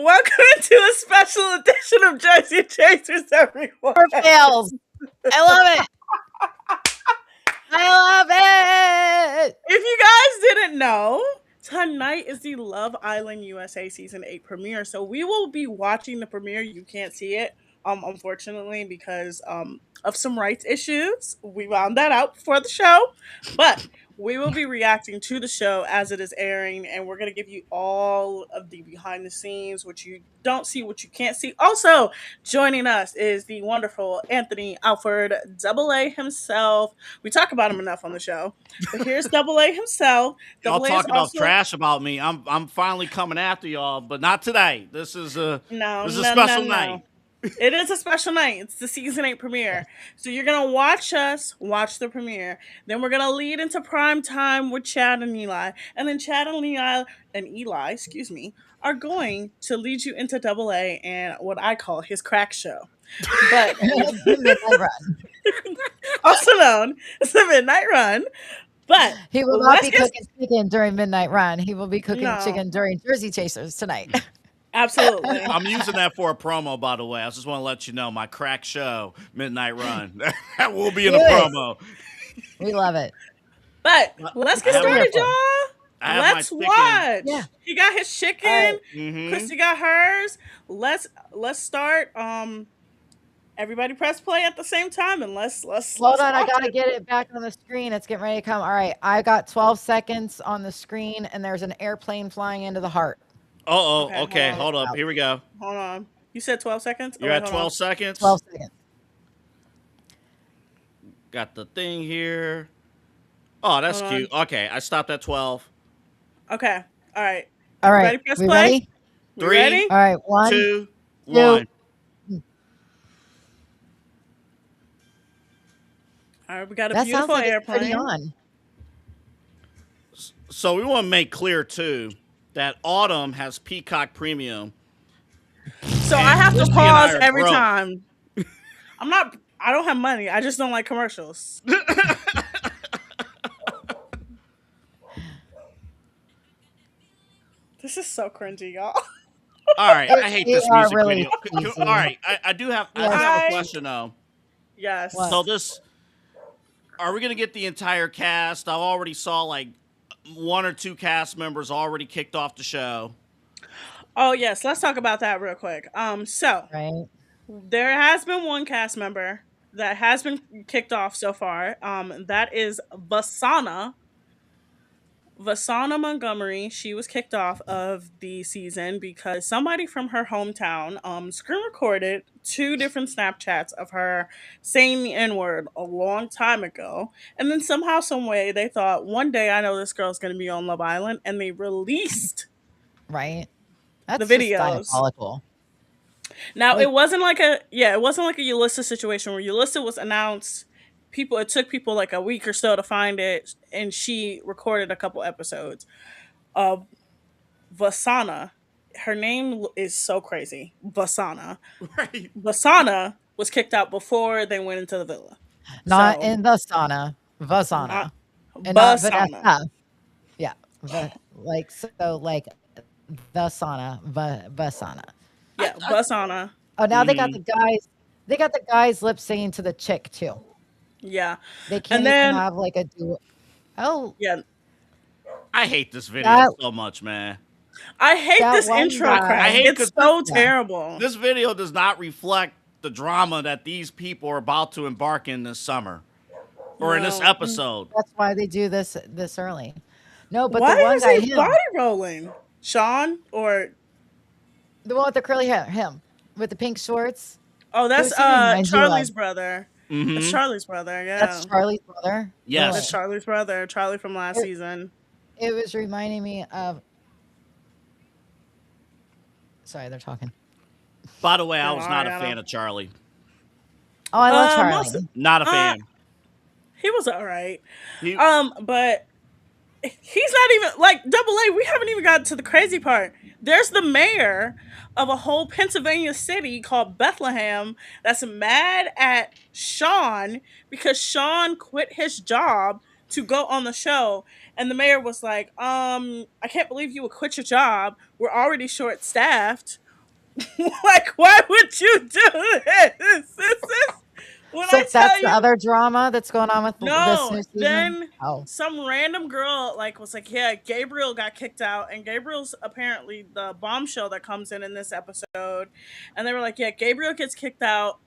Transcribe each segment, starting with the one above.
Welcome to a special edition of Jersey Chasers, everyone. Never fails. I love it. I love it. If you guys didn't know, tonight is the Love Island USA Season 8 premiere. So we will be watching the premiere. You can't see it, unfortunately, because of some rights issues. We found that out before the show. But we will be reacting to the show as it is airing, and we're going to give you all of the behind the scenes, what you don't see, what you can't see. Also, joining us is the wonderful Anthony Alford, Double A himself. We talk about him enough on the show, but here's Double A himself. Y'all Double A is talking about also trash about me. I'm finally coming after y'all, but not today. This is a no, special night. It is a special night. It's the season 8 premiere. So you're going to watch us watch the premiere. Then we're going to lead into prime time with Chad and Eli. And then Chad and Eli, are going to lead you into Double A and what I call his crack show. But Midnight Run. also known as the Midnight Run. But He will not be cooking chicken during Midnight Run. He will be cooking No. chicken during Jersey Chasers tonight. absolutely. I'm using that for a promo, by the way. I just want to let you know my crack show, Midnight Run. That will be in a Do it. promo. We love it. But let's get I have started, my- y'all. I have my Let's chicken. watch. Yeah. He got his chicken. All right. Mhm. Christy got hers. Let's start. Everybody press play at the same time and let's Hold on, I watch gotta it. get it back on the screen. It's getting ready to come. All right, I got 12 seconds on the screen, and there's an airplane flying into the heart. Okay, hold hold up. Here we go. Hold on. You said 12 seconds? You're wait, at hold 12 on. seconds. 12 seconds. Got the thing here. Oh, that's Hold on. cute. Okay, I stopped at 12. Okay. All right. All Everybody right, press we play? ready? We Three. ready? All right, 1, 2, two. 1. All right, we got a That sounds beautiful like it's pretty airplane. on. So we want to make clear, too, that Autumn has Peacock Premium. So I have to Christy and I pause are every broke. time. I don't have money. I just don't like commercials. This is so cringy, y'all. All right, I hate They this are music really video. cheesy. All right, I do have Yes. a question, though. Yes. What? So are we going to get the entire cast? I already saw like 1 or 2 cast members already kicked off the show. Oh yes, let's talk about that real quick. So Right? there has been one cast member that has been kicked off so far. That is Vasana. Vasana Montgomery. She was kicked off of the season because somebody from her hometown screen recorded 2 different Snapchats of her saying the N-word a long time ago. And then somehow, some way, they thought, one day I know this girl's gonna be on Love Island, and they released Right? That's the just videos. diabolical. Now Like- it wasn't like a Ulysses situation where Ulysses was announced. It took people like a week or so to find it, and she recorded a couple episodes. Vasana, her name is so crazy. Vasana. Right. Vasana was kicked out before they went into the villa. Not So- in the sauna. Vasana. Not- And not Vasana. Vanessa. Yeah. Like the sauna. Vasana. Yeah, Vasana. Oh, now they got Mhm. the guys. They got the guys lip singing to the chick too. Yeah, They can't then- even have like a duo. Oh, yeah. I hate this video That- so much, man. I hate That this one intro guy- crap. I hate It's 'cause- so Yeah. terrible. This video does not reflect the drama that these people are about to embark in this summer or in this No. episode. that's why they do this early. No, but Why the one is guy, he him, body rolling? Sean or the one with the curly hair, him with the pink shorts. oh, that's Who's he remind you Charlie's of? brother. Mhm. That's Charlie's brother. Yeah, That's Charlie's brother. Yes. That's Charlie's brother. Charlie from last It- season. It was reminding me of. Sorry, they're talking. By the way, I Oh, was not a Ariana. fan of Charlie. Oh, I love most- Charlie. Not a fan. He was all right. He- But he's not even like Double A. We haven't even gotten to the crazy part. There's the mayor of a whole Pennsylvania city called Bethlehem that's mad at Sean because Sean quit his job to go on the show. And the mayor was like, I can't believe you would quit your job. We're already short staffed. Like, why would you do this? This is when So I that's tell the you other drama that's going on with this no. new season? Then Oh, some random girl like was like, yeah, Gabriel got kicked out, and Gabriel's apparently the bombshell that comes in this episode, and they were like, yeah, Gabriel gets kicked out,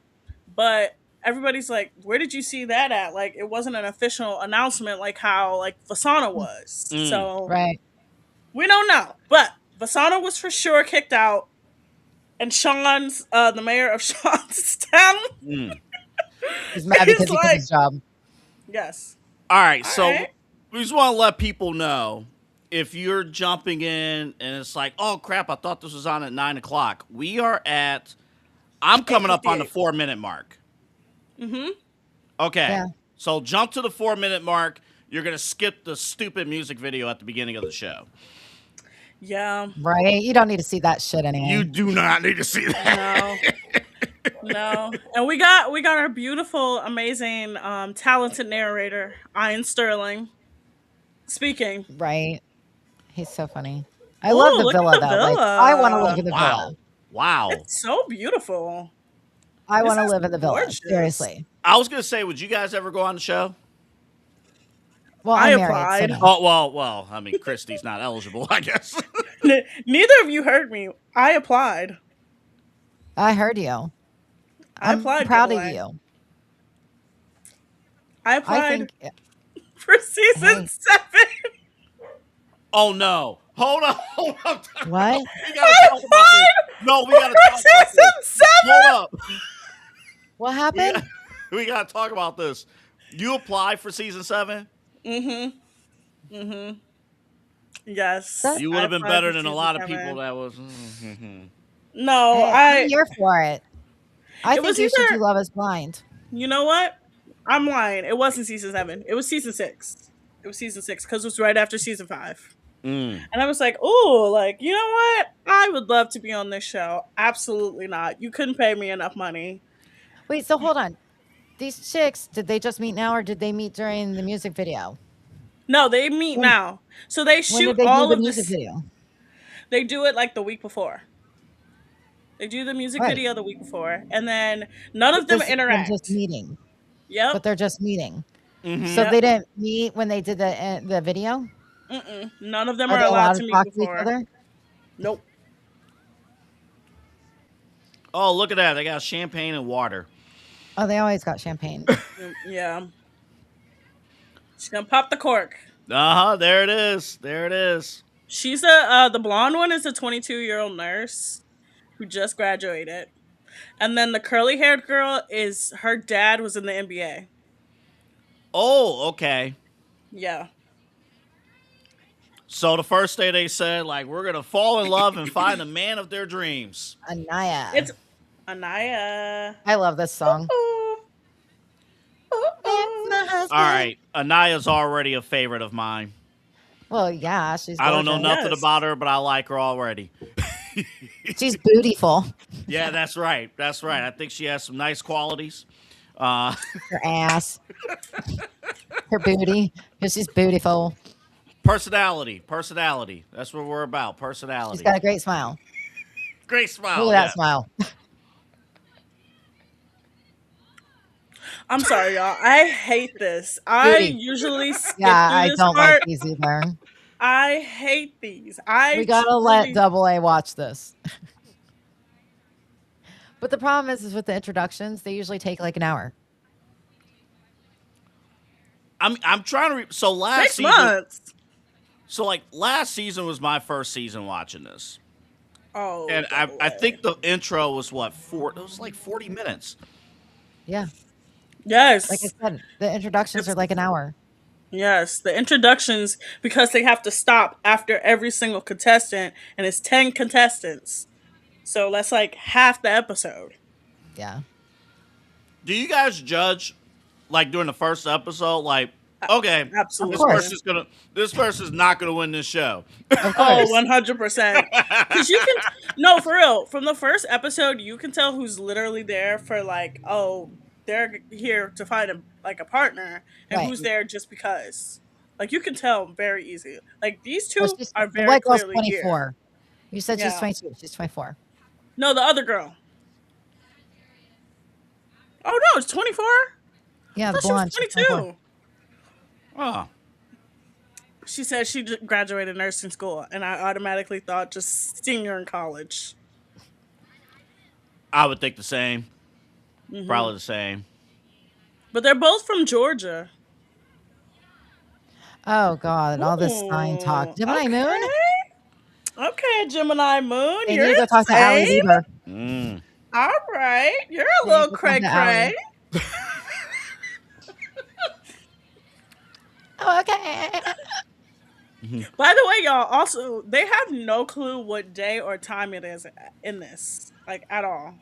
but everybody's like, where did you see that at? Like, it wasn't an official announcement like how like Vasana mm, was. Mm. So right. we don't know, but Vasana was for sure kicked out, and Sean's the mayor of Seanstown Mm. He's mad because is he quit like, his job. yes, All right, all so right, we just want to let people know if you're jumping in and it's like, oh crap, I thought this was on at 9 o'clock. We are at. I'm coming up on the 8:58. 4 minute mark. Mm-hmm. Okay, Yeah. so jump to the 4 minute mark. You're gonna skip the stupid music video at the beginning of the show. Yeah. Right. You don't need to see that shit You anyway. do not need to see that. No. No. And we got our beautiful, amazing, talented narrator, Ian Sterling, speaking. Right. He's so funny. I love Oh, the look villa at the though. Like I want to live villa. in the villa. Wow, wow. It's so beautiful. I This want to is live in the villa. gorgeous. Seriously. I was gonna say, would you guys ever go on the show? Well, I I'm married, so applied. no. Oh well. I mean, Christy's not eligible, I guess. Neither of you heard me. I applied. I heard you. I I'm applied, proud of double A. you. I I applied think for season hey, 7. Oh no! Hold on, hold on. what? We gotta I talk about this. No, we gotta applied talk for about this. season 7. Hold up. What We happened? got, we gotta talk about this. You applied for season 7. Mm-hmm. Mm-hmm. Yes. That You would I have been applied better for than a season lot of people 7. that was. No, Hey, I'm here for it. I it think was you should do either, Love is Blind. you know what? I'm lying. It wasn't season 7. It was season 6. It was season 6 because it was right after season 5. Mm. And I was like, oh, like, you know what? I would love to be on this show. Absolutely not. You couldn't pay me enough money. Wait, so hold on. These chicks, did they just meet now or did they meet during the music video? No, they meet When now. So they when shoot did they do all the of music this. video? They do it like the week before. They do the music Right. video the week before. And then none of But them this is them just interact. meeting. Yep. But they're just meeting. Mm-hmm. So Yep. they didn't meet when they did the video? Mm-mm. None of them Are are they allowed allowed to to meet talk to each before. other? Nope. Oh, look at that! They got champagne and water. Oh, they always got champagne. Yeah. She's gonna pop the cork. There it is. There it is. She's the blonde one is a 22-year-old nurse who just graduated. And then the curly haired girl is her dad was in the NBA. Oh, okay. Yeah. So the first day they said, like, we're gonna fall in love and find the man of their dreams. Anaya. It's Anaya. I love this song. Ooh. Ooh, It's my ooh. husband. All right, Anaya's already a favorite of mine. Well, yeah, she's I don't know gorgeous. nothing Yes. about her, but I like her already. She's beautiful. Yeah, that's right. That's right. I think she has some nice qualities. Uh, Her ass. Her booty. Because she's beautiful. personality. That's what we're about. She's Personality. got a great smile. Great smile. Look at Yeah. that smile. I'm sorry, y'all. I hate this. I Booty. usually skip Yeah, through I this don't like part. these either. I hate these. I We gotta let truly Double A watch this. But the problem is with the introductions, they usually take like an hour. I'm trying to. So last 6 season. months. So like last season was my first season watching this, Oh, and double I A. think the intro was what It was like 40 minutes. Yeah. Yes. Like I said, the introductions It's- are like an hour. Yes, the introductions because they have to stop after every single contestant, and it's 10 contestants. So that's like half the episode. Yeah. Do you guys judge like during the first episode? Like, okay, Absolutely. Of course. this person's not gonna win this show. Of Oh, course. 100%. Because you can, no, for real. From the first episode, you can tell who's literally there for like, oh, they're here to find a partner, and Right. who's there just because. Like you can tell very easy. Like these two Well, are the very white girl's clearly 24. here. You said she's Yeah. 22. She's 24. No, the other girl. Oh no, it's 24. I Yeah, the thought she was blonde. She's 24. 22. Oh, She said she graduated nursing school, and I automatically thought just senior in college. I would think the same. Hmm. Probably the same. But they're both from Georgia. Oh God, all this sign talk. Ooh, Gemini Moon? okay. Okay, Gemini Moon, They you're need to go talk to Allie insane. Bieber. Mm. All right, you're a They need little to go talk cray to cray. Allie. Oh, okay. By the way, y'all, also they have no clue what day or time it is in this, like at all.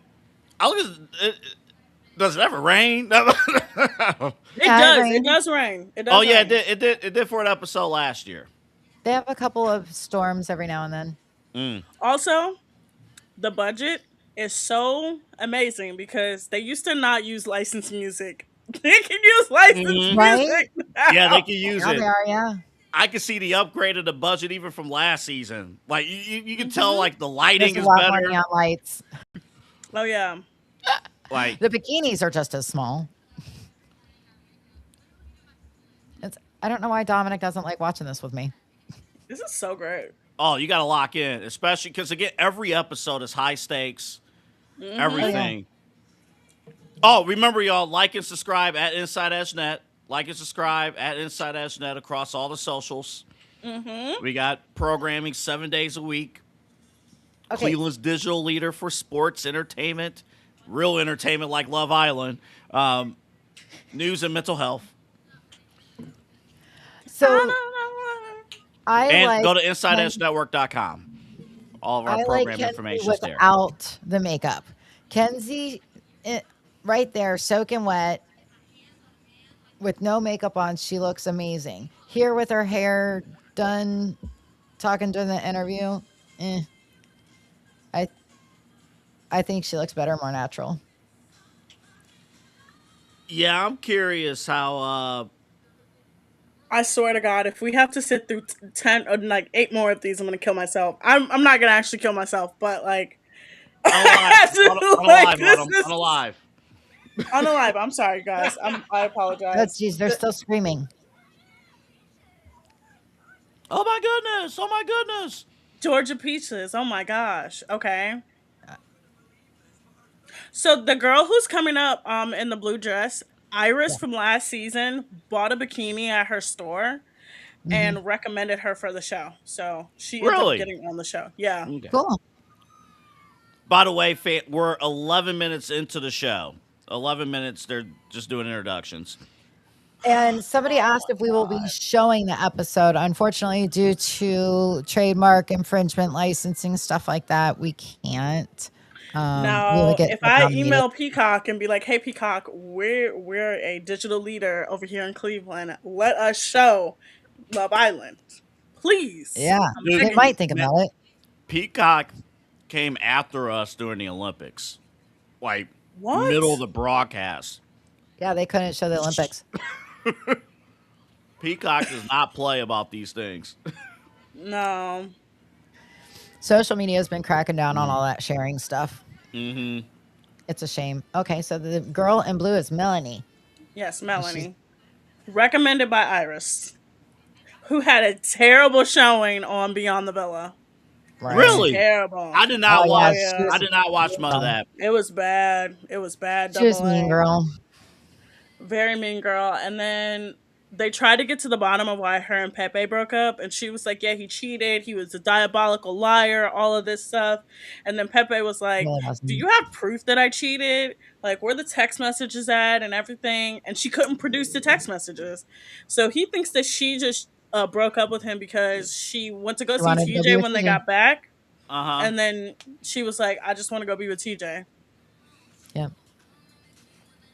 I was. Does it ever rain? Oh It Yeah, it does. It rains. does rain. It does yeah, it rain. did. It did. It did for an episode last year. They have a couple of storms every now and then. Mm. Also, the budget is so amazing because they used to not use licensed music. They can use licensed Hmm. Right? music Yeah, they now. can use Now they it. are, yeah. I can see the upgrade of the budget even from last season. Like you can tell, Hmm. like the lighting There's a is lot more better. neon lights. Oh yeah, Like, The bikinis are just as small. It's I don't know why Dominic doesn't like watching this with me. this is so great. oh, you got to lock in, especially because again, every episode is high stakes. Oh Hmm. yeah. Everything. Oh, remember y'all, like and subscribe at Inside Edge Net. Like and subscribe at Inside Edge Net across all the socials. Hmm. We got programming 7 days a week. Okay. Cleveland's digital leader for sports, entertainment, real entertainment like Love Island, um, news and mental health. So I And like go to Ken, InsideEdgeNetwork.com. All of our I like program Kenzie information is there. without the makeup. Kenzie, right there, soaking wet with no makeup on. She looks amazing. Here with her hair done, talking during the interview. Eh, I I think she looks better, more natural. Yeah, I'm curious how. I swear to God, if we have to sit through 10 or like 8 more of these, I'm gonna kill myself. I'm not gonna actually kill myself, but like, Unalive, like unalive, this Autumn, is unalive. unalive. I'm sorry, guys. I Oh, apologize. geez, they're still screaming. Oh my goodness! Oh my goodness! Georgia peaches. Oh my gosh. Okay. So the girl who's coming up in the blue dress, Yeah. Iris from last season, bought a bikini at her store Hmm. and recommended her for the show. So she ended up Really? getting on the show. Yeah. Okay. Cool. By the way, we're 11 minutes into the show. 11 minutes. They're just doing introductions. And somebody Oh asked if we will my be god. showing the episode. Unfortunately, due to trademark infringement, licensing, stuff like that, we can't. We would Now, get if like I on media. email Peacock and be like, "Hey Peacock, we're a digital leader over here in Cleveland. Let us show Love Island, please." Yeah, I'm Dude, they begging might you. think about it. Peacock came after us during the Olympics, like middle of What? the broadcast. Yeah, they couldn't show the Olympics. Peacock does not play about these things. No. Social media has been cracking down on all that sharing stuff. Mm-hmm. It's a shame. Okay, so the girl in blue is Melanie. Yes, And she's Melanie. Recommended by Iris, who had a terrible showing on Beyond the Villa. right. Really? Terrible. I did Oh not Oh yeah, watch. she yeah. I was did not watch much of girl. that. It was bad. It was bad. She was Double mean A. girl. Very mean girl. And then they tried to get to the bottom of why her and Pepe broke up. And she was like, yeah, he cheated. He was a diabolical liar, all of this stuff. And then Pepe was like, Really do wasn't. you have proof that I cheated? Like, where the text messages at and everything? And she couldn't produce the text messages. So he thinks that she just broke up with him because she went to go She see wanted to go be TJ with when they TJ. got back. Uh huh. And then she was like, I just want to go be with TJ. Yeah.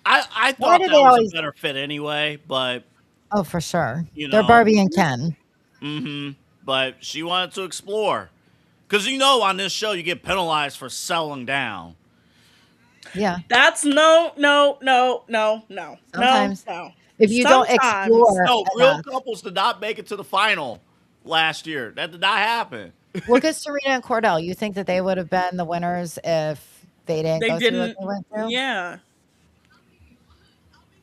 I Why thought do that they was a always? better fit anyway, but Oh, for sure. you They're know, Barbie and Ken. mm-hmm. But she wanted to explore because on this show you get penalized for selling down. Yeah. That's no, no, no, no, no, no, Sometimes no. if you don't Sometimes explore No, real enough, couples did not make it to the final last year. That did not happen. Look at Serena and Cordell. You think that they would have been the winners if they didn't They go through what didn't. they went through? Yeah.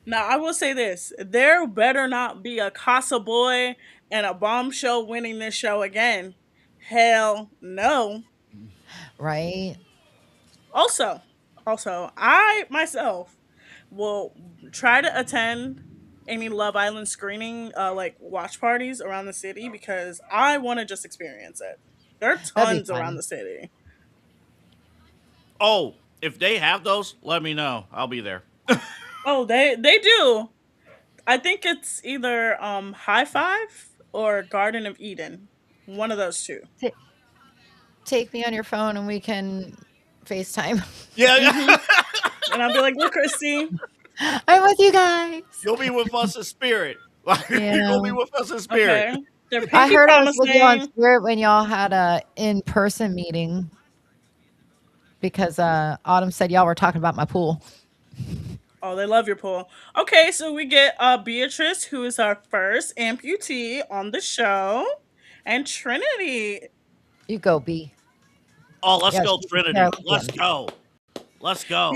Now I will say this: there better not be a Casa Boy and a Bombshell winning this show again. Hell no. Right? Also, also, I myself will try to attend any Love Island screening, like watch parties around the city because I want to just experience it. There are That'd be tons around fun. the city. Oh, if they have those, let me know. I'll be there. Oh, they do. I think it's either High Five or Garden of Eden. One of those two. Ta take me on your phone and we can FaceTime. Yeah, Mm-hmm. yeah. And I'll be like, look, Christy. I'm with you guys. You'll be with us in spirit. Like you'll be Yeah. with us in spirit. Okay. They're I pinky heard I was with you on promising. Spirit when y'all had a in-person meeting because, Autumn said y'all were talking about my pool. Oh, they love your pool. Okay, so we get Beatrice, who is our first amputee on the show, and Trinity. You go, B. Oh, let's Yeah, go, she's a Trinity. Let's Paralympian. go. Let's go.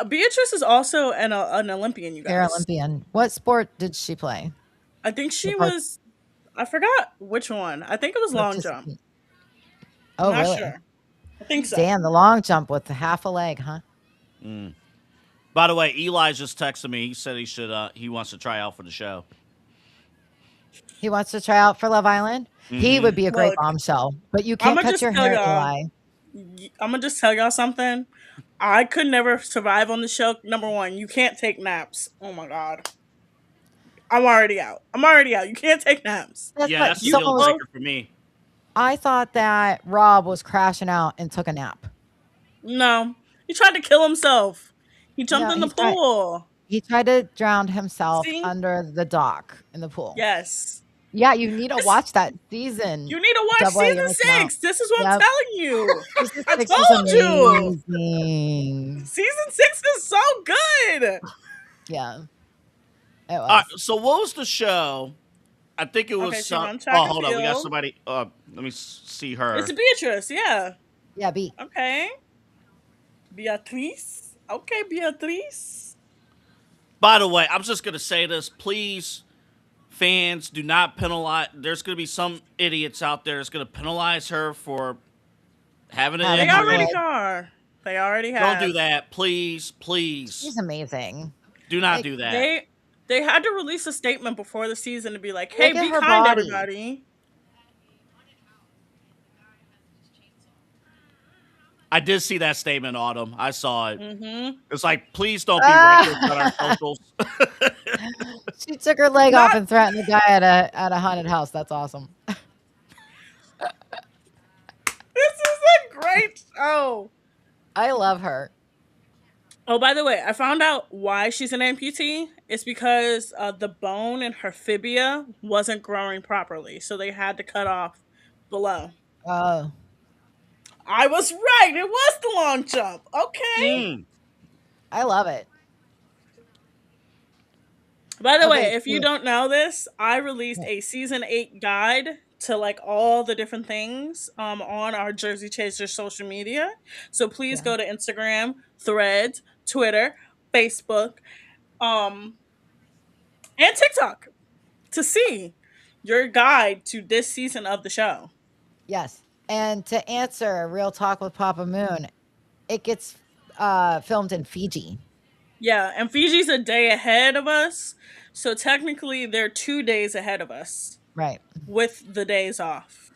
Beatrice is also an Olympian, you guys. Paralympian. What sport did she play? I think The she part was. I forgot which one. I think it was long jump. participant. I'm Oh, not really? sure. I think so. Damn, the long jump with the half a leg, huh? Mm. By the way, Eli just texted me. He said he wants to try out for the show. He wants to try out for Love Island. He Mm-hmm. would be a great Look, bombshell, but you I'm can't gonna cut just your tell hair, y'all. Eli. I'm gonna just tell y'all something. I could never survive on the show. Number one, you can't take naps. Oh my god, I'm already out. I'm already out. You can't take naps. That's Yeah, what that's a You deal someone was. both. breaker for me. I thought that Rob was crashing out and took a nap. No, he tried to kill himself. He jumped No, in the pool. he tried to drown himself See? under the dock in the pool. Yes. Yeah, you need to This, watch that season. you need to watch Double A, you're season missing out. 6. This is what I'm Yep, telling you. season I 6 is told you. amazing. Season 6 is so good. Yeah, it All right, was. so what was the show? I think it was Okay, she some. runs Oh, track and hold on. We got field. somebody. Let me see It's her. Beatrice, yeah. Yeah, B. Okay. Beatrice. Okay, Beatrice. By the way, I'm just gonna say this. Please, fans, do not penalize. There's gonna be some idiots out there that's gonna penalize her for having an Having They half a already injury. leg. are. They already Don't do have. that. Please, please. She's amazing. Do not Like, do that. They had to release a statement before the season to be like, "Hey, look at be her kind, body. everybody." I did see that statement, Autumn. I saw it. Mm-hmm. It's like, please don't be reckless on our Ah! socials. She took her leg off Not and threatened the guy at a haunted house. That's awesome. this is a great show. I love her. Oh, by the way, I found out why she's an amputee. It's because the bone in her fibia wasn't growing properly, so they had to cut off below. Oh, I was right. It was the long jump. Okay. Mm. I love it. By the Okay, way, if you so don't know this, I released yeah, a season 8 guide to like all the different things on our Jersey Chaser social media. So please yeah. go to Instagram, Threads, Twitter, Facebook, um, and TikTok to see your guide to this season of the show. Yes. And to answer Real Talk with Papa Moon, it gets filmed in Fiji. Yeah, and Fiji's a day ahead of us. So technically they're 2 days ahead of us Right. with the days off.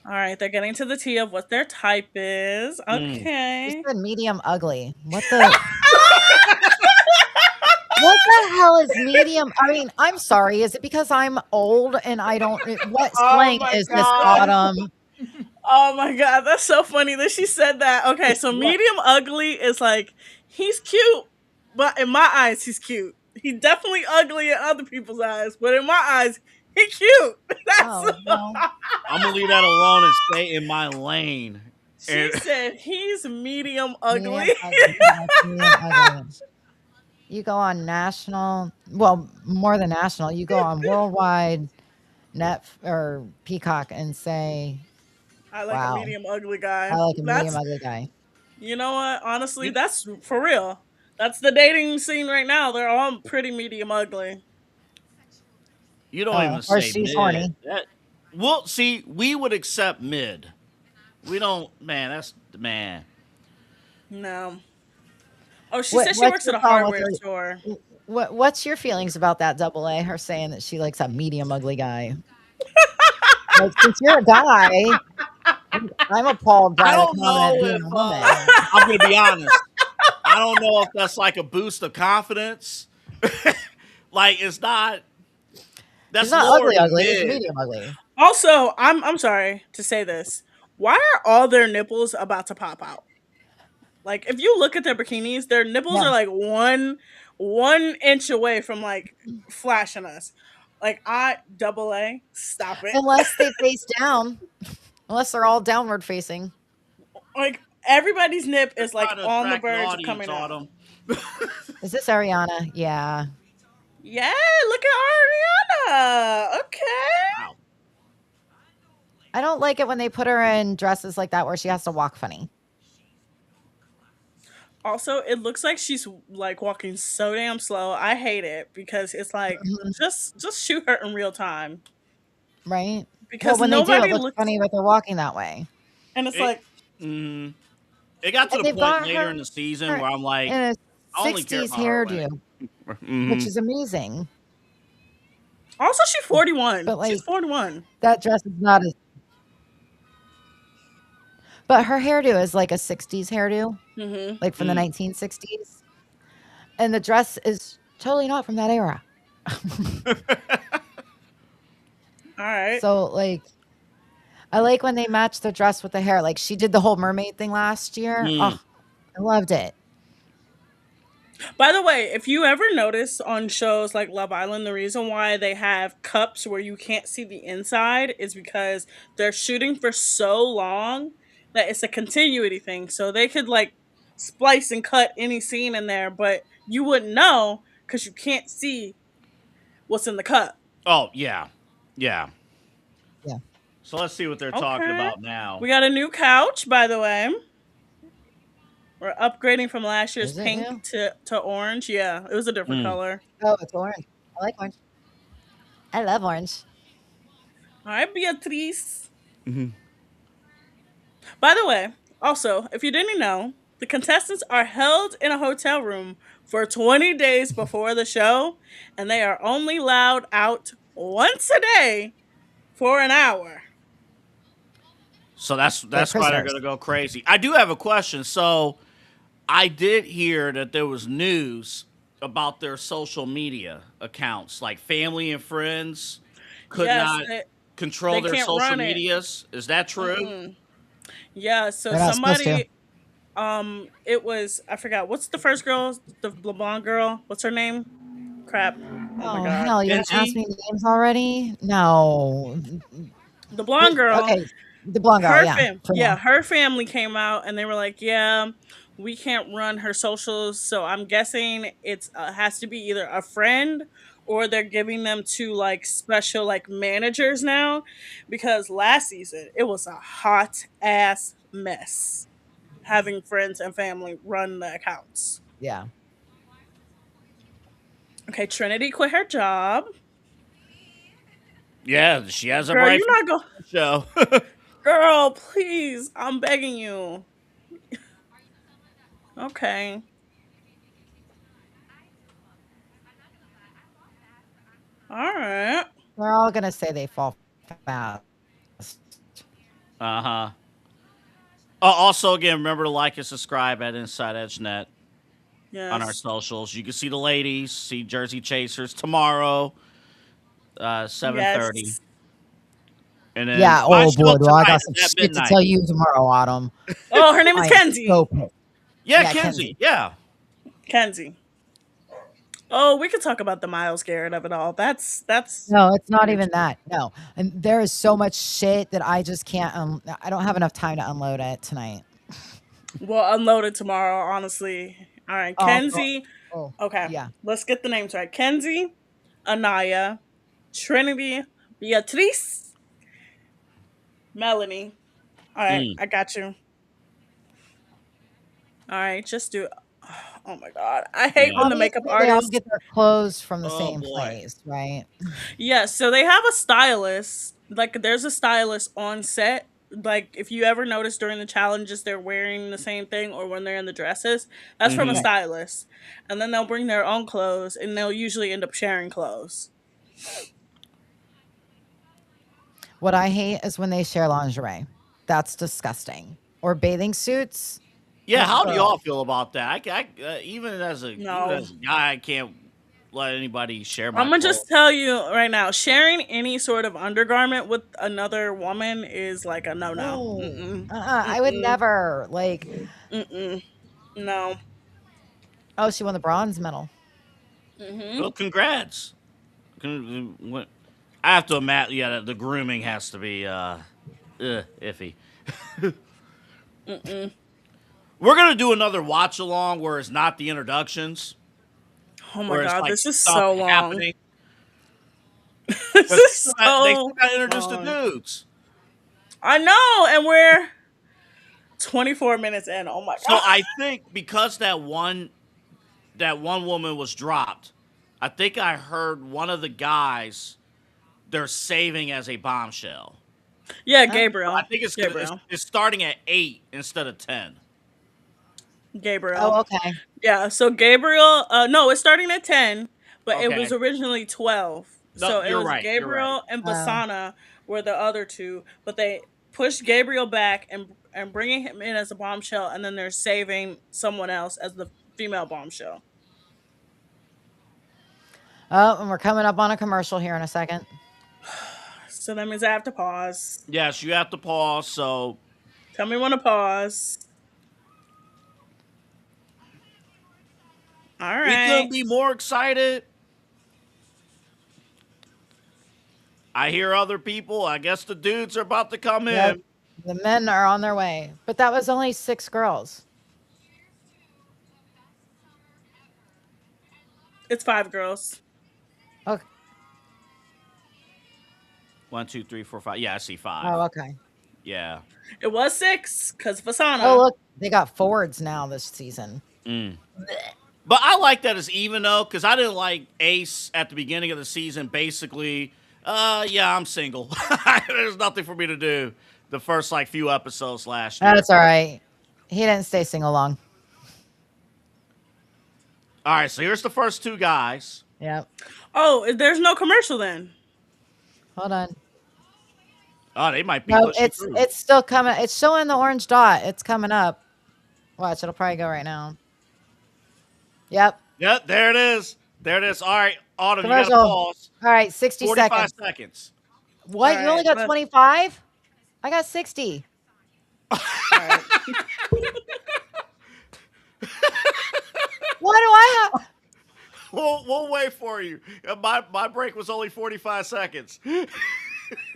All right, they're getting to the T of what their type is. Mm. She Okay. said medium ugly. What the hell is medium? I mean, I'm sorry. Is it because I'm old and I don't what Oh slang my is this, god. Autumn? Oh my god, that's so funny that she said that. Okay, so What? medium ugly is like he's cute, but in my eyes he's cute. He's definitely ugly in other people's eyes, but in my eyes he cute. That's Oh, well, I'm gonna leave that alone and stay in my lane. she And said he's medium ugly. medium ugly. Yes, medium ugly. You go on national, well, more than national, you go on worldwide. Net or Peacock and say, I like a "Wow, medium ugly I guy. like a medium That's ugly guy." you know what? Honestly, You, that's for real. That's the dating scene right now. They're all pretty medium ugly. you don't Oh, even or say she's mid. horny. That, well, see, we would accept mid. We don't, man. That's man. No. Oh, she What said she what's works at your a problem with hardware store. her? What's your feelings about that double A? Her saying that she likes a medium ugly guy. Like, since you're a guy, I'm appalled I by the don't comment know being if a woman. I'm gonna be honest. I don't know if that's like a boost of confidence. Like it's not. She's That's not lower ugly than ugly, it's mid. medium ugly. Also, I'm sorry to say this. Why are all their nipples about to pop out? Like if you look at their bikinis, their nipples Yeah, are like one inch away from like flashing us. Like I double A, stop it. unless they face down, unless they're all downward facing. Like everybody's nip They're is like trying to on the attract the verge of audience coming on out. them. Is this Ariana? Yeah. Yeah, look at Ariana. Okay. Wow. I don't like it when they put her in dresses like that where she has to walk funny. Also, it looks like she's like walking so damn slow. I hate it because it's like Mhm. just shoot her in real time Right? Well, because when they do, it nobody looks looks funny, but they're walking that way. and it's It. like Mm, it got to And the they've point got later in her the season where I'm like, in a I only care 60s about her hairdo, winning. which Hmm. is amazing. also she's 41. But She's like 41. that dress is not as but her hairdo is like a 60s hairdo, Mhm. like from the Mm. 1960s. And the dress is totally not from that era. All right. So like I like when they match the dress with the hair. Like she did the whole mermaid thing last year. Mm. Oh, I loved it. By the way, if you ever notice on shows like Love Island, the reason why they have cups where you can't see the inside is because they're shooting for so long that it's a continuity thing. So they could like splice and cut any scene in there, but you wouldn't know because you can't see what's in the cup. Oh yeah, yeah. Yeah. So let's see what they're talking Okay. about now. We got a new couch, by the way. We're upgrading from last year's Is it pink new? to orange. Yeah, it was a different Mm. color. Oh, it's orange. I like orange. I love orange. All right, Beatrice. Hmm. By the way, also, if you didn't know, the contestants are held in a hotel room for 20 days before the show, and they are only allowed out once a day for an hour. So that's They're why they're prisoners. gonna go crazy. I do have a question. So I did hear that there was news about their social media accounts, like family and friends could Yes, not control they their can't social run it. medias. Is that true? Mm-mm. Yeah, so They're not supposed to. somebody, it was, I forgot, what's the first girl, the blonde girl? What's her name? Crap. Oh my Oh, God. hell, you're gonna ask Kenzie? me names already? No. The blonde girl, Okay, the blonde girl, yeah, for now. her family came out and they were like, yeah, we can't run her socials, so I'm guessing it's has to be either a friend or they're giving them to like special like managers now because last season it was a hot ass mess having friends and family run the accounts. Yeah. Okay, Trinity quit her job. Yeah, she has a Girl, right you for not go. the show. Girl, please, I'm begging you. Okay. All right. They're all gonna say they fall fast. Uh huh. Also, again, remember to like and subscribe at Inside Edge Net on our Yes. socials. You can see the ladies, see Jersey Chasers tomorrow, 7:30, Yes. and then Yeah, my oh show boy, do I tonight got some is at shit to midnight. tell you tomorrow, Autumn. Oh, her name is I am so Kenzie. pissed. Yeah, Yeah, Kenzie. Kenzie. Yeah. Kenzie. Oh, we could talk about the Miles Garrett of it all. That's No, it's not pretty even interesting. that. No. And there is so much shit that I just can't I don't have enough time to unload it tonight. We'll unload it tomorrow, honestly. All right, Oh, oh, Kenzie. oh, Okay, yeah. let's get the names right. Kenzie, Anaya, Trinity, Beatrice, Melanie. All right, Mm, I got you. All right, just do. Oh my god, I hate when yeah. the makeup Obviously, they all artists. get their clothes from the Oh same boy. place, right? Yeah, so they have a stylist. Like, there's a stylist on set. Like, if you ever notice during the challenges, they're wearing the same thing, or when they're in the dresses, that's from a Hmm. Right. stylist. And then they'll bring their own clothes, and they'll usually end up sharing clothes. What I hate is when they share lingerie. That's disgusting. Or bathing suits. Yeah. How do Ugh. y'all feel about that? Even No, as a guy, I can't let anybody share I'm my gonna clothes. just tell you right now, sharing any sort of undergarment with another woman is like a no no. No. Mm-mm. I would Mm-mm. never. Like, Mm-mm. No. oh, she won the bronze medal. Mm-hmm. Well, congrats. I have to imagine. Yeah, the grooming has to be iffy. Mm-mm. We're gonna do another watch along where it's not the introductions, Oh my where it's god, like this is stuff so long. happening. This Because is they still so got to introduce the long. dudes. I know, and we're 24 minutes in. Oh my So god. I think because that one woman was dropped, I think I heard one of the guys they're saving as a bombshell. Yeah, Oh, I Gabriel. think Gabriel. it's starting at 8 instead of 10. Gabriel. oh, okay. Yeah, so Gabriel, no, it's starting at 10, but it was Okay. originally 12. No, So it you're was right. You're right. Gabriel and Oh. Basana were the other two, but they pushed Gabriel back and bringing him in as a bombshell, and then they're saving someone else as the female bombshell. Oh, and we're coming up on a commercial here in a second. So that means I have to pause. Yes, you have to pause. So Tell me when to pause. All we couldn't right. be more excited. I hear other people. I guess the dudes are about to come Yep. in. The men are on their way. But that was only 6 girls. It's five girls. Okay. One, two, three, four, five. Yeah, I see five. Oh, okay. Yeah. It was six because Oh, Fasana. look, they got forwards now this season. Mm. But I like that it's even though, because I didn't like Ace at the beginning of the season. Basically, yeah, I'm single. There's nothing for me to do. The first like few episodes last year. That's all right. He didn't stay single long. All right, so here's the first two guys. Yep. Oh, there's no commercial then. Hold on. Oh, they might be No, pushing through. it's still coming. It's showing the orange dot. It's coming up. Watch, it'll probably go right now. Yep. Yep, there it is. There it is. All right, Autumn, you got to Commercial. All pause. right, 60 45 seconds. seconds. All What? You only right. got 25? I got 60. All right. What do I have? We'll wait for you. My break was only 45 seconds.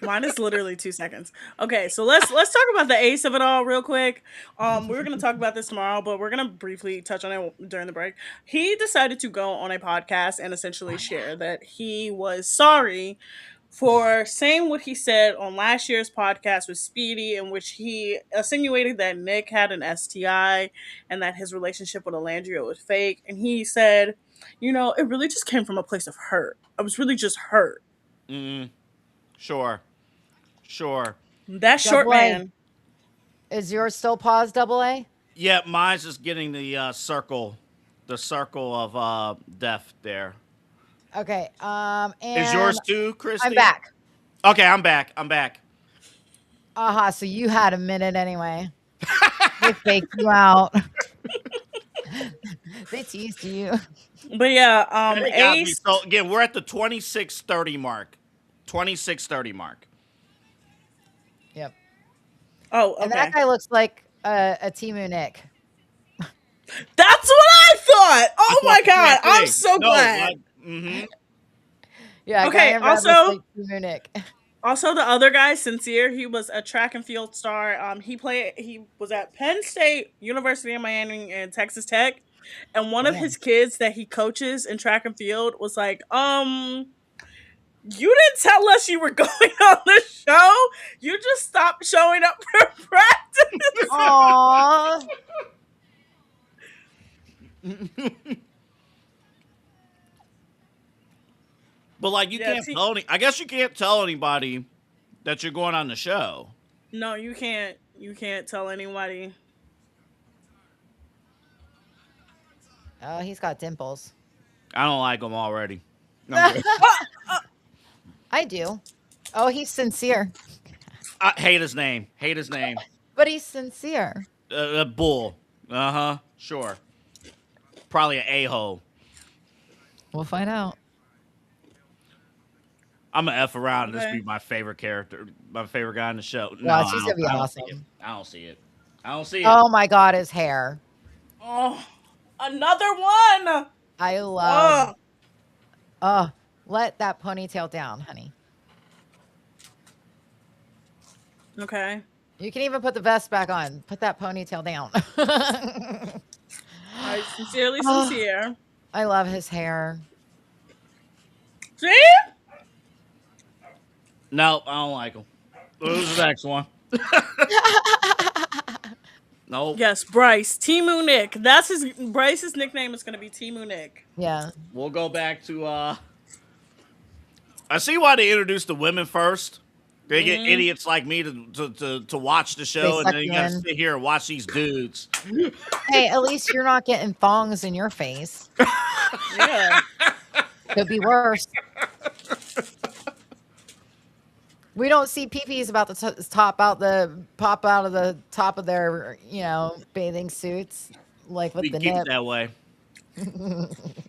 Mine is literally 2 seconds. Okay, so let's talk about the ace of it all real quick. We were gonna talk about this tomorrow, but we're gonna briefly touch on it during the break. He decided to go on a podcast and essentially share that he was sorry for saying what he said on last year's podcast with Speedy, in which he insinuated that Nick had an STI and that his relationship with Alandria was fake. And he said, it really just came from a place of hurt. I was really just hurt. Mm, sure. Sure. That short Double A. man. Is yours still paused, double A? Yeah, mine's just getting the circle of death there. Okay. Is And yours too, I'm Christy? back. Okay, I'm back. I'm back. Aha, so you had a minute anyway. They faked you out. They teased you. But yeah, They got me. Ace. So again, we're at the 26:30 mark. 26:30 mark. Yep. Oh, And that okay. guy looks like a Timu Nick. That's what I thought. I Oh thought my the same god, I'm thing. so No, glad. mm-hmm. Yeah, a guy Okay, in red looks also like Timu Nick. also the other guy, Sincere, he was a track and field star. He was at Penn State, University of Miami, and Texas Tech. And one of Damn. his kids that he coaches in track and field was like, You didn't tell us you were going on the show. You just stopped showing up for practice. Aw. But like, you Yeah, can't tell any. I guess you can't tell anybody that you're going on the show. no, you can't. You can't tell anybody. Oh, he's got dimples. I don't like them already. I'm good. I do. Oh, he's sincere. I hate his name. Hate his name. But he's sincere. Bull. Uh huh. Sure. Probably an a hole. We'll find out. I'm gonna f around and this Okay. be my favorite character, my favorite guy in the show. No, Watch, he's gonna be I don't see it. awesome. I don't see it. I don't see it. Oh my god, his hair. Oh, another one. I love. Oh, Oh, let that ponytail down, honey. okay. You can even put the vest back on. Put that ponytail down. I sincerely Oh, sincere. I love his hair. See? No, I don't like him. Who's the next one? Nope. Yes, Bryce. Timu Nick. That's his Bryce's nickname is gonna be Timu Nick. Yeah. We'll go back to. I see why they introduced the women first. They get Mm-hmm. idiots like me to watch the They show, and suck then you you gotta in. sit here and watch these dudes. Hey, at least you're not getting thongs in your face. Yeah. Could be worse. We don't see peepees about the pop out of the top of their, bathing suits, like with We the can keep it nip. that way.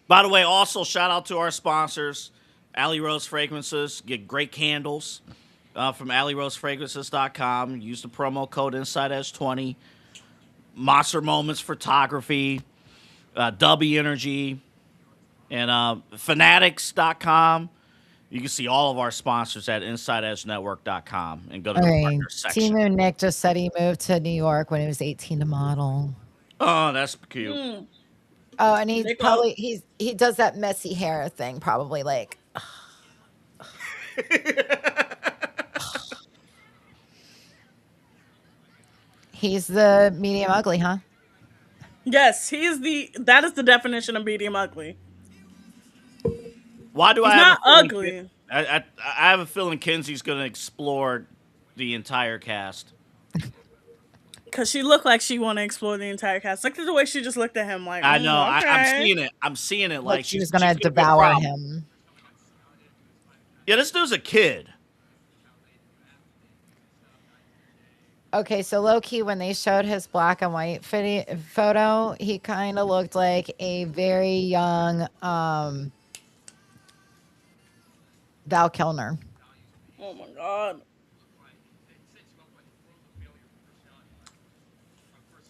By the way, also shout out to our sponsors, Alley Rose Fragrances. Get great candles from AlleyRoseFragrances.com. Use the promo code InsideEdge20. Monster Moments Photography, W Energy, and Fanatics.com. You can see all of our sponsors at InsideEdgeNetwork.com and go to the Okay. partner section. Timu Nick just said he moved to New York when he was 18 to model. Oh, that's cute. Mm. Oh, and he Nick. probably he does that messy hair thing, probably like he's the medium ugly, huh? Yes, that is the definition of medium ugly. Why do I He's have a not feeling? ugly. I have a feeling Kenzie's going to explore the entire cast. Cause she looked like she want to explore the entire cast. Look at the way she just looked at him, like, I know. I'm okay. seeing it. I'm seeing it. Like Like she was she's gonna gonna be a devour problem. him. Yeah, this dude's a kid. Okay, so low key, when they showed his black and white photo, he kind of looked like a very young Val Kilmer. Oh my god.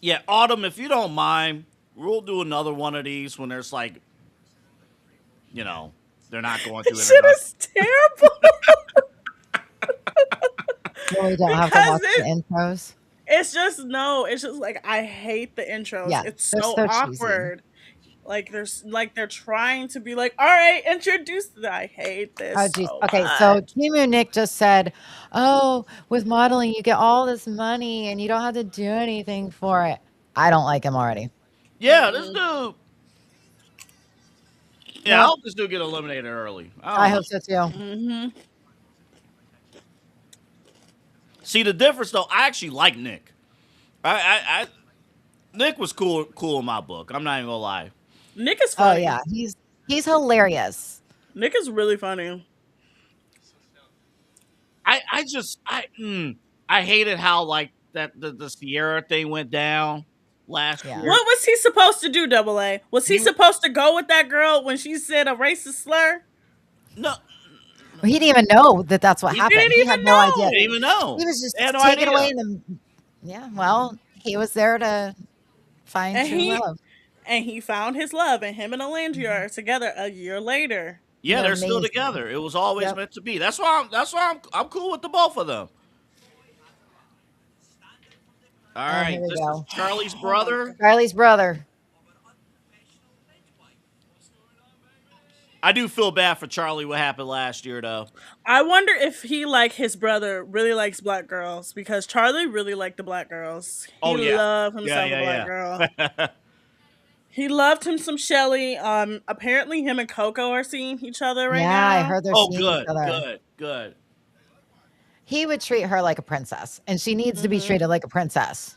Yeah, Autumn. If you don't mind, we'll do another one of these when there's like, you know, they're not going through This shit introduction. is terrible. Really don't have to Because watch the intros. it's just no. It's just like I hate the intros. Yeah, It's they're so so cheesy. awkward. Like there's like they're trying to be like, all right, introduce. I hate Oh, this geez. so Okay, so much. Kimu Nick just said, "Oh, with modeling, you get all this money and you don't have to do anything for it." I don't like him already. Yeah, this Mm-mm. dude. Yeah, I Nope. hope this dude get eliminated early. I I don't know. hope so too. Mm-hmm. See the difference though. I actually like Nick. I Nick was cool in my book. I'm not even gonna lie. Nick is Oh funny. yeah, he's hilarious. Nick is really funny. I hated how like that the Sierra thing went down last Yeah. year. What was he supposed to do, Double A? Was he He supposed to go with that girl when she said a racist slur? no, He didn't even know that that's what he happened. Didn't He had even no idea. didn't know. even He know. was They had just no taken away idea. in the. Yeah, well, he was there to find And true he love. and he found his love, and him and Alandria Mhm. are together a year later. Yeah, They're they're still amazing. together. It was always Yep. meant to be. That's why I'm cool with the both of them. All Oh, right, here we this is go. Charlie's Oh my brother. god. Riley's brother. I do feel bad for Charlie. What happened last year, though? I wonder if he, like his brother, really likes black girls because Charlie really liked the black girls. He Oh yeah, loved yeah, himself a black yeah, girl. yeah. He loved him some Shelly. Apparently him and Coco are seeing each other right Yeah, I now. heard they're Oh, seeing each good, other. good, good. He would treat her like a princess, and she needs to be Hmm. treated like a princess.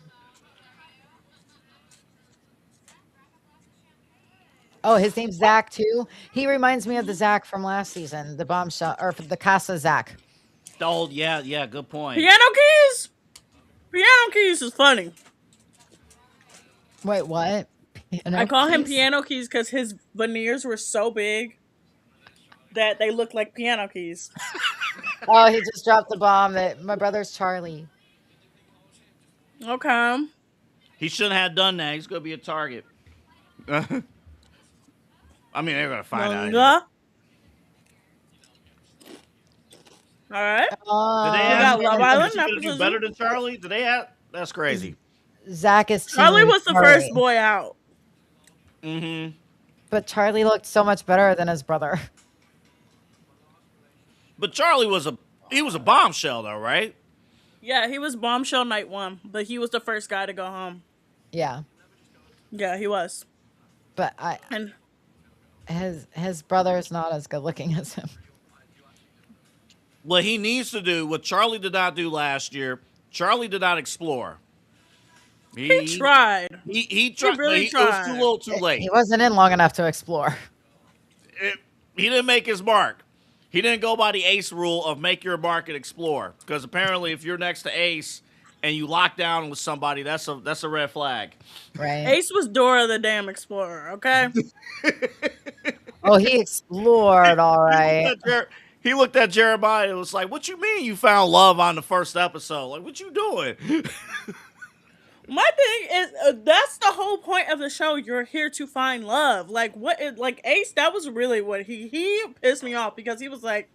Oh, his name's Zach too. He reminds me of the Zach from last season, the bombshell or the Casa Zach. Oh yeah, yeah. Good point. Piano keys. Piano keys is funny. Wait, what? I Piano call him keys? piano keys because his veneers were so big that they looked like piano keys. Oh, he just dropped the bomb that my brother's Charlie. Okay. He shouldn't have done that. He's gonna be a target. I mean, they're gonna find out anyway. Manga. All right. Did they We ask got him? Love And Island Is he gonna do nepotism. better than Charlie? Did they ask? That's crazy. Zach is Charlie team was the first Charlie, boy out. Mm-hmm. but Charlie looked so much better than his brother. But Charlie was a bombshell though, right? Yeah, he was bombshell night one, but he was the first guy to go home. Yeah, Yeah, he was. but I And his brother is not as good looking as him. What he needs to do, what Charlie did not do last year, Charlie did not explore. he He tried. he He tried, but really it was too tried. little, too He late. wasn't in long enough to explore. It, he didn't make his mark. He didn't go by the Ace rule of make your mark and explore. Because apparently, if you're next to Ace and you lock down with somebody, that's a red flag. Right. Ace was Dora the damn Explorer, okay? Oh, he explored all He looked right. at he looked at Jeremiah and was like, "What you mean you found love on the first episode? Like, what you doing?" My thing is that's the whole point of the show. You're here to find love. Like what it like Ace, that was really what he pissed me off because he was like,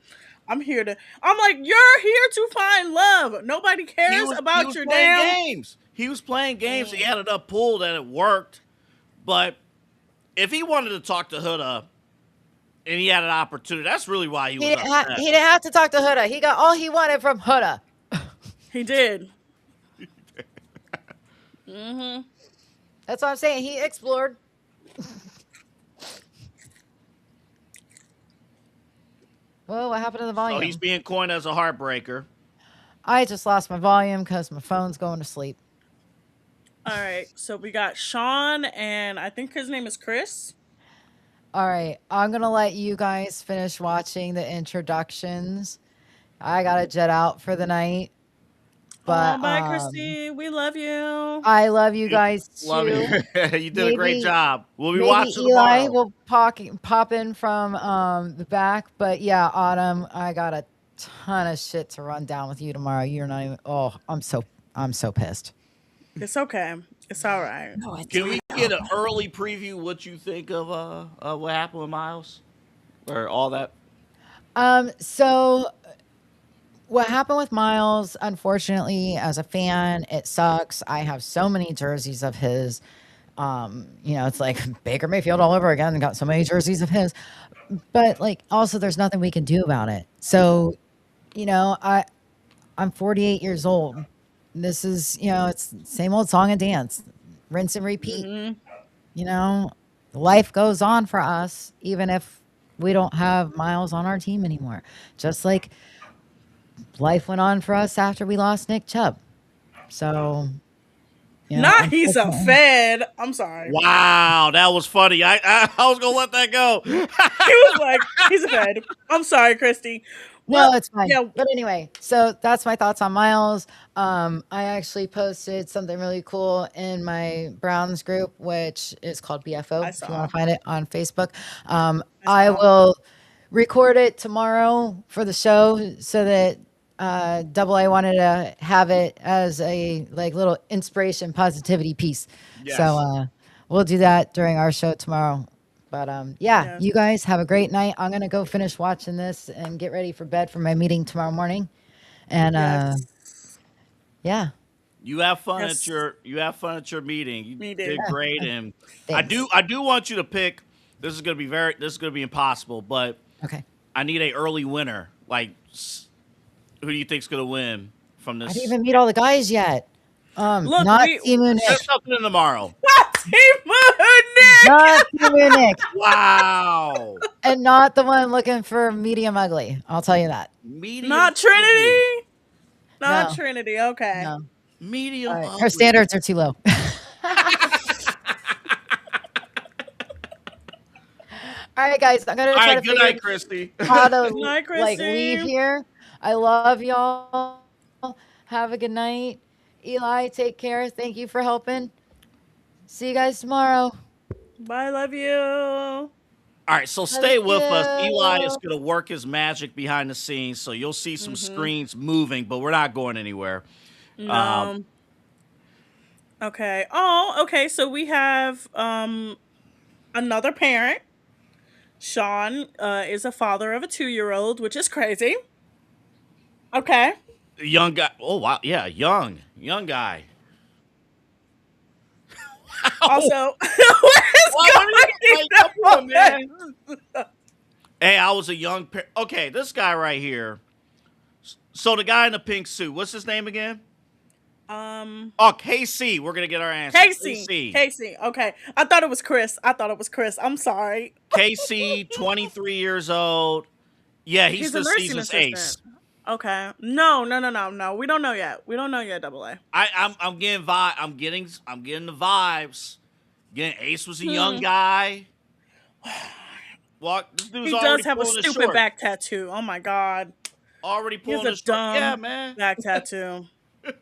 I'm here to I'm like, you're here to find love. Nobody cares He about was your playing damn games. He was playing games. He had enough pull that it worked. But if he wanted to talk to Huda and he had an opportunity, that's really why he was upset. He didn't have to talk to Huda. He got all he wanted from Huda. he did. Mm-hmm. That's what I'm saying. He explored. Well, what happened to the So he's volume? being coined as a heartbreaker. I just lost my volume because my phone's going to sleep. All right. So we got Sean and I think his name is Chris. All right, I'm gonna let you guys finish watching the introductions. I gotta jet out for the night, Oh, but bye, Christy. We love you. I love you You- guys Love you. too. You did a great Maybe job. We'll be maybe watching Eli tomorrow. will pop in from the back, but yeah, Autumn, I got a ton of shit to run down with you tomorrow. You're not even. Oh, I'm so pissed. It's okay. It's all right. No, it's Can we get an early preview? What you think of what happened with Miles or all that? So what happened with Miles, unfortunately, as a fan, it sucks. I have so many jerseys of his. It's like Baker Mayfield all over again. Got so many jerseys of his, but like also there's nothing we can do about it. So, I'm 48 years old. This is, it's same old song and dance, rinse and repeat. Hmm. You know, life goes on for us, even if we don't have Miles on our team anymore. Just like life went on for us after we lost Nick Chubb. So, Not he's a unfortunately, fed. I'm sorry. Wow, that was funny. I was gonna let that go. He was like, he's a fed. I'm sorry, Christy. no, Well, it's fine. yeah, But anyway, so that's my thoughts on Miles. I actually posted something really cool in my Browns group, which is called BFO. I If you want saw. to find it on Facebook, I I saw. will record it tomorrow for the show so that Double A wanted to have it as a like little inspiration positivity piece. So Yes. we'll do that during our show tomorrow. But yeah, Yes. you guys have a great night. I'm gonna go finish watching this and get ready for bed for my meeting tomorrow morning. And Yes. yeah, You have Yes. fun at your meeting. You Me did too. great, and thanks. I do want you to pick This is gonna be impossible. But Okay. I need a early winner. Like, who do you think's gonna win from I didn't this? even meet all the guys yet. Look, Not we Simu There's Nick. something in tomorrow. Team Nick. Not Simu Nick. Wow. And not the one looking for medium ugly. I'll tell you that. Medium Not ugly. Trinity. Not No, Trinity. Okay. no. Medium Her ugly. standards are too low. All right, guys, I'm gonna All try right. to Good figure night, Christy. how Good to night, like leave Chrissy. here. I love y'all. Have a good night. Eli, take care. Thank you for helping. See you guys tomorrow. Bye. Love you. All right, so Love stay with us. Eli is you. going to work his magic behind the scenes, so you'll see some Mm-hmm. screens moving, but we're not going anywhere. Um, No. Okay. Oh, okay. So we have another parent. Sean is a father of a 2-year-old, which is crazy. Okay. young guy. Oh wow, yeah, young guy. Also, Oh, what is what are you like? Come on, going man. Hey, I was a young. Okay, this guy right here. So the guy in the pink suit. What's his name again? on? Oh, KC. We're gonna get our answer. Casey. KC. Casey. Okay. I thought it was Chris. I thought it was Chris. I'm sorry. KC, 23 years old. Yeah, he's He's a the nursing season's ace. assistant. Okay. No, no, no, no, no. We don't know yet. We don't know yet, double A. I'm getting I'm getting the vibes. Again, Ace was a young Hmm. guy. Walk. This dude's He does already have a pulling his stupid short. back tattoo. Oh my god. Already He has pulling a his short. Yeah, dumb man. back tattoo. All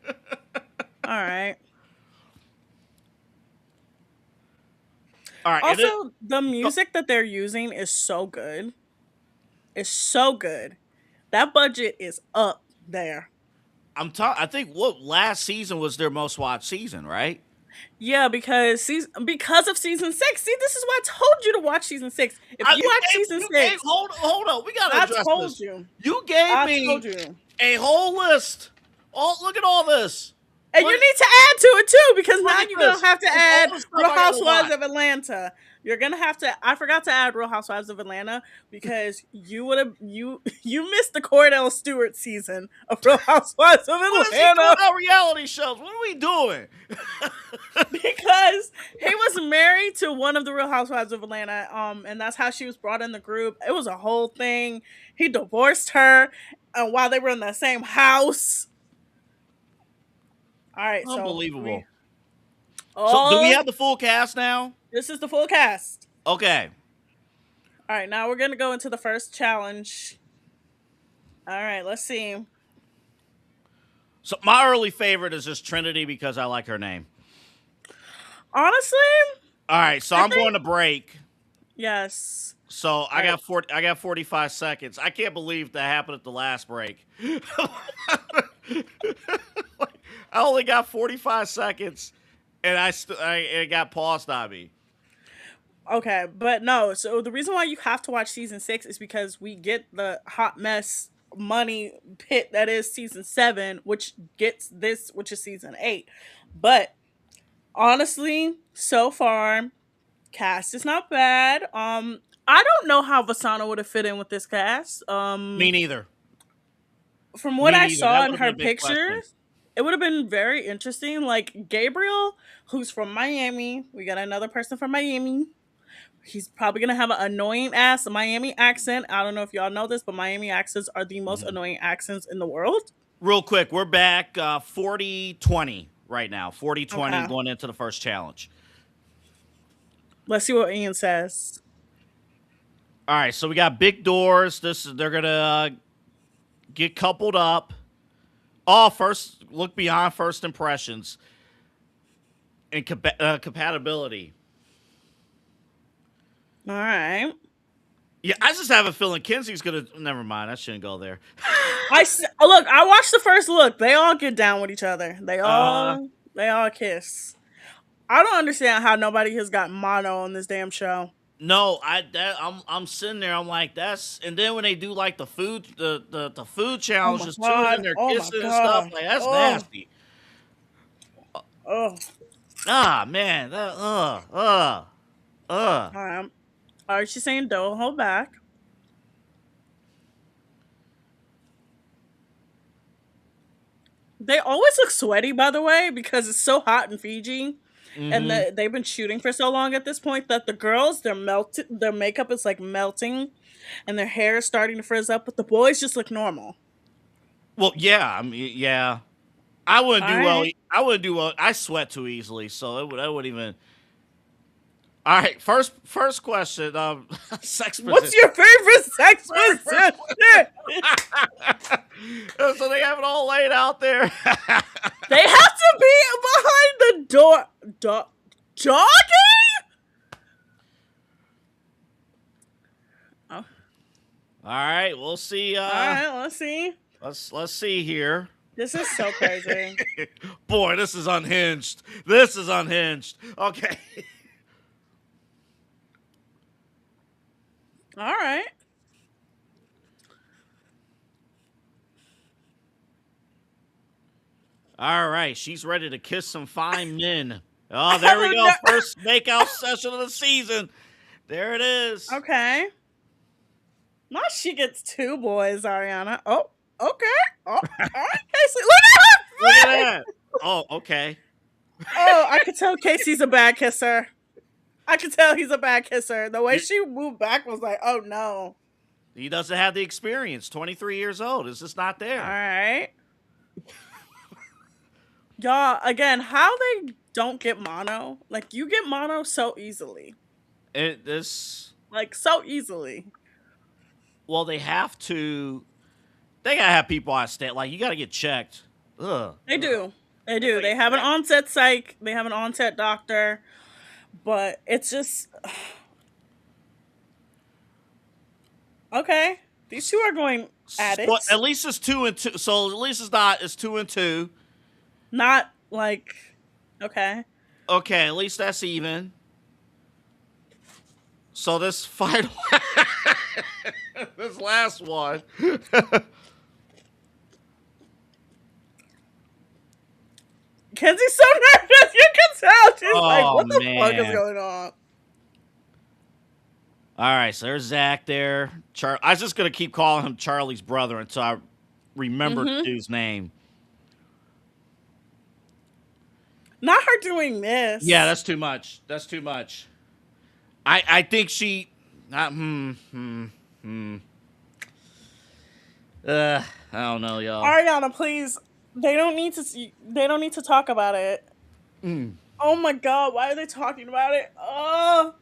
right. All right. Also, the music that they're using is so good. It's so good. That budget is up there. I think what last season was their most watched season, right? Yeah, because of season 6. See, this is why I told you to watch season 6. If you watch season You gave 6, hold on. We gotta I address told this. you. You gave I me told you. a whole list. Oh, look at all this. And Look, you need to add to it too, because look now at you're gonna this. have to It's add all the stuff Real I gotta Housewives watch. of Atlanta. You're gonna have to. I forgot to add Real Housewives of Atlanta because you would have you missed the Cordell Stewart season of Real Housewives of What is he doing Atlanta on reality shows? What are we doing? because he was married to one of the Real Housewives of Atlanta. And that's how she was brought in the group. It was a whole thing. He divorced her, while they were in the same house. All right, so we Unbelievable. So, do we oh have the full cast now? this is the full cast. Okay. All right, now we're going to go into the first challenge. All right, let's see. So, my early favorite is just Trinity because I like her name. Honestly, All right, so I I'm going think to break. yes. So All right. I got 45 seconds. I can't believe that happened at the last break. I only got 45 seconds, and it got paused on me. Okay, but no. So the reason why you have to watch season 6 is because we get the hot mess money pit that is season 7, which gets this, which is season 8. But honestly, so far, cast is not bad. I don't know how Vasana would have fit in with this cast. Me neither. From what Me I neither. saw That in would have been her a big question. pictures, it would have been very interesting. Like Gabriel, who's from Miami, we got another person from Miami. He's probably gonna have an annoying ass Miami accent. I don't know if y'all know this, but Miami accents are the most Mhm. annoying accents in the world. Real quick, we're back 40-20 right now. 40-20 Okay, going into the first challenge. let's see what Ian says. All right, so we got big doors. They're gonna get coupled up. Oh, first look beyond first impressions and compatibility. All right, Yeah, I just have a feeling Kenzie's gonna. Never mind, I shouldn't go there. look. I watched the first look. They all get down with each other. Uh, They all kiss. I don't understand how nobody has got mono on this damn show. no, I'm sitting there. I'm like that's, and then when they do like the food Oh my challenges too, and god. they're Oh my kissing and stuff god. like that's Oh. nasty. Oh. Ah man, that All right. All right, she's saying don't hold back. They always look sweaty, by the way, because it's so hot in Fiji, and Mm-hmm. they've been shooting for so long at this point that the girls, their makeup is like melting, and their hair is starting to frizz up, but the boys just look normal. Well, yeah. I mean, yeah. I wouldn't All do well. right, I wouldn't do well. I sweat too easily, so I wouldn't even. All right, first question. Sex what's position. your favorite sex First position? so they have it all laid out there. They have to be behind the door. Jogging? Oh, All right, we'll see. all right, let's see. Let's see here. This is so crazy. Boy, this is unhinged. This is unhinged. Okay. All right. All right, she's ready to kiss some fine men. Oh, there we go. First makeout session of the season. There it is. Okay. Now she gets two boys, Ariana. Oh, okay. Oh, all right, Casey. Look at Look at her face. that. Oh, okay. Oh, I could tell Casey's a bad kisser. I could tell he's a bad kisser. The way You- she moved back was like, oh no. He doesn't have the experience. 23 years old. It's just not All there. right. Y'all, again, how they don't get mono. Like, you get mono so easily. This. Like, so easily. Well, they have to. They gotta have people on state. Like you gotta get checked. Ugh. They do. They do. Like, They have an onset psych. They have an onset doctor. But it's just. Okay. These two are going at it. Well, at least it's 2-2. So at least it's not. It's 2-2. Not like. Okay. Okay, at least that's even. So this final, this last one. Kenzie's so nervous. You can tell. She's like, Oh what the fuck is man! going on? All right, so there's Zach there. I was just gonna keep calling him Charlie's brother until I remembered the Mm-hmm. dude's name. Not her doing Yeah, this. that's too much. That's too much. I think she. Hmm. Hmm. Hmm. I don't know, y'all. Ariana, please. They don't need to see, they don't need to talk about it. Mm. Oh my god, why are they talking about it? Oh,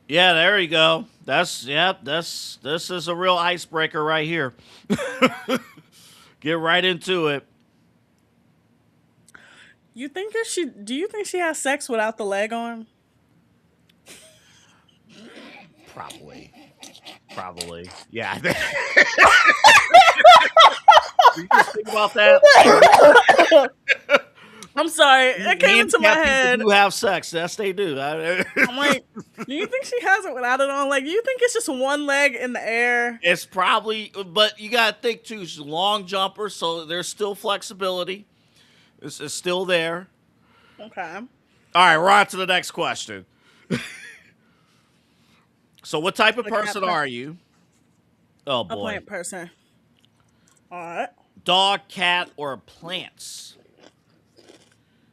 Yeah, there you go. That's yep. This is a real icebreaker right here. Get right into it. you think that she do you think she has sex without the leg on? Probably. Probably. Yeah. you just think about that. I'm sorry, it came into my Handicapped head. people do have sex. Yes, they do. I'm like, do you think she has it without it on? Like, do you think it's just one leg in the air? It's probably, but you got to think too. She's a long jumper, so there's still flexibility. It's still there. Okay. All right, we're on to the next question. So, what type of Look at person that. are you? Oh A boy, plant person. All right. dog, cat, or plants?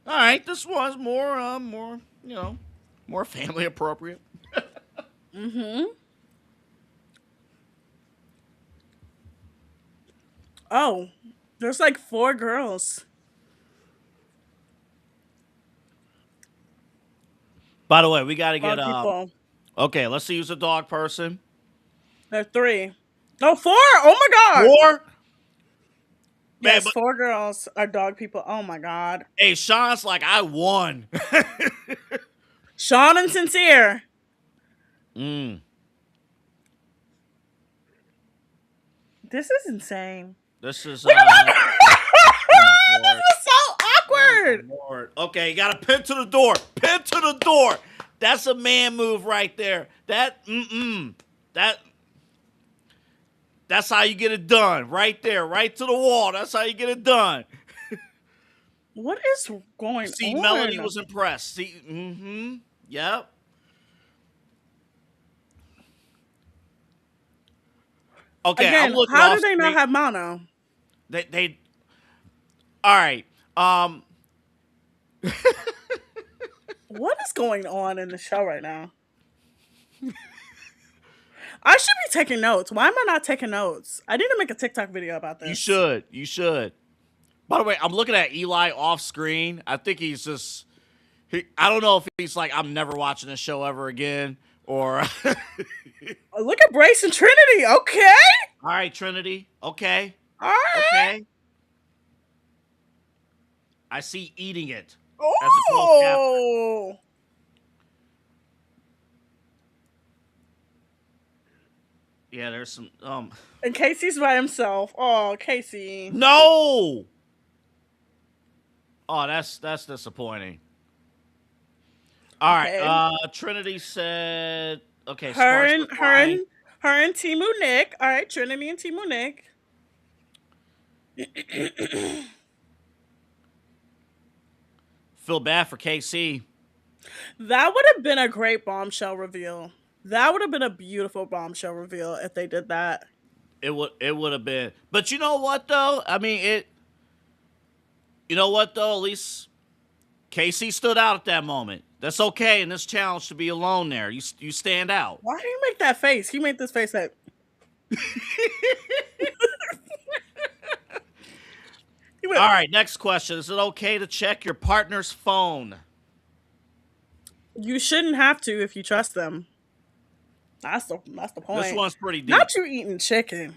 All right, this one's more, more family appropriate. Mm-hmm. Oh, there's like four girls. By the way, we got to get Dog people. Okay, let's see who's a dog person. There are three. No, four. Oh my god. 4. Man, Yes, but four girls are dog people. Oh my god. hey, Sean's like I won. Sean and Sincere. mm, This is insane. this is Look at that. oh my lord. This is so awkward. Lord. Okay, you got to pin to the door. Pin to the door. That's a man move right there. That's how you get it done. Right there, right to the wall. That's how you get it done. What is going See, on? Melody was impressed. See, yep. Okay, I'm Again, looking how do off they not screen. have mono? They all right. What is going on in the show right now? I should be taking notes. Why am I not taking notes? I need to make a TikTok video about You this. should. You should. By the way, I'm looking at Eli off screen. I think he's just. I don't know if he's like, I'm never watching this show ever again, or. All Oh, look at Brace and Trinity. Okay. right, Trinity. Okay. All right. Okay. I see eating it as a close caption. Oh. Yeah, there's some. And Casey's by himself. Oh, Casey. No. Oh, that's disappointing. All right. Okay. Trinity said. Okay, Her Sparks and her replying. and her and Timu Nick. All right, Trinity and Timu Nick. Feel bad for KC. That would have been a great bombshell reveal. That would have been a beautiful bombshell reveal if they did that. It would have been. But you know what though? I mean it. You know what though? At least KC stood out at that moment. That's okay in this challenge to be alone there. You stand out. Why did he make that face? He made this face that he went. All right, next question. Is it okay to check your partner's phone? You shouldn't have to if you trust them. That's the This point. one's pretty deep. Not you eating chicken.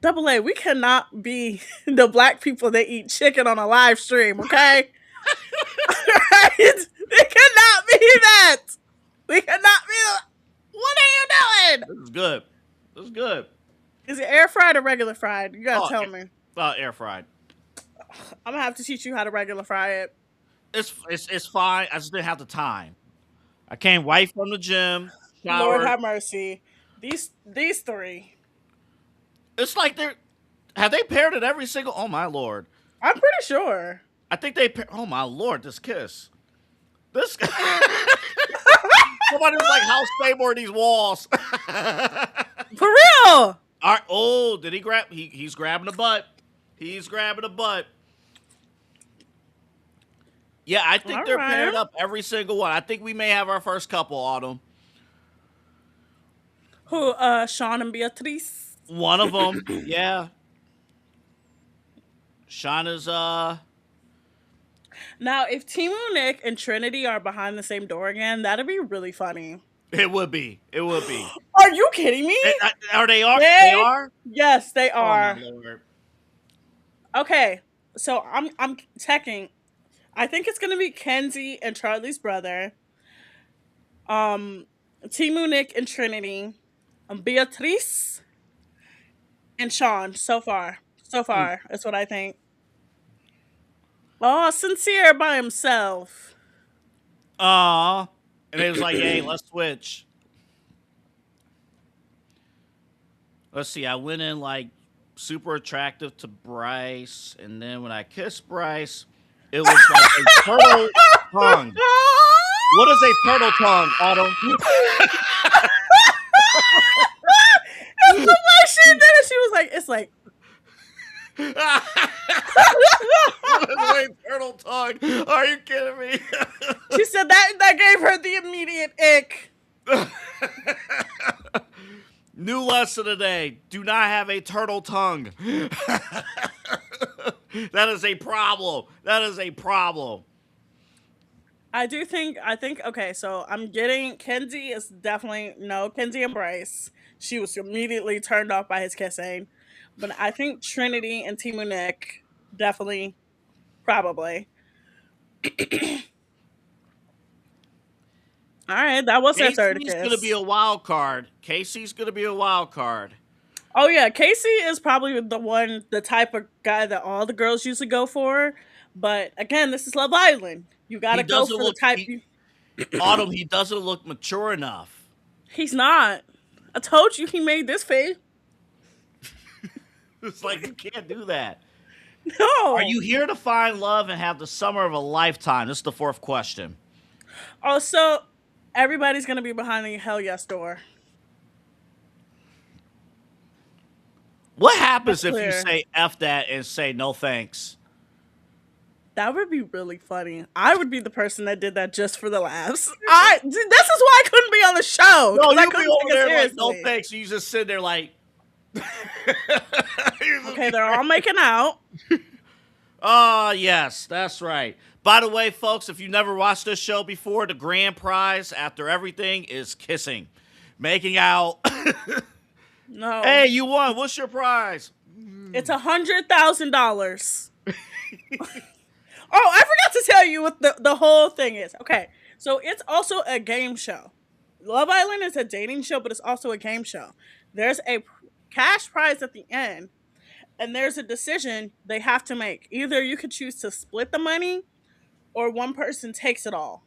Double A, we cannot be the black people that eat chicken on a live stream, okay? Right? We cannot be that. We cannot be the. What are you doing? This is good. This is good. Is it air fried or regular fried? You gotta Oh, tell me. air fried. I'm gonna have to teach you how to regular fry it. It's fine. I just didn't have the time. I came right from the gym, Lord showered. have mercy. These three. It's like they're have they paired it every single. Oh my lord! I'm pretty sure. I think they. Oh my lord! This kiss. This. Somebody's like, how stable are these walls? For real. All right. Oh, did he grab? He's grabbing the butt. He's grabbing the butt. Yeah, I think All they're paired right. up every single one. I think we may have our first couple, Autumn. Who? Sean and Beatrice. One of them, yeah. Shauna's Now, if Timu, Nick, and Trinity are behind the same door again, that'd be really funny. It would be. It would be. Are you kidding me? Are they are? They They, are? yes, they Oh my are. lord. Okay, so I'm checking. I think it's gonna be Kenzie and Charlie's brother. Um, Timu, Nick, and Trinity. Beatrice and Sean. So far, that's what I think. Oh, sincere by himself. Aw. And it was like, hey, let's switch. Let's see. I went in like super attractive to Bryce, and then when I kissed Bryce, it was like a turtle tongue. What is a turtle tongue, Autumn? That's the way she did it. She was like, it's like. What is a turtle tongue? Are you kidding me? She said that gave her the immediate ick. New lesson today. Do not have a turtle tongue. That is a problem. That is a problem. I think okay, so I'm getting Kenzie is definitely no, Kenzie and Bryce. She was immediately turned off by his kissing. But I think Trinity and Timu Nick definitely probably. Alright, that was their third Casey's gonna be kiss. a wild card. Casey's gonna be a wild card. Oh yeah, Casey is probably the type of guy that all the girls usually go for. But again, this is Love Island. You He gotta go doesn't for the look type Autumn. He doesn't look mature enough. he's not. I told you he made this face. It's like you can't do that. Are No. you here to find love and have the summer of a lifetime? This is the fourth question. Also, everybody's gonna be behind the Hell Yes door. What That's happens if you clear. say F that and say no thanks? That would be really funny. I would be the person that did that just for the laughs. This is why I couldn't be on the show No, because I you'll be couldn't over take it there like no seriously. thanks. You just sit there like you just Okay, be they're all like, making out. oh yes, that's right. By the way, folks, if you never watched this show before, the grand prize after everything is kissing, making out. No, Hey, you won. What's your prize? it's $100,000. Oh, I forgot to tell you what the whole thing is. Okay, so it's also a game show. Love Island is a dating show, but it's also a game show. There's a cash prize at the end, and there's a decision they have to make. Either you could choose to split the money, or one person takes it all.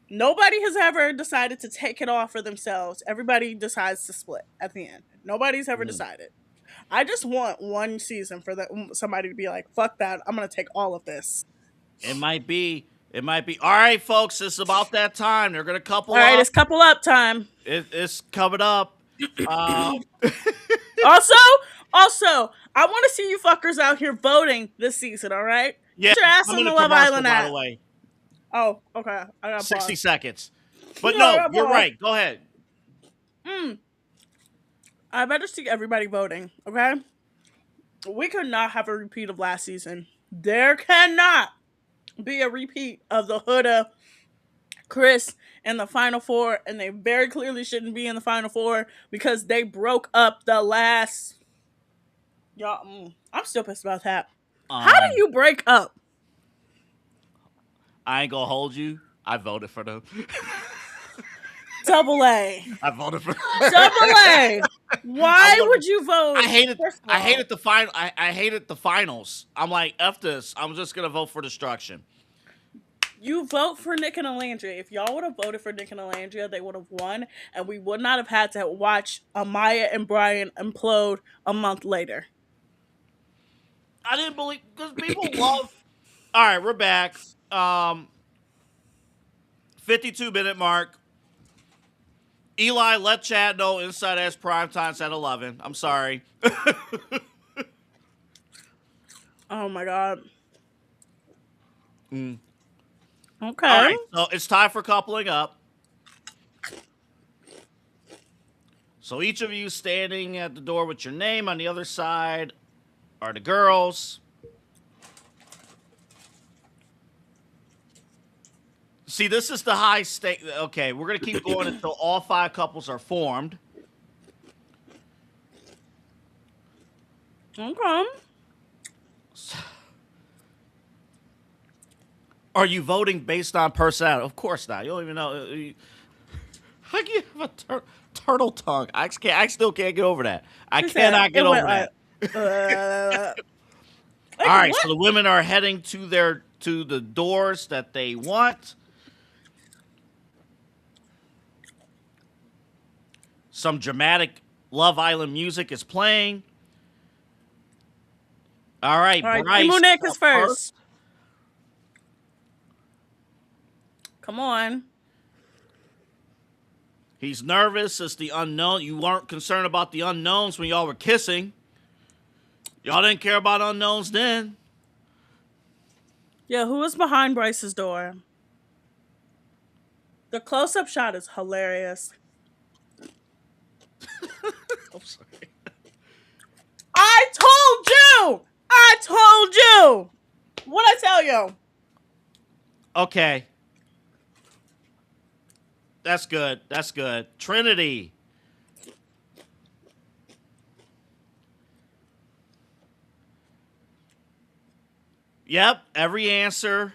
Nobody has ever decided to take it all for themselves. Everybody decides to split at the end. Nobody's ever Mm. decided. I just want one season for somebody to be like, "Fuck that! I'm gonna take all of this." It might be. It might be. All right, folks. It's about that time. They're gonna All couple right, up. it's couple up time. It's coming up. Uh, Also, also, I want to see you fuckers out here voting this season. All right, yeah, get your ass I'm on in the a Love commercial, Island by the app. way. Oh, okay. I got 60 pause. seconds. But I no, got you're pause. right. Go ahead. Mm, I better see everybody voting. Okay, we could not have a repeat of last season. There cannot be a repeat of the Huda, Chris, in the final four, and they very clearly shouldn't be in the final four because they broke up the last. Y'all, I'm still pissed about that. How do Um, you break up? I ain't gonna hold you. I voted for them. Double A. I voted for. Double A. I Why wanted. would you I vote? hated. First of I all, hated the final. I hated the finals. I'm like, f this. I'm just gonna vote for destruction. you vote for Nick and Alandria. If y'all would have voted for Nick and Alandria, they would have won, and we would not have had to watch Amaya and Brian implode a month later. I didn't believe because people love. All right, we're back. 52-minute mark. Eli, let Chad know Inside S prime time's at 11. I'm sorry. Oh my god. Mm. All Okay. right, so it's time for coupling up. So each of you standing at the door with your name. On the other side are the girls. See, this is the high stake. Okay, we're gonna keep going until all five couples are formed. Okay. Are you voting based on personality? Of course not. You don't even know. How can you have a turtle tongue? I still can't get over that. I She said cannot it get went over like, that. uh, All like right, what? so the women are heading to the doors that they want. Some dramatic Love Island music is playing. All right, All right, Bryce Timu Nick is up first. first. Come on. He's nervous. It's the unknown. You weren't concerned about the unknowns when y'all were kissing. Y'all didn't care about unknowns then. Yeah, who is behind Bryce's door? The close-up shot is hilarious. I'm sorry. I told you. I told you. What I tell you? Okay. That's good. That's good. Trinity. Yep. Every answer.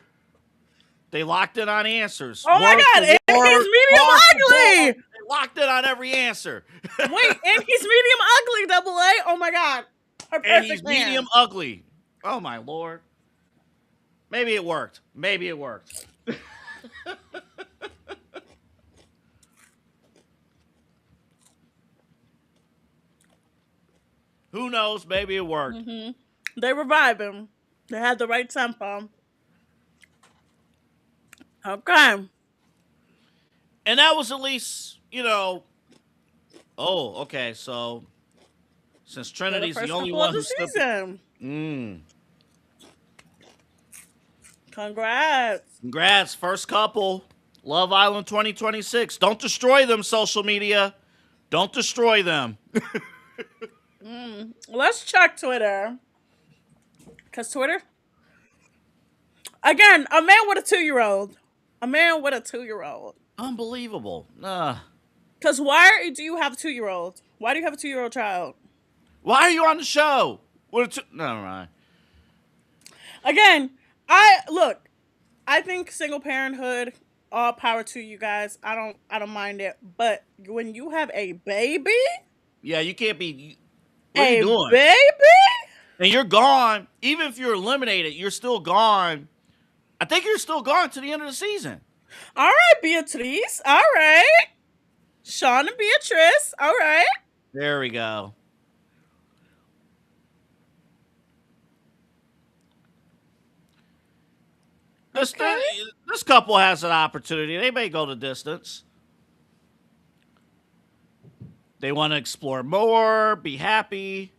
They locked in on answers. Oh my Word god! for And he's word. medium Bar for bar. ugly. They locked in on every answer. Wait, and he's medium ugly. Double A. Oh my god. Her And he's perfect medium man. ugly. Oh my lord. Maybe it worked. Maybe it worked. Who knows? Maybe it worked. They revive him. They had the right tempo. Okay. And that was at least, oh, okay. So since For the Trinity's the first only couple of one the who's still. season. Mm. Congrats. Congrats, first couple. Love Island 2026. Don't destroy them, social media. Don't destroy them. Let's check Twitter. Because Twitter, again, a man with a 2-year-old. A man with a 2-year-old. Unbelievable. Because why do you have a 2-year-old? Why do you have a 2-year-old child? Why are you on the show? Never mind. Again, look. I think single parenthood, all power to you guys. I don't mind it. But when you have a baby, Yeah, you can't be. What are you a doing? baby, And you're gone. Even if you're eliminated, you're still gone. I think you're still gone to the end of the season. all right, Beatrice, all right, Sean and Beatrice, all right. There we go. This Okay. this couple has an opportunity. They may go the distance. They want to explore more, be happy.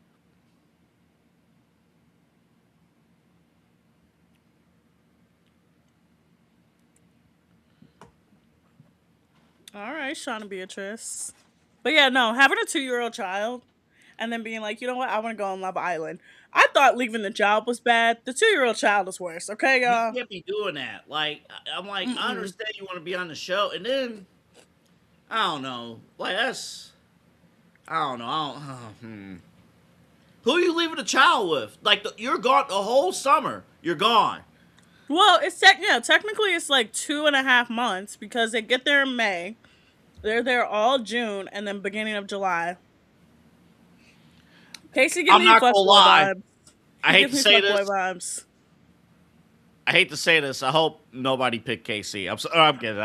All right, Sean and Beatrice. But yeah, no, having a 2-year-old child and then being like, you know what, I want to go on Love Island. I thought leaving the job was bad. The 2-year-old child is worse. Okay, You y'all. can't be doing that. Like I'm like, I Mm-mm. understand you want to be on the show, and then I don't know. Like that's I don't know. Who are you leaving the child with? Like you're gone the whole summer. You're gone. Well, technically it's like 2.5 months because they get there in May. They're there all June and then beginning of July. Casey gives I'm me not gonna fuckboy lie. vibes. I He hate gives to me say fuckboy this. vibes. I hate to say this. I hope nobody picked KC. I'm kidding.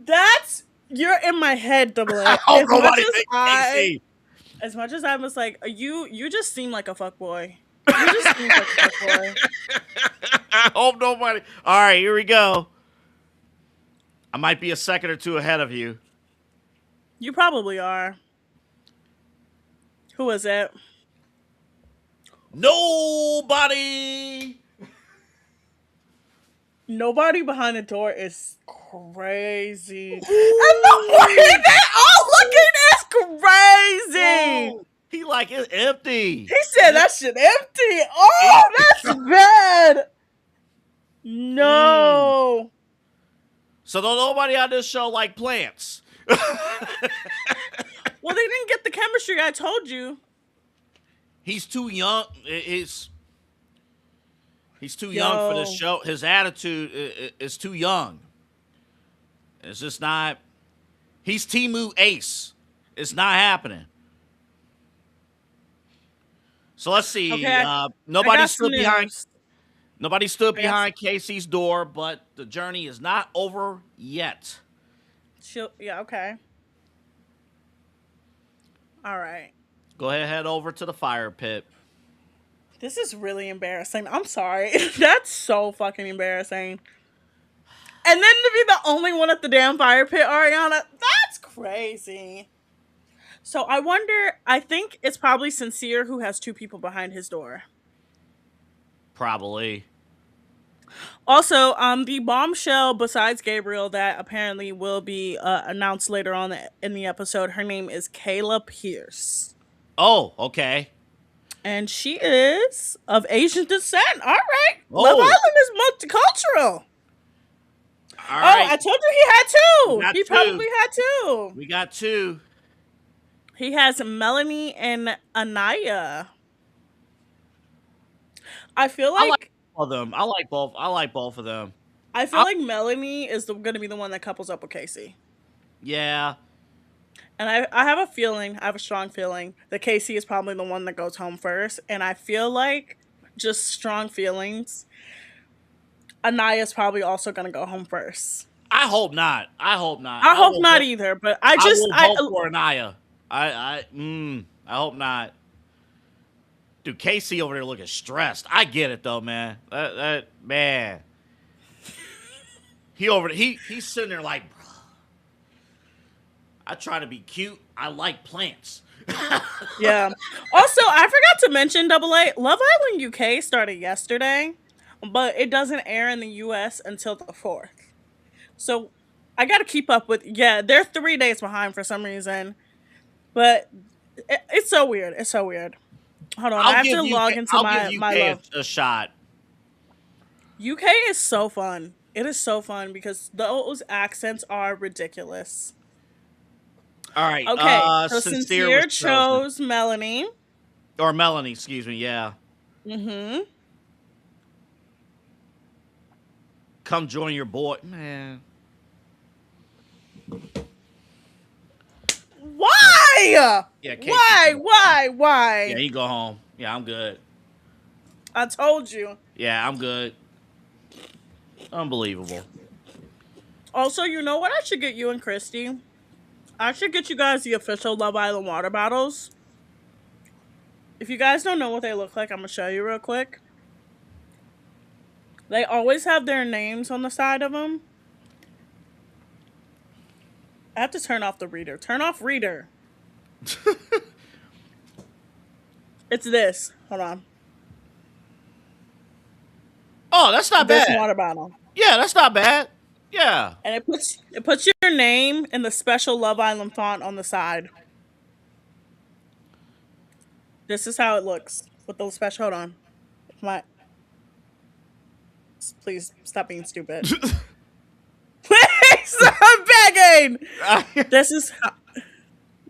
That's you're in my head, Double I A. hope nobody picked KC. As much as I was like, you just seem like a fuckboy. You just seem like a fuckboy. I hope nobody. All right, here we go. I might be a second or two ahead of you. You probably are. Who is it? Nobody. Nobody behind the door is crazy. And the way Ooh. they all looking is crazy. Whoa. He like it's empty. He said that shit empty. Oh, that's bad. Mm. No. So don't nobody on this show like plants. Well, they didn't get the chemistry I told you. He's too young. He's too young for this Yo. show. His attitude is too young. It's just not. He's Timu Ace. It's not happening. So let's see. Okay, I Nobody got some stood behind. news. Nobody stood I got behind Casey's door, but the journey is not over yet. Yeah, okay. All right. Go ahead, head over to the fire pit. This is really embarrassing. I'm sorry. That's so fucking embarrassing. And then to be the only one at the damn fire pit, Ariana, that's crazy. So I think it's probably Sincere who has 2 people behind his door. Probably. Also, the bombshell besides Gabriel that apparently will be announced later on in the episode, her name is Kayla Pierce. Oh, okay. And she is of Asian descent. All right. Oh. Love Island is multicultural. All right. Oh, I told you he had 2. Got He 2. probably had 2. We got 2. He has Melanie and Anaya. I feel I like like both of them. I like both. I like both of them. I feel like Melanie is going to be the one that couples up with Casey. Yeah. And I have a feeling, I have a strong feeling that Casey is probably the one that goes home first. And I feel like, just strong feelings, Anaya's probably also going to go home first. I hope not. I hope not. I hope will not vote- either, but I will vote for Anaya. I hope not. Dude, Casey over there looking stressed. I get it though, man. That man. He's sitting there like, bro. I try to be cute. I like plants. Yeah. Also, I forgot to mention Double A. Love Island UK started yesterday, but it doesn't air in the US until the 4th. So I got to keep up with. Yeah, they're 3 days behind for some reason, but it's so weird. It's so weird. Hold on, I have to log into I'll give my UK love. a shot. UK is so fun. It is so fun because those accents are ridiculous. All right. Okay, so Sincere was Sincere chosen. chose Melanie. Or Melanie, excuse me. Yeah. Mm-hmm. Come join your boy. Man. Why? Yeah, Casey. Why? Why? Yeah, Why? you go home. Yeah, I'm good. I told you. Yeah, I'm good. Unbelievable. Also, you know what I should get you and Christy? I should get you guys the official Love Island water bottles. If you guys don't know what they look like, I'm gonna show you real quick. They always have their names on the side of them. I have to turn off the reader. Turn off reader. It's this. Hold on. Oh, that's not This bad. water bottle. Yeah, that's not bad. Yeah. And it puts your name in the special Love Island font on the side. This is how it looks with the special. Hold on. My Please stop being stupid. Please, I'm begging. This is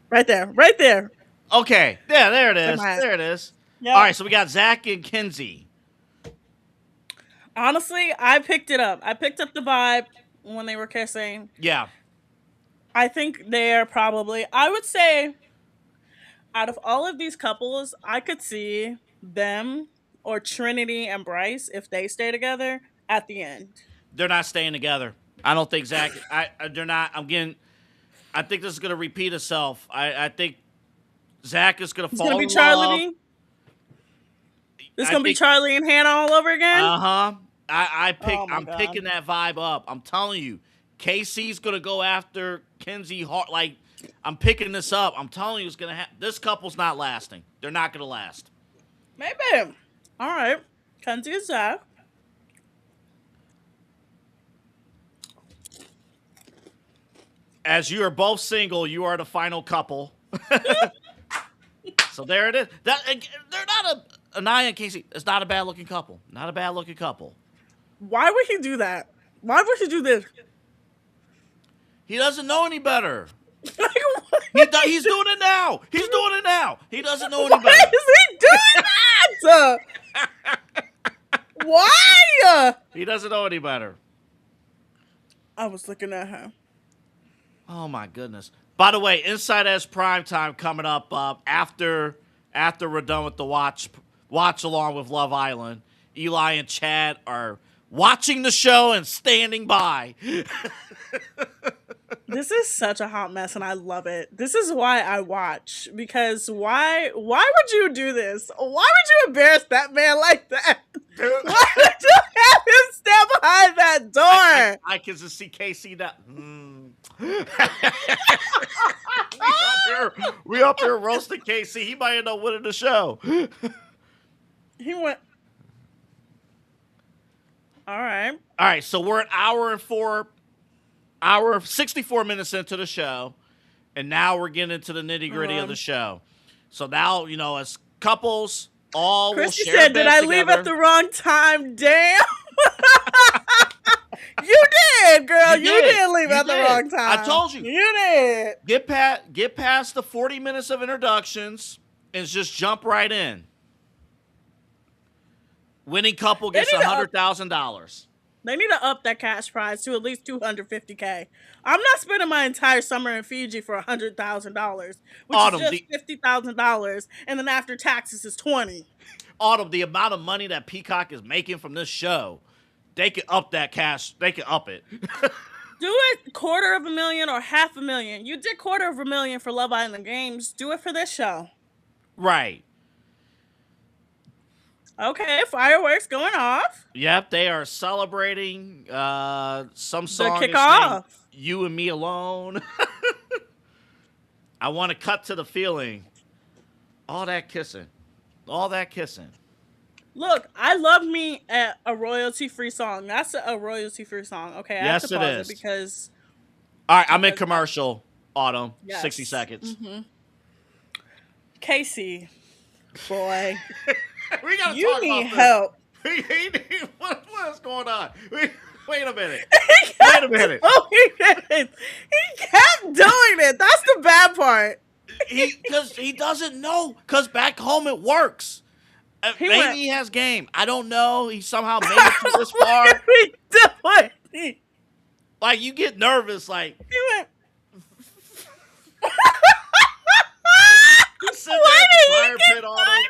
right there, right there. Okay. Yeah, there it Am is. I? There it is. All Yep. right, so we got Zach and Kinsey. Honestly, I picked it up. I picked up the vibe when they were kissing. Yeah. I think they're probably. I would say out of all of these couples, I could see them or Trinity and Bryce if they stay together at the end. They're not staying together. I don't think Zach. They're not. I'm getting. I think this is going to repeat itself. I think Zach is going to It's gonna fall be in love. Charlie. It's I gonna be think. Charlie and Hannah all over again. Uh huh. I pick. Oh my I'm god. picking that vibe up. I'm telling you, Casey's going to go after Kinsey hard. Like I'm picking this up. I'm telling you, it's going to. This couple's not lasting. They're not going to last. Maybe. All right. Kenzie is Zach. As you are both single, you are the final couple. So there it is. They're not a Anaya and Casey. It's not a bad looking couple. Not a bad looking couple. Why would he do that? Why would he do this? He doesn't know any better. Like, what? He's doing it now. He's doing it now. He doesn't know any Why better. is he doing that? Why? He doesn't know any better. I was looking at her. Oh my goodness. By the way, Inside S Prime Time coming up after we're done with the watch along with Love Island. Eli and Chad are watching the show and standing by. This is such a hot mess and I love it. This is why I watch. Because why would you do this? Why would you embarrass that man like that? Why would you have him stand behind that door? I can just see Casey now. we up here roasting Casey. He might end up winning the show. He went. All right. All right, so we're an hour 64 minutes into the show, and now we're getting into the nitty gritty of the show. So now, as couples, all Christy will share said, a bed "Did I together. leave at the wrong time?" Damn. You did, girl. You did leave You at the did. wrong time. I told you. You did. Get past the 40 minutes of introductions and just jump right in. Winning couple gets $100,000. They need to up that cash prize to at least $250K. I'm not spending my entire summer in Fiji for $100,000, which Autumn, is just $50,000, and then after taxes is $20,000. Autumn, the amount of money that Peacock is making from this show, they can up that cash. They can up it. Do it $250,000 or $500,000. You did $250,000 for Love Island Games. Do it for this show. Right. Okay, fireworks going off. Yep, they are celebrating some The song. is kickoff. named You and Me Alone. I want to cut to the feeling. All that kissing. All that kissing. Look, I love me a royalty free song. That's a royalty free song. Okay, I have to Yes, it pause it is. because All right, I'm in because that commercial. Autumn. 60 yes. seconds. Casey, boy, We got to you talk need about this. help. What is going on? Wait a minute. He Wait a kept minute. doing it. He kept doing it. That's the bad part. Because he doesn't know. Because back home it works. He Maybe went. he has game. I don't know. He somehow made it to this What are far. we doing? He Like you get nervous. Like went. you sit there Why at the did he fire get pit, fired? Autumn.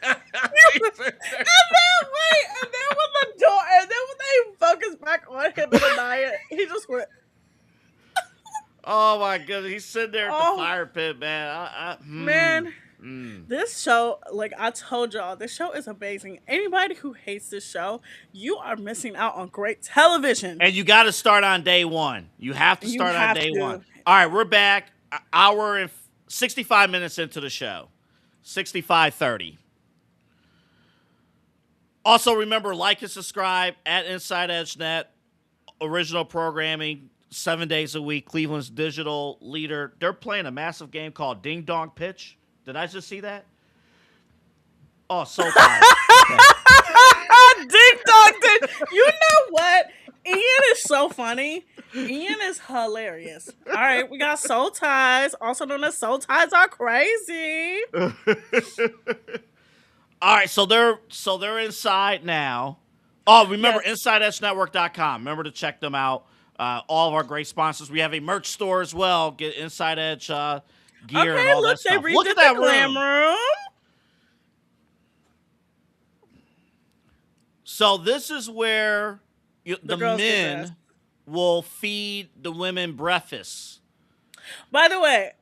And He then sit there. wait, and then when the door, and then when they focus back on him to deny it, he just went. Oh my goodness, he's sitting there at the Oh fire pit, man. man, Mm. this show, like I told y'all, this show is amazing. Anybody who hates this show, you are missing out on great television. And you got to start on day one. You have to You start on have day one. to. All right, we're back. Hour and 65 minutes into the show. 65:30. Also, remember, like and subscribe at Inside Edge Net. Original programming, 7 days a week. Cleveland's digital leader. They're playing a massive game called Ding Dong Pitch. Did I just see that? Oh, so tired. Okay. Ding dong ding. You know what? Ian is so funny. Ian is hilarious. All right, we got soul ties, also known as soul ties are crazy. All right, so they're inside now. Oh, remember Yes. InsideEdgeNetwork.com. Remember to check them out. All of our great sponsors. We have a merch store as well. Get Inside Edge gear and Okay, all look, that they stuff. redid Look at the that glam room. room. So this is where the girls get dressed. men will feed the women breakfast. By the way,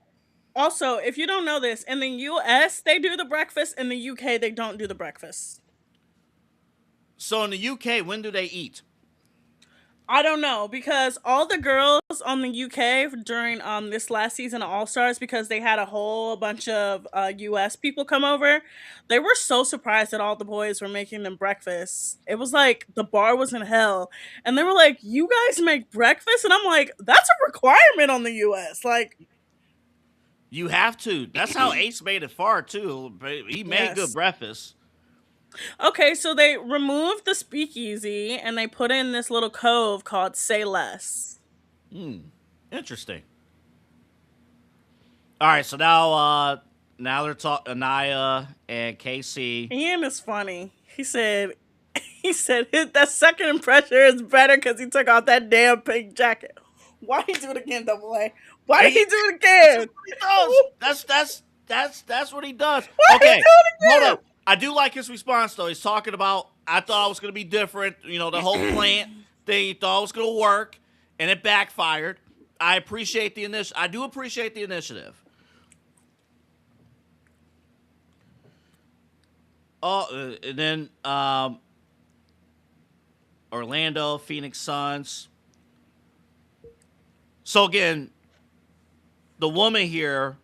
also, if you don't know this, in the US they do the breakfast, in the UK they don't do the breakfast. So in the UK, when do they eat? I don't know because all the girls on the UK during this last season of All Stars, because they had a whole bunch of US people come over, they were so surprised that all the boys were making them breakfast. It was like the bar was in hell, and they were like, "You guys make breakfast?" And I'm like, "That's a requirement on the US." Like, You have to. That's how Ace made it far too. He made good yes. breakfast. Okay, so they removed the speakeasy and they put in this little cove called Say Less. Interesting. All right, so now they're talking Anaya and Casey. Ian is funny. He said that second impression is better because he took off that damn pink jacket. Why he do it again, Double A? Why did he do it again? He does. That's what he does. Why he do Okay, it hold again? up. I do like his response though. He's talking about I thought it was gonna be different. You know, the whole plant thing. He thought it was gonna work, and it backfired. I appreciate the initiative. I do appreciate the initiative. Oh, and then Orlando, Phoenix Suns. So again, the woman here,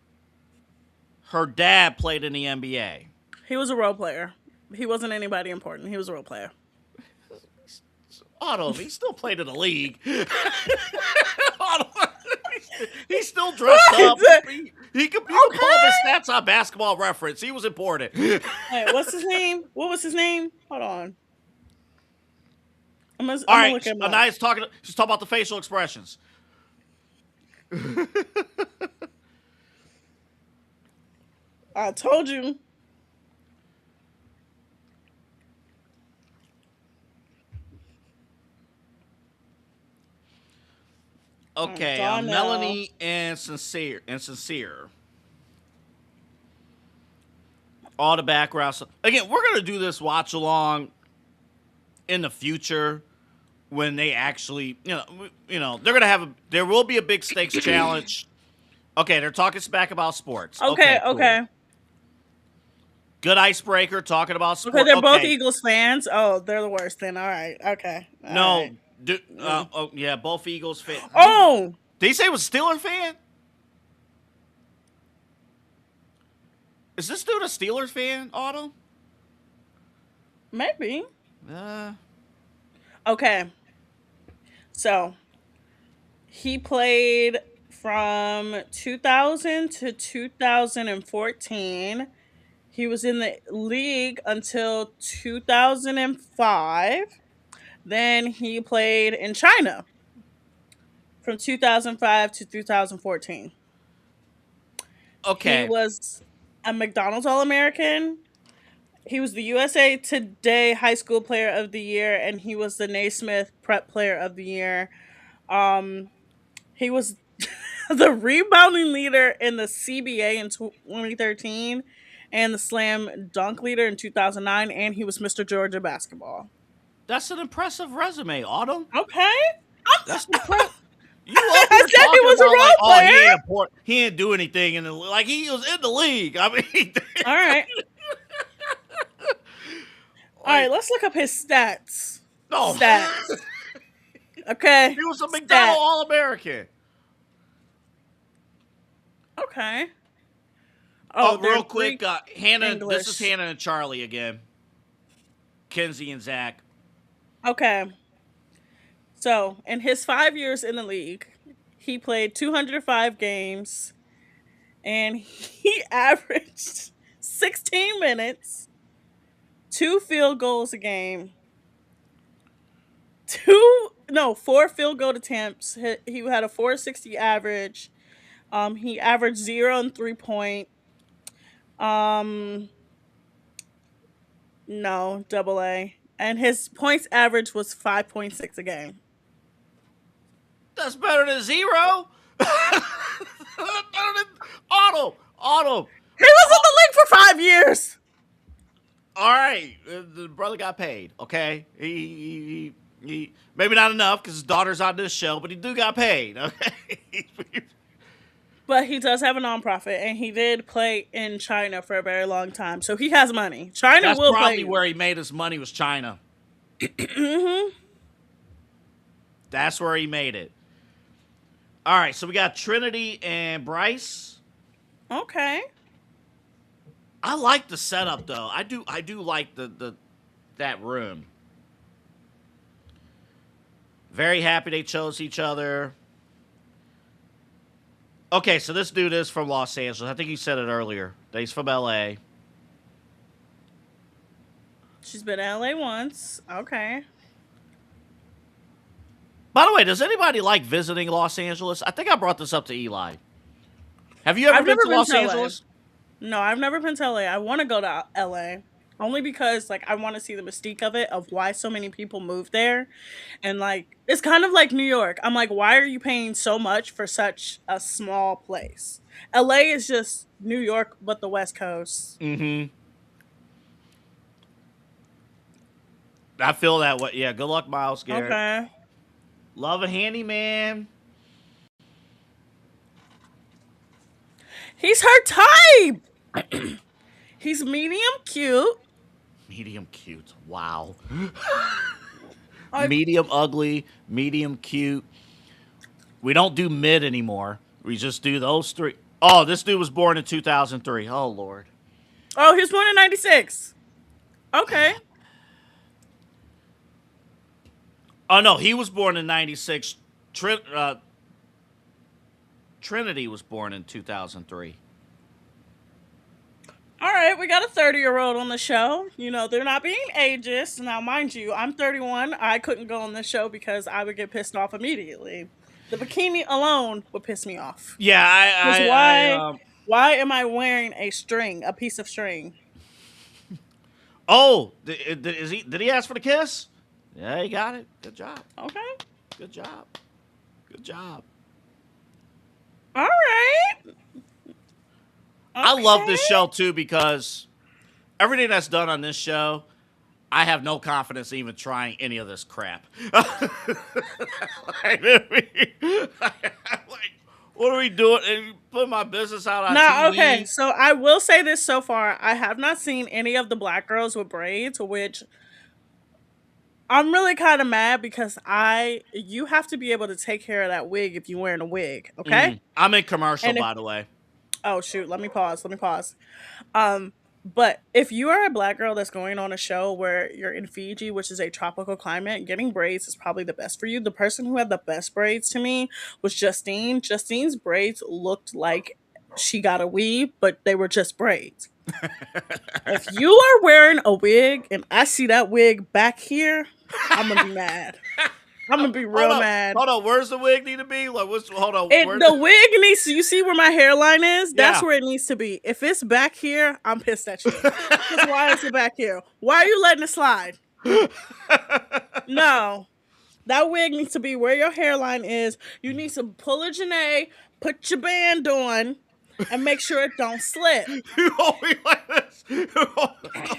her dad played in the NBA. He was a role player. He wasn't anybody important. He was a role player. Otto, he still played in the league. Otto, he's still dressed up. He could pull up his stats on Basketball Reference. He was important. Hey, what's his name? What was his name? Hold on. I'm All gonna right, look him up. Anaya's talking. She's talking about the facial expressions. I told you. Okay, Donnell. Melanie and sincere. All the background stuff. Again, we're gonna do this watch along in the future when they actually, they're gonna have there will be a big stakes challenge. Okay, they're talking smack about sports. Okay, cool. okay. Good icebreaker talking about sports. Okay, they're both Eagles fans. Oh, they're the worst then. All right. Okay. All No, right. yeah, both Eagles fans. Oh, Did he say he was a Steeler fan? Is this dude a Steelers fan, Autumn? Maybe. Uh, Okay, so he played from 2000 to 2014. He was in the league until 2005. Then he played in China from 2005 to 2014. He okay. was a McDonald's All American. He was the USA Today High School Player of the Year, and he was the Naismith Prep Player of the Year. Um, he was the rebounding leader in the CBA in 2013 and the slam dunk leader in 2009, and he was Mr. Georgia basketball. That's an impressive resume, Autumn. Okay. That's impressive. You up I here said he talking was a about like, role oh, he ain't player. important. He didn't do anything in the like he was in the league. I mean, All right. All right, like let's look up his stats. no, Stats. Okay. he was a McDonald Stats. All American. Okay. Oh, Oh, they're real quick, Greek Hannah. This is English. Hannah and Charlie again. Kenzie and Zach. Okay. So, in his 5 years in the league, he played 205 games and he averaged 16 minutes, two field goals a game, four field goal attempts. He had a 460 average. He averaged 0 and 3 point. Um, no, double A. And his points average was 5.6 a game. That's better than zero. Better than Auto. He was in the league for 5 years. All right, the brother got paid. Okay, he maybe not enough because his daughter's on this show, but he do got paid. Okay, But he does have a nonprofit, and he did play in China for a very long time, so he has money. China that's will play probably you. where he made his money was China. Hmm. That's where he made it. All right, so we got Trinity and Bryce. Okay. I like the setup though. I do like the that room. Very happy they chose each other. Okay, so this dude is from Los Angeles. I think you said it earlier. That he's from LA. She's been to LA once. Okay. By the way, does anybody like visiting Los Angeles? I think I brought this up to Eli. Have you ever I've been never to been Los to LA. Angeles? No, I've never been to LA. I want to go to LA. Only because like I want to see the mystique of it, of why so many people move there. And like it's kind of like New York. I'm like, why are you paying so much for such a small place? LA is just New York but the West Coast. Mm-hmm. I feel that way. Yeah, good luck, Miles Garrett. Okay. Love a handyman. He's her type. He's medium cute. Medium cute. Wow. Like, Medium ugly, medium cute. We don't do mid anymore. We just do those three. Oh, this dude was born in 2003. Oh, Lord. oh, he was born in '96. Okay. Oh, no, he was born in 96. Trinity was born in 2003. All right, we got a 30-year-old on the show. You know, they're not being ageist. Now, mind you, I'm 31. I couldn't go on this show because I would get pissed off immediately. The bikini alone would piss me off. Yeah, Because I why am I wearing a piece of string? oh, did he ask for the kiss? Yeah, he got it. Good job. Okay. Good job. Good job. All right. I love Okay. this show too because everything that's done on this show, I have no confidence in even trying any of this crap. like, what are we doing? Put my business out on Nah, okay. TV? So I will say this so far. I have not seen any of the black girls with braids, which I'm really kind of mad because you have to be able to take care of that wig if you're wearing a wig, okay? I'm in commercial, And if by the way. Oh shoot, let me pause. Let me pause. Um, but if you are a black girl that's going on a show where you're in Fiji, which is a tropical climate, getting braids is probably the best for you. The person who had the best braids to me was Justine. Justine's braids looked like she got a weave, but they were just braids. If you are wearing a wig and I see that wig back here, I'm gonna be mad. I'm gonna be Hold real up, mad. hold on. Where's the wig need to be? Like, hold on. It Where? the wig needs to, you see where my hairline is? That's Yeah. where it needs to be. If it's back here, I'm pissed at you. Because why is it back here? Why are you letting it slide? No. That wig needs to be where your hairline is. You need to pull a Janae, put your band on, and make sure it don't slip. You hold me like this.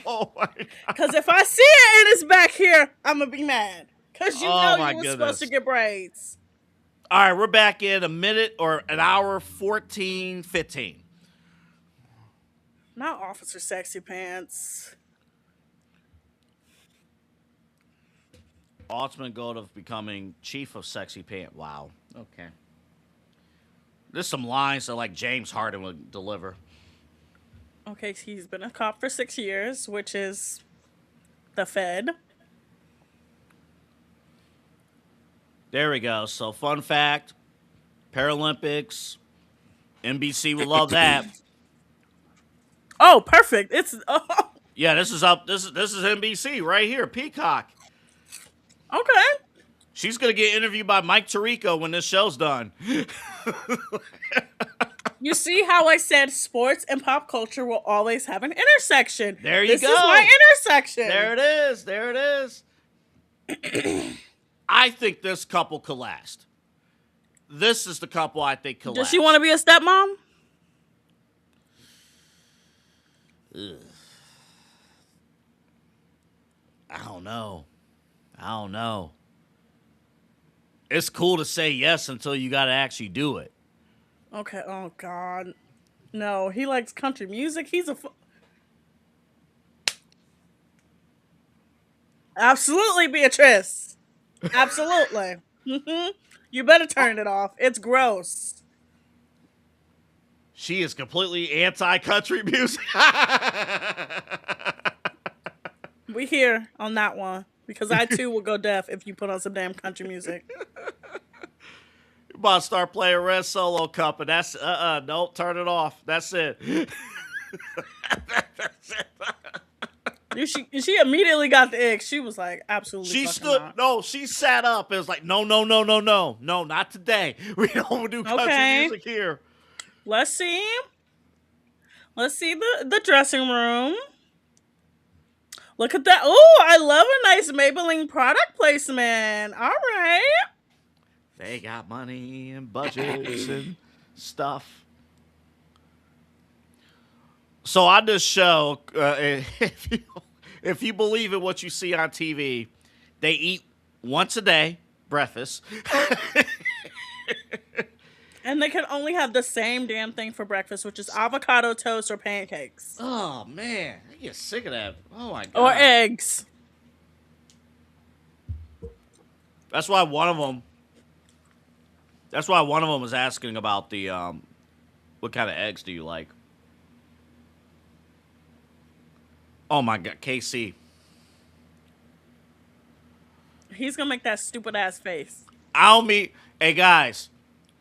Oh my god. Because if I see it and it's back here, I'm going to be mad. Because you Oh know my you were supposed to goodness. get braids. All right, we're back in a minute or an hour 14, 15. Not Officer Sexy Pants. Ultimate goal of becoming chief of sexy pant. Wow. Okay. There's some lines that like James Harden would deliver. Okay, he's been a cop for 6 years, which is the Fed. There we go. So fun fact, Paralympics, NBC would love that. Oh, perfect. It's Yeah, this is up. This is NBC right here. Peacock. okay. She's gonna get interviewed by Mike Tirico when this show's done. You see how I said sports and pop culture will always have an intersection. There you This go. is my intersection. There it is. There it is. I think this couple could last. This is the couple I think could Does last. she want to be a stepmom? I don't know. I don't know. It's cool to say yes until you got to actually do it. Okay. Oh God. No, he likes country music. He's a absolutely Beatrice. Absolutely. You better turn it off. It's gross. She is completely anti-country music. We here on that one because I too will go deaf if you put on some damn country music. You about to start playing Red Solo Cup, and that's nope, turn it off. That's it. She immediately got the ick. She was like, absolutely. She fucking stood. not. No, she sat up and was like, no, no, no, no, no, no, not today. We don't do country Okay. music here. Let's see. Let's see the dressing room. Look at that. Oh, I love a nice Maybelline product placement. All right. They got money and budgets and stuff. So on this show, if you believe in what you see on TV, they eat once a day breakfast. And they can only have the same damn thing for breakfast, which is avocado toast or pancakes. Oh man, I get sick of that. Oh my god. Or eggs. That's why one of them. That's why one of them was asking about the what kind of eggs do you like? Oh my god, KC. He's gonna make that stupid ass face. I don't mean. Hey guys,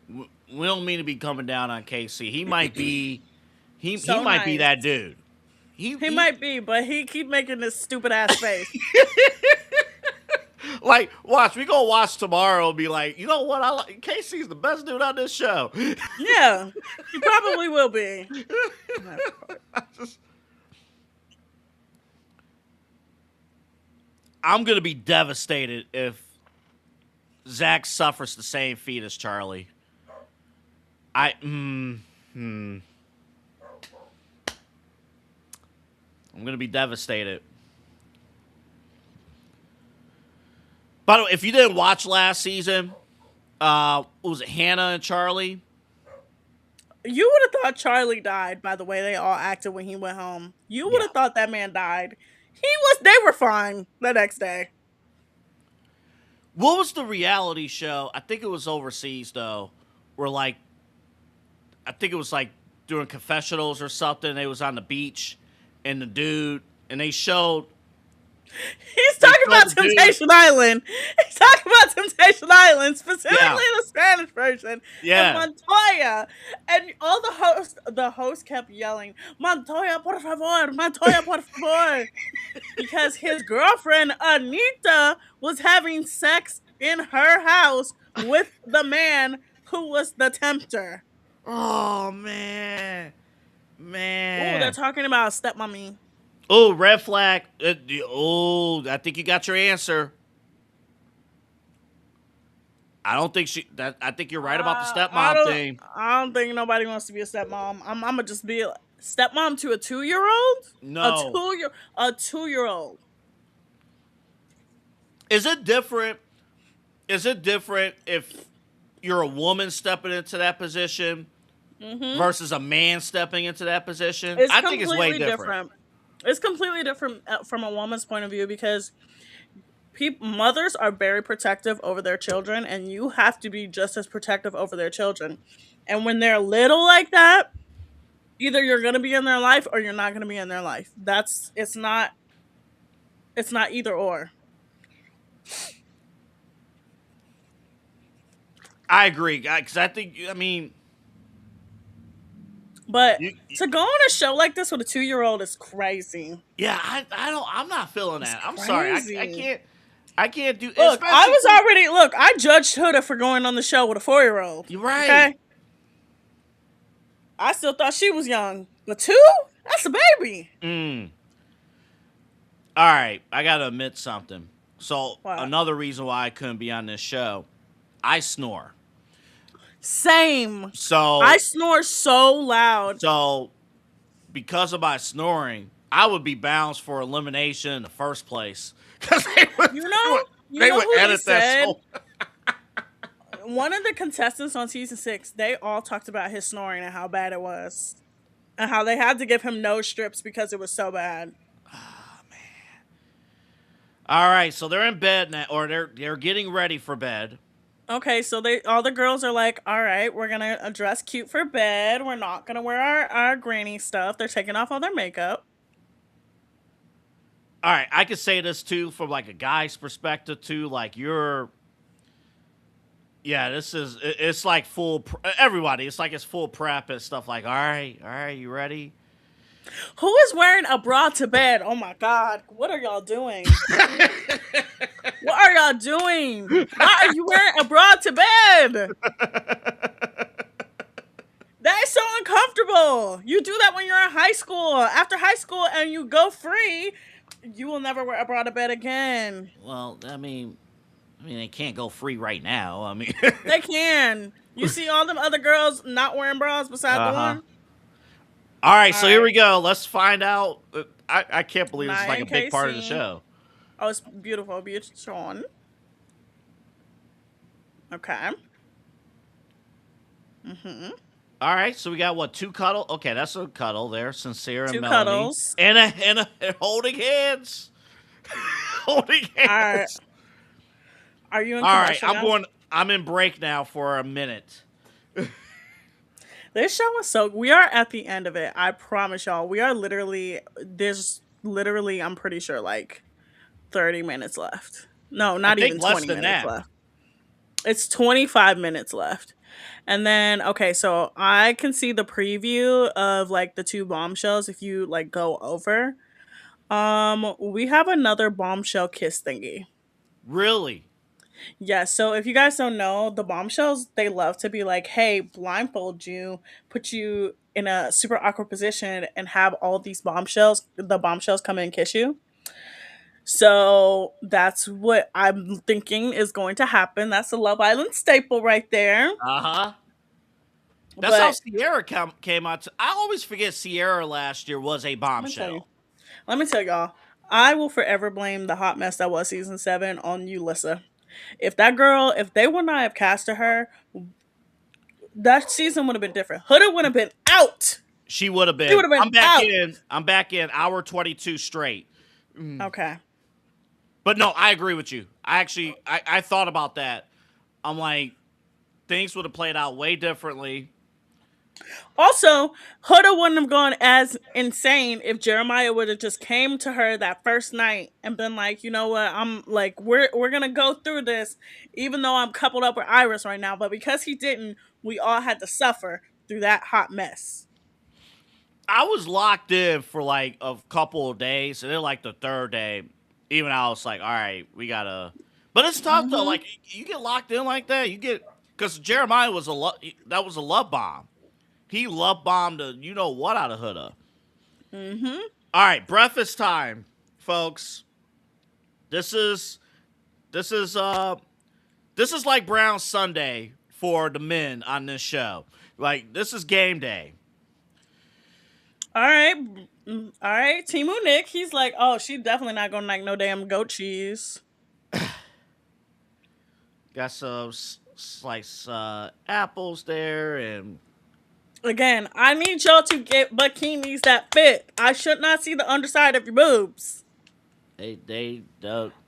we don't mean to be coming down on KC. He might be. He So might be nice. that dude. He might be, but he keep making this stupid ass face. Like, watch. We gonna watch tomorrow. And be like, you know what? I like KC's the best dude on this show. Yeah, he probably will be. I'm gonna be devastated if Zach suffers the same fate as Charlie. I'm gonna be devastated. By the way, if you didn't watch last season, what was it, Hannah and Charlie? You would have thought Charlie died by the way they all acted when he went home. You would have Yeah. thought that man died. They were fine the next day. What was the reality show? I think it was overseas though, where like, I think it was like doing confessionals or something. They was on the beach, and the dude, and He's they talking showed about the dude. Temptation Island. He's talking about Temptation Island, Yeah, specifically the Spanish version, and yeah. Montoya. And all the host kept yelling, Montoya, por favor, Montoya, por favor. Because his girlfriend, Anita, was having sex in her house with the man who was the tempter. Oh man, Oh, they're man. talking about stepmommy. Oh, red flag. Oh, I think you got your answer. I don't think she. That I think you're right about the I stepmom don't. thing. I don't think nobody wants to be a stepmom. I'm gonna just be a stepmom to a 2 year old. A No. two year a 2 year old. Is it different? Is it different if you're a woman stepping into that position Hmm. versus a man stepping into that position? It's I think it's way completely different. different. It's completely different from a woman's point of view because mothers are very protective over their children, and you have to be just as protective over their children. And when they're little like that, either you're gonna be in their life or you're not gonna be in their life. That's it's not either or. I agree, because I think. I mean, But you, to go on a show like this with a 2 year old is crazy. yeah. I don't. I'm not feeling It's that. I'm sorry. I crazy. can't. I can't do. Look, I Especially was since already I judged Huda for going on the show with a 4 year old. you're right. Okay? I still thought she was young. But two? That's a baby. Mm. All right. I gotta admit something. So What? another reason why I couldn't be on this show, I snore. Same. I So snore so loud. so because of my snoring, I would be bounced for elimination in the first place because You know, you they know would who they edit that said? so. One of the contestants on season 6, they all talked about his snoring and how bad it was. And how they had to give him nose strips because it was so bad. All right, so they're in bed now, or they're getting ready for bed. Okay, so all the girls are like, all right, we're gonna dress cute for bed. We're not gonna wear our granny stuff. They're taking off all their makeup. All right, I could say this too from like a guy's perspective too. Like yeah, it's like everybody. It's like it's full prep and stuff. Like, all right, you ready? Who is wearing a bra to bed? Oh my god, what are y'all doing? What are y'all doing? Why are you wearing a bra to bed? That is so uncomfortable. You do that when you're in high school. After high school and you go free, you will never wear a bra to bed again. Well, I mean, they can't go free right now. I mean, They can. You see all them other girls not wearing bras beside the uh huh. one? All right, All so here right. we go. Let's find out. I can't believe this is Naya like a and big part of the Casey. show. Oh, it's beautiful. Beautiful. Okay. Mm-hmm. All right, so we got what, two cuddle? Okay, that's a cuddle there. Sincere and Two Melanie, cuddles. and holding hands, holding All right. hands. Are you in All right, commercial now? I'm in break now for a minute. This show is so. We are at the end of it. I promise y'all. We are literally. There's literally. I'm pretty sure like 30 minutes left. No, I not even think less 20 than minutes that. left. It's 25 minutes left. And then okay, so I can see the preview of like the two bombshells if you like go over. We have another bombshell kiss thingy. Really? Yeah, so if you guys don't know, the bombshells, they love to be like, hey, blindfold you, put you in a super awkward position and have all these the bombshells come in and kiss you. So that's what I'm thinking is going to happen. That's the Love Island staple right there. Uh huh. That's how But Sierra came out. I always forget Sierra last year was a let me tell you, bombshell. let me tell y'all, I will forever blame the hot mess that was season 7 on you, Lissa. If that girl, if they would not have casted her, that season would have been different. Huda would have been out. She would have She would been. have been I'm back out. in. I'm back in. Hour 22 straight. Okay. But no, I agree with you. I thought about that. I'm like, things would have played out way differently Also, Huda wouldn't have gone as insane if Jeremiah would have just came to her that first night and been like, you know what, I'm like, we're gonna go through this, even though I'm coupled up with Iris right now. But because he didn't, we all had to suffer through that hot mess. I was locked in for like a couple of days, and then like the third day, even I was like, all right, we gotta. But it's tough though. Mm-hmm. Like you get locked in like that, you get because Jeremiah was that was a love bomb. He love bombed the you know what out of Huda. Mm-hmm. All right, breakfast time, folks. This is this is uh this is like Brown Sunday for the men on this show. Like this is game day. All right. All right. Timu Nick, he's like, oh, she definitely not gonna like no damn goat cheese. Got some sliced apples there, and Again, I need y'all to get bikinis that fit. I should not see the underside of your boobs. they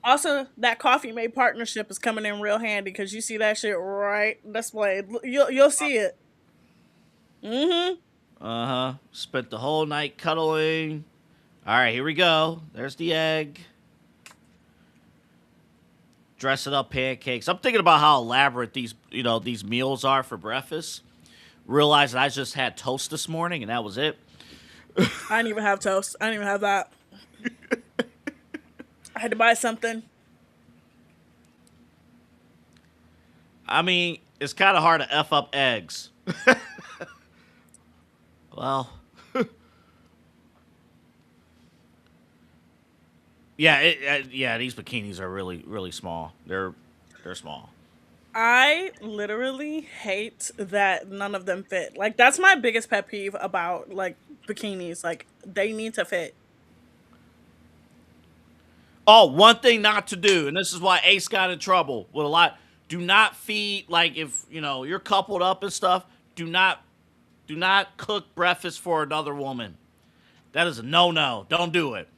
Also, that coffee mate partnership is coming in real handy because you see that shit right displayed. You'll see it. Mm-hmm. spent the whole night cuddling. All right, here we go. There's the egg. Dress it up pancakes. I'm thinking about how elaborate these meals are for breakfast. Realized I just had toast this morning and that was it. I didn't even have toast. I didn't even have that. I had to buy something. I mean, it's kind of hard to f up eggs. Well, yeah, yeah. These bikinis are really small. They're small. I literally hate that none of them fit. Like that's my biggest pet peeve about like bikinis. Like they need to fit. Oh, one thing not to do, and this is why Ace got in trouble with a lot. Do not feed like if you're coupled up and stuff. Do not cook breakfast for another woman. That is a no. Don't do it.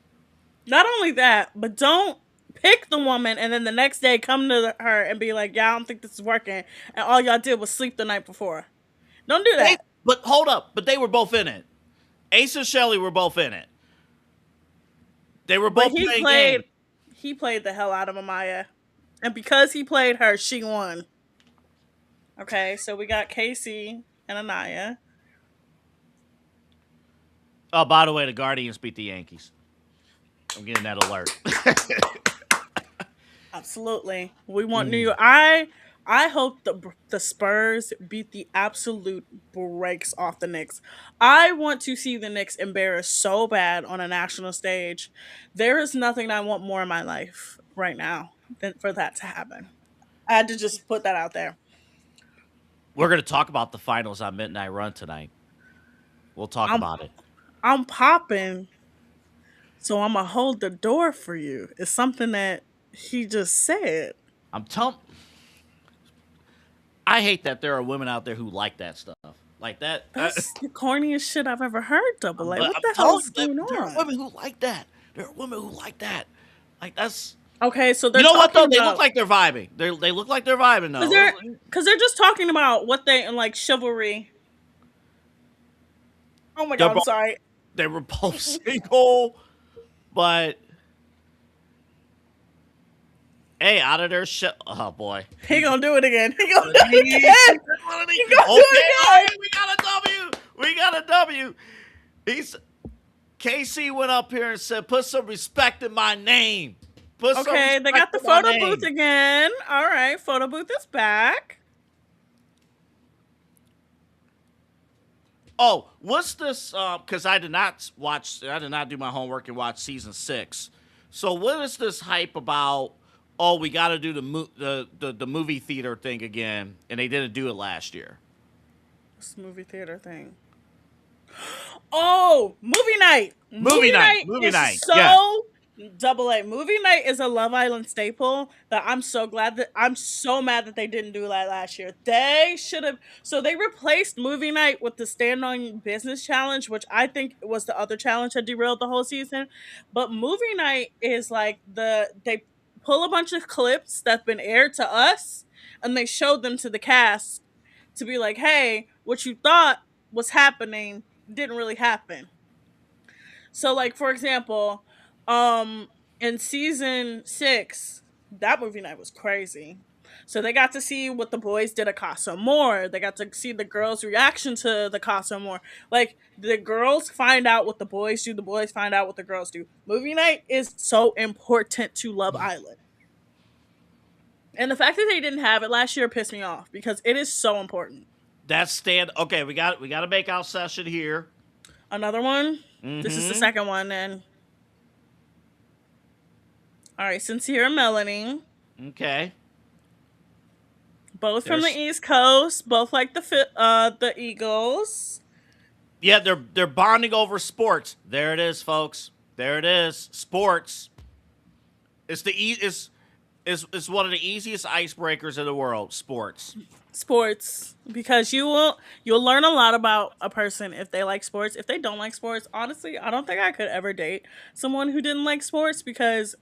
Not only that, but don't pick the woman and then the next day come to her and be like, "Yeah, I don't think this is working," and all y'all did was sleep the night before. Don't do They, that. but hold up, but they were both in it. Ace and Shelly were both in it. They were But both playing games. he played the hell out of Amaya, and because he played her, she won. Okay, so we got Casey and Anaya. Oh, by the way, the Guardians beat the Yankees. I'm getting that alert. Absolutely. We want New Mm. York. I hope the Spurs beat the absolute brakes off the Knicks. I want to see the Knicks embarrassed so bad on a national stage. There is nothing I want more in my life right now than for that to happen. I had to just put that out there. We're gonna talk about the finals on Midnight Run tonight. We'll talk I'm about it. I'm popping, so I'm gonna hold the door for you. It's something that he just said. I'm telling. I hate that there are women out there who like that stuff. Like that. That's the corniest shit I've ever heard, Double A. But What I'm the telling hell's you that going there are on? women who like that. There are women who like that. Like that's. Okay, so You they're know what talking though? They look about like they're vibing. They look like they're vibing because though. they're just talking about what they like chivalry. Oh my They're god, I'm both sorry. they were both single, but hey, out of their shit. Oh boy. He gonna do it again. He gonna do it Okay, again. He gonna do all it right, we got a W. We got a W. He's KC went up here and said, "Put some respect in my name. Put again. some Okay, they respect got the in my photo booth name." again. All right, photo booth is back. Oh, what's this? Because I did not watch. I did not do my homework and watch season 6. So what is this hype about? Oh, we got to do the movie theater thing again, and they didn't do it last year. This movie theater thing. Oh, movie night. Movie Movie night, night movie is night. Yes. so double A. Movie night is a Love Island staple that I'm so mad that they didn't do that last year. They should have. So they replaced movie night with the stand on business challenge, which I think was the other challenge that derailed the whole season. But movie night is like they pull a bunch of clips that's been aired to us and they showed them to the cast to be like, hey, what you thought was happening didn't really happen. So like for example, um in season 6, that movie night was crazy. So they got to see what the boys did at Casa more. They got to see the girls' reaction to the Casa more. Like the girls find out what the boys do, the boys find out what the girls do. Movie night is so important to Love Island. And the fact that they didn't have it last year pissed me off because it is so important. That's stand. Okay, we got a make out session here. Another one. This is the Mm-hmm. second one then. All right, Sincere and Melanie, Okay. both from the There's East Coast, both like the Eagles. yeah, they're bonding over sports. There it is, folks. There it is. Sports. It's the e is one of the easiest icebreakers in the world. Sports. Sports, because you'll learn a lot about a person if they like sports. If they don't like sports, honestly, I don't think I could ever date someone who didn't like sports because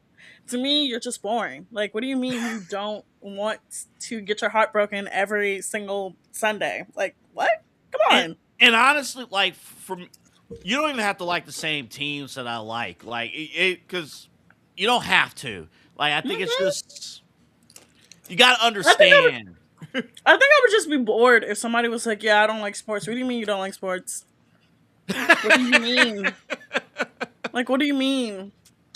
to me you're just boring. Like what do you mean you don't want to get your heart broken every single Sunday? Like what? Come And on. and honestly, like from you don't even have to like the same teams that I like it because you don't have to. Like I think it's Mhm. just you got to I think I would understand. I think I would just be bored if somebody was like, "Yeah, I don't like sports." What do you mean you don't like sports? What do you mean? Like, what do you mean?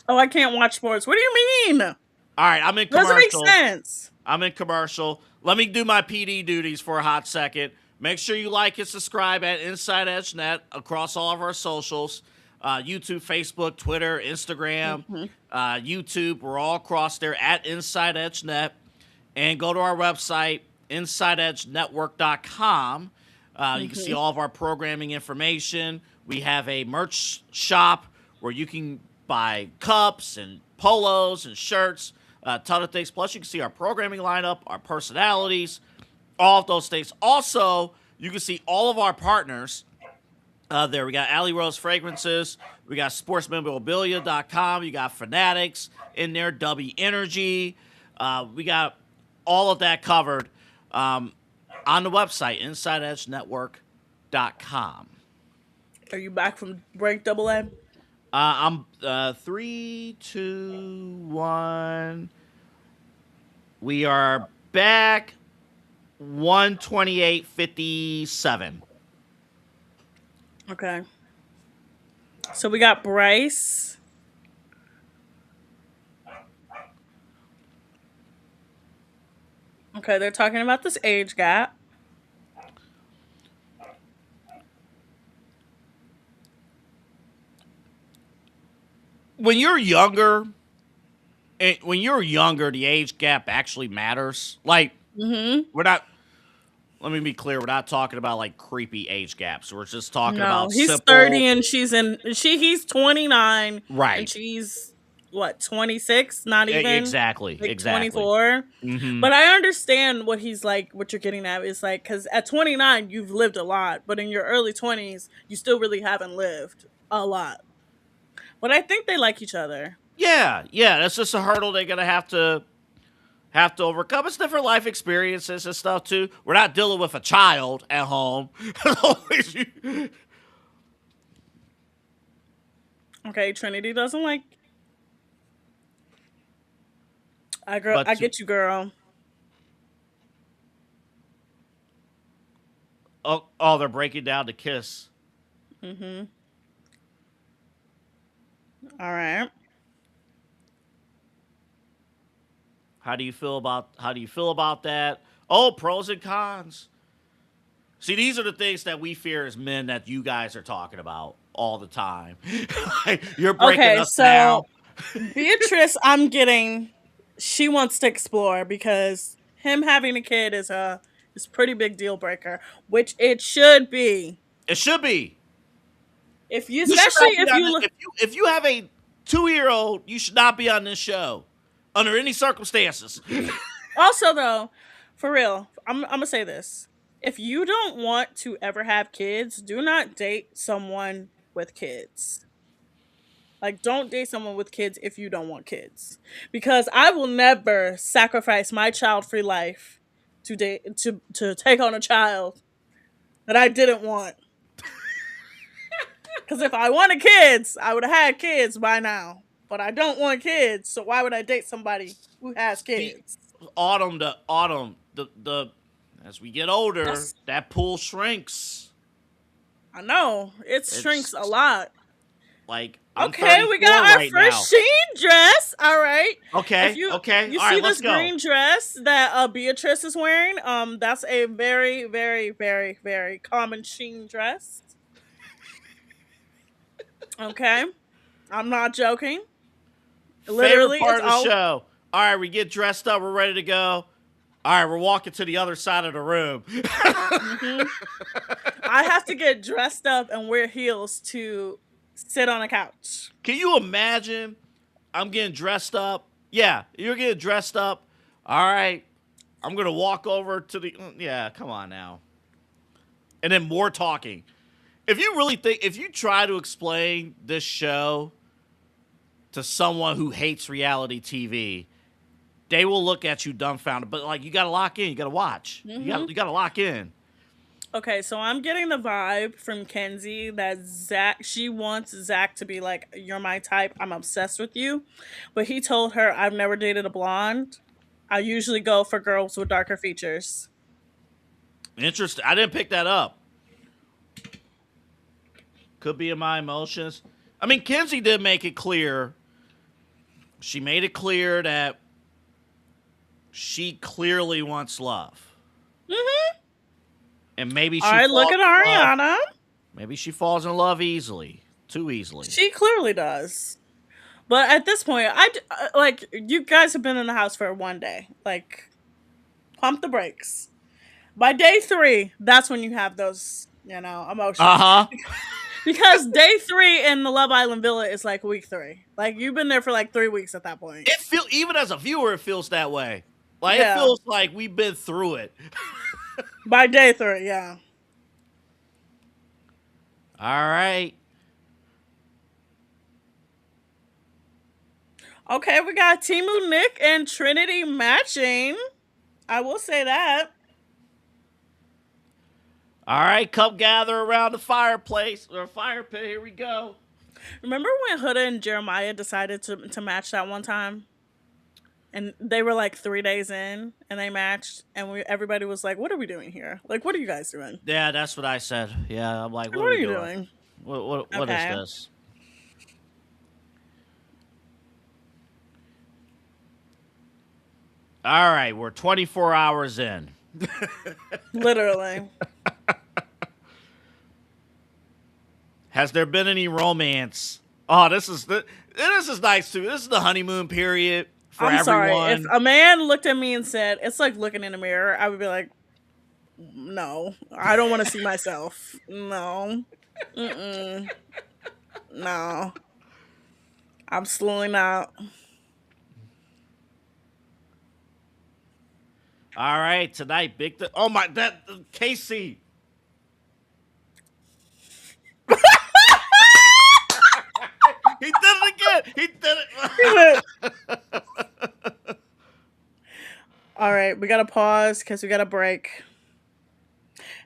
Oh, I can't watch sports. What do you mean? All right, I'm in Doesn't make commercial. sense. I'm in commercial. Let me do my PD duties for a hot second. Make sure you like and subscribe at Inside Edge Net across all of our socials YouTube, Facebook, Twitter, Instagram, Hmm. YouTube. We're all across there at Inside Edge Net. And go to our website, InsideEdgeNetwork.com. You can see Hmm. all of our programming information. We have a merch shop where you can buy cups and polos and shirts, a ton of things. Plus, you can see our programming lineup, our personalities, all of those things. Also, you can see all of our partners there. We got Alley Rose Fragrances. We got sportsmemorabilia.com. You got Fanatics in there, W Energy. We got all of that covered on the website, InsideEdgeNetwork.com. Are you back from break, Double A? I'm 3, 2, 1. We are back 128.57. Okay. So we got Bryce. Okay, they're talking about this age gap. When you're younger, the age gap actually matters. Like Hmm. we're not. Let me be clear. We're not talking about like creepy age gaps. We're just talking No, about he's 30 simple. and he's 29 and Right. she's what, 26? Not even Exactly. like Exactly. 24. Hmm. But I understand what he's like, what you're getting at is like, because at 29, you've lived a lot, but in your early 20s, you still really haven't lived a lot. But I think they like each other. Yeah. Yeah. That's just a hurdle they're gonna have to overcome. It's different life experiences and stuff too. We're not dealing with a child at home. Okay, Trinity doesn't like. but I get you, girl. oh, they're breaking down to kiss. Mm-hmm. All right. How do you feel about that? Oh, pros and cons. See, these are the things that we fear as men that you guys are talking about all the time. Like, you're breaking Okay, us down. so Beatrice, I'm getting. She wants to explore because him having a kid is a pretty big deal breaker, which it should be. It should be. If you, You should especially not be if on you this. look. If you have a 2 year old, you should not be on this show under any circumstances. Also, though, for real, I'm gonna say this: if you don't want to ever have kids, do not date someone with kids. Like, don't date someone with kids if you don't want kids, because I will never sacrifice my child-free life to take on a child that I didn't want. Because if I wanted kids, I would have had kids by now. But I don't want kids, so why would I date somebody who has See, kids? the as we get older, That's that pool shrinks. I know it shrinks It's a lot. like I'm Okay, we 34 got our right first now. Sheen dress. All right. If Okay, you okay, you all right, see let's this go. green dress that Beatrice is wearing, that's a very, very, very, very common Sheen dress. Okay, I'm not joking. Favorite Literally, part it's of the all. show. All right, we get dressed up, we're ready to go. All right, we're walking to the other side of the room. hmm I have to get dressed up and wear heels to sit on a couch. Can you imagine? I'm getting dressed up. Yeah, you're getting dressed up. All right, I'm gonna walk over to the. Yeah, come on now. And then more talking. If you really think, if you try to explain this show to someone who hates reality TV, they will look at you dumbfounded. But like, you gotta lock in. You gotta watch. hmm You gotta lock in. Okay, so I'm getting the vibe from Kenzie that she wants Zach to be like, "You're my type. I'm obsessed with you," but he told her, "I've never dated a blonde. I usually go for girls with darker features." Interesting. I didn't pick that up. Could be in my emotions. I mean, Kenzie did make it clear. She made it clear that she clearly wants love. hmm And maybe All she right, look falls at in love. Ariana. Maybe she falls in love easily. Too easily. She clearly does. But at this point, like you guys have been in the house for one day. Like, pump the brakes. By day 3, that's when you have those, Uh emotions. huh. Because day 3 in the Love Island Villa is like week 3. Like you've been there for like 3 weeks at that point. It feel even as a viewer, it feels that way. Like it Yeah. feels like we've been through it. By day 3, yeah. All right. Okay, we got Timu Nick and Trinity matching. I will say that. All right. Come gather around the fireplace or fire pit. Here we go. Remember when Huda and Jeremiah decided to match that one time? And they were like 3 days in and they matched and everybody was like, "What are we doing here? Like, what are you guys doing? Yeah, that's what I said. Yeah, I'm like, Like, what are what are we you doing? doing?" What is Okay. this? All right, we're 24 hours in. Literally. Has there been any romance? Oh, this is nice too. This is the honeymoon period for I'm sorry. If everyone. a man looked at me and said, "It's like looking in a mirror," I would be like, "No, I don't want to see myself. No, mm-mm, no, absolutely not." All right, tonight, oh my, that Casey. He did it again. He did it. All right, we gotta pause because we gotta break,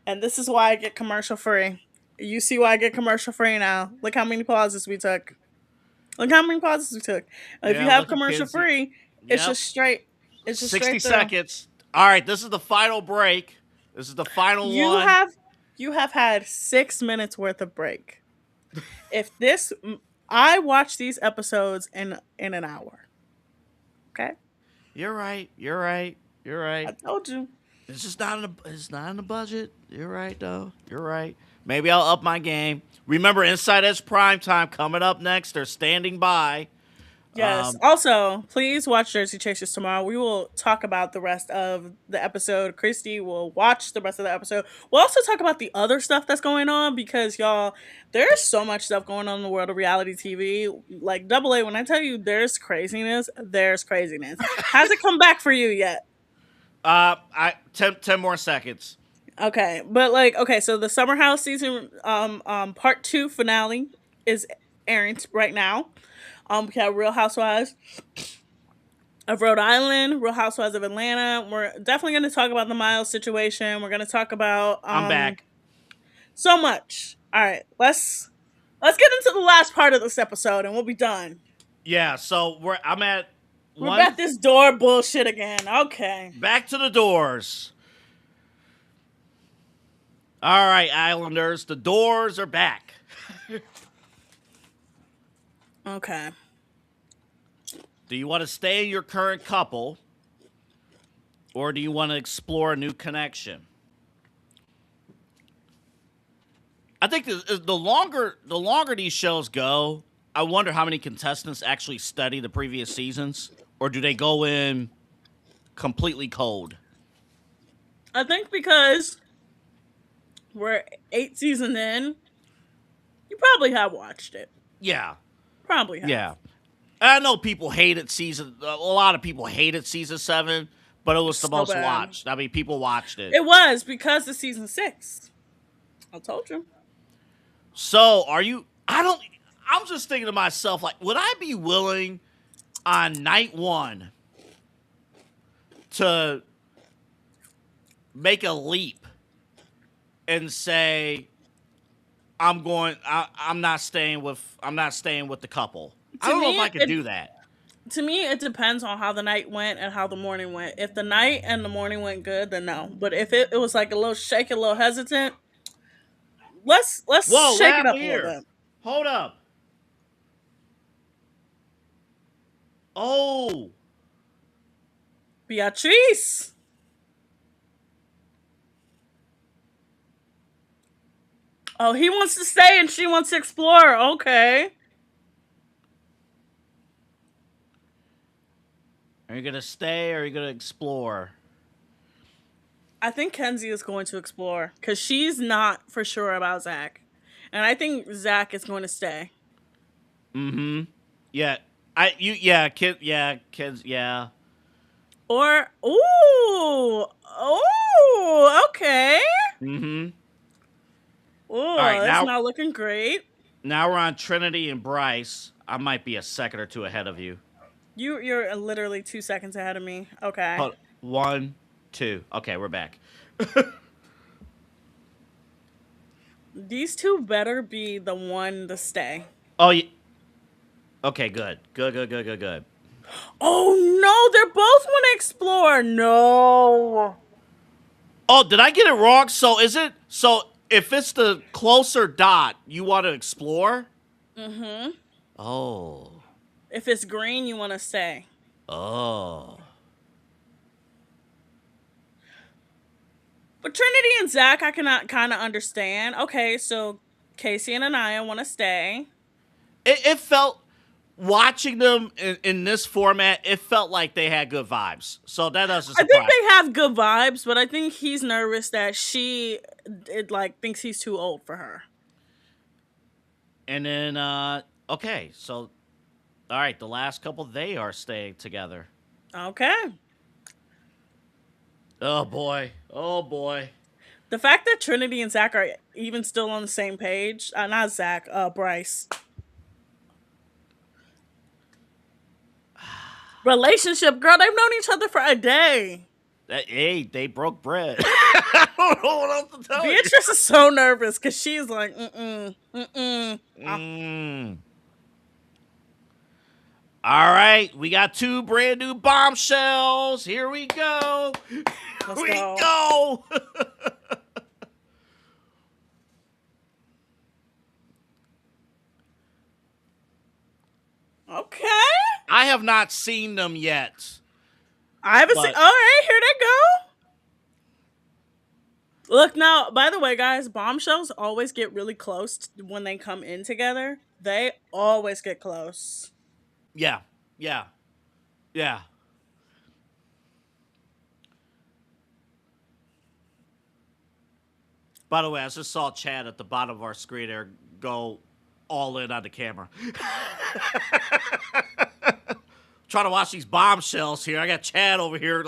and this is why I get commercial free. You see why I get commercial free now? Look how many pauses we took. Look how many pauses we took. If you Yeah, have look at commercial Kenzie. free, it's Yep, just straight. It's just 60 straight through. seconds. All right, this is the final break. This is the final You one. have you have had 6 minutes worth of break. If this, I watch these episodes in an hour. Okay, You're right. You're right. You're I right. told you. It's not in the budget. You're right though. You're right. Maybe I'll up my game. Remember, Inside Edge Prime Time coming up next. They're standing by. Yes. Um, Also, please watch Jersey Chasers tomorrow. We will talk about the rest of the episode. Christy will watch the rest of the episode. We'll also talk about the other stuff that's going on because y'all, there's so much stuff going on in the world of reality TV. Like Double A, when I tell you there's craziness. Has it come back for you yet? I 10 more seconds. Okay, but like, okay, so the Summer House season, part 2 finale is airing right now. We have Real Housewives of Rhode Island, Real Housewives of Atlanta. We're definitely going to talk about the Miles situation. We're going to talk about I'm back. so much. All right, let's Let's get into the last part of this episode, and we'll be done. Yeah, so I'm at We're one. at this door bullshit again. Okay. Back to the doors. All right, Islanders, the doors are back. Okay. Do you want to stay in your current couple, or do you want to explore a new connection? I think the longer these shows go, I wonder how many contestants actually study the previous seasons, or do they go in completely cold? I think because we're 8 seasons in, you probably have watched it. Yeah, Probably yeah. have. I know people hated season. A lot of people hated season 7, but it was the So most bad. watched. I mean, people watched it. It was because of season 6. I told you. So, are you? I don't. I'm just thinking to myself, like, would I be willing on night 1 to make a leap and say, I'm not staying with. I'm not staying with the couple. I To don't know if me, I could do that. it depends on how the night went and how the morning went. If the night and the morning went good, then no. But if it was like a little shaky, a little hesitant, let's Whoa, what shake it up happened a little here? bit. Hold up. Oh, Beatrice. Oh, he wants to stay and she wants to explore. Okay. are you gonna stay or are you gonna explore? I think Kenzie is going to explore because she's not for sure about Zach. And I think Zach is going to stay. Mm-hmm. Yeah. Yeah, kids, yeah. Or, ooh, okay. Mm-hmm. Ooh, All right, that's not looking great. now we're on Trinity and Bryce. I might be a second or two ahead of you. You're literally 2 seconds ahead of me. Okay. Hold 1, 2. Okay, we're back. These two better be the one to stay. Oh, okay, good. Good. Oh no, they're both want to explore. No. Oh, did I get it wrong? So if it's the closer dot, you want to explore? Mm-hmm. Oh. If it's green, you want to stay. Oh. But Trinity and Zach, I cannot kind of understand. Okay, so Casey and Anaya want to stay. It felt watching them in this format, it felt like they had good vibes. So that doesn't I think surprise. they have good vibes, but I think he's nervous that thinks he's too old for her. And then okay, so all right, the last couple they are staying together. Okay. Oh boy. Oh boy. The fact that Trinity and Zach are even still on the same page, not Zach, Bryce. Relationship, girl, they've known each other for a day. Hey, they broke bread. I don't know what else to tell you. Beatrice is so nervous because she's like, mm-mm. Mm. All right, we got 2 brand new bombshells. Here we go. Let's We go. go. Okay. I have not seen them yet. I haven't seen. But- All right, here they go. Look now. By the way, guys, bombshells always get really close when they come in together. They always get close. Yeah. Yeah. Yeah. By the way, I just saw Chad at the bottom of our screen there go all in on the camera. Trying to watch these bombshells here. I got Chad over here.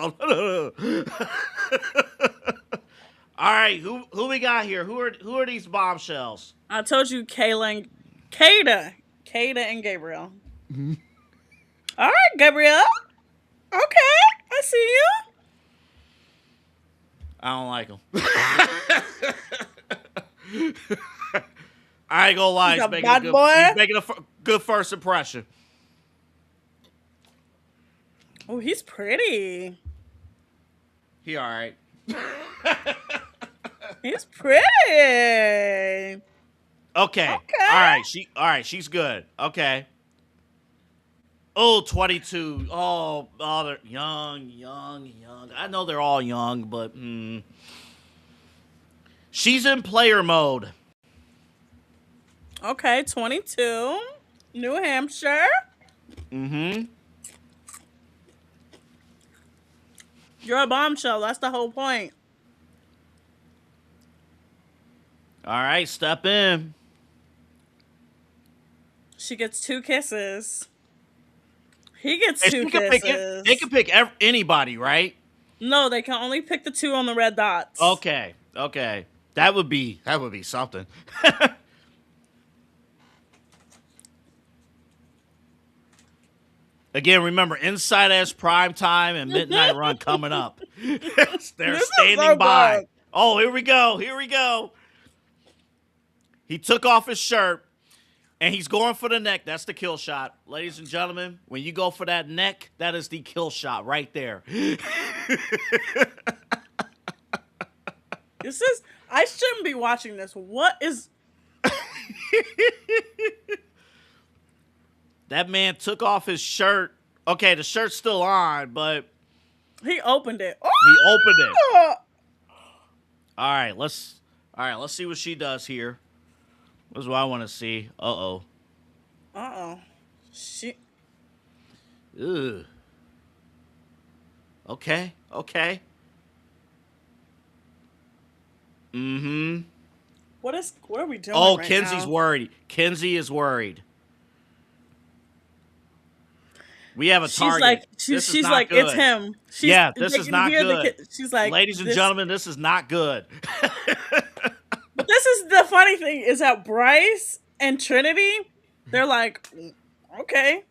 All right, who we got here? Who are these bombshells? I told you, Kada and Gabriel. All right, Gabriel. Okay, I see you. I don't like them. I ain't gonna lie. He's a bad boy. He's making a good first impression. Oh, he's pretty. He all right. He's pretty. Okay. All Okay. right. She's good. Okay. Oh, 22. Oh, they're young. I know they're all young, but she's in player mode. Okay, 22. New Hampshire. Mm-hmm. You're a bombshell. That's the whole point. All right, step in. She gets 2 kisses. He gets And 2 she can pick it. They kisses. can pick anybody, right? No, they can only pick the 2 on the red dots. Okay. That would be something. Again, remember, Inside as Prime Time and Midnight Run coming up. They're This is standing so by. good. Oh, here we go. He took off his shirt, and he's going for the neck. That's the kill shot. Ladies and gentlemen, when you go for that neck, that is the kill shot right there. This is. I shouldn't be watching this. What is. That man took off his shirt. Okay, the shirt's still on, but He opened it. he opened it. Oh! All right, let's see what she does here. This is what I want to see. Uh-oh. She. Ugh. Okay. Mm-hmm. What are we doing? Oh, right Kenzie's now? worried. Kenzie is worried. We have a target. This is She's not like, good. it's him. This they is can not hear good. she's like, Ladies and gentlemen, this is not good. But this is the funny thing is that Bryce and Trinity, they're like, okay.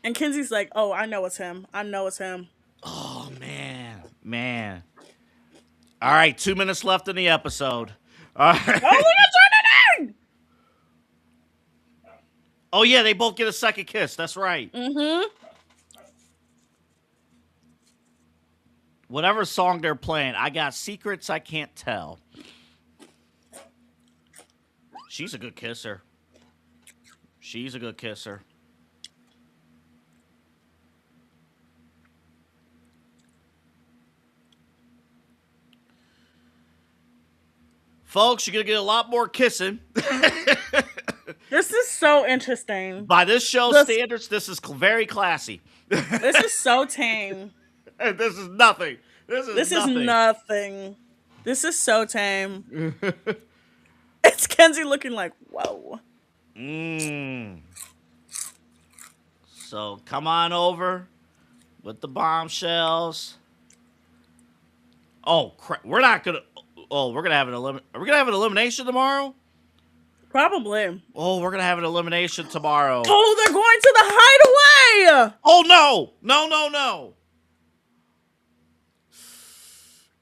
And Kenzie's like, oh, I know it's him. Oh, man. All right, 2 minutes left in the episode. All right. Oh, look at Trinity! Oh, yeah, they both get a second kiss. That's right. Mm-hmm. Whatever song they're playing, I got secrets I can't tell. She's a good kisser. Folks, you're going to get a lot more kissing. This is so interesting. By this show's standards, this is very classy. This is so tame. This is nothing. This is nothing. This is so tame. It's Kenzie looking like, whoa. So come on over with the bombshells. Oh crap! We're gonna have an Are we gonna have an elimination tomorrow? Probably. Oh, we're gonna have an elimination tomorrow. Oh, they're going to the hideaway. Oh no!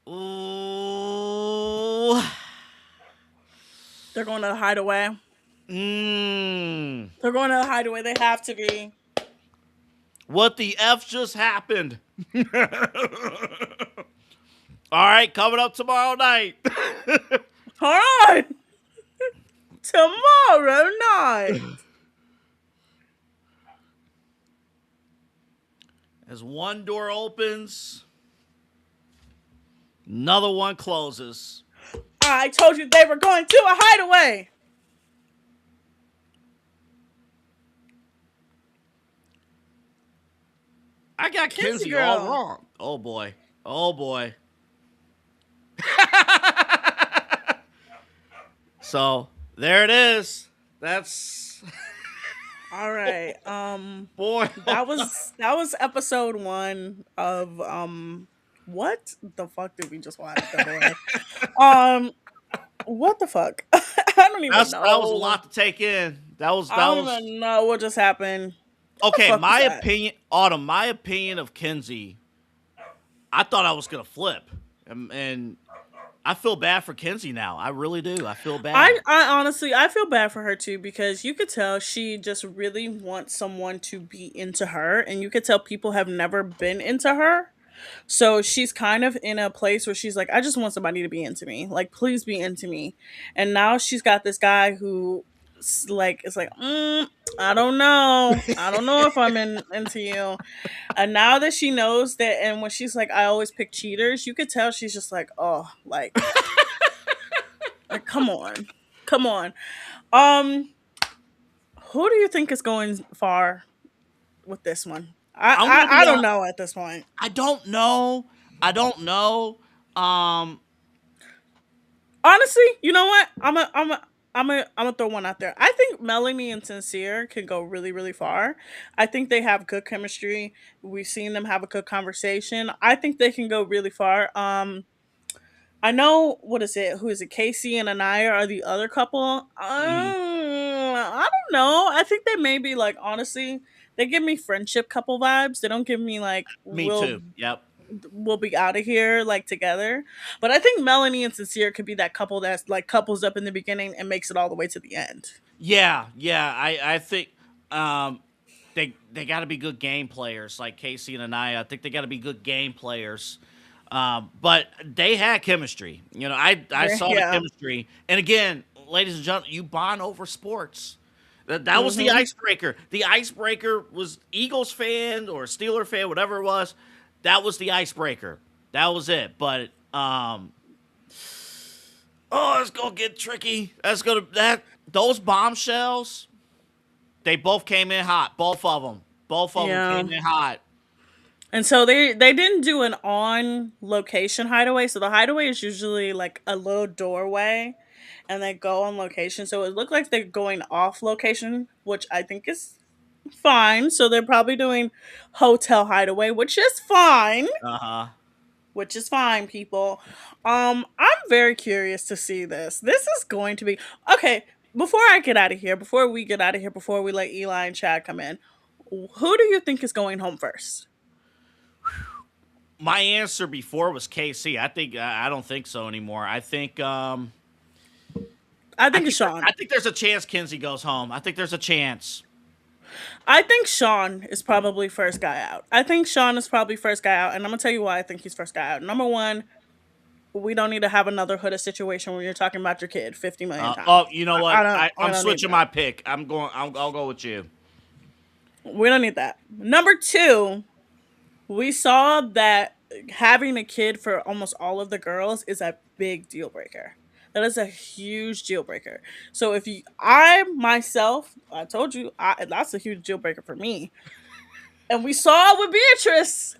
Ooh. They're going to the hideaway. They're going to the hideaway. They have to be. What the F just happened? All right, coming up tomorrow night. All right. Tomorrow night. As one door opens, another one closes. I told you they were going to a hideaway. I got Kenzie Kenzie all girl. wrong. Oh boy. So there it is. That's All right. boy. That was episode 1 of what the fuck did we just watch, by the way? What the fuck? I don't even know. That was a lot to take in. I don't even know what just happened. Okay, my opinion, Autumn. My opinion of Kenzie. I thought I was gonna flip, and I feel bad for Kenzie now. I really do. I feel bad. I honestly I feel bad for her too because you could tell she just really wants someone to be into her, and you could tell people have never been into her. So she's kind of in a place where she's like, I just want somebody to be into me. Like, please be into me. And now she's got this guy who like is like, I don't know. I don't know if I'm into you. And now that she knows that, and when she's like, I always pick cheaters, you could tell she's just like, oh, like come on. Come on. Um, who do you think is going far with this one? I'm gonna be I don't on. know at this point. I don't know. I don't know. Um, Honestly, you know what? I'm gonna throw one out there. I think Melanie and Sincere can go really, really far. I think they have good chemistry. We've seen them have a good conversation. I think they can go really far. I know what is it? Who is it? Casey and Anaya are the other couple. mhm. I don't know. I think they may be like honestly, they give me friendship couple vibes. They don't give me like Me too. Yep. we'll be out of here like together. But I think Melanie and Sincere could be that couple that's like couples up in the beginning and makes it all the way to the end. Yeah, yeah. I think um, they got to be good game players like Casey and Anaya. I think they got to be good game players. But they had chemistry. You know, I saw the Yeah. chemistry. And again, ladies and gentlemen, you bond over sports. That was the Mhm. icebreaker. The icebreaker was Eagles fan or Steeler fan, whatever it was. That was the icebreaker. That was it. But oh, it's gonna get tricky. That's gonna that those bombshells. They both came in hot. Both of them. Both of them Yeah. came in hot. And so they didn't do an on location hideaway. So the hideaway is usually like a little doorway and they go on location. So it looked like they're going off location, which I think is fine. So they're probably doing hotel hideaway, which is fine. Uh huh. Which is fine, people. I'm very curious to see this. This is going to be okay. Before I get out of here, before we get out of here, before we let Eli and Chad come in, who do you think is going home first? My answer before was KC. I think I don't think so anymore. I think it's Sean. I think there's a chance Kinsey goes home. I think there's a chance. I think Sean is probably first guy out. I think Sean is probably first guy out, and I'm gonna tell you why I think he's first guy out. Number one, we don't need to have another hood situation where you're talking about your kid 50 million times. Oh, you know I what? don't. We I'm don't need switching that. my pick. I'll go with you. We don't need that. Number two, we saw that having a kid for almost all of the girls is a big deal breaker. That is a huge deal breaker. So if you, I myself, I told you, that's a huge deal breaker for me. And we saw with We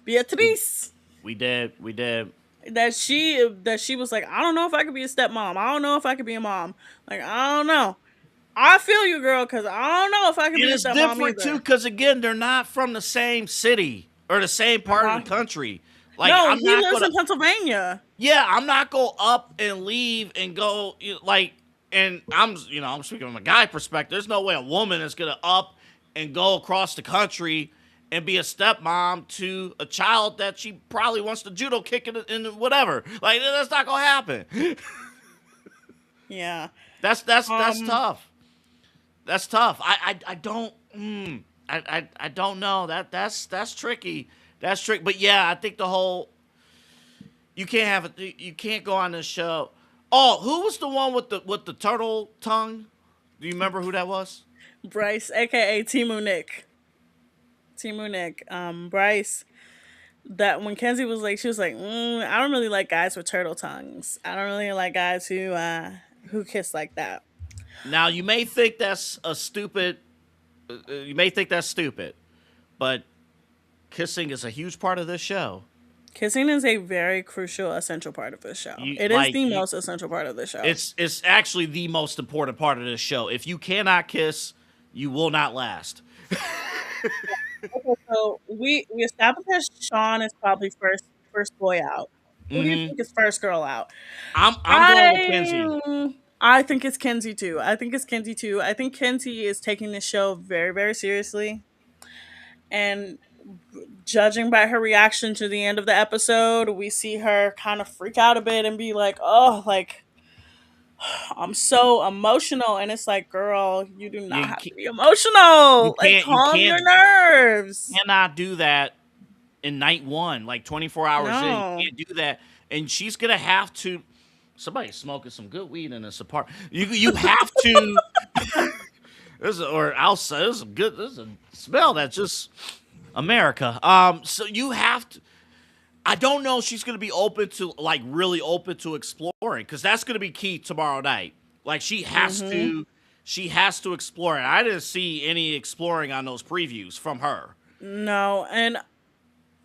Beatrice, we did. We did. that she was like, I don't know if I could be a stepmom. I don't know if I could be a mom. Like I don't know. I feel you, girl, because I don't know if I could It be a is stepmom different too, either. because again, they're not from the same city or the same Uh part of huh. the country. Like No, I'm he not lives gonna. in Pennsylvania. Yeah, I'm not gonna up and leave and go like. And I'm speaking from a guy perspective. There's no way a woman is gonna up and go across the country and be a stepmom to a child that she probably wants to judo kick in whatever. Like that's not gonna happen. Yeah. That's Um. tough. That's tough. I don't. I don't know. That's tricky. That's tricky. But yeah, I think the whole you can't have it. You can't go on this show. Oh, who was the one with the turtle tongue? Do you remember who that was? Bryce, aka Timu Nick. Timu Nick. Bryce. That when Kenzie was like, she was like, I don't really like guys with turtle tongues. I don't really like guys who kiss like that. Now you may think that's a stupid. You may think that's stupid, but kissing is a huge part of this show. Kissing is a very crucial, essential part of this show. You It is like the you, most essential part of the show. it's actually the most important part of this show. If you cannot kiss, you will not last. Okay, so we established that Sean is probably first boy out. Who do you Hmm. think is first girl out? I'm going with Kenzie. I think it's Kenzie too. I think it's Kenzie too. I think Kenzie is taking this show very, very seriously. And Judging by her reaction to the end of the episode, we see her kind of freak out a bit and be like, "Oh, like I'm so emotional." And it's like, "Girl, you do not You have to can't, be emotional. Like you calm your can't nerves." cannot do that in night one, like 24 hours in. You No. can't do that, and she's gonna have to. Somebody's smoking some good weed in this apartment. You have to. This is, or outside. This is good. This is a smell that's just America. So you have to. I don't know if she's going to be open to, like, really open to exploring, because that's going to be key tomorrow night. Like, Mhm. she has to explore it. I didn't see any exploring on those previews from her. No, and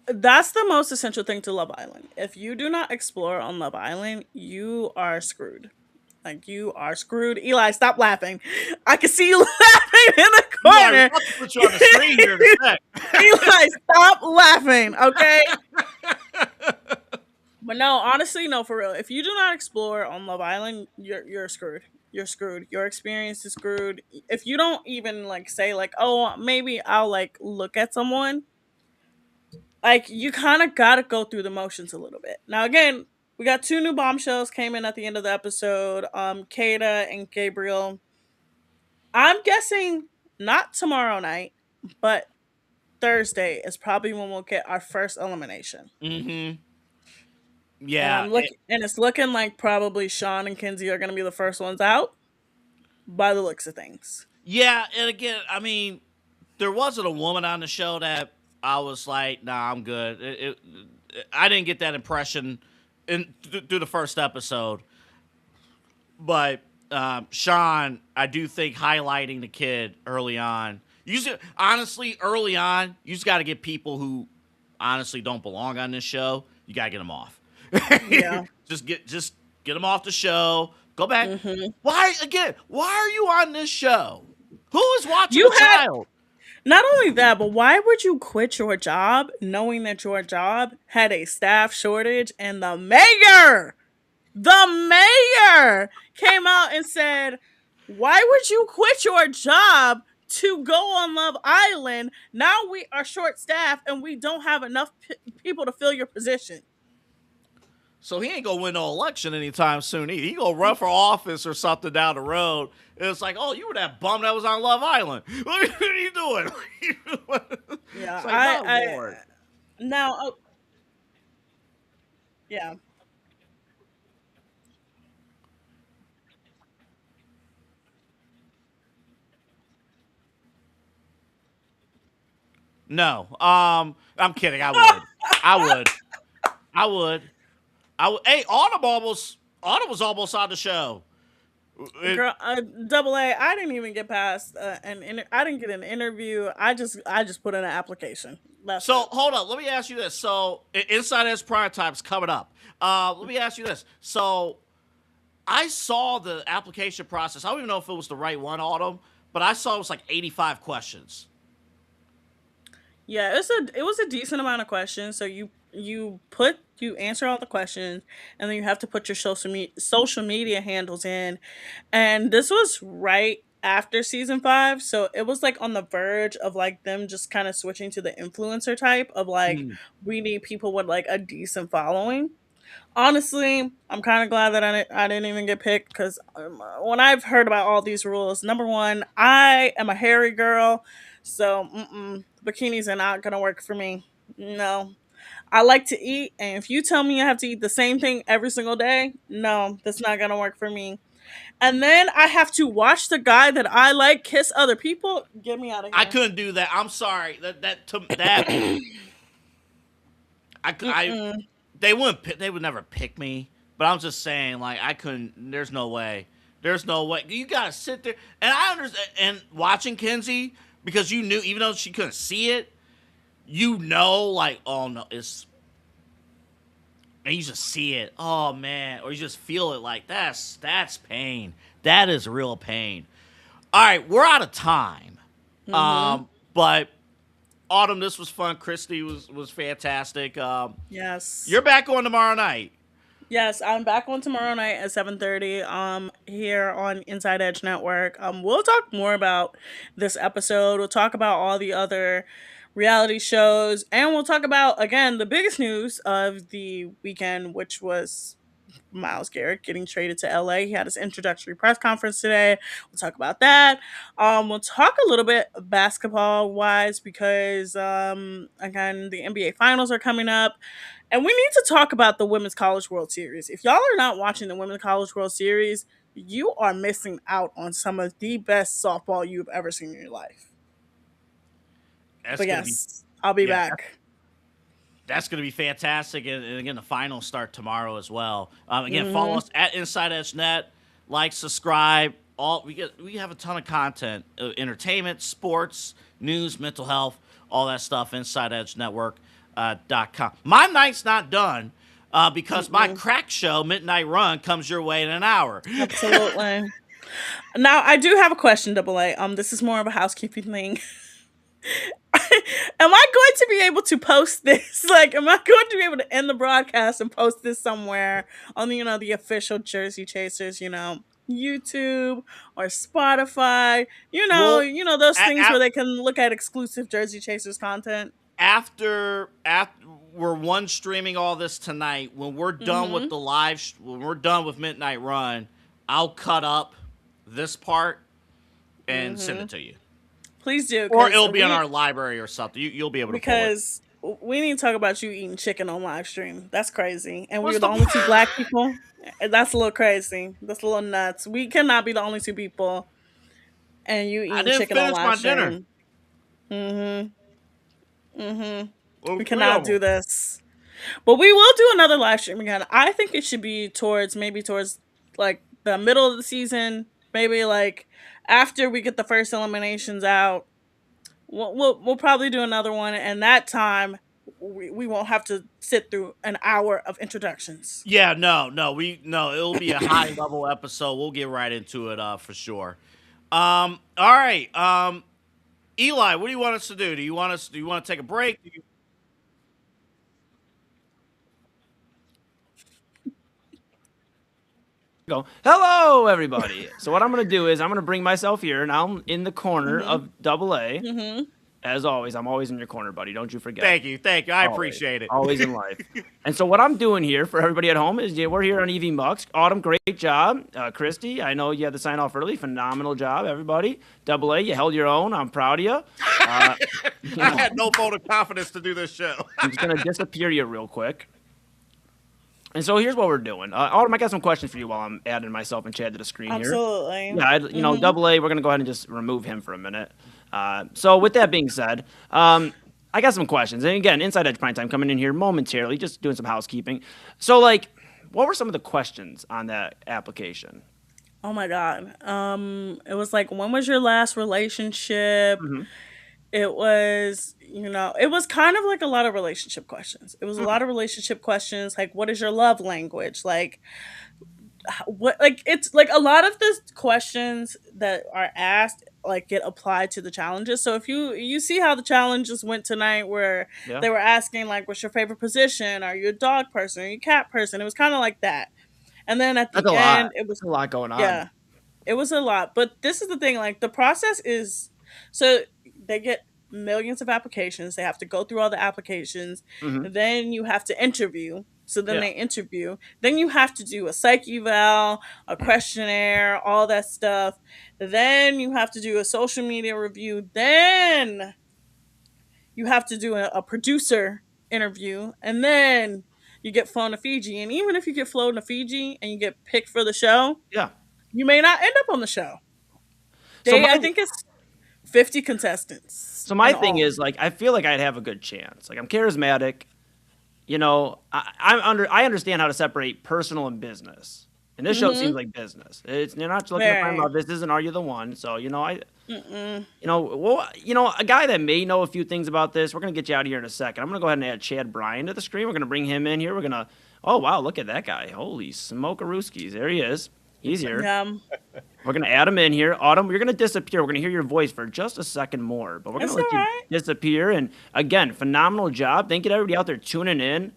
that's the most essential thing to Love Island. If you do not explore on Love Island, you are screwed. Like you are screwed. Eli, stop laughing. I can see you laughing in the Eli, we're corner. about to put you on the screen here in a sec. Eli, stop laughing, okay? But no, honestly, no, for real. If you do not explore on Love Island, you're screwed. You're screwed. Your experience is screwed. If you don't even like say like, oh, maybe I'll like look at someone, like you kind of got to go through the motions a little bit. Now again, we got two new bombshells came in at the end of the episode. Kata and Gabriel. I'm guessing not tomorrow night, but Thursday is probably when we'll get our first elimination. Mm-hmm. And Yeah. I'm looking, and it's looking like probably Sean and Kinsey are going to be the first ones out by the looks of things. Yeah, and again, I mean, there wasn't a woman on the show that I was like, nah, I'm good. I didn't get that impression through the first episode. But Sean, I do think highlighting the kid early on. Honestly, early on, you just got to get people who honestly don't belong on this show. You got to get them off. Yeah. Just get them off the show. Go back. Hmm. Why again? Why are you on this show? Who is watching You a had child? not only that, but why would you quit your job knowing that your job had a staff shortage and the mayor came out and said, why would you quit your job to go on Love Island? Now we are short staffed and we don't have enough people to fill your position. So he ain't gonna win no election anytime soon either. He gonna run for office or something down the road. And it's like, oh, you were that bum that was on Love Island. What are you doing? Yeah, It's like, my lord. now, yeah. No. I'm kidding. I would. I would. I would. I would. Hey, Autumn was almost on the show. It- Girl, double A. I didn't even get past I didn't get an interview. I just put in an application. That's so it. hold on. Let me ask you this. So Inside Edge Prime Time's coming up. Let me ask you this. So I saw the application process. I don't even know if it was the right one, Autumn, but I saw it was like 85 questions. Yeah, it was a decent amount of questions. So you answer all the questions, and then you have to put your social media handles in. And this was right after season 5, so it was like on the verge of like them just kind of switching to the influencer type of like Hmm. we need people with like a decent following. Honestly, I'm kind of glad that I didn't even get picked because when I've heard about all these rules, number one, I am a hairy girl, so bikinis are not gonna work for me. No, I like to eat, and if you tell me I have to eat the same thing every single day, no, that's not gonna work for me. And then I have to watch the guy that I like kiss other people. Get me out of I here. couldn't do that. I'm sorry. That I Mm-mm. they would never pick me. But I'm just saying, like, I couldn't. There's no way. There's no way. You gotta sit there, and I understand. And watching Kenzie, because you knew, even though she couldn't see it, you know, like, oh no, and you just see it. Oh man, or you just feel it. Like that's pain. That is real pain. All right, we're out of time. Mm-hmm. But Autumn, this was fun. Christy was fantastic. Yes. You're back on tomorrow night. Yes, I'm back on tomorrow night at 7:30 here on Inside Edge Network. We'll talk more about this episode. We'll talk about all the other reality shows, and we'll talk about again the biggest news of the weekend, which was Miles Garrett getting traded to LA. He had his introductory press conference today. We'll talk about that. We'll talk a little bit basketball wise because again the NBA finals are coming up. And we need to talk about the Women's College World Series. If y'all are not watching the Women's College World Series, you are missing out on some of the best softball you've ever seen in your life. That's But gonna be yes, I'll be yeah. back. That's going to be fantastic. And again, the finals start tomorrow as well. Again, follow Hmm. us at Inside Edge Net. Like, subscribe. We have a ton of content, entertainment, sports, news, mental health, all that stuff. Inside Edge Network. .com. My night's not done because my Mm-mm. crack show, Midnight Run, comes your way in an hour. Absolutely. Now I do have a question, Double A. This is more of a housekeeping thing. Am I going to be able to post this? Like, am I going to be able to end the broadcast and post this somewhere on the official Jersey Chasers, YouTube or Spotify? Well, Those a- things where a- they can look at exclusive Jersey Chasers content. after we're one streaming all this tonight, when we're done with Mm-hmm. the when we're done with Midnight Run, I'll cut up this part and send Mm-hmm. it to you, Please do, or it'll be on our library or something. You'll be able to pull it. because we need to talk about you eating chicken on live stream. That's crazy. And we What's were the the only two black people. That's a little crazy. That's a little nuts. We cannot be the only two people and you I eating didn't chicken on finish live my dinner. stream. Mm-hmm. Mm-hmm. Well, We three cannot of do them. this. But we will do another live stream again. I think it should be towards like the middle of the season. Maybe like after we get the first eliminations out. We'll probably do another one, and that time we won't have to sit through an hour of introductions. Yeah, no. It'll be a high level episode. We'll get right into it, for sure. All right. Eli, what do you want us to do? Do you want to take a break? Go, hello, everybody. So what I'm going to do is I'm going to bring myself here, and I'm in the corner Mhm. of Double A. Mhm. As always, I'm always in your corner, buddy. Don't you forget. Thank you, thank you. I Always, appreciate it. always in life. And so what I'm doing here for everybody at home is we're here on EV Mux. Autumn, great job. Christy, I know you had to sign off early. Phenomenal job, everybody. Double A, you held your own. I'm proud of you. I had no vote of confidence to do this show. I'm just going to disappear you real quick. And so here's what we're doing. Autumn, I got some questions for you while I'm adding myself and Chad to the screen here. Absolutely. Yeah, Double A, we're going to go ahead and just remove him for a minute. So with that being said, I got some questions. And again, Inside Edge Prime Time coming in here momentarily, just doing some housekeeping. So, like, what were some of the questions on that application? Oh my god. It was like, when was your last relationship? Mm-hmm. It was, it was kind of like a lot of relationship questions. It was a lot of relationship questions, like, what is your love language? Like, what, like, it's like a lot of the questions that are asked like get applied to the challenges. So if you see how the challenges went tonight, where Yeah, they were asking like, what's your favorite position? Are you a dog person? Are you a cat person? It was kind of like that. And then at that's the a lot. end, it was, That's a lot going on. yeah, it was a lot. But this is the thing, like, the process is, so they get millions of applications. They have to go through all the applications. Mm-hmm. Then you have to interview. So then Yeah, they interview. Then you have to do a psych eval, a questionnaire, all that stuff. Then you have to do a social media review. Then you have to do a producer interview. And then you get flown to Fiji. And even if you get flown to Fiji and you get picked for the show, yeah. you may not end up on the show. So I my think it's 50 contestants so my in thing all. is like I feel like I'd have a good chance. Like I'm charismatic. I understand how to separate personal and business. And this show seems Mm-hmm. like business. You're not looking to find Very. love. This isn't Are You the One? So Mm-mm. a guy that may know a few things about this. We're gonna get you out of here in a second. I'm gonna go ahead and add Chad Bryan to the screen. We're gonna bring him in here. Oh wow, look at that guy. Holy smokerooskies. There he is. He's here. We're gonna add him in here. Autumn, you're gonna disappear. We're gonna hear your voice for just a second more, but we're gonna That's all let you right. disappear. And again, phenomenal job. Thank you to everybody out there tuning in,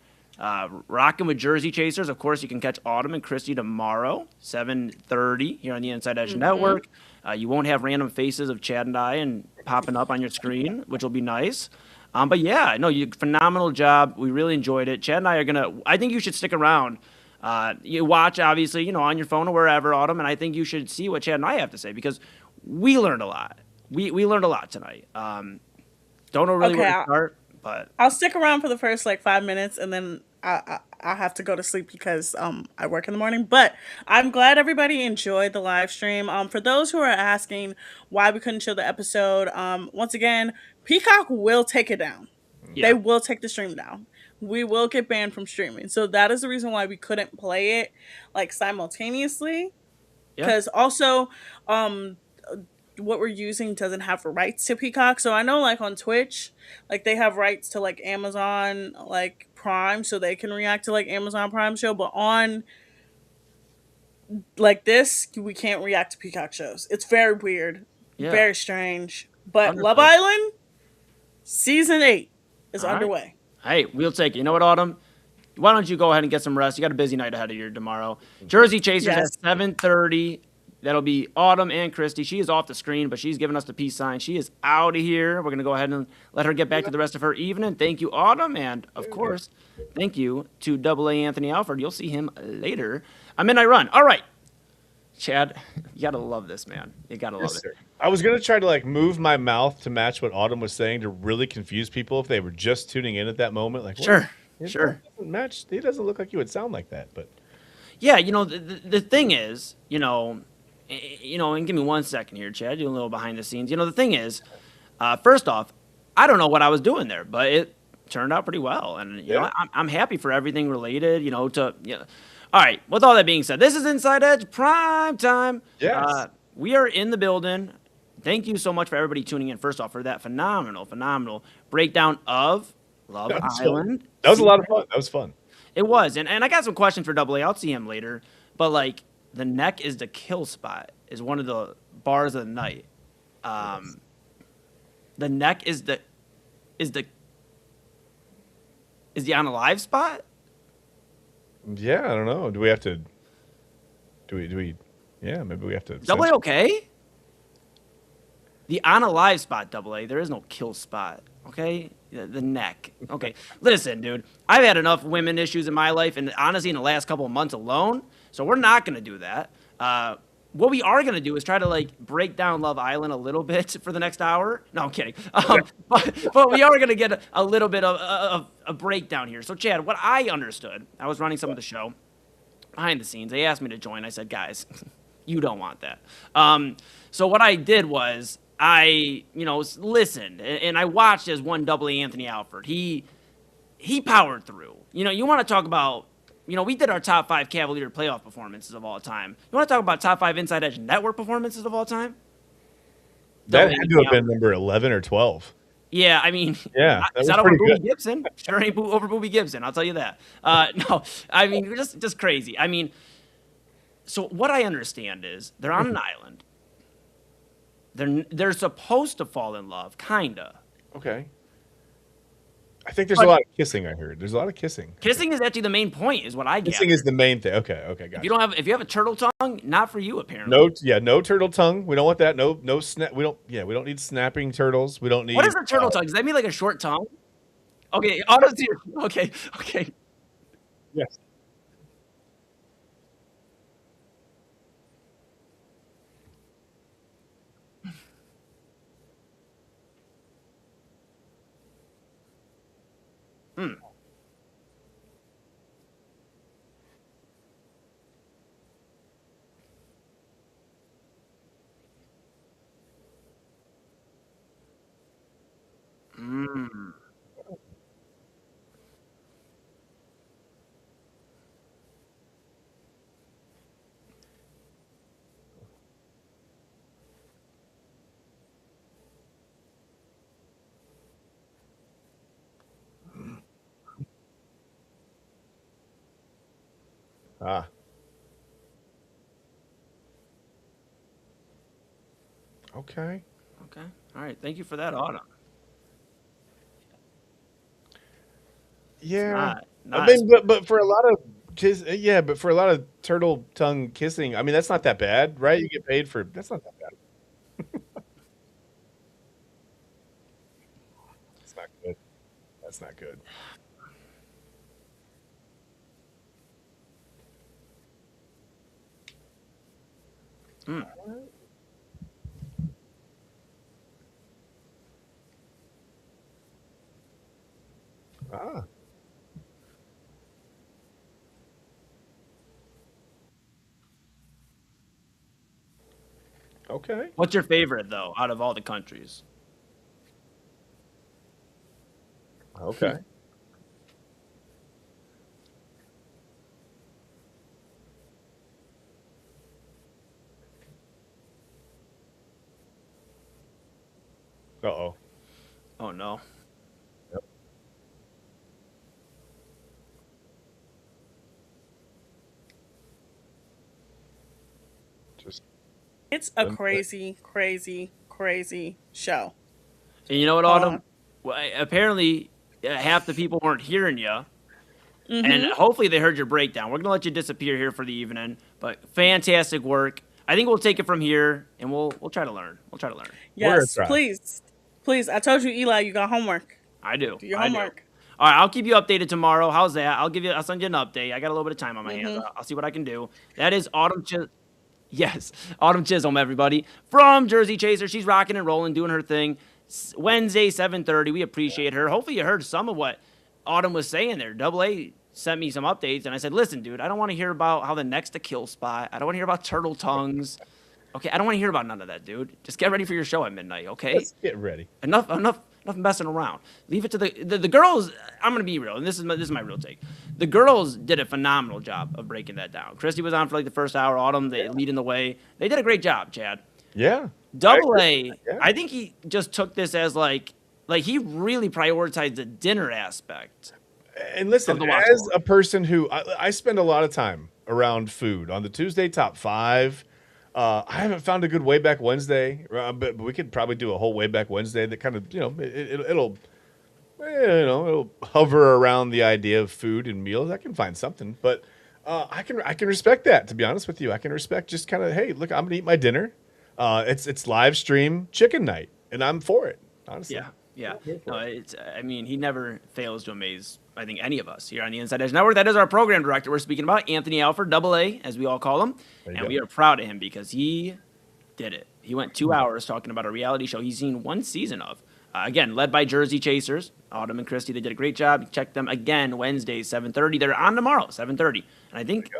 rocking with Jersey Chasers. Of course, you can catch Autumn and Christy tomorrow, 7:30 here on the Inside Edge Mm-hmm. Network. You won't have random faces of Chad and I and popping up on your screen, which will be nice. But yeah, no, you phenomenal job. We really enjoyed it. Chad and I are gonna. I think you should stick around. You watch, obviously, on your phone or wherever, Autumn, and I think you should see what Chad and I have to say because we learned a lot. We learned a lot tonight. Don't know really where Okay, to start, but I'll stick around for the first like 5 minutes, and then I have to go to sleep because I work in the morning. But I'm glad everybody enjoyed the live stream. For those who are asking why we couldn't show the episode, once again, Peacock will take it down. They yeah, will take the stream down. We will get banned from streaming. So that is the reason why we couldn't play it like simultaneously. yeah, Because also, um, what we're using doesn't have rights to Peacock. So I know like on Twitch, like they have rights to like Amazon like Prime so they can react to like Amazon Prime show, but on like this, we can't react to Peacock shows. It's very weird, yeah. very strange. But Love Understood. Island season 8 is All right. underway. Hey, we'll take it. You know what, Autumn? Why don't you go ahead and get some rest? You got a busy night ahead of you tomorrow. Jersey Chasers at Yes. 7:30. That'll be Autumn and Christy. She is off the screen, but she's giving us the peace sign. She is out of here. We're gonna go ahead and let her get back to the rest of her evening. Thank you, Autumn, and of course, thank you to Double A Anthony Alford. You'll see him later. A midnight run. All right, Chad, you gotta love this, man. You gotta love Yes, it. sir. I was gonna try to like move my mouth to match what Autumn was saying to really confuse people if they were just tuning in at that moment. Like, what? Sure, It sure. doesn't match. He doesn't look like you would sound like that. But Yeah, the thing is, and give me 1 second here, Chad. Do a little behind the scenes. The thing is, first off, I don't know what I was doing there, but it turned out pretty well, and Yeah. I'm happy for everything related. To yeah. All right. With all that being said, this is Inside Edge Prime Time. Yes. We are in the building. Thank you so much for everybody tuning in. First off, for that phenomenal breakdown of Love that was fun. Island. That was a lot of fun. That was fun. It was, and I got some questions for Double A. I'll see him later, but like the neck is the kill spot is one of the bars of the night. The neck is the is the on a live spot. Yeah, I don't know. Do we have to? Do we? Yeah, maybe we have to. Double A okay? The on a live spot, Double A. There is no kill spot. Okay, the neck. Okay, listen, dude. I've had enough women issues in my life, and honestly, in the last couple of months alone. So we're not gonna do that. What we are gonna do is try to like break down Love Island a little bit for the next hour. No, I'm kidding. But we are gonna get a little bit of a breakdown here. So Chad, what I understood, I was running some of the show behind the scenes. They asked me to join. I said, guys, you don't want that. So what I did was I, listened and I watched as one Double A Anthony Alford. He powered through. You want to talk about, we did our top 5 Cavalier playoff performances of all time. You want to talk about top 5 Inside Edge network performances of all time? That Double A had to Anthony have been Alford. number 11 or 12. Yeah, I mean, Yeah, that it's was not over pretty Booby good. Gibson. Sure ain't over Booby Gibson. I'll tell you that. No, I mean, just crazy. I mean, so what I understand is they're on an island. They're supposed to fall in love, kinda. Okay. I think there's a But lot of kissing. I heard there's a lot of kissing. kissing is actually the main point, is what I Kissing gather. is the main thing. Okay, okay, If gotcha. if you have a turtle tongue, not for you apparently. No, yeah, no turtle tongue. We don't want that. No snap. We don't. Yeah, we don't need snapping turtles. We don't need. What is a turtle tongue? Does that mean like a short tongue? Okay, honestly, okay. Yes. Hmm. Mm. Ah. Okay. Okay. All right. Thank you for that, Autumn. It's Yeah. I not mean, but for a lot of kiss, yeah, but for a lot of turtle tongue kissing, I mean, that's not that bad, right? You get paid for that's not that bad. It's not good. That's not good. Mm. Ah, okay. What's your favorite though, out of all the countries? Okay. Uh-oh. Oh no. Yep. Just It's a crazy, crazy, crazy show. And you know what, Uh, Autumn? Well, apparently, half the people weren't hearing you, and mm-hmm. hopefully they heard your breakdown. We're gonna let you disappear here for the evening, but fantastic work. I think we'll take it from here, and we'll try to learn. We'll try to learn. we're gonna Yes, try. please. Please. I told you, Eli, you got homework. I do. Do your I do. homework. All right, I'll keep you updated tomorrow. How's that? I'll send you an update. I got a little bit of time on my hands. Mm-hmm. I'll see what I can do. That is Autumn. Yes, Autumn Chisholm, everybody from Jersey Chaser. She's rocking and rolling, doing her thing. Wednesday, 7:30. We appreciate her. Hopefully, you heard some of what Autumn was saying there. Double A sent me some updates, and I said, "Listen, dude, I don't want to hear about how the next to kill spot. I don't want to hear about turtle tongues. Okay, I don't want to hear about none of that, dude. Just get ready for your show at midnight, okay? Let's get ready. Enough messing around. Leave it to the girls. I'm gonna be real, and this is my real take. The girls did a phenomenal job of breaking that down. Christy was on for like the first hour. Autumn, they leading the way. They did a great job, Chad. Yeah. I Double agree. A, Yeah. I think he just took this as like he really prioritized the dinner aspect And of listen, the watch as along. a person who I spend a lot of time around food on the Tuesday top five, I haven't found a good way back Wednesday, but we could probably do a whole way back Wednesday that kind of it'll it'll hover around the idea of food and meals. I can find something, but I can respect that. To be honest with you, I can respect just kind of, hey, look, I'm gonna eat my dinner. It's live stream chicken night, and I'm for it. Honestly, Yeah, yeah. I'm here for No, it. it's. I mean, he never fails to amaze. I think any of us here on the Inside Edge Network. That is our program director. We're speaking about Anthony Alford, Double A, as we all call him, There you and go. we are proud of him because he did it. He went 2 hours talking about a reality show he's seen one season of. Again, led by Jersey Chasers, Autumn and Christy. They did a great job. Check them again Wednesday, 7:30. They're on tomorrow, 7:30, and I think.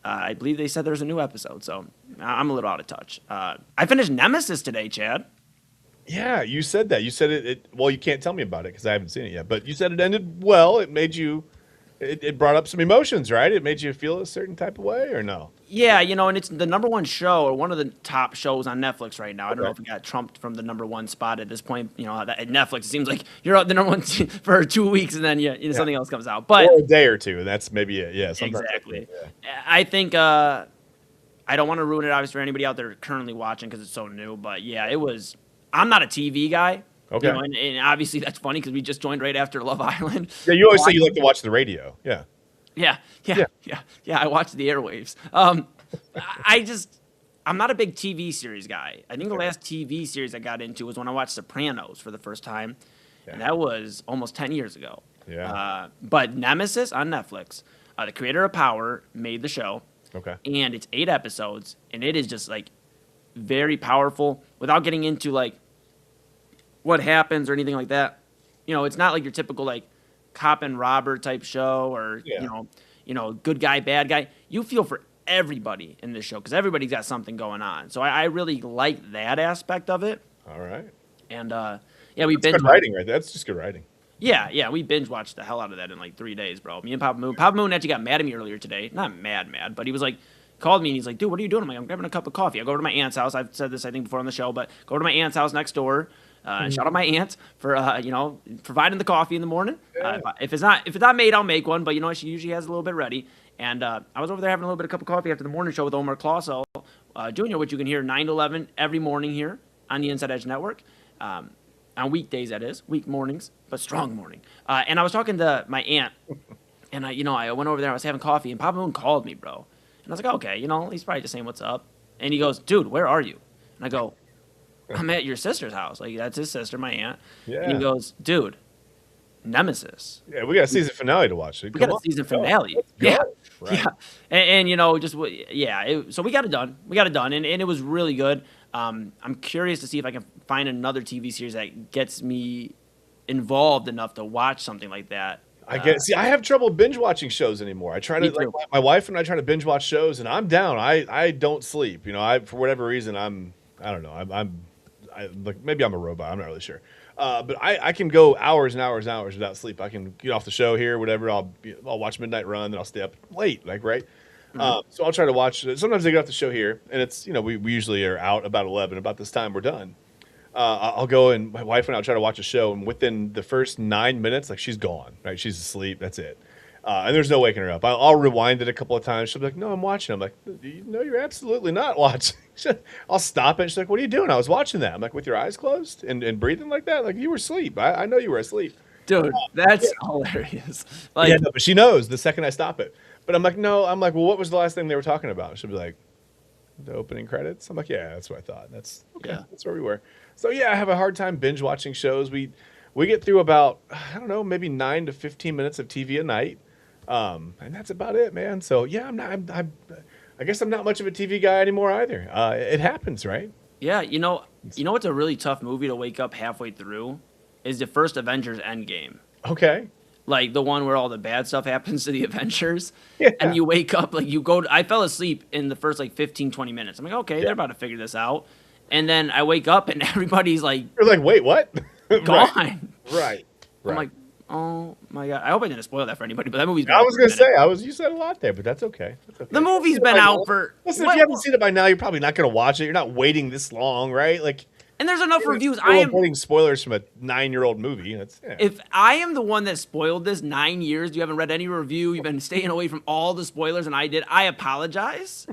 I believe they said there's a new episode, so I'm a little out of touch. I finished Nemesis today, Chad. Yeah, you said that. You said it. Well, you can't tell me about it because I haven't seen it yet. But you said it ended well. It made you. It brought up some emotions, right? It made you feel a certain type of way, or no? Yeah, and it's the number one show or one of the top shows on Netflix right now. I don't know Okay. if it got trumped from the number one spot at this point. At Netflix, it seems like you're out the number one for 2 weeks and then something else comes out. But Or a day or two, and that's maybe it. Yeah, sometimes that's exactly, it, yeah. I think I don't want to ruin it obviously for anybody out there currently watching because it's so new. But yeah, it was. I'm not a TV guy. Okay. And obviously that's funny because we just joined right after Love Island. Yeah, you always say you like to watch the radio. Yeah. Yeah, yeah, Yeah. yeah, yeah. I watch the airwaves. I'm not a big TV series guy. I think the last TV series I got into was when I watched Sopranos for the first time, and Yeah. that was almost 10 years ago. Yeah. But Nemesis on Netflix, the creator of Power made the show, Okay. and it's 8 episodes, and it is just like very powerful without getting into like what happens or anything like that. It's not like your typical like cop and robber type show or Yeah. good guy, bad guy. You feel for everybody in this show because everybody's got something going on. So I really like that aspect of it. All right. And yeah, we That's binge good writing, right there. That's just good writing. yeah, we binge watched the hell out of that in like 3 days, bro. Me and Papa Moon. Papa Moon actually got mad at me earlier today. Not mad, but he was like, called me and he's like, dude, what are you doing? I'm like, I'm grabbing a cup of coffee. I go over to my aunt's house. I've said this, I think, before on the show, but go over to my aunt's house next door. Shout out my aunt for providing the coffee in the morning. If it's not made, I'll make one. But she usually has a little bit ready. And I was over there having a little bit of cup of coffee after the morning show with Omar Clauso Jr., which you can hear 9 to 11 every morning here on the Inside Edge Network. On weekdays, that is, week mornings, but strong morning. And I was talking to my aunt, and I went over there. I was having coffee, and Papa Moon called me, bro. And I was like, okay, he's probably just saying what's up. And he goes, dude, where are you? And I go, I'm at your sister's house. Like, that's his sister, my aunt. Yeah. And he goes, dude, Nemesis. Yeah, we got a season finale to watch. We Come got a on, season let's go. finale. Let's go. Yeah. Right. Yeah. And you know, just so we got it done. We got it done, and it was really good. I'm curious to see if I can find another TV series that gets me involved enough to watch something like that. I get. See, I have trouble binge watching shows anymore. I try Me to like too. my wife and I try to binge watch shows, and I'm down. I don't sleep. You know, I for whatever reason I don't know. I like maybe I'm a robot. I'm not really sure. But I can go hours and hours and hours without sleep. I can get off the show here, whatever. I'll watch Midnight Run, then I'll stay up late, like right. So I'll try to watch. Sometimes I get off the show here, and it's we usually are out about 11. About this time, we're done. I'll go and my wife and I'll try to watch a show, and within the first 9 minutes, like she's gone, right? She's asleep. That's it. And there's no waking her up. I'll rewind it a couple of times. She'll be like, "No, I'm watching." I'm like, "No, you're absolutely not watching." I'll stop it. She's like, "What are you doing?" I was watching that. I'm like, "With your eyes closed and breathing like that? Like you were asleep. I know you were asleep." Dude, that's hilarious. Like, Yeah, no, but she knows the second I stop it. But I'm like, no. I'm like, well, what was the last thing they were talking about? She'll be like, the opening credits. I'm like, yeah, that's what I thought. That's okay. Yeah. That's where we were. So yeah, I have a hard time binge watching shows. We get through about I don't know, maybe 9 to 15 minutes of TV a night, and that's about it, man. So yeah, I guess I'm not much of a TV guy anymore either. It happens, right? yeah, you know what's a really tough movie to wake up halfway through is the first Avengers Endgame. Okay. Like the one where all the bad stuff happens to the Avengers. Yeah. And you wake up, like I fell asleep in the first like 15, 20 minutes. I'm like, okay, Yeah. they're about to figure this out. And then I wake up and everybody's like You're like, wait, what? gone. Right. I'm like, oh my God. I hope I didn't spoil that for anybody, but that movie's been I out was for a gonna minute. say, you said a lot there, but that's okay. That's okay. The movie's been out for Listen, if what- you haven't seen it by now, you're probably not gonna watch it. You're not waiting this long, right? Like and there's enough reviews. We're avoiding spoilers from a 9-year-old movie. That's If I am the one that spoiled this 9 years, you haven't read any review, you've been staying away from all the spoilers, and I did, I apologize.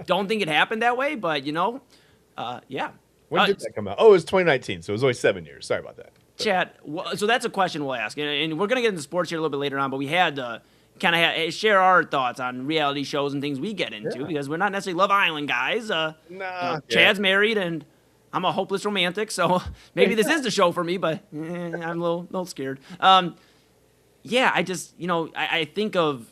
Don't think it happened that way, but yeah. When did that come out? Oh, it was 2019, so it was only 7 years. Sorry about that. Chad, so that's a question we'll ask, and we're gonna get into sports here a little bit later on, but we had to kind of share our thoughts on reality shows and things we get into because we're not necessarily Love Island guys. Chad's married and I'm a hopeless romantic, so maybe this is the show for me, but I'm a little scared. Yeah, I just I think of.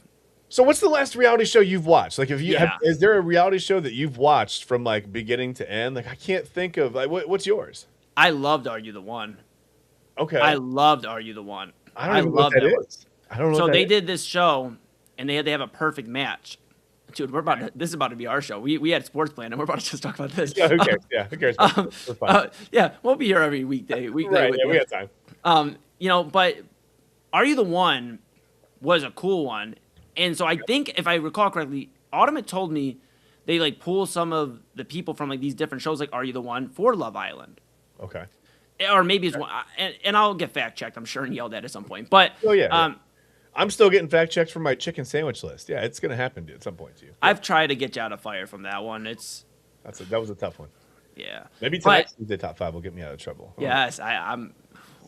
So what's the last reality show you've watched? Like, is there a reality show that you've watched from like beginning to end? Like, I can't think of like what's yours. I loved Are You the One? Okay. I loved Are You the One? I don't know what that is. I don't know. So what that they is. did this show, and they had to have a perfect match. Dude, this is about to be our show. We had sports plan, and we're about to just talk about this. Yeah, who cares? Yeah, who cares? We're fine. Yeah, we'll be here every weekday. Right, with yeah, you. we got time. But Are You the One was a cool one. And so I think, if I recall correctly, Autumn had told me they like pull some of the people from like these different shows, like Are You the One, for Love Island. Okay. Or maybe it's one, and I'll get fact checked, I'm sure, and yelled at some point. But Oh yeah. I'm still getting fact checks for my chicken sandwich list. Yeah, it's gonna happen at some point to you. I've tried to get you out of fire from that one. That was a tough one. Yeah. Maybe But- tonight's the top 5 will get me out of trouble. Yes, I'm.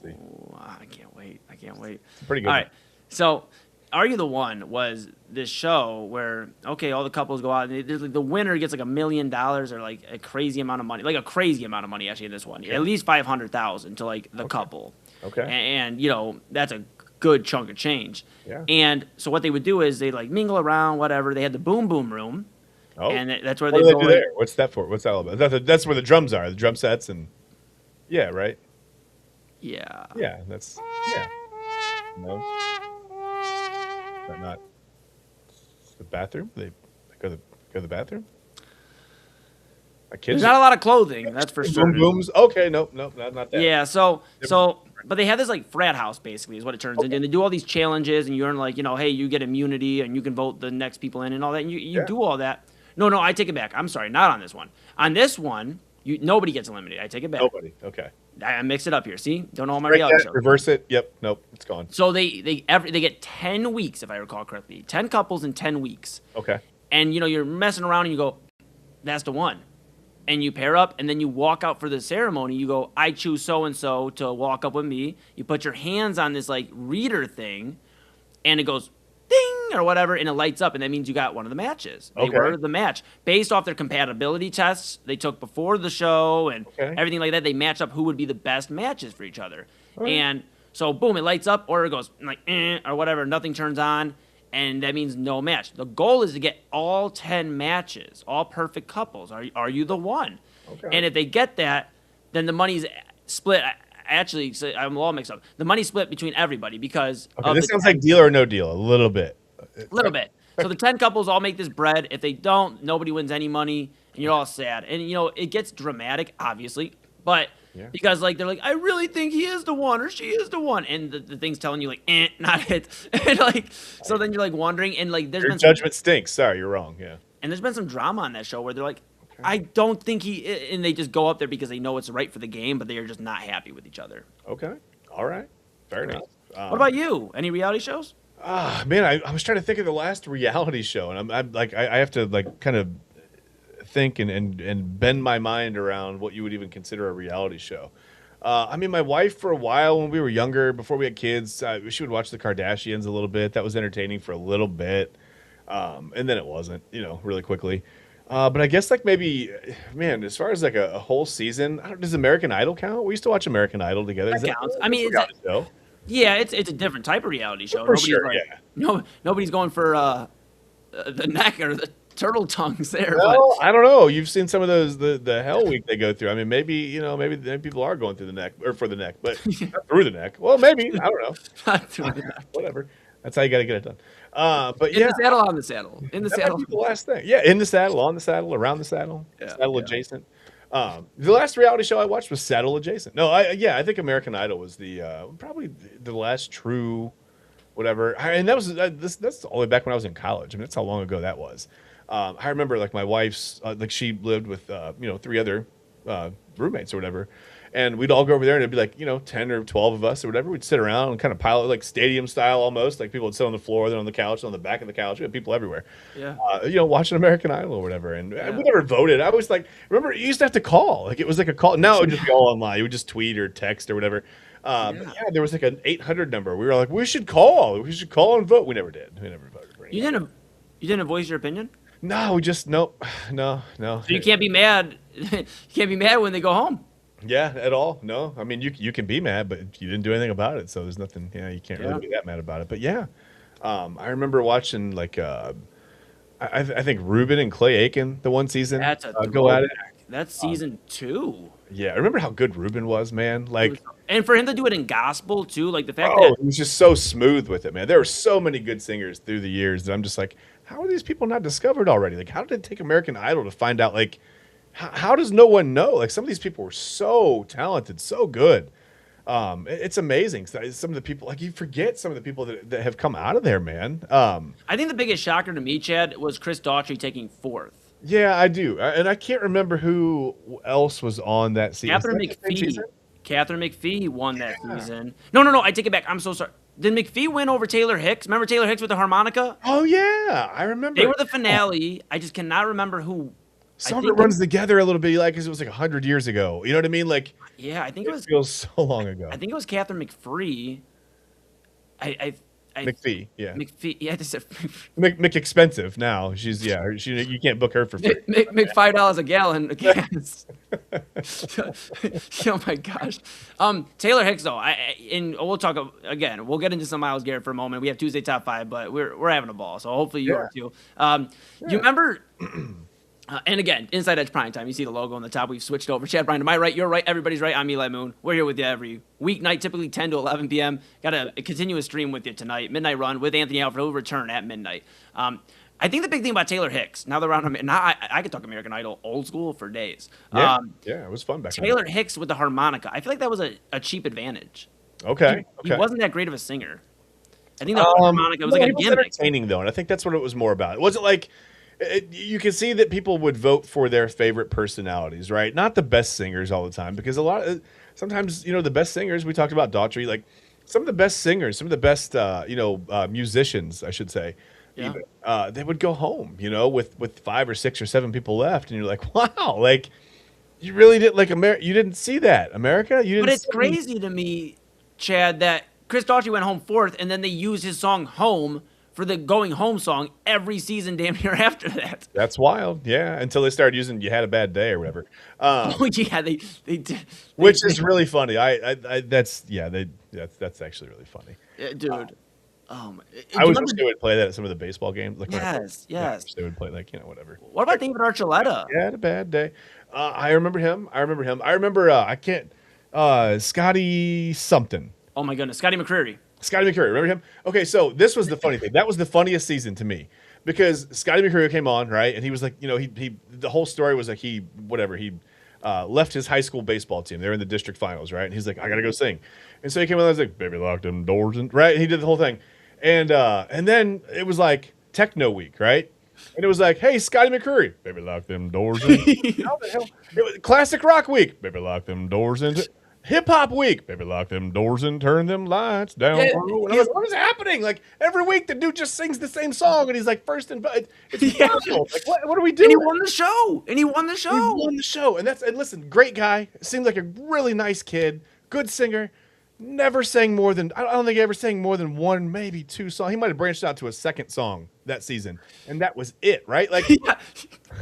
See. I can't wait. It's pretty good. All right. So, Are You the One was this show where, okay, all the couples go out, and there's like the winner gets like $1 million or like a crazy amount of money, like a crazy amount of money actually in this one, at least 500,000 to like the couple. Okay. And that's a good chunk of change. Yeah. And so what they would do is they like mingle around, whatever. They had the boom boom room. Oh. And that's where What they do go they do in. there? What's that for? What's that all about? That's where the drums are, the drum sets, and yeah, right. Yeah. Yeah, that's yeah. No, is that not the bathroom? They go to the bathroom. My kids. There's not a lot of clothing, that's for boom certain. booms. Okay, nope, not that. Yeah, but they have this like frat house basically is what it turns into, and they do all these challenges, and you earn like hey, you get immunity, and you can vote the next people in, and all that. And you do all that. No, I take it back. I'm sorry, not on this one. On this one, nobody gets eliminated. I take it back. Nobody. Okay. I mix it up here. See, don't know all my Break reality that, shows. reverse it. Yep. Nope. It's gone. So they get 10 weeks, if I recall correctly, 10 couples in 10 weeks, Okay. and you're messing around, and you go, that's the one. And you pair up, and then you walk out for the ceremony. You go, I choose so-and-so to walk up with me. You put your hands on this, like, reader thing, and it goes ding or whatever, and it lights up, and that means you got one of the matches. They Okay. were the match. Based off their compatibility tests they took before the show and Okay. everything like that, they match up who would be the best matches for each other. right. And So boom, it lights up, or it goes like or whatever, nothing turns on, and that means no match. The goal is to get all 10 matches, all perfect couples. Are you the one? Okay. And if they get that, then the money's split. Actually, so I'm all mixed up. The money's split between everybody because Okay, of this the sounds like Deal or No Deal a little bit. little bit. So the 10 couples all make this bread. If they don't, nobody wins any money, and you're all sad. And it gets dramatic, obviously, but Yeah. because like they're like, I really think he is the one or she is the one, and the thing's telling you like, not it, and like so then you're like wondering, and like there's Your been some, judgment stinks. Sorry, you're wrong. Yeah. and there's been some drama on that show where they're like, I don't think and they just go up there because they know it's right for the game, but they are just not happy with each other. Okay. All right. Fair enough. What about you? Any reality shows? Man, I was trying to think of the last reality show, and I'm like, I have to like kind of think and bend my mind around what you would even consider a reality show. I mean, my wife for a while when we were younger, before we had kids, she would watch the Kardashians a little bit. That was entertaining for a little bit, and then it wasn't, really quickly. But I guess like maybe, man, as far as like a whole season, does American Idol count? We used to watch American Idol together. Is That counts. I mean, that's a reality show? Yeah, it's a different type of reality show. For sure, Nobody's going for the neck or the turtle tongues there. Well, I don't know. You've seen some of those the hell week they go through. I mean, maybe maybe people are going through the neck or for the neck, but not through the neck. Well, maybe I don't know. But Whatever. That's how you got to get it done. But in yeah, the saddle, on the saddle, in the that might saddle. be the last thing. Yeah, in the saddle, on the saddle, around the saddle, Yeah, saddle yeah. adjacent. The last reality show I watched was Saddle Adjacent. No, I think American Idol was the probably the last true whatever. And that was that's all the way back when I was in college. I mean, that's how long ago that was. I remember like my wife's like she lived with 3 other roommates or whatever. And we'd all go over there and it'd be like, 10 or 12 of us or whatever. We'd sit around and kind of pile it like stadium style almost. Like people would sit on the floor, then on the couch, on the back of the couch. We had people everywhere. Yeah. Watching American Idol or whatever. And we never voted. I was like, remember, you used to have to call. Like it was like a call. Now it would just be all online. You would just tweet or text or whatever. But yeah, there was like an 800 number. We were like, we should call. We should call and vote. We never did. We never voted for anything. You didn't voice your opinion. No, we just, nope. No. So you can't be mad. You can't be mad when they go home. Yeah, at all. No, I mean you can be mad, but you didn't do anything about it, so there's nothing. Yeah, you can't really be that mad about it. But yeah, I remember watching like I think Ruben and Clay Aiken the one season That's a go at it. That's season 2. Yeah, I remember how good Ruben was, man. Like, And for him to do it in gospel too, like the fact oh, that he was just so smooth with it, man. There were so many good singers through the years that I'm just like, how are these people not discovered already? Like, how did it take American Idol to find out? Like, how does no one know? Like, some of these people were so talented, so good. It's amazing. Some of the people, like, you forget some of the people that have come out of there, man. I think the biggest shocker to me, Chad, was Chris Daughtry taking 4th. Yeah, I do, and I can't remember who else was on that season. Catherine Was that the same McPhee. season? Catherine McPhee won that season. No, I take it back. I'm so sorry. Did McPhee win over Taylor Hicks? Remember Taylor Hicks with the harmonica? Oh yeah, I remember. They were the finale. I just cannot remember who. Some of it runs together a little bit, like, because it was like 100 years ago. You know what I mean? Like, Yeah, I think it it was. feels so long ago. I think it was Catherine McPhee. McPhee, yeah. McPhee. Yeah, this Mc expensive now. She's you can't book her for free. make $5 a gallon of gas. Oh my gosh. Taylor Hicks though, and we'll talk again. We'll get into some Myles Garrett for a moment. We have Tuesday top 5, but we're having a ball. So hopefully you are too. You remember? And again, Inside Edge Prime Time. You see the logo on the top. We've switched over. Chad Bryan, to my right, you're right, everybody's right. I'm Eli Moon. We're here with you every weeknight, typically 10 to 11 p.m. Got a continuous stream with you tonight. Midnight Run with Anthony Alfred. He'll return at midnight. I think the big thing about Taylor Hicks, now that we're on, now I could talk American Idol old school for days. Yeah, it was fun back then. Taylor Hicks with the harmonica. I feel like that was a cheap advantage. Okay. He wasn't that great of a singer. I think the harmonica was like a gimmick. Entertaining though, and I think that's what it was more about. It wasn't like you can see that people would vote for their favorite personalities, right? Not the best singers all the time, because sometimes the best singers, we talked about Daughtry, like some of the best singers, some of the best musicians, I should say. Yeah. Even, they would go home, with 5 or 6 or 7 people left, and you're like, wow, like you really didn't like America. You didn't see that America. You didn't. But it's crazy to me, Chad, that Chris Daughtry went home 4th, and then they used his song "Home" for the going home song every season damn near after that. That's wild. Yeah, until they started using "You Had a Bad Day" or whatever. Oh yeah, they did. Which is really funny. That's actually really funny. Dude. Do I you always wish remember? they would play that at some of the baseball games. Like, Yes, yeah, I yes. wish they would play like whatever. What about David Archuleta? You had a bad day. I remember him. I remember. I can't. Scotty something. Oh my goodness, Scotty McCreery. Scotty McCreery. Remember him? Okay, so this was the funny thing. That was the funniest season to me because Scotty McCreery came on, right? And he was like, he the whole story was like he left his high school baseball team. They were in the district finals, right? And he's like, I gotta go sing. And so he came on and was like, baby, lock them doors, and right? And he did the whole thing. And then it was like techno week, right? And it was like, hey, Scotty McCreery, baby, lock them doors in. How the hell? It was classic rock week, baby, lock them doors in. Hip hop week, baby, lock them doors and turn them lights down. Yeah, And I'm like, what is happening? Like every week, the dude just sings the same song, and he's like first and it's Yeah. wild. Like what are we And doing? he won the show. And he won the He show. won the show, and listen, great guy. Seemed like a really nice kid, good singer. Never sang more than I don't think he ever sang more than one, maybe two songs. He might have branched out to a second song that season, and that was it, right? Like Yeah.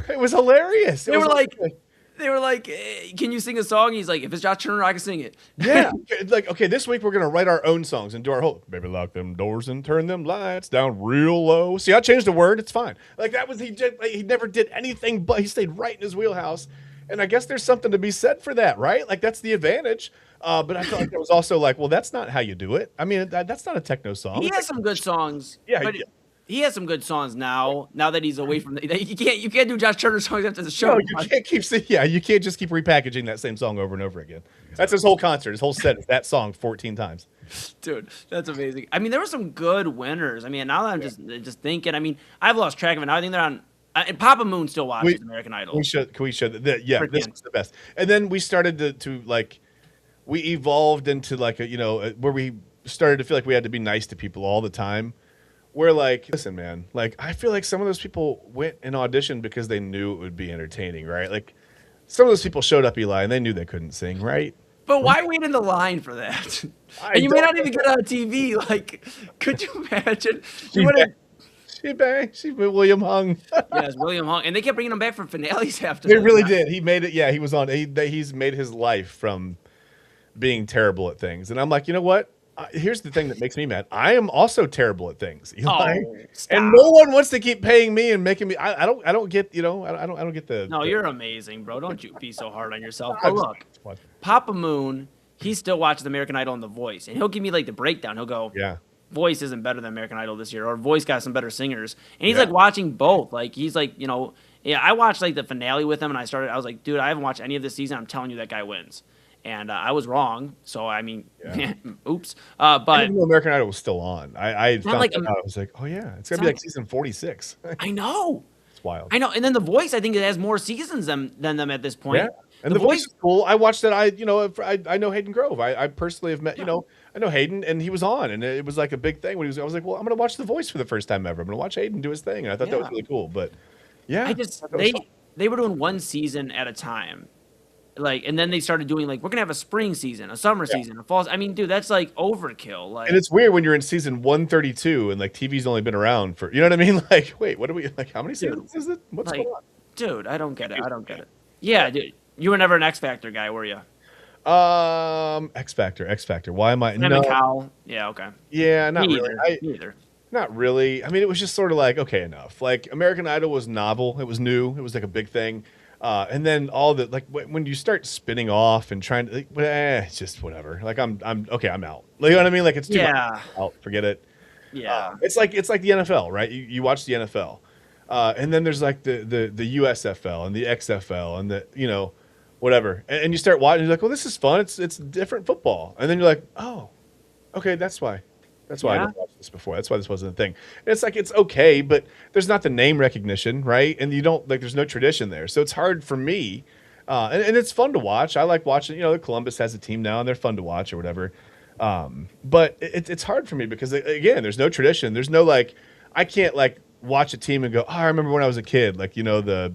it was hilarious. They were like, can you sing a song? He's like, if it's Josh Turner, I can sing it. yeah, like okay, this week we're gonna write our own songs and do our whole baby lock them doors and turn them lights down real low. See, I changed the word. It's fine. Like that was he never did anything, but he stayed right in his wheelhouse. And I guess there's something to be said for that, right? Like that's the advantage. But I felt like it was also like, well, that's not how you do it. I mean, that's not a techno song. He has some good songs. Yeah, but yeah. he has some good songs now. Now that he's away from you can't do Josh Turner songs after the show. No, you can't keep you can't just keep repackaging that same song over and over again. That's his whole concert. His whole set is that song 14 times. Dude, that's amazing. I mean, there were some good winners. I mean, now that I'm just thinking, I mean, I've lost track of it. Now I think they're on. And Papa Moon still watches American Idol. We should. Yeah, this Freaking- was the best. And then we started to like, we evolved into like where we started to feel like we had to be nice to people all the time. Where like, listen, man, like I feel like some of those people went and auditioned because they knew it would be entertaining, right? Like some of those people showed up, Eli, and they knew they couldn't sing, right? But why wait in the line for that? And you may not even get on TV. Like, could you imagine? She William Hung. Yes, William Hung, and they kept bringing him back for finales after. They that. really did. He made it. Yeah, he was on. He's made his life from being terrible at things. And I'm like, you know what? Here's the thing that makes me mad. I am also terrible at things. Eli. Stop. And no one wants to keep paying me and making me. I don't get. I don't get the. No, the, you're amazing, bro. Don't you be so hard on yourself. I'm But just- look, Papa Moon, he still watches American Idol and The Voice, and he'll give me like the breakdown. He'll go, Yeah. Voice isn't better than American Idol this year, or Voice got some better singers. And he's Yeah. like watching both. Like he's like, yeah, I watched like the finale with him, and I was like, dude, I haven't watched any of this season. I'm telling you, that guy wins. And I was wrong. So I mean, Yeah. oops. I But didn't know American Idol was still on. I found like that a- out. I was like, oh yeah, it's gonna be like season 46. I know. It's wild. I know. And then The Voice, I think it has more seasons than them at this point. Yeah. And the voice is cool. I watched it. I know Hayden Grove. I personally have met. I know Hayden, and he was on, and it was like a big thing when he was. I was like, well, I'm gonna watch The Voice for the first time ever. I'm gonna watch Hayden do his thing, and I thought that was Yeah. really cool. But yeah, I just thought that was fun. they were doing one season at a time, like, and then they started doing like we're gonna have a spring season, a summer season, a fall. I mean, dude, that's like overkill. Like, And it's weird when you're in season 132 and like TV's only been around for, you know what I mean? Like, wait, what are we like? How many seasons is it? What's like, going on? dude, I don't get it. I don't get it. Yeah, dude, you were never an X Factor guy, were you? X Factor. Why am I? Him and Cal. Yeah, okay. Yeah, not Me really. either. Me either. Not really. I mean, it was just sort of like, okay, enough. Like American Idol was novel. It was new. It was like a big thing. And then all the like when you start spinning off and trying to, like, it's just whatever. Like I'm okay. I'm out. Like, you know what I mean? Like it's too much. Yeah. Out. Forget it. Yeah. It's like the NFL, right? You watch the NFL, and then there's like the USFL and the XFL and the whatever, and you start watching. You're like, well, this is fun. It's different football, and then you're like, oh, okay, that's why. That's why I Yeah. didn't watch this before. That's why this wasn't a thing. And it's like it's okay, but there's not the name recognition, right? And you don't like. There's no tradition there, so it's hard for me. And it's fun to watch. I like watching. Columbus has a team now, and they're fun to watch or whatever. But it's hard for me because again, there's no tradition. There's no like, I can't like watch a team and go, oh, I remember when I was a kid, like the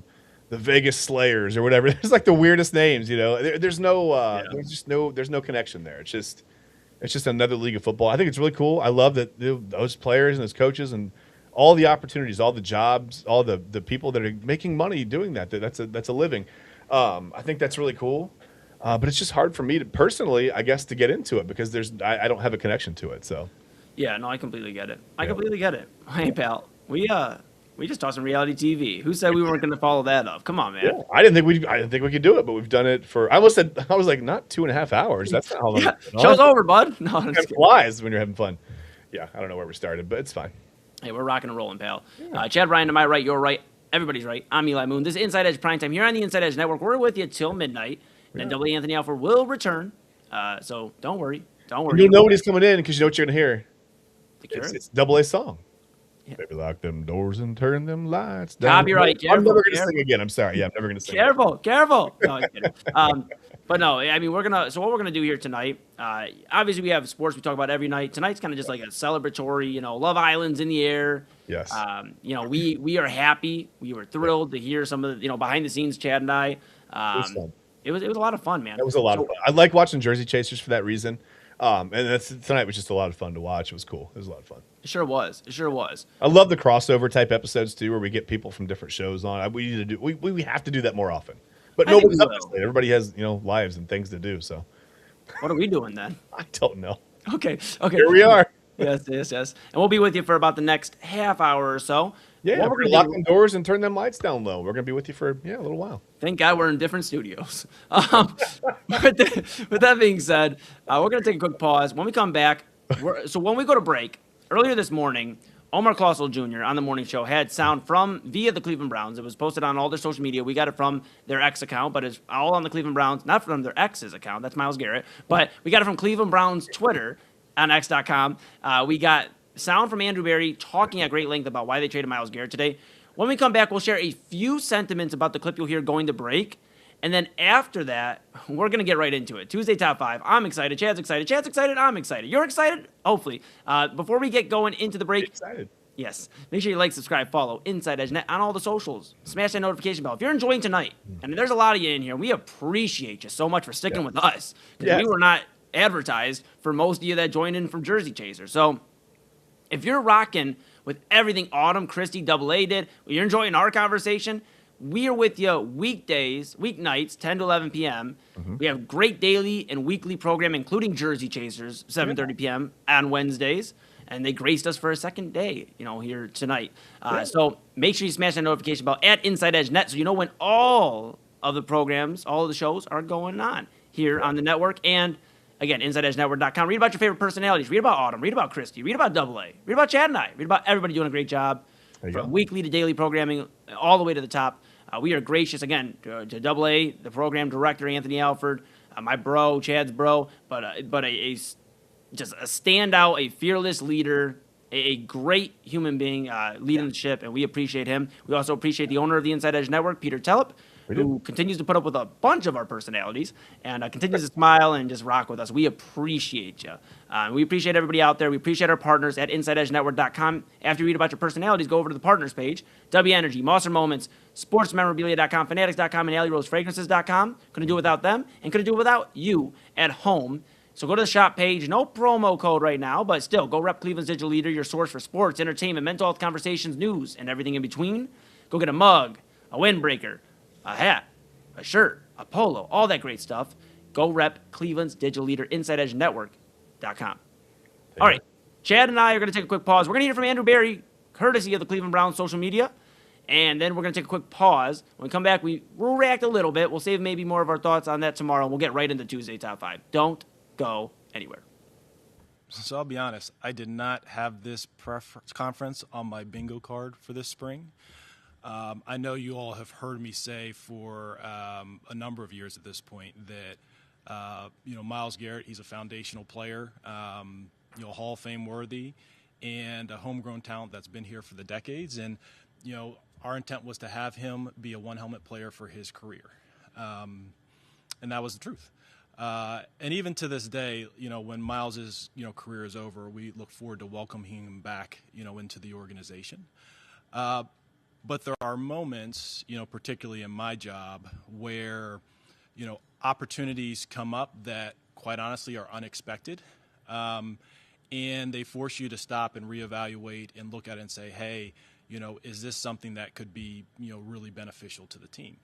Vegas Slayers or whatever. There's like the weirdest names, there's no, there's no connection there. It's just another league of football. I think it's really cool. I love that those players and those coaches and all the opportunities, all the jobs, all the people that are making money doing that. That's a living. I think that's really cool. But it's just hard for me to personally, I guess, to get into it because I don't have a connection to it. So Yeah, no, I completely get it. I yeah. completely get it. Hey, pal, we just talked some reality TV. Who said we weren't going to follow that up? Come on, Yeah, man. I didn't think we could do it, but we've done it for. I almost said I was like not 2.5 hours. That's not how long Yeah, it's been on. show's over, bud. No, I'm Time just kidding. flies when you're having fun. Yeah, I don't know where we started, but it's fine. Hey, we're rocking and rolling, pal. Chad Ryan to my right, you're right. Everybody's right. I'm Eli Moon. This is Inside Edge Primetime here on the Inside Edge Network. We're with you till midnight. Then Yeah. W. Anthony Alford will return. So don't worry. Don't And worry. you'll know when he's coming in because you know what you're gonna hear. The Cure? It's double A song. Yeah. Baby, lock them doors and turn them lights down. Copyright. I'm Careful. never gonna Careful. sing again. I'm sorry. Yeah, I'm never gonna sing. Careful, careful. No, I'm kidding. But no, I mean, so what we're gonna do here tonight, obviously we have sports we talk about every night. Tonight's kind of just like a celebratory, Love Island's in the air. Yes. We are happy. We were thrilled to hear some of the, behind the scenes, Chad and I. It was fun. It was a lot of fun, man. That was a lot of fun. I like watching Jersey Chasers for that reason. And tonight was just a lot of fun to watch. It was cool. It was a lot of fun. It sure was. It sure was. I love the crossover type episodes too, where we get people from different shows on. We need to do. We have to do that more often. But I think nobody's we up this will. late. Everybody has lives and things to do. So What are we doing then? I don't know. Okay. Here we are. Yes. And we'll be with you for about the next half hour or so. Yeah, What we're we're gonna lock do- them doors and turn them lights down low. We're gonna be with you for a little while. Thank God we're in different studios. With that being said, we're going to take a quick pause. When we come back, when we go to break, earlier this morning, Omar Clausel Jr. on the morning show had sound via the Cleveland Browns. It was posted on all their social media. We got it from their ex account, but it's all on the Cleveland Browns, not from their ex's account. That's Myles Garrett. But we got it from Cleveland Browns Twitter on X.com. We got sound from Andrew Berry talking at great length about why they traded Myles Garrett today. When we come back, we'll share a few sentiments about the clip you'll hear going to break. And then after that, we're going to get right into it. Tuesday Top 5. I'm excited. Chad's excited. Chad's excited. I'm excited. You're excited? Hopefully. Before we get going into the break, Excited. yes, make sure you like, subscribe, follow Inside Edge Net on all the socials. Smash that notification bell. If you're enjoying tonight, and there's a lot of you in here, we appreciate you so much for sticking with us. Because Yes. we were not advertised for most of you that joined in from Jersey Chasers. So if you're rocking with everything Autumn, Christy, Double A did, you're enjoying our conversation, we are with you weeknights, 10 to 11 p.m. We have great daily and weekly program, including Jersey Chasers, 7:30 p.m. on Wednesdays. And they graced us for a second day, here tonight. So make sure you smash that notification bell at Inside Edge Net so you know when all of the programs, all of the shows are going on here on the network. And again, InsideEdgeNetwork.com. Read about your favorite personalities. Read about Autumn. Read about Christy. Read about Double A. Read about Chad and I. Read about everybody doing a great job. There you From go. weekly to daily programming, all the way to the top. We are gracious, again, to Double A, the program director, Anthony Alford, my bro, Chad's bro, but just a standout, a fearless leader, a great human being leading the ship, and we appreciate him. We also appreciate the owner of the Inside Edge Network, Peter Tellep, who continues to put up with a bunch of our personalities and continues to smile and just rock with us. We appreciate you. We appreciate everybody out there. We appreciate our partners at InsideEdgeNetwork.com. After you read about your personalities, go over to the partners page. W Energy, Monster Moments, SportsMemorabilia.com, Fanatics.com, and AlleyRoseFragrances.com. Couldn't do it without them, and couldn't do it without you at home. So go to the shop page. No promo code right now, but still, go rep Cleveland's digital leader, your source for sports, entertainment, mental health conversations, news, and everything in between. Go get a mug, a windbreaker, a hat, a shirt, a polo, all that great stuff. Go rep Cleveland's digital leader, InsideEdgeNetwork.com. All right, Chad and I are going to take a quick pause. We're going to hear from Andrew Berry, courtesy of the Cleveland Browns social media. And then we're going to take a quick pause. When we come back, we'll react a little bit. We'll save maybe more of our thoughts on that tomorrow, and we'll get right into Tuesday Top 5. Don't go anywhere. So I'll be honest, I did not have this conference on my bingo card for this spring. I know you all have heard me say for a number of years at this point that Myles Garrett, he's a foundational player, Hall of Fame worthy, and a homegrown talent that's been here for the decades. And our intent was to have him be a one helmet player for his career, and that was the truth. And even to this day, when Miles's career is over, we look forward to welcoming him back, into the organization. But there are moments, particularly in my job, where opportunities come up that, quite honestly, are unexpected. and they force you to stop and reevaluate and look at it and say, hey, is this something that could be, really beneficial to the team?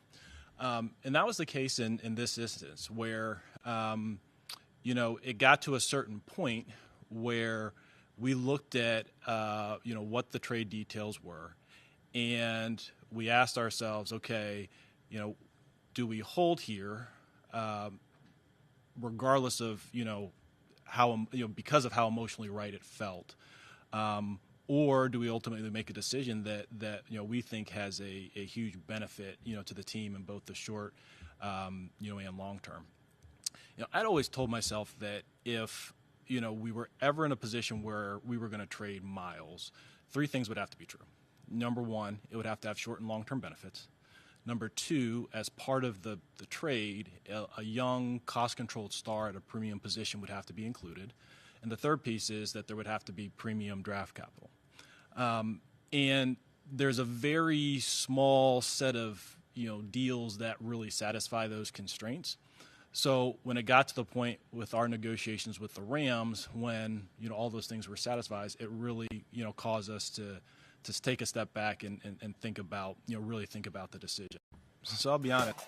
And that was the case in this instance where, it got to a certain point where we looked at, what the trade details were, and we asked ourselves, okay, do we hold here, regardless of, how, because of how emotionally right it felt, or do we ultimately make a decision that we think has a huge benefit, to the team in both the short, and long term? I'd always told myself that if, we were ever in a position where we were going to trade Miles, three things would have to be true. Number one, it would have to have short and long-term benefits. Number two, as part of the trade, a young, cost-controlled star at a premium position would have to be included. And the third piece is that there would have to be premium draft capital. And there's a very small set of, deals that really satisfy those constraints. So when it got to the point with our negotiations with the Rams, when, all those things were satisfied, it really, caused us to take a step back and think about, really think about the decision. So I'll be honest.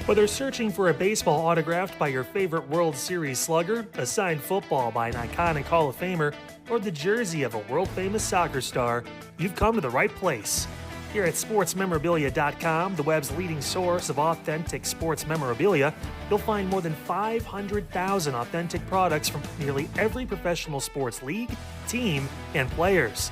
Whether searching for a baseball autographed by your favorite World Series slugger, a signed football by an iconic Hall of Famer, or the jersey of a world-famous soccer star, you've come to the right place. Here at sportsmemorabilia.com, the web's leading source of authentic sports memorabilia, you'll find more than 500,000 authentic products from nearly every professional sports league, team, and players.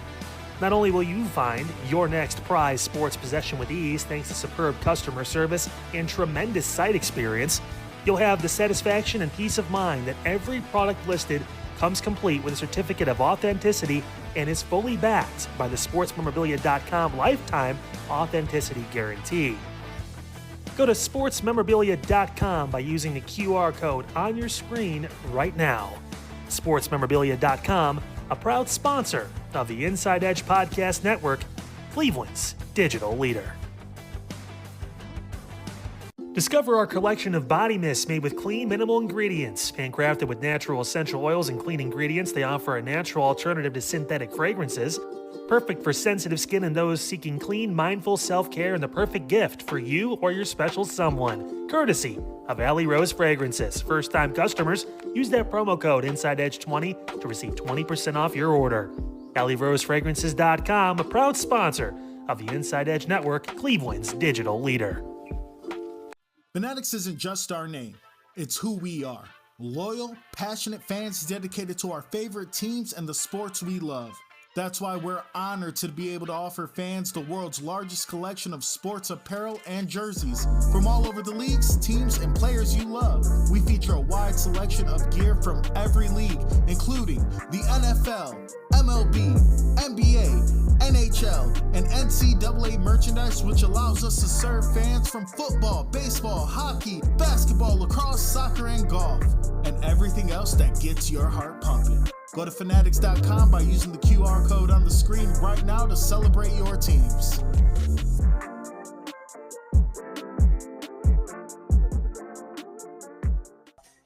Not only will you find your next prized sports possession with ease thanks to superb customer service and tremendous site experience, you'll have the satisfaction and peace of mind that every product listed comes complete with a certificate of authenticity and is fully backed by the sportsmemorabilia.com lifetime authenticity guarantee. Go to sportsmemorabilia.com by using the QR code on your screen right now. SportsMemorabilia.com, a proud sponsor of the Inside Edge Podcast Network, Cleveland's digital leader. Discover our collection of body mists made with clean, minimal ingredients. Handcrafted with natural essential oils and clean ingredients, they offer a natural alternative to synthetic fragrances. Perfect for sensitive skin and those seeking clean, mindful self-care, and the perfect gift for you or your special someone. Courtesy of Alley Rose Fragrances. First-time customers, use that promo code InsideEdge20 to receive 20% off your order. AlleyRoseFragrances.com, a proud sponsor of the Inside Edge Network, Cleveland's digital leader. Fanatics isn't just our name, it's who we are. Loyal, passionate fans dedicated to our favorite teams and the sports we love. That's why we're honored to be able to offer fans the world's largest collection of sports apparel and jerseys from all over the leagues, teams, and players you love. We feature a wide selection of gear from every league, including the NFL, MLB, NBA, NHL, and NCAA merchandise, which allows us to serve fans from football, baseball, hockey, basketball, lacrosse, soccer, and golf, and everything else that gets your heart pumping. Go to fanatics.com by using the QR code on the screen right now to celebrate your teams.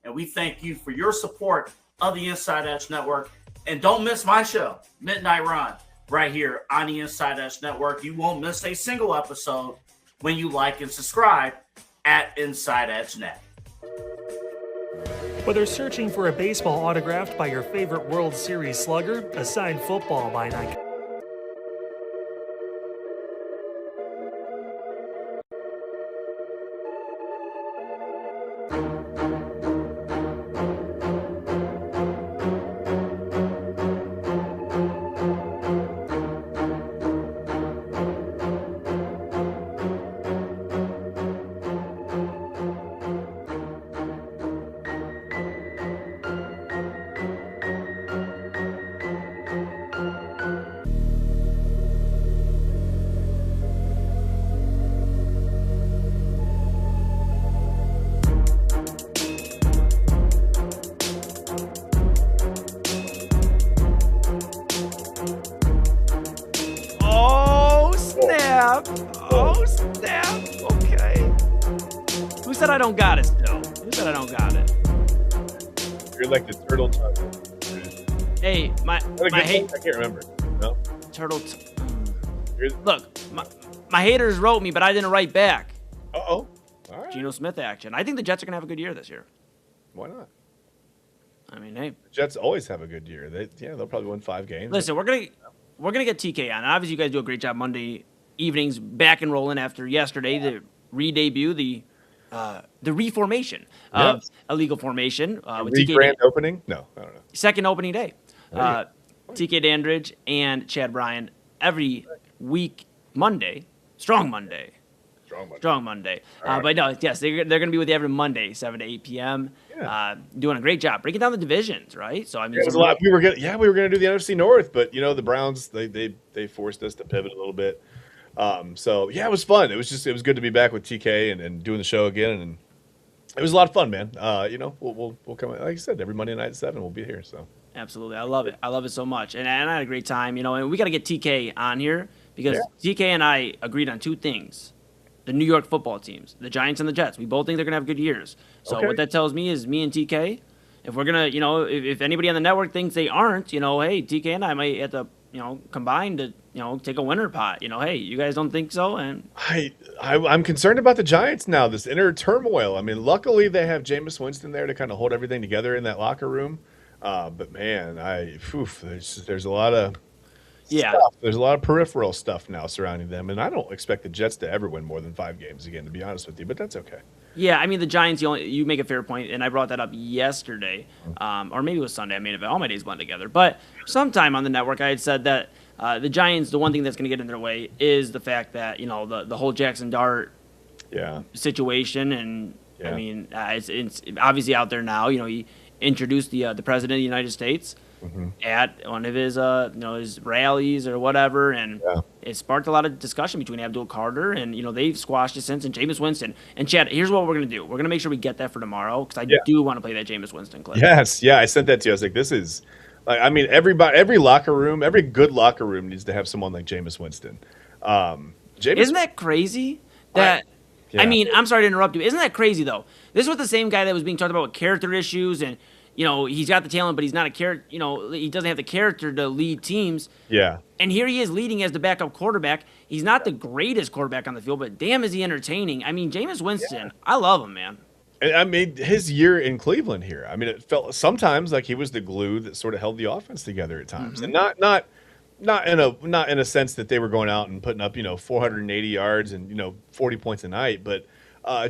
And we thank you for your support of the Inside Edge Network. And don't miss my show, Midnight Run, right here on the Inside Edge Network. You won't miss a single episode when you like and subscribe at Inside Edge Net. Whether searching for a baseball autographed by your favorite World Series slugger, a signed football by Nike. Oh, snap. Okay. Who said I don't got it still? Who said I don't got it? You're like the turtle tongue. Hey, my hate. I can't remember. No? Turtle. Look, my haters wrote me, but I didn't write back. Uh-oh. All right. Geno Smith action. I think the Jets are going to have a good year this year. Why not? I mean, hey. The Jets always have a good year. They'll probably win 5 games. Listen, we're gonna get TK on. And obviously, you guys do a great job Monday evenings, back and rolling after yesterday, the re-debut, the reformation of a legal formation. With TK grand opening? No, I don't know. Second opening day. TK Dandridge and Chad Bryan every week Monday. Strong Monday. Right. But no, yes, they're going to be with you every Monday, 7 to 8 p.m. Yeah. Doing a great job breaking down the divisions, right? So I mean, there's a lot. We were going to do the NFC North, but the Browns they forced us to pivot a little bit. So yeah, it was fun. It was good to be back with TK and doing the show again, and it was a lot of fun, man. We'll come, like I said, every Monday night at 7 we'll be here. So absolutely, I love it so much, and I had a great time. And we got to get TK on here because TK and I agreed on two things. The New York football teams, the Giants and the Jets. We both think they're going to have good years. So what that tells me is me and TK, if we're going to, if anybody on the network thinks they aren't, hey, TK and I might have to, combine to, take a winner pot. Hey, you guys don't think so? And I'm concerned about the Giants now, this inner turmoil. I mean, luckily they have Jameis Winston there to kind of hold everything together in that locker room. But man, there's a lot of stuff. There's a lot of peripheral stuff now surrounding them, and I don't expect the Jets to ever win more than 5 games again, to be honest with you. But that's okay. Yeah, I mean the Giants. You make a fair point, and I brought that up yesterday, or maybe it was Sunday. I made it. All my days blend together. But sometime on the network, I had said that the Giants, the one thing that's going to get in their way is the fact that the whole Jackson Dart situation, and I mean it's obviously out there now. He introduced the president of the United States at one of his his rallies or whatever, and Yeah. it sparked a lot of discussion between Abdul Carter and they've squashed it since, and Jameis Winston. And Chad, here's what we're gonna do: we're gonna make sure we get that for tomorrow because I Yeah. do want to play that Jameis Winston clip. Yes. Yeah. I sent that to you. I was like, this is like, I mean, every locker room, every good locker room needs to have someone like Jameis Winston. Jameis, Isn't that crazy? That yeah. I mean, I'm sorry to interrupt you. Isn't that crazy though? This was the same guy that was being talked about with character issues, and he's got the talent, but he's not a character. He doesn't have the character to lead teams. Yeah. And here he is leading as the backup quarterback. He's not the greatest quarterback on the field, but damn, is he entertaining? I mean, Jameis Winston, I love him, man. And I mean, his year in Cleveland here. I mean, it felt sometimes like he was the glue that sort of held the offense together at times, and not in a sense that they were going out and putting up 480 yards and 40 points a night, but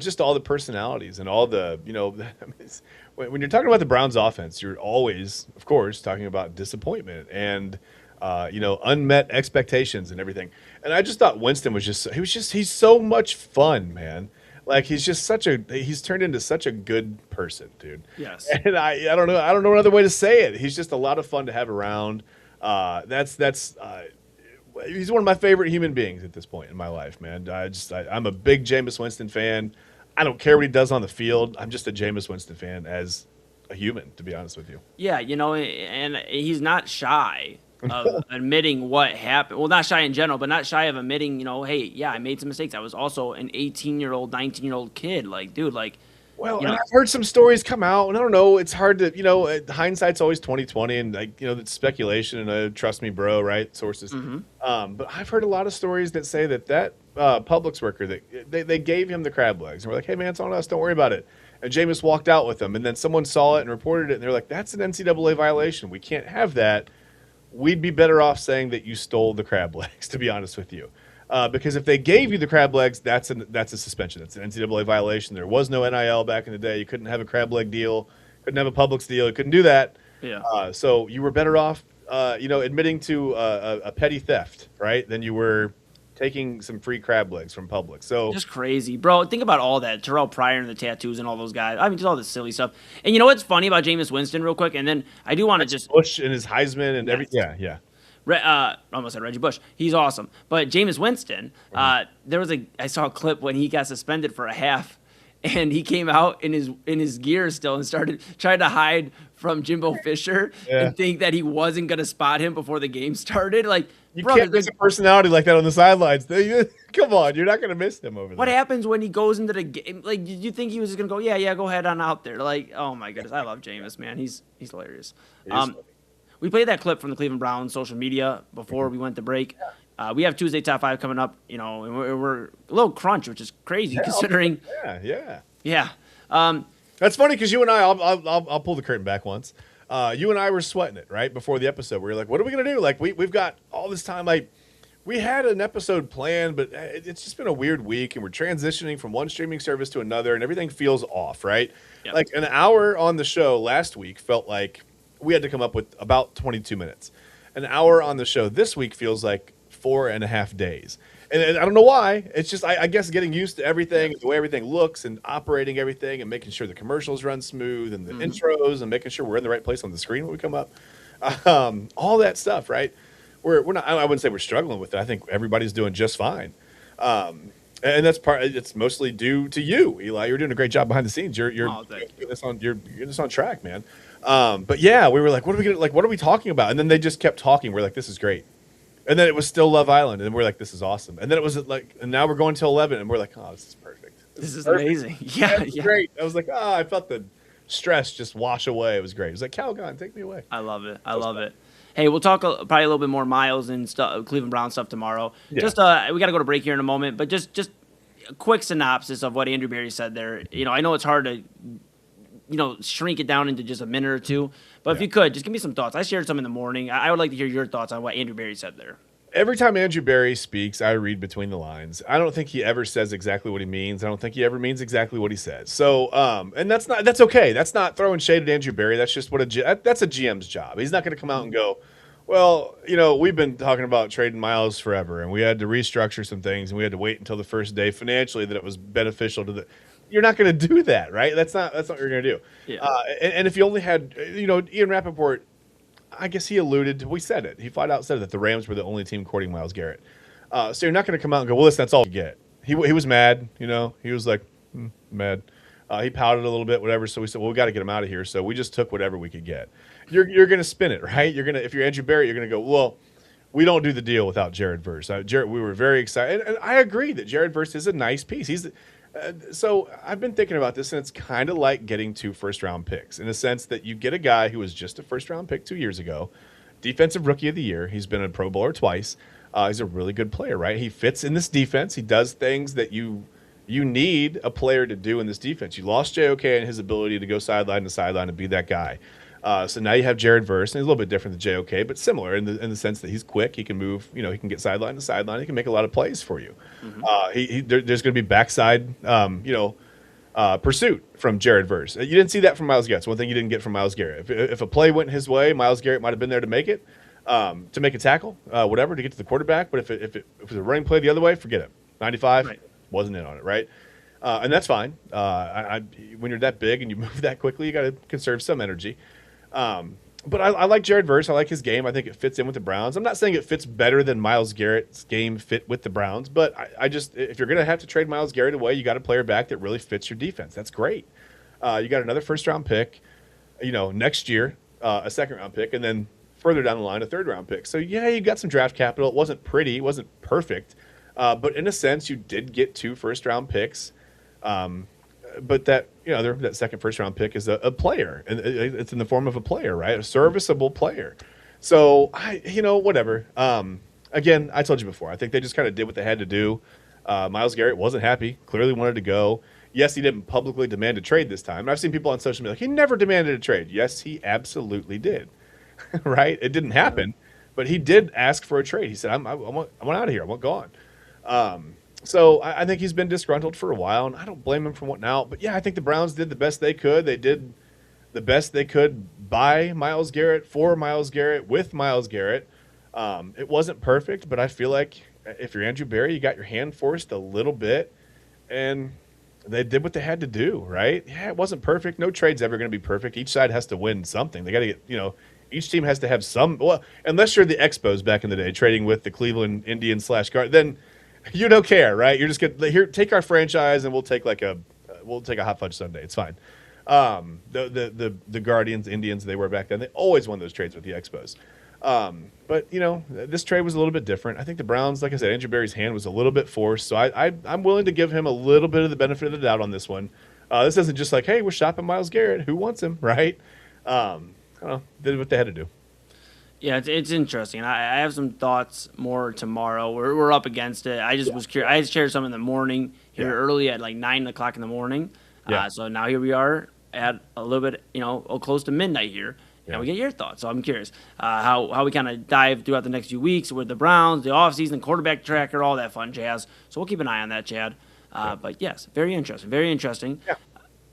just all the personalities and all the I mean, when you're talking about the Browns offense, you're always, of course, talking about disappointment and unmet expectations and everything. And I just thought Winston was he's so much fun, man. Like he's turned into such a good person, dude. Yes. And I don't know another way to say it. He's just a lot of fun to have around. He's one of my favorite human beings at this point in my life, man. I'm a big Jameis Winston fan. I don't care what he does on the field. I'm just a Jameis Winston fan as a human, to be honest with you. Yeah, and he's not shy of admitting what happened. Well, not shy in general, but not shy of admitting, hey, yeah, I made some mistakes. I was also an 18-year-old, 19-year-old kid. Like, dude, like. Well, and I've heard some stories come out, and I don't know. It's hard to, hindsight's always 20/20, and it's speculation. And trust me, bro, right? Sources. But I've heard a lot of stories that say that Publix worker that they gave him the crab legs, and we're like, hey man, it's on us, don't worry about it. And Jameis walked out with them, and then someone saw it and reported it, and they're like, that's an NCAA violation. We can't have that. We'd be better off saying that you stole the crab legs, to be honest with you. Because if they gave you the crab legs, that's a suspension. That's an NCAA violation. There was no NIL back in the day. You couldn't have a crab leg deal. Couldn't have a Publix deal. You couldn't do that. Yeah. So you were better off, admitting to a petty theft, right, than you were taking some free crab legs from Publix. So just crazy, bro. Think about all that. Terrell Pryor and the tattoos and all those guys. I mean, just all this silly stuff. And you know what's funny about Jameis Winston, real quick? And then I do want to just Bush and his Heisman and everything. Yeah. Almost said Reggie Bush. He's awesome. But Jameis Winston, I saw a clip when he got suspended for a half, and he came out in his gear still and tried to hide from Jimbo Fisher and think that he wasn't gonna spot him before the game started. Like, you brother, can't miss a personality like that on the sidelines. Come on, you're not gonna miss him over there. what happens when he goes into the game? Like, did you think he was just gonna go? Yeah, go ahead on out there. Like, oh my goodness, I love Jameis, man. He's hilarious. We played that clip from the Cleveland Browns social media before we went to break. We have Tuesday Top 5 coming up, and we're a little crunch, which is crazy considering. Yeah. That's funny because you and I'll pull the curtain back once. You and I were sweating it right before the episode. We were like, what are we gonna do? Like we've got all this time. Like we had an episode planned, but it's just been a weird week, and we're transitioning from one streaming service to another, and everything feels off, right? Yep. Like an hour on the show last week felt like we had to come up with about 22 minutes. An hour on the show this week feels like 4.5 days. And I don't know why. It's just, I guess, getting used to everything, the way everything looks, and operating everything, and making sure the commercials run smooth, and the intros, and making sure we're in the right place on the screen when we come up. All that stuff, right? We're not. I wouldn't say we're struggling with it. I think everybody's doing just fine. And that's it's mostly due to you, Eli. You're doing a great job behind the scenes. You're getting this on track, man. But yeah, we were like, what are we talking about? And then they just kept talking. We're like, this is great. And then it was still Love Island, and we're like, this is awesome. And then it was like, and now we're going till 11, and we're like, oh, this is perfect. This is perfect. Amazing. Yeah, great. I was like, I felt the stress just wash away. It was great. It was like, Calgon, take me away. I love it. I love it. Hey, we'll talk probably a little bit more Miles and stuff, Cleveland Brown stuff tomorrow. Yeah. Just we got to go to break here in a moment, but just a quick synopsis of what Andrew Berry said there. I know it's hard to shrink it down into just a minute or two, but if you could, just give me some thoughts. I shared some in the morning. I would like to hear your thoughts on what Andrew Berry said there. Every time Andrew Berry speaks, I read between the lines. I don't think he ever says exactly what he means. I don't think he ever means exactly what he says. So, and that's okay. That's not throwing shade at Andrew Berry. That's just that's a GM's job. He's not going to come out and go, well, we've been talking about trading Miles forever, and we had to restructure some things, and we had to wait until the first day financially that it was beneficial to the. You're not going to do that, right? That's not what you're going to do. Yeah. And if you only had, Ian Rappaport, I guess he alluded. We said it. He flat out said that the Rams were the only team courting Myles Garrett. So you're not going to come out and go, well, listen, that's all you get. He was mad. He was like mad. He pouted a little bit, whatever. So we said, well, we got to get him out of here. So we just took whatever we could get. You're going to spin it, right? If you're Andrew Barrett, you're going to go, well, we don't do the deal without Jared Verse. We were very excited, and I agree that Jared Verse is a nice piece. So I've been thinking about this, and it's kind of like getting 2 first-round picks in a sense that you get a guy who was just a first-round pick 2 years ago, defensive rookie of the year. He's been a Pro Bowler twice. He's a really good player, right? He fits in this defense. He does things that you need a player to do in this defense. You lost JOK and his ability to go sideline to sideline and be that guy. So now you have Jared Verse, and he's a little bit different than JOK, but similar in the sense that he's quick. He can move. He can get sideline to sideline. He can make a lot of plays for you. Mm-hmm. There's going to be backside, pursuit from Jared Verse. You didn't see that from Myles Garrett. It's one thing you didn't get from Myles Garrett. If a play went his way, Myles Garrett might have been there to make it, to make a tackle, whatever, to get to the quarterback. But if it was a running play the other way, forget it. 95 right. Wasn't in on it, right? And that's fine. When you're that big and you move that quickly, you got to conserve some energy. But I like Jared Verse. I like his game. I think it fits in with the Browns. I'm not saying it fits better than Myles Garrett's game fit with the Browns, but I just, if you're going to have to trade Myles Garrett away, you got a player back that really fits your defense. That's great. You got another first-round pick, next year, a second-round pick, and then further down the line, a third-round pick. So, yeah, you got some draft capital. It wasn't pretty. It wasn't perfect. But in a sense, you did get 2 first-round picks. But that that second first round pick is a player, and it's in the form of a player, right? A serviceable player. So whatever. Again, I told you before. I think they just kind of did what they had to do. Myles Garrett wasn't happy. Clearly wanted to go. Yes, he didn't publicly demand a trade this time. And I've seen people on social media like he never demanded a trade. Yes, he absolutely did. Right? It didn't happen, but he did ask for a trade. He said, "I want out of here. I want gone." So I think he's been disgruntled for a while, and I don't blame him for wanting out. But, yeah, I think the Browns did the best they could. They did the best they could by Myles Garrett, for Myles Garrett, with Myles Garrett. It wasn't perfect, but I feel like if you're Andrew Berry, you got your hand forced a little bit, and they did what they had to do, right? Yeah, it wasn't perfect. No trade's ever going to be perfect. Each side has to win something. They got to get, each team has to have some. Well, unless you're the Expos back in the day, trading with the Cleveland Indians / then – you don't care, right? You're just gonna here take our franchise and we'll take a hot fudge sundae. It's fine. The Guardians, Indians, they were back then. They always won those trades with the Expos. But this trade was a little bit different. I think the Browns, like I said, Andrew Berry's hand was a little bit forced, so I'm willing to give him a little bit of the benefit of the doubt on this one. This isn't just like, hey, we're shopping Myles Garrett. Who wants him, right? I don't know. Did what they had to do. Yeah, it's interesting. I have some thoughts more tomorrow. We're up against it. I just was curious. I shared some in the morning here early at like 9 o'clock in the morning. Yeah. So now here we are at a little bit, close to midnight here. Yeah. And we get your thoughts. So I'm curious how we kind of dive throughout the next few weeks with the Browns, the offseason, quarterback tracker, all that fun jazz. So we'll keep an eye on that, Chad. But yes, very interesting. Very interesting. Yeah.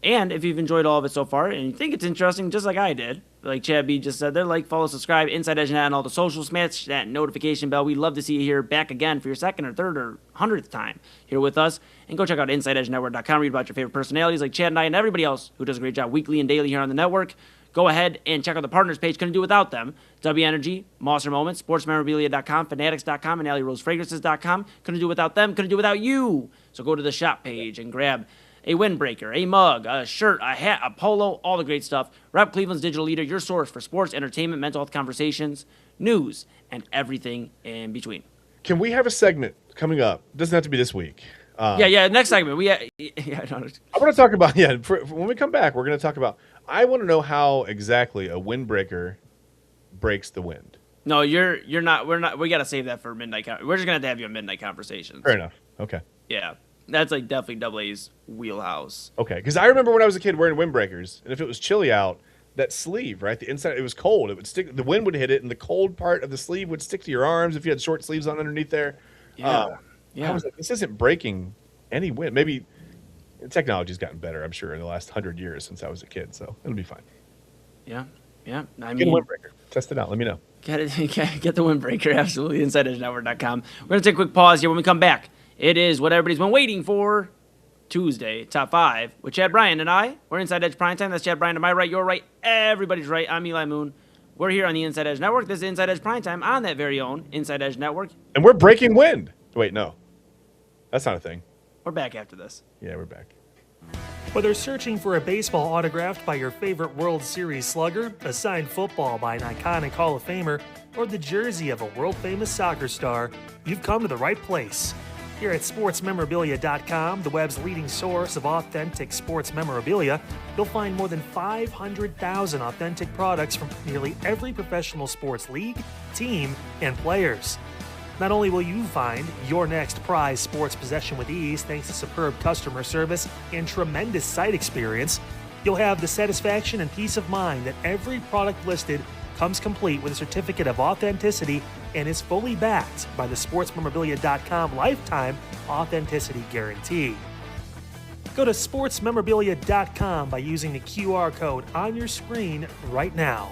And if you've enjoyed all of it so far and you think it's interesting, just like I did, like Chad B just said there, follow, subscribe, Inside Edge Net on all the socials, smash that notification bell. We'd love to see you here back again for your second or third or 100th time here with us. And go check out InsideEdgeNetwork.com, read about your favorite personalities like Chad and I and everybody else who does a great job weekly and daily here on the network. Go ahead and check out the partners page. Couldn't do without them. W Energy, Monster Moments, SportsMemorabilia.com, Fanatics.com, and AlleyRoseFragrances.com. Couldn't do without them. Couldn't do without you. So go to the shop page and grab a windbreaker, a mug, a shirt, a hat, a polo, all the great stuff. Rep Cleveland's digital leader, your source for sports, entertainment, mental health conversations, news, and everything in between. Can we have a segment coming up? Doesn't have to be this week. Next segment. I want to talk about, when we come back, we're going to talk about, I want to know how exactly a windbreaker breaks the wind. No, you're not, we got to save that for midnight. We're just going to have you a midnight conversation. Fair enough. Okay. Yeah. That's definitely Double A's wheelhouse. Okay, because I remember when I was a kid wearing windbreakers, and if it was chilly out, that sleeve, right, the inside, it was cold. It would stick. The wind would hit it, and the cold part of the sleeve would stick to your arms if you had short sleeves on underneath there. Yeah. I was like, this isn't breaking any wind. Maybe technology's gotten better, I'm sure, in the last 100 years since I was a kid, so it'll be fine. Yeah. Get a windbreaker. Test it out. Let me know. Get the windbreaker. Absolutely. InsideEdgeNetwork.com. We're going to take a quick pause here. When we come back, it is what everybody's been waiting for, Tuesday, Top 5, with Chad Bryan and I. We're Inside Edge Prime Time. That's Chad Bryan to my right, your right, everybody's right. I'm Eli Moon. We're here on the Inside Edge Network. This is Inside Edge Primetime on that very own Inside Edge Network. And we're breaking wind. Wait, no. That's not a thing. We're back after this. Yeah, we're back. Whether searching for a baseball autographed by your favorite World Series slugger, a signed football by an iconic Hall of Famer, or the jersey of a world-famous soccer star, you've come to the right place. Here at sportsmemorabilia.com, the web's leading source of authentic sports memorabilia, you'll find more than 500,000 authentic products from nearly every professional sports league, team, and players. Not only will you find your next prized sports possession with ease thanks to superb customer service and tremendous site experience, you'll have the satisfaction and peace of mind that every product listed comes complete with a certificate of authenticity and is fully backed by the sportsmemorabilia.com lifetime authenticity guarantee. Go to sportsmemorabilia.com by using the QR code on your screen right now.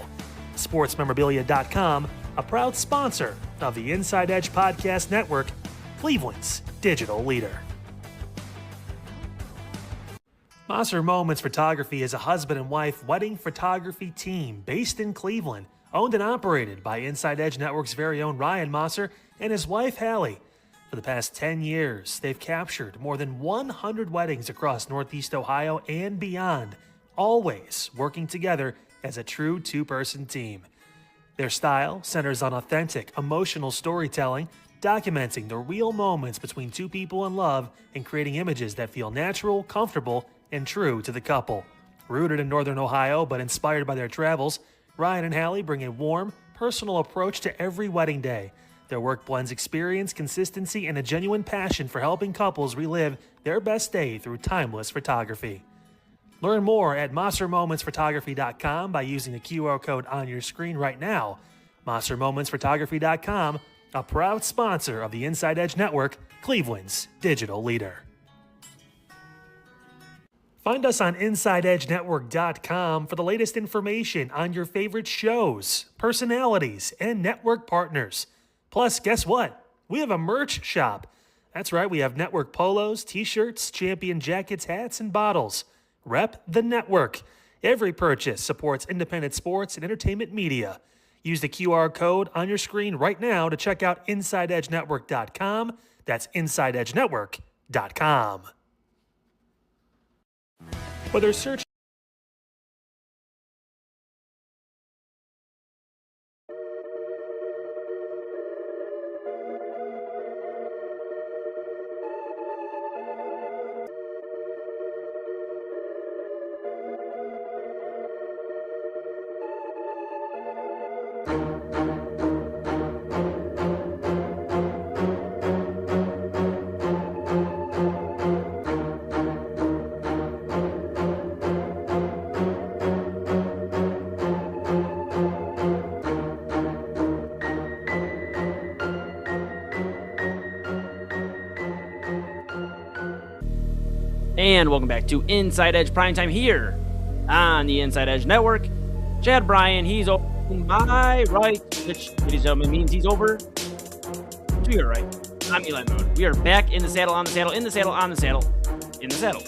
Sportsmemorabilia.com, a proud sponsor of the Inside Edge Podcast Network, Cleveland's digital leader. Moser Moments Photography is a husband and wife wedding photography team based in Cleveland, owned and operated by Inside Edge Network's very own Ryan Moser and his wife Hallie. For the past 10 years, they've captured more than 100 weddings across Northeast Ohio and beyond, always working together as a true two-person team. Their style centers on authentic, emotional storytelling, documenting the real moments between two people in love and creating images that feel natural, comfortable, and true to the couple. Rooted in Northern Ohio but inspired by their travels, Ryan and Hallie bring a warm, personal approach to every wedding day. Their work blends experience, consistency, and a genuine passion for helping couples relive their best day through timeless photography. Learn more at MoserMomentsPhotography.com by using the QR code on your screen right now. MoserMomentsPhotography.com, a proud sponsor of the Inside Edge Network, Cleveland's digital leader. Find us on InsideEdgeNetwork.com for the latest information on your favorite shows, personalities, and network partners. Plus, guess what? We have a merch shop. That's right, we have network polos, t-shirts, champion jackets, hats, and bottles. Rep the network. Every purchase supports independent sports and entertainment media. Use the QR code on your screen right now to check out InsideEdgeNetwork.com. That's InsideEdgeNetwork.com. Whether searching And welcome back to Inside Edge Primetime here on the Inside Edge Network. Chad Bryan, he's over my right, which, ladies and gentlemen, means he's over to your right. I'm Eli Moon. We are back in the saddle, on the saddle, in the saddle, on the saddle, in the saddle.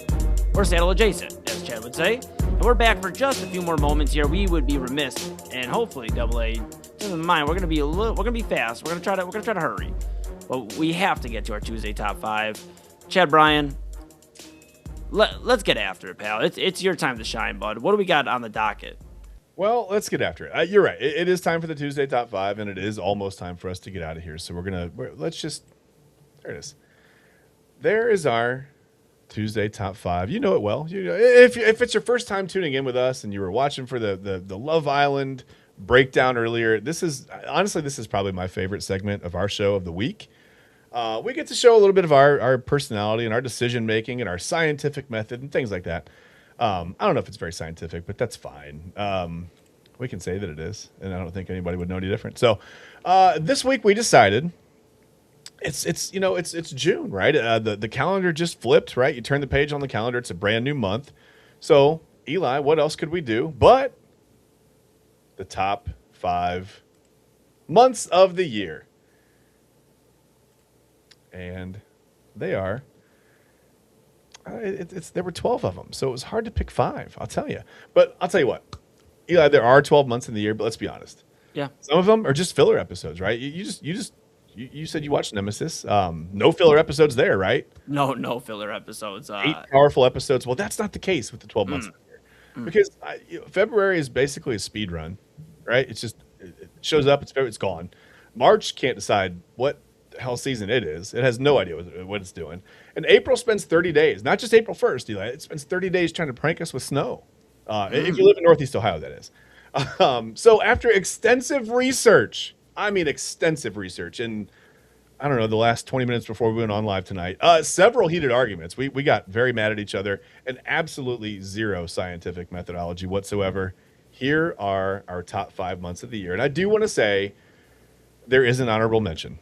We're saddle adjacent, as Chad would say. And we're back for just a few more moments here. We would be remiss, and hopefully Double A doesn't mind. We're gonna be fast. We're gonna try to hurry. But we have to get to our Tuesday top 5. Chad Bryan, let's get after it, pal. It's your time to shine, bud. What do we got on the docket? Well, let's get after it. You're right. It is time for the Tuesday top 5, and it is almost time for us to get out of here. So there it is. There is our Tuesday top 5. You know it well. You know, if it's your first time tuning in with us and you were watching for the Love Island breakdown earlier, this is probably my favorite segment of our show of the week. We get to show a little bit of our personality and our decision making and our scientific method and things like that. I don't know if it's very scientific, but that's fine. We can say that it is, and I don't think anybody would know any different. So this week we decided it's June, right? The calendar just flipped, right? You turn the page on the calendar, it's a brand new month. So Eli, what else could we do but the top 5 months of the year? And they are. There were 12 of them, so it was hard to pick 5. I'll tell you. But I'll tell you what, Eli, there are 12 months in the year, but let's be honest. Yeah. Some of them are just filler episodes, right? You said you watched Nemesis. No filler episodes there, right? No filler episodes. 8 powerful episodes. Well, that's not the case with the 12 months Mm, of the year because February is basically a speed run, right? It's just it shows up, it's gone. March can't decide what the hell season it is. It has no idea what it's doing. And April spends 30 days, not just April 1st, Eli. It spends 30 days trying to prank us with snow. If you live in Northeast Ohio, that is. So after extensive research, I mean extensive research, and I don't know, the last 20 minutes before we went on live tonight, several heated arguments. We got very mad at each other and absolutely zero scientific methodology whatsoever. Here are our top 5 months of the year. And I do want to say there is an honorable mention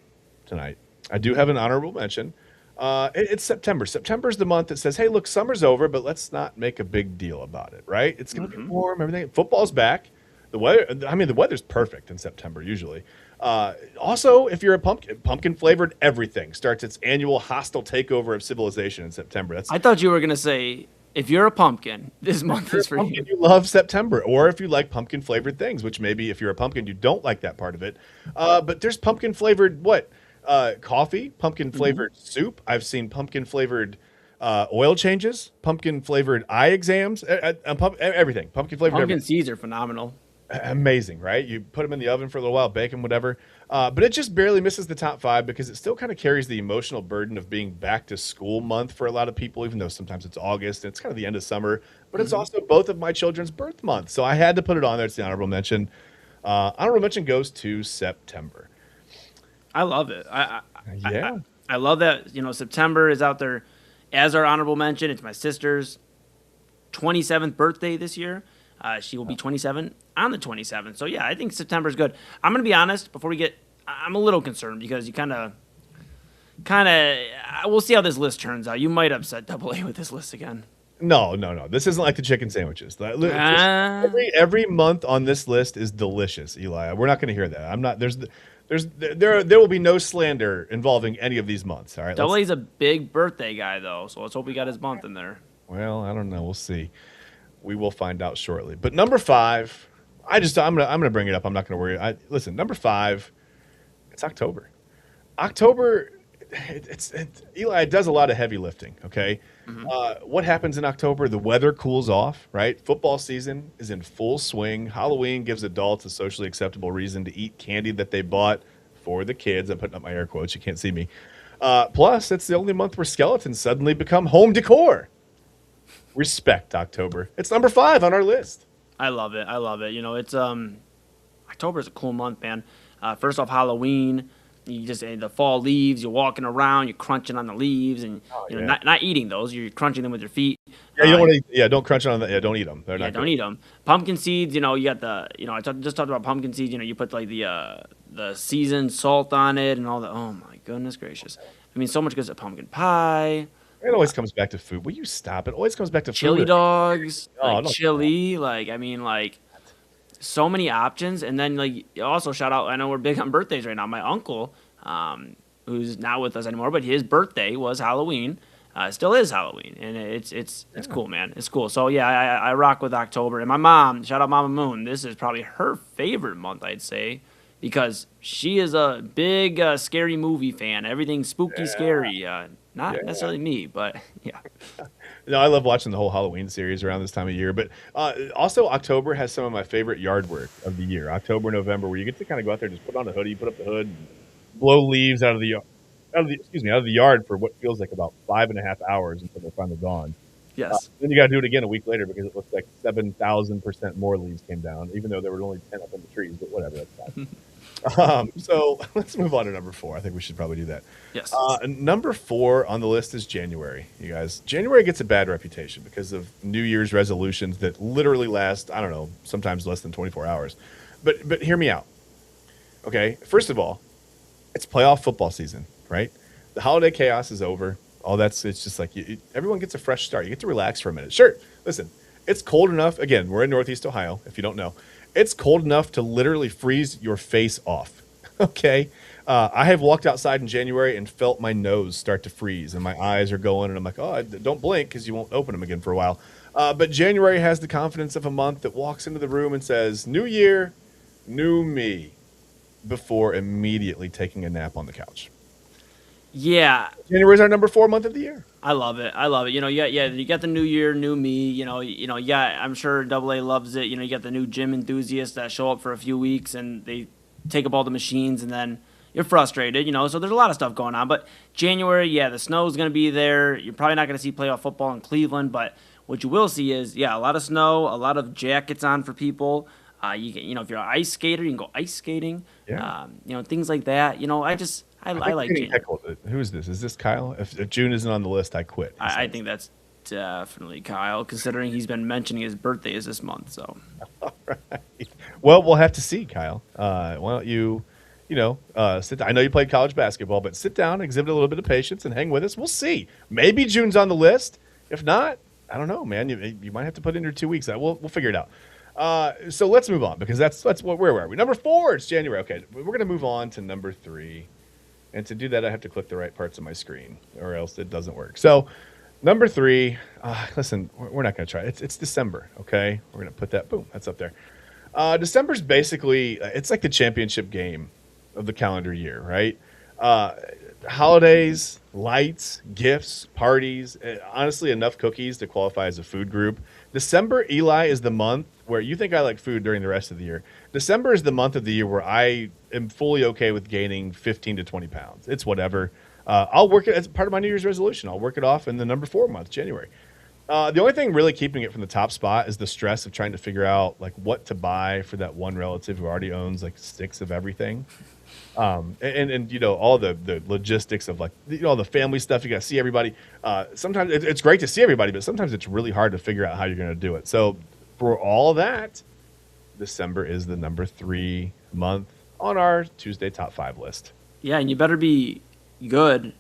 tonight. I do have an honorable mention. It's September. September is the month that says, hey, look, summer's over, but let's not make a big deal about it, right? It's going to be warm, everything. Football's back. The weather, I mean, the weather's perfect in September usually. Also, if you're a pumpkin flavored everything starts its annual hostile takeover of civilization in September. I thought you were gonna say if you're a pumpkin, this month is for pumpkin, you. you love September, or if you like pumpkin flavored things, which maybe if you're a pumpkin, you don't like that part of it. But there's pumpkin flavored what? Coffee, pumpkin flavored soup. I've seen pumpkin flavored oil changes, pumpkin flavored eye exams, everything. Pumpkin flavored Pumpkin everything. seeds are phenomenal. Amazing, right? You put them in the oven for a little while, bake them, whatever. But it just barely misses the top 5 because it still kind of carries the emotional burden of being back to school month for a lot of people, even though sometimes it's August and it's kind of the end of summer. But it's also both of my children's birth months. So I had to put it on there. It's the honorable mention. Honorable mention goes to September. I love it. Yeah. I love that, September is out there as our honorable mention. It's my sister's 27th birthday this year. She will be 27 on the 27th. So, yeah, I think September's good. I'm going to be honest, I'm a little concerned because you kind of, we'll see how this list turns out. You might upset Double A with this list again. No. This isn't like the chicken sandwiches. Every month on this list is delicious, Eli. We're not going to hear that. I'm not. There will be no slander involving any of these months. All right. Double A's a big birthday guy though, so let's hope we got his month in there. Well, I don't know. We'll see. We will find out shortly. But number 5, I'm gonna bring it up. I'm not gonna worry. Listen. Number 5, it's October. October. Eli, it does a lot of heavy lifting, okay? What happens in October? The weather cools off, right? Football season is in full swing. Halloween gives adults a socially acceptable reason to eat candy that they bought for the kids. I'm putting up my air quotes. You can't see me. Plus, it's the only month where skeletons suddenly become home decor. Respect October. It's number 5 on our list. I love it. It's October is a cool month, man. First off, Halloween. You just the fall leaves. You're walking around. You're crunching on the leaves, and not eating those. You're crunching them with your feet. Yeah, you don't want to. Yeah, don't crunch on that. Yeah, don't eat them. They're not. Don't eat them. Pumpkin seeds. You got the. Just talked about pumpkin seeds. You put like the seasoned salt on it and all that. Oh my goodness gracious! I mean, so much goes to pumpkin pie. It always comes back to food. Will you stop? It always comes back to chili food. dogs. Oh, chili. So many options. And then also shout out, I know we're big on birthdays right now. My uncle, who's not with us anymore, but his birthday was Halloween. Still is Halloween. And it's cool, man. It's cool. So yeah, I rock with October. And my mom, shout out Mama Moon, this is probably her favorite month, I'd say, because she is a big scary movie fan. Everything spooky, scary. Not necessarily me, but yeah. No, I love watching the whole Halloween series around this time of year. But also, October has some of my favorite yard work of the year. October, November, where you get to kind of go out there, just put on a hoodie, put up the hood, and blow leaves out of the yard for what feels like about 5.5 hours until they're finally gone. Yes. Then you got to do it again a week later because it looks like 7,000% more leaves came down, even though there were only 10 up in the trees. But whatever, that's fine. So let's move on to number 4. I think we should probably do that. Yes. Number 4 on the list is January. You guys, January gets a bad reputation because of New Year's resolutions that literally last, I don't know, sometimes less than 24 hours. But hear me out. Okay. First of all, it's playoff football season, right? The holiday chaos is over. It's just like everyone gets a fresh start. You get to relax for a minute. Sure. Listen, it's cold enough. Again, we're in Northeast Ohio, if you don't know. It's cold enough to literally freeze your face off. Okay. I have walked outside in January and felt my nose start to freeze and my eyes are going and I'm like, oh, don't blink because you won't open them again for a while. But January has the confidence of a month that walks into the room and says, new year, new me before immediately taking a nap on the couch. Yeah, January is our number 4 month of the year. I love it. I love it. You got the new year, new me. Yeah, I'm sure Double A loves it. You got the new gym enthusiasts that show up for a few weeks and they take up all the machines, and then you're frustrated. So there's a lot of stuff going on. But January, yeah, the snow's going to be there. You're probably not going to see playoff football in Cleveland, but what you will see is, yeah, a lot of snow, a lot of jackets on for people. If you're an ice skater, you can go ice skating. Yeah. Things like that. I think like getting January. heckled. Who is this? Is this Kyle? If June isn't on the list, I quit. he I says. think that's definitely Kyle, considering he's been mentioning his birthday is this month. So Well, we'll have to see, Kyle. Why don't sit down. I know you played college basketball, but sit down, exhibit a little bit of patience, and hang with us. We'll see. Maybe June's on the list. If not, I don't know, man. You might have to put in your 2 weeks. We'll figure it out. So let's move on, because that's where were we? Number 4, it's January. Okay, we're gonna move on to number 3, and to do that, I have to click the right parts of my screen, or else it doesn't work. So, number 3. Listen, we're not gonna try. It's December. Okay, we're gonna put that. Boom, that's up there. December's basically it's like the championship game of the calendar year, right? Holidays, lights, gifts, parties. Honestly, enough cookies to qualify as a food group. December, Eli, is the month where you think I like food during the rest of the year. December is the month of the year where I am fully okay with gaining 15 to 20 pounds. It's whatever. I'll work it as part of my New Year's resolution. I'll work it off in the number 4 month, January. The only thing really keeping it from the top spot is the stress of trying to figure out like what to buy for that one relative who already owns like 6 of everything. And all the logistics of like all the family stuff. You got to see everybody. Sometimes it's great to see everybody, but sometimes it's really hard to figure out how you're going to do it. So for all that, December is the number 3 month on our Tuesday top 5 list. yeah, and you better be good,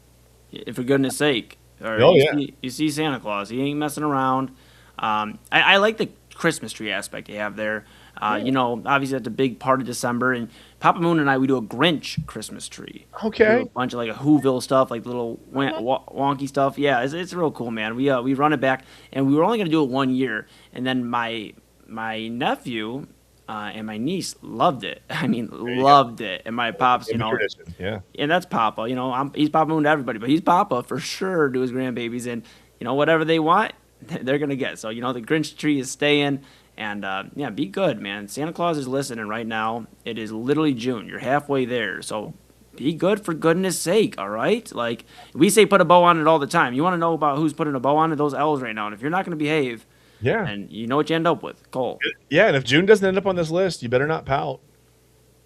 for goodness sake. Or Oh, you yeah. see Santa Claus. He ain't messing around. I like the Christmas tree aspect you have there. Obviously that's a big part of December. And Papa Moon and I, we do a Grinch Christmas tree. We do Okay. a bunch of like a Whoville stuff, like little wonky stuff. Yeah, it's real cool, man. We run it back, and we were only gonna do it 1 year, and then my nephew and my niece loved it. I mean, loved it. And my pops, In the tradition. Yeah. and that's Papa. He's Papa Moon to everybody, but he's Papa for sure to his grandbabies, and whatever they want, they're gonna get. So the Grinch tree is staying, and yeah, be good, man. Santa Claus is listening right now. It is literally June. You're halfway there, so be good for goodness sake. All right, like we say, put a bow on it all the time. You want to know about who's putting a bow on it? Those elves right now. And if you're not gonna behave, Yeah. and you know what you end up with, Cole. Yeah. And if June doesn't end up on this list, you better not pout.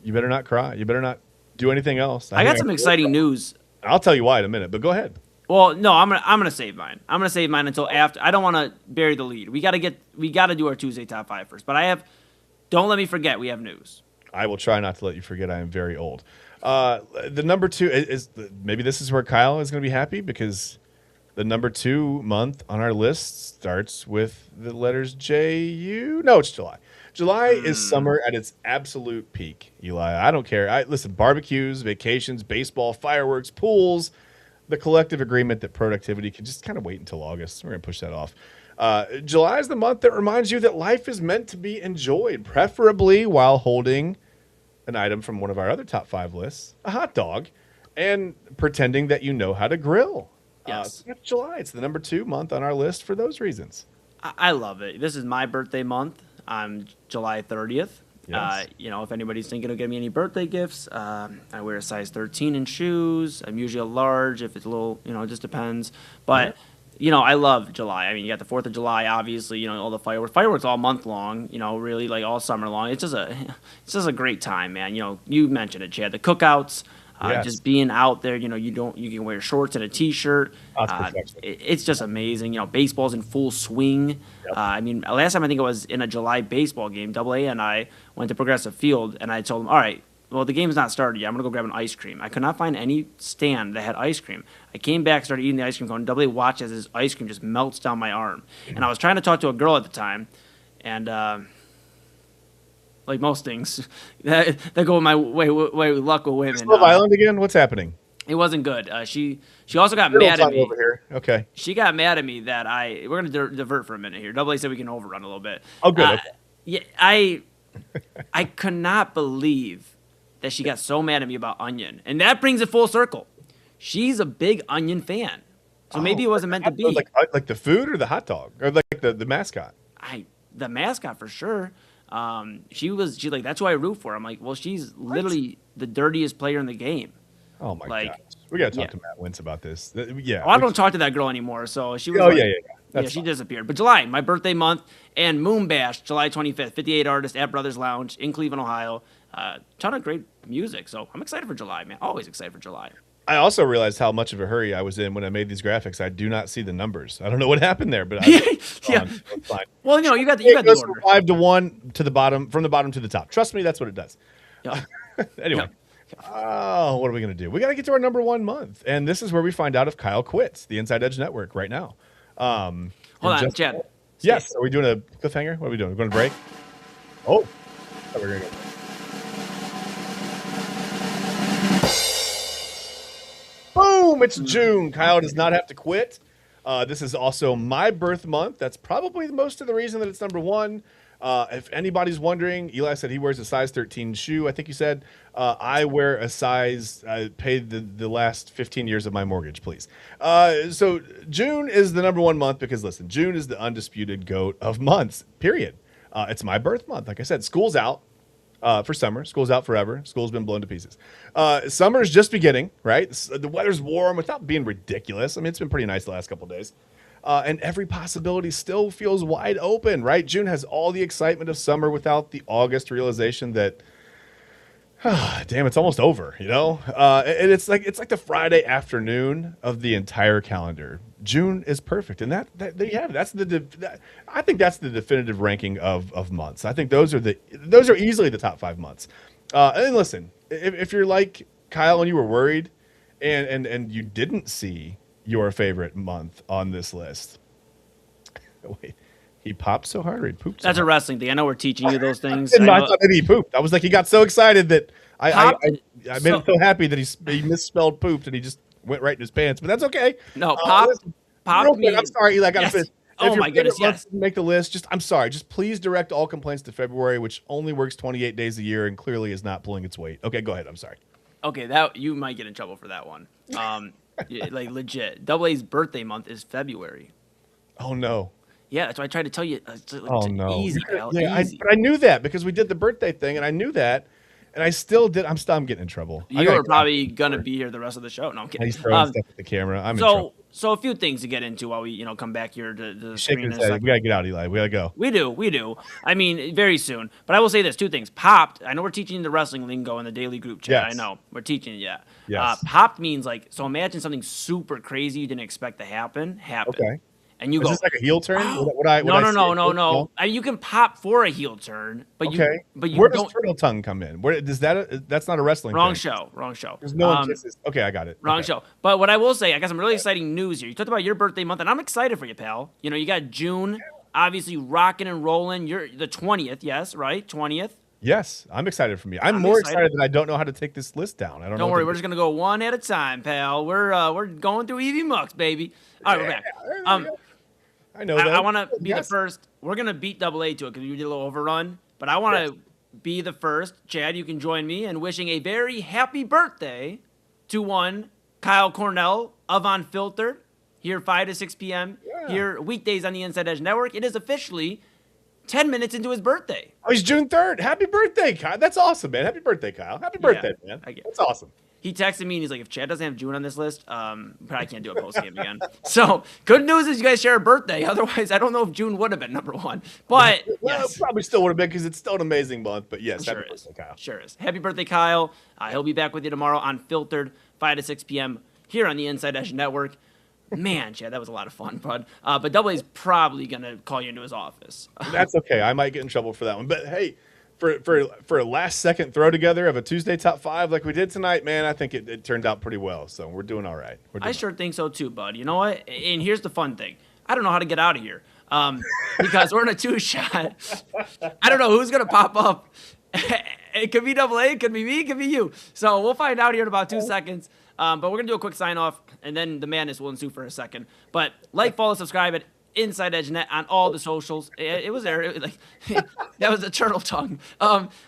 You better not cry. You better not do anything else. I got some exciting news. I'll tell you why in a minute, but go ahead. Well, no, I'm gonna save mine. I'm gonna save mine until after. I don't want to bury the lead. We gotta do our Tuesday top 5 first. But don't let me forget, we have news. I will try not to let you forget I am very old. The number 2 is maybe this is where Kyle is going to be happy, because the number 2 month on our list starts with the letters J-U. No, it's July. July is summer at its absolute peak, Eli. I don't care. Listen, barbecues, vacations, baseball, fireworks, pools, the collective agreement that productivity can just kind of wait until August. We're going to push that off. July is the month that reminds you that life is meant to be enjoyed, preferably while holding an item from one of our other top 5 lists, a hot dog, and pretending that you know how to grill. Yes. So that's July. It's the number 2 month on our list for those reasons. I love it. This is my birthday month. I'm July 30th. Yes. If anybody's thinking of getting me any birthday gifts, I wear a size 13 in shoes. I'm usually a large. If it's a little, it just depends. But I love July. I mean, you got the 4th of July, obviously. All the fireworks all month long. Really like all summer long. It's just a great time, man. You mentioned it, Chad. The cookouts. Yes. Just being out there, you can wear shorts and a t-shirt. That's perfection. It's just amazing. Baseball's in full swing. Yep. I mean, last time I think it was in a July baseball game, Double A and I went to Progressive Field, and I told them, all right, well, the game's not started yet. I'm going to go grab an ice cream. I could not find any stand that had ice cream. I came back, started eating the ice cream cone. Double A watched as this ice cream just melts down my arm. And I was trying to talk to a girl at the time, and like most things, that go my way luck with women. Love Island again? What's happening? It wasn't good. She also got Little mad at tongue me. over here. Okay. She got mad at me that we're going to divert for a minute here. Double A said we can overrun a little bit. Oh, good. Okay. Yeah, I could not believe that she got so mad at me about Onion. And that brings it full circle. She's a big Onion fan. So maybe it wasn't meant to be. Like the food or the hot dog or like the mascot. The mascot for sure. She like, that's who I root for. I'm like, well, she's literally the dirtiest player in the game. Oh my Like, gosh. We gotta talk yeah. to Matt Wentz about this. Yeah. Oh, I don't talk to that girl anymore. So she was. Oh like, yeah. Yeah, she disappeared. But July, my birthday month, and Moon Bash, July 25th, 58 artists at Brothers Lounge in Cleveland, Ohio. Ton of great music. So I'm excited for July, man. Always excited for July. I also realized how much of a hurry I was in when I made these graphics. I do not see the numbers. I don't know what happened there, but Yeah. it's fine. Well, you got It the goes order. from 5 to 1 to the bottom, from the bottom to the top. Trust me, that's what it does. Yeah. Anyway, Yeah. what are we gonna do? We gotta get to our number 1 month, and this is where we find out if Kyle quits the Inside Edge Network right now. Hold on, Chad. Yes, are we doing a cliffhanger? What are we doing? We're going to break? Oh, we're going to go. Boom! It's June. Kyle does not have to quit. This is also my birth month. That's probably most of the reason that it's number 1. If anybody's wondering, Eli said he wears a size 13 shoe. I think you said I wear a size. I paid the last 15 years of my mortgage, please. So June is the number 1 month because listen, June is the undisputed GOAT of months. Period. It's my birth month. Like I said, school's out for summer. School's out forever. School's been blown to pieces. Summer's just beginning, right? The weather's warm without being ridiculous. I mean, it's been pretty nice the last couple of days. And every possibility still feels wide open, right? June has all the excitement of summer without the August realization that, damn, it's almost over, you know? And it's like the Friday afternoon of the entire calendar. June is perfect, and that there you have it. I think that's the definitive ranking of months. I think those are easily the top 5 months. And listen, if you're like Kyle and you were worried, and you didn't see your favorite month on this list. Wait, he popped so hard or he pooped so That's hard? a wrestling thing. I know we're teaching you those things. I thought maybe he pooped. I was like, he got so excited that I made him so happy that he misspelled pooped and he just went right in his pants. But that's okay. No, pop Real quick, me. I'm sorry, Eli. I got to Yes. finish. Oh If your my goodness, favorite month yes. didn't make the list. I'm sorry. Just please direct all complaints to February, which only works 28 days a year and clearly is not pulling its weight. Okay, go ahead. I'm sorry. Okay, that you might get in trouble for that one. Yeah, like legit. Double A's birthday month is February. Oh no. Yeah, that's why I tried to tell you. It's Oh no. Easy, Kyle. Yeah, Easy. but I knew that because we did the birthday thing, and I knew that, and I still did. I'm getting in trouble. You are probably gonna be here the rest of the show. No, I'm kidding. He's throwing stuff at the camera. I'm in trouble. So a few things to get into while we come back here to the Shaking screen in his a head. second. We gotta get out, Eli. We gotta go. We do. I mean, very soon. But I will say this: 2 things. Popped. I know we're teaching the wrestling lingo in the daily group chat. Yes. I know we're teaching it. Yeah. Yes. Popped means like, so imagine something super crazy you didn't expect to happen. Okay. And you Is go. this like a heel turn? Wow. Would I see No. I mean, you can pop for a heel turn, but Okay. you Where don't. does turtle tongue come in? Where does that? That's not a wrestling. Wrong thing. show. There's no one kisses. Okay, I got it. Wrong Okay. show. But what I will say, I got some really exciting news here. You talked about your birthday month, and I'm excited for you, pal. You got June, obviously rocking and rolling. You're the 20th, yes, right? 20th. Yes, I'm excited for me. I'm more excited that I don't know how to take this list down. I don't know. Don't worry, we're just gonna go one at a time, pal. We're going through EV Mux, baby. All right, we're back. I know that. I want to be the first. We're going to beat Double A to it because we did a little overrun. But I want to be the first. Chad, you can join me in wishing a very happy birthday to one Kyle Cornell of Unfiltered. Here 5 to 6 p.m. Here weekdays on the Inside Edge Network. It is officially 10 minutes into his birthday. Oh, he's June 3rd. Happy birthday, Kyle. That's awesome, man. Happy birthday, Kyle. Happy birthday, man. That's awesome. He texted me and he's like, if Chad doesn't have June on this list, probably can't do a post game again. So good news is you guys share a birthday. Otherwise, I don't know if June would have been number 1. But well, yes. probably still would have been because it's still an amazing month. But yes, Sure happy is. birthday, Kyle. Sure is. Happy birthday, Kyle. He'll be back with you tomorrow on Filtered, 5 to 6 p.m. here on the Inside Edge Network. Man, Chad, that was a lot of fun, bud. But Double A's probably going to call you into his office. That's okay. I might get in trouble for that one. But hey, for a last second throw together of a Tuesday top 5 like we did tonight, man, I think it turned out pretty well. So we're doing all right. I sure think so too, bud. You know what? And here's the fun thing. I don't know how to get out of here because we're in a 2-shot. I don't know who's going to pop up. It could be Double A, it could be me, it could be you. So we'll find out here in about 2 seconds. But we're going to do a quick sign-off, and then the madness will ensue for a second. But follow, subscribe at Inside Edge Net on all the socials. It was there. It was like that was a turtle tongue.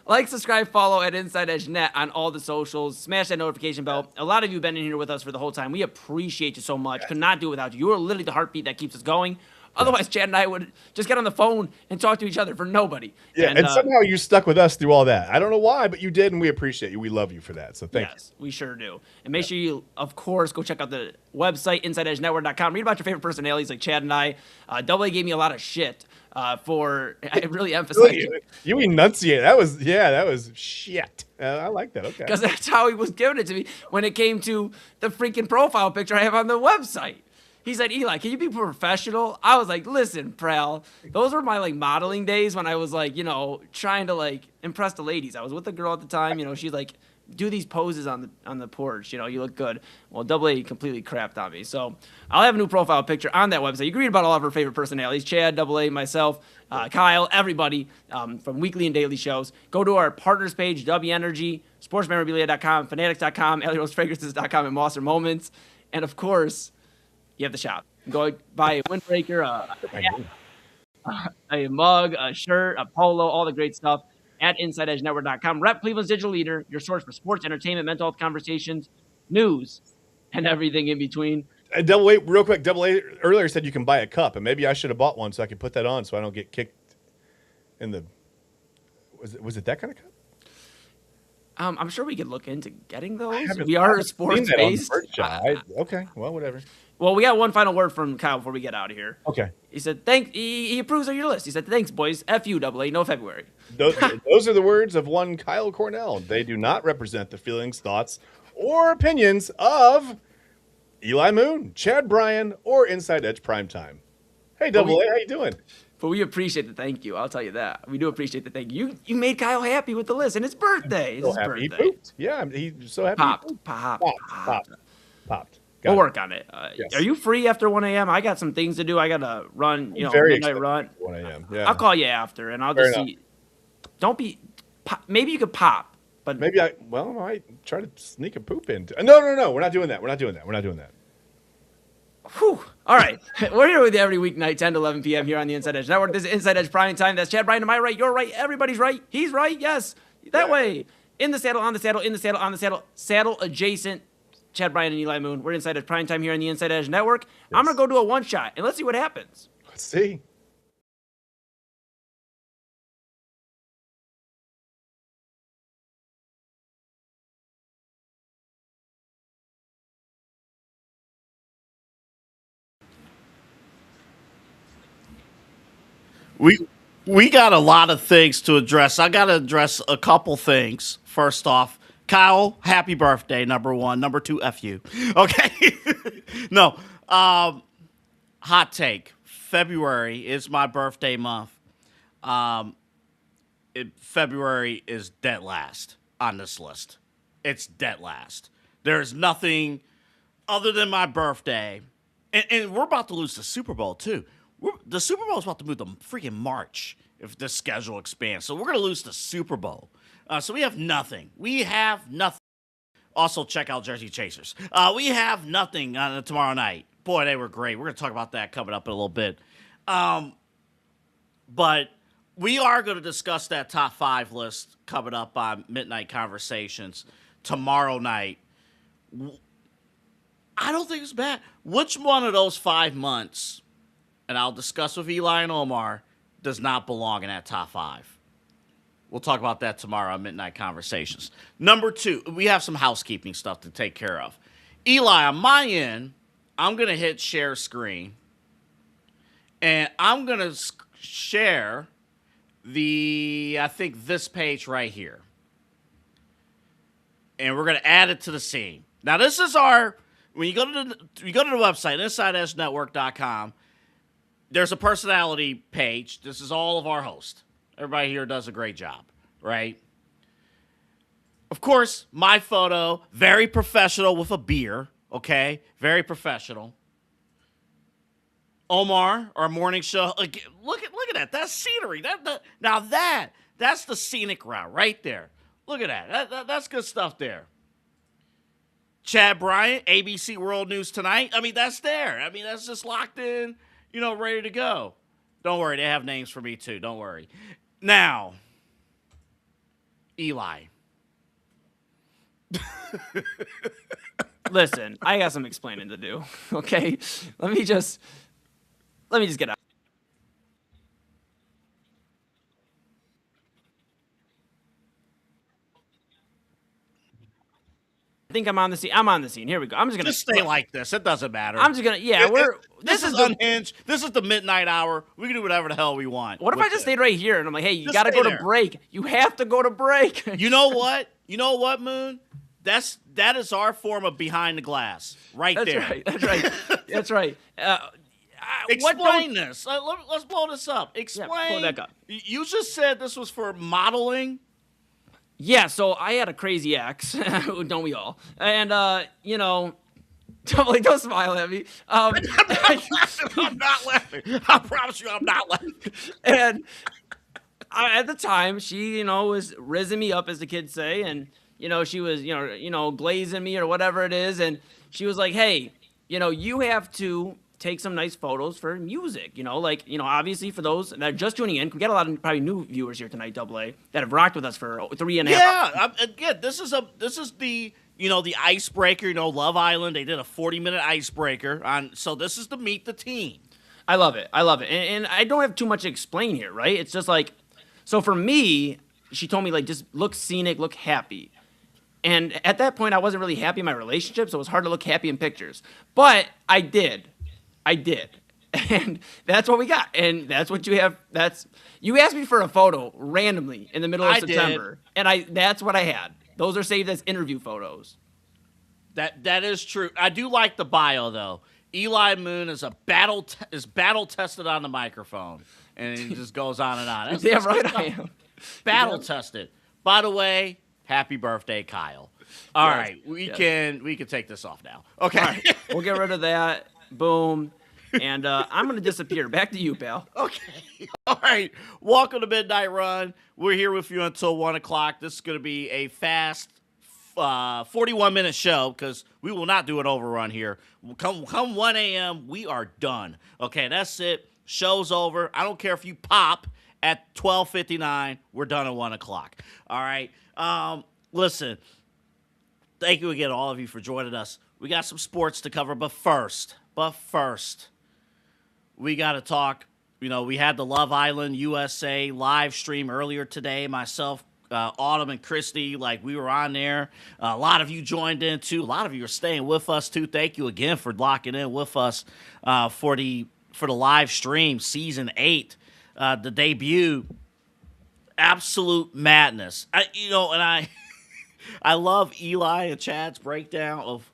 Like, subscribe, follow at Inside Edge Net on all the socials. Smash that notification bell. A lot of you have been in here with us for the whole time. We appreciate you so much. Could not do it without you. You are literally the heartbeat that keeps us going. Otherwise, Chad and I would just get on the phone and talk to each other for nobody. Yeah, and somehow you stuck with us through all that. I don't know why, but you did, and we appreciate you. We love you for that. So thank you. Yes, we sure do. And make sure you, of course, go check out the website, InsideEdgeNetwork.com. Read about your favorite personalities like Chad and I. Double A gave me a lot of shit for, I really emphasize You enunciate. That was shit. I like that. Okay. Because that's how he was giving it to me when it came to the freaking profile picture I have on the website. He said, Eli, can you be professional? I was like, listen, Pral, those were my like modeling days when I was like, trying to like impress the ladies. I was with a girl at the time, she's like, do these poses on the porch, you look good. Well, Double A completely crapped on me. So I'll have a new profile picture on that website. You can read about all of our favorite personalities, Chad, Double A, myself, Kyle, everybody from weekly and daily shows. Go to our partners page, W Energy, sportsmemorabilia.com, fanatics.com, AliRoseFragrances.com, and Monster Moments. And of course, you have the shop. Go buy a windbreaker, a mug, a shirt, a polo, all the great stuff at InsideEdgeNetwork.com. Rep Cleveland's digital leader, your source for sports, entertainment, mental health conversations, news, and everything in between. Double A, real quick, Double A earlier said you can buy a cup, and maybe I should have bought one so I could put that on so I don't get kicked in the. Was it that kind of cup? I'm sure we could look into getting those. We are sports based. Okay, well, whatever. Well, we got one final word from Kyle before we get out of here. Okay. He said, he approves of your list. He said, thanks, boys. F you, Double A, no February. Those are the words of one Kyle Cornell. They do not represent the feelings, thoughts, or opinions of Eli Moon, Chad Bryan, or Inside Edge Primetime. Hey, Double A, how you doing? But we appreciate the thank you. I'll tell you that. We do appreciate the thank you. You made Kyle happy with the list, and it's birthday. It's his birthday. He pooped. Yeah, he's so happy. Popped. We'll work on it. Yes. Are you free after 1 a.m.? I got some things to do. I got to run, midnight run. 1 a.m. Yeah. I'll call you after, and I'll just see. Don't be. Maybe you could pop, but maybe I might try to sneak a poop into. No. We're not doing that. We're not doing that. Whew. All right. We're here with you every weeknight, 10 to 11 p.m. here on the Inside Edge Network. This is Inside Edge Prime Time. That's Chad Bryan to my right. You're right. Everybody's right. He's right. Yes. That way. In the saddle, on the saddle, in the saddle, on the saddle, saddle adjacent. Chad Bryan and Eli Moon. We're Inside Edge Prime Time here on the Inside Edge Network. Yes. I'm going to go do a one-shot, and let's see what happens. Let's see. We got a lot of things to address. I got to address a couple things. First off, Kyle, happy birthday, number one. Number two, F you. Okay. No. Hot take. February is my birthday month. February is dead last on this list. It's dead last. There's nothing other than my birthday. And we're about to lose the Super Bowl, too. The Super Bowl is about to move to freaking March if this schedule expands. So we're going to lose the Super Bowl. So we have nothing. Also, check out Jersey Chasers. We have nothing on tomorrow night. Boy, they were great. We're going to talk about that coming up in a little bit. But we are going to discuss that top 5 list coming up on Midnight Conversations tomorrow night. I don't think it's bad. Which one of those 5 months, and I'll discuss with Eli and Omar, does not belong in that top 5? We'll talk about that tomorrow on Midnight Conversations. Number 2, we have some housekeeping stuff to take care of. Eli, on my end, I'm going to hit share screen. And I'm going to share this page right here. And we're going to add it to the scene. Now, this is when you go to the website, InsideEdgeNetwork.com, there's a personality page. This is all of our hosts. Everybody here does a great job, right? Of course, my photo, very professional with a beer, okay? Very professional. Omar, our morning show. Look at that. That's scenery. That's the scenic route right there. Look at that. That's good stuff there. Chad Bryan, ABC World News Tonight. That's there. That's just locked in. ready to go. Don't worry, they have names for me too. Don't worry. Now, Eli. Listen, I got some explaining to do. Okay, let me just get out. I think I'm on the scene. I'm on the scene. Here we go. I'm just gonna Just stay like this. It doesn't matter. I'm just gonna. Yeah, This is unhinged. This is the midnight hour. We can do whatever the hell we want. What if I just stayed right here and I'm like, hey, you Just got to stay go to there. break. You have to go to break. You know what? You know what, Moon? That is our form of behind the glass, right That's there. right. That's right. That's right. Explain this. Let's blow this up. Explain. pull it back up. You just said this was for modeling. Yeah, so I had a crazy ex, don't we all? And don't smile at me. I'm not laughing. I promise you, I'm not laughing. And at the time, she, was rizzing me up, as the kids say, and she was, glazing me or whatever it is, and she was like, "Hey, you have to take some nice photos for music, obviously for those that are just tuning in. We got a lot of probably new viewers here tonight, Double A, that have rocked with us for 3.5 hours. Yeah, again, this is the the icebreaker. Love Island. They did a 40-minute icebreaker on. So this is to meet the team. I love it. And I don't have too much to explain here, right? It's just like, so for me, she told me, like, just look scenic, look happy. And at that point, I wasn't really happy in my relationship, so it was hard to look happy in pictures. But I did. And that's what we got. And that's what you have. You asked me for a photo randomly in the middle of September. Did. And that's what I had. Those are saved as interview photos. That is true. I do like the bio though. Eli Moon is battle tested on the microphone, and he just goes on and on. Damn right I am. Battle tested. By the way, happy birthday, Kyle. All right, we can take this off now. Okay, right. We'll get rid of that. Boom. And I'm going to disappear. Back to you, pal. Okay. All right. Welcome to Midnight Run. We're here with you until 1 o'clock. This is going to be a fast 41-minute show because we will not do an overrun here. Come 1 a.m., we are done. Okay, that's it. Show's over. I don't care if you pop at 12:59. We're done at 1 o'clock. All right. Listen, thank you again, all of you, for joining us. We got some sports to cover, but first, we got to talk. We had the Love Island USA live stream earlier today. Myself, Autumn, and Christy, we were on there. A lot of you joined in, too. A lot of you are staying with us, too. Thank you again for locking in with us for the live stream, Season 8, the debut. Absolute madness. I love Eli and Chad's breakdown of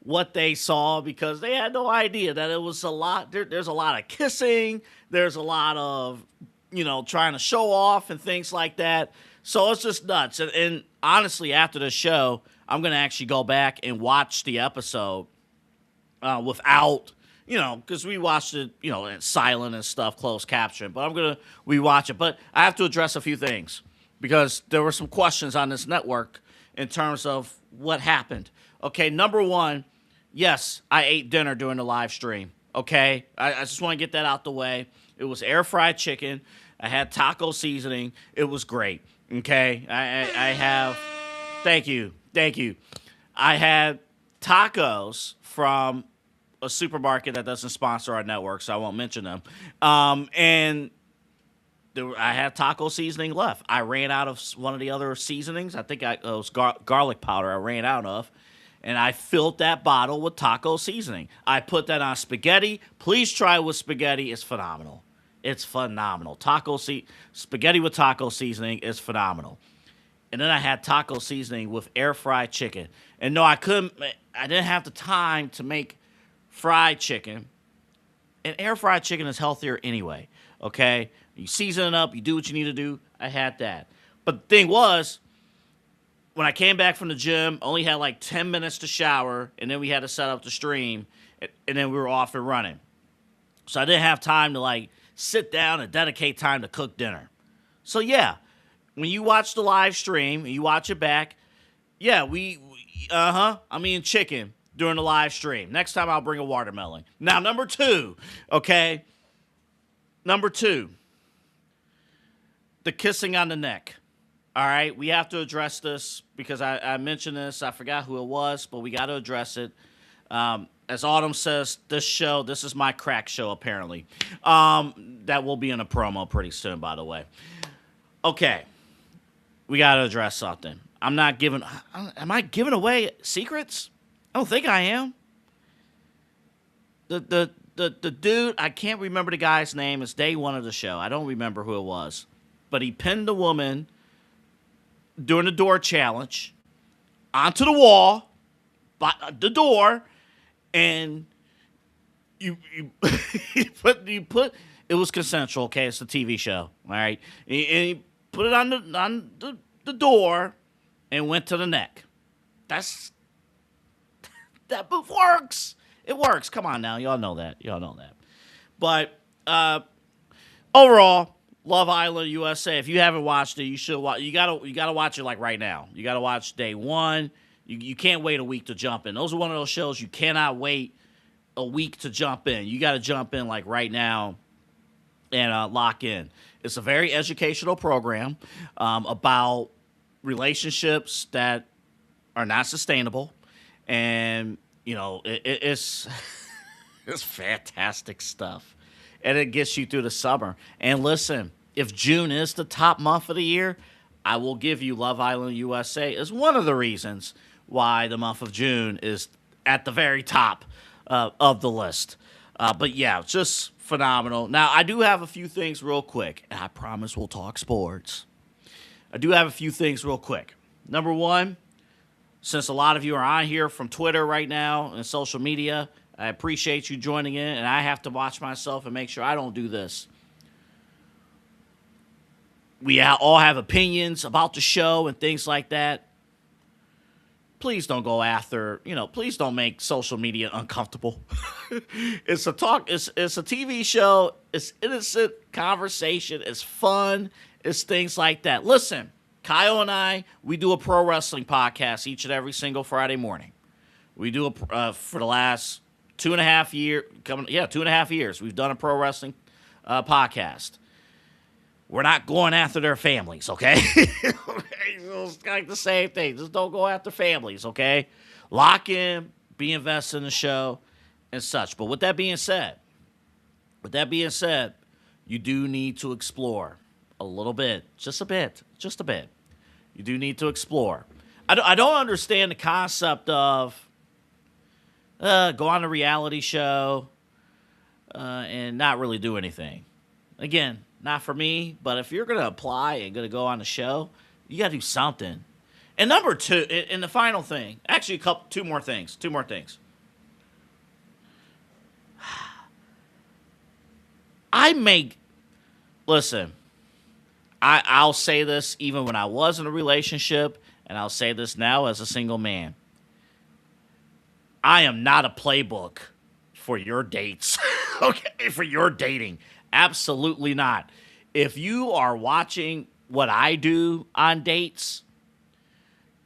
what they saw because they had no idea that it was a lot. There's a lot of kissing. There's a lot of, trying to show off and things like that. So it's just nuts. And honestly, after the show, I'm going to actually go back and watch the episode without, because we watched it, in silent and stuff, closed caption. But I'm going to rewatch it. But I have to address a few things because there were some questions on this network in terms of what happened. Okay, number one, yes, I ate dinner during the live stream. Okay, I just want to get that out the way. It was air fried chicken. I had taco seasoning. It was great. Okay, I have. Thank you. I had tacos from a supermarket that doesn't sponsor our network, so I won't mention them. And I had taco seasoning left. I ran out of one of the other seasonings. I think it was garlic powder I ran out of. And I filled that bottle with taco seasoning. I put that on spaghetti. Please try with spaghetti. It's phenomenal. It's phenomenal. Spaghetti with taco seasoning is phenomenal. And then I had taco seasoning with air fried chicken. And no, I didn't have the time to make fried chicken. And air fried chicken is healthier anyway. Okay? You season it up. You do what you need to do. I had that. But the thing was, when I came back from the gym, only had 10 minutes to shower, and then we had to set up the stream, and then we were off and running. So I didn't have time to sit down and dedicate time to cook dinner. So yeah, when you watch the live stream and you watch it back, yeah, I'm eating chicken during the live stream. Next time I'll bring a watermelon. Now, number two, okay, Number 2, the kissing on the neck. All right, we have to address this because I mentioned this. I forgot who it was, but we got to address it. As Autumn says, this is my crack show, apparently. That will be in a promo pretty soon, by the way. Okay, we got to address something. Am I giving away secrets? I don't think I am. The dude, I can't remember the guy's name. It's day 1 of the show. I don't remember who it was. But he pinned a woman during the door challenge onto the wall, by the door, and you you put it was consensual. Okay, it's a TV show. All right, and he put it on the door and went to the neck. That move works. It works. Come on now, y'all know that. But overall, Love Island USA. If you haven't watched it, you should watch. You gotta watch it like right now. You gotta watch day 1. You can't wait a week to jump in. Those are one of those shows you cannot wait a week to jump in. You got to jump in like right now and lock in. It's a very educational program about relationships that are not sustainable, and it's it's fantastic stuff, and it gets you through the summer. And listen, if June is the top month of the year, I will give you Love Island USA as one of the reasons why the month of June is at the very top of the list. But yeah, just phenomenal. Now, I do have a few things real quick, and I promise we'll talk sports. I do have a few things real quick. Number 1, since a lot of you are on here from Twitter right now and social media, I appreciate you joining in, and I have to watch myself and make sure I don't do this. We all have opinions about the show and things like that. Please don't go after, please don't make social media uncomfortable. It's a TV show. It's innocent conversation. It's fun. It's things like that. Listen, Kyle and I, we do a pro wrestling podcast each and every single Friday morning. We do for the last 2.5 years. 2.5 years. We've done a pro wrestling podcast. We're not going after their families, okay? It's like the same thing. Just don't go after families, okay? Lock in, be invested in the show, and such. But with that being said, you do need to explore a little bit, just a bit. You do need to explore. I don't understand the concept of go on a reality show and not really do anything. Again, not for me, but if you're going to apply and going to go on the show, you got to do something. And number 2, and the final thing, actually two more things. Listen, I'll say this even when I was in a relationship, and I'll say this now as a single man. I am not a playbook for your dates, okay, for your dating. Absolutely not. If you are watching what I do on dates,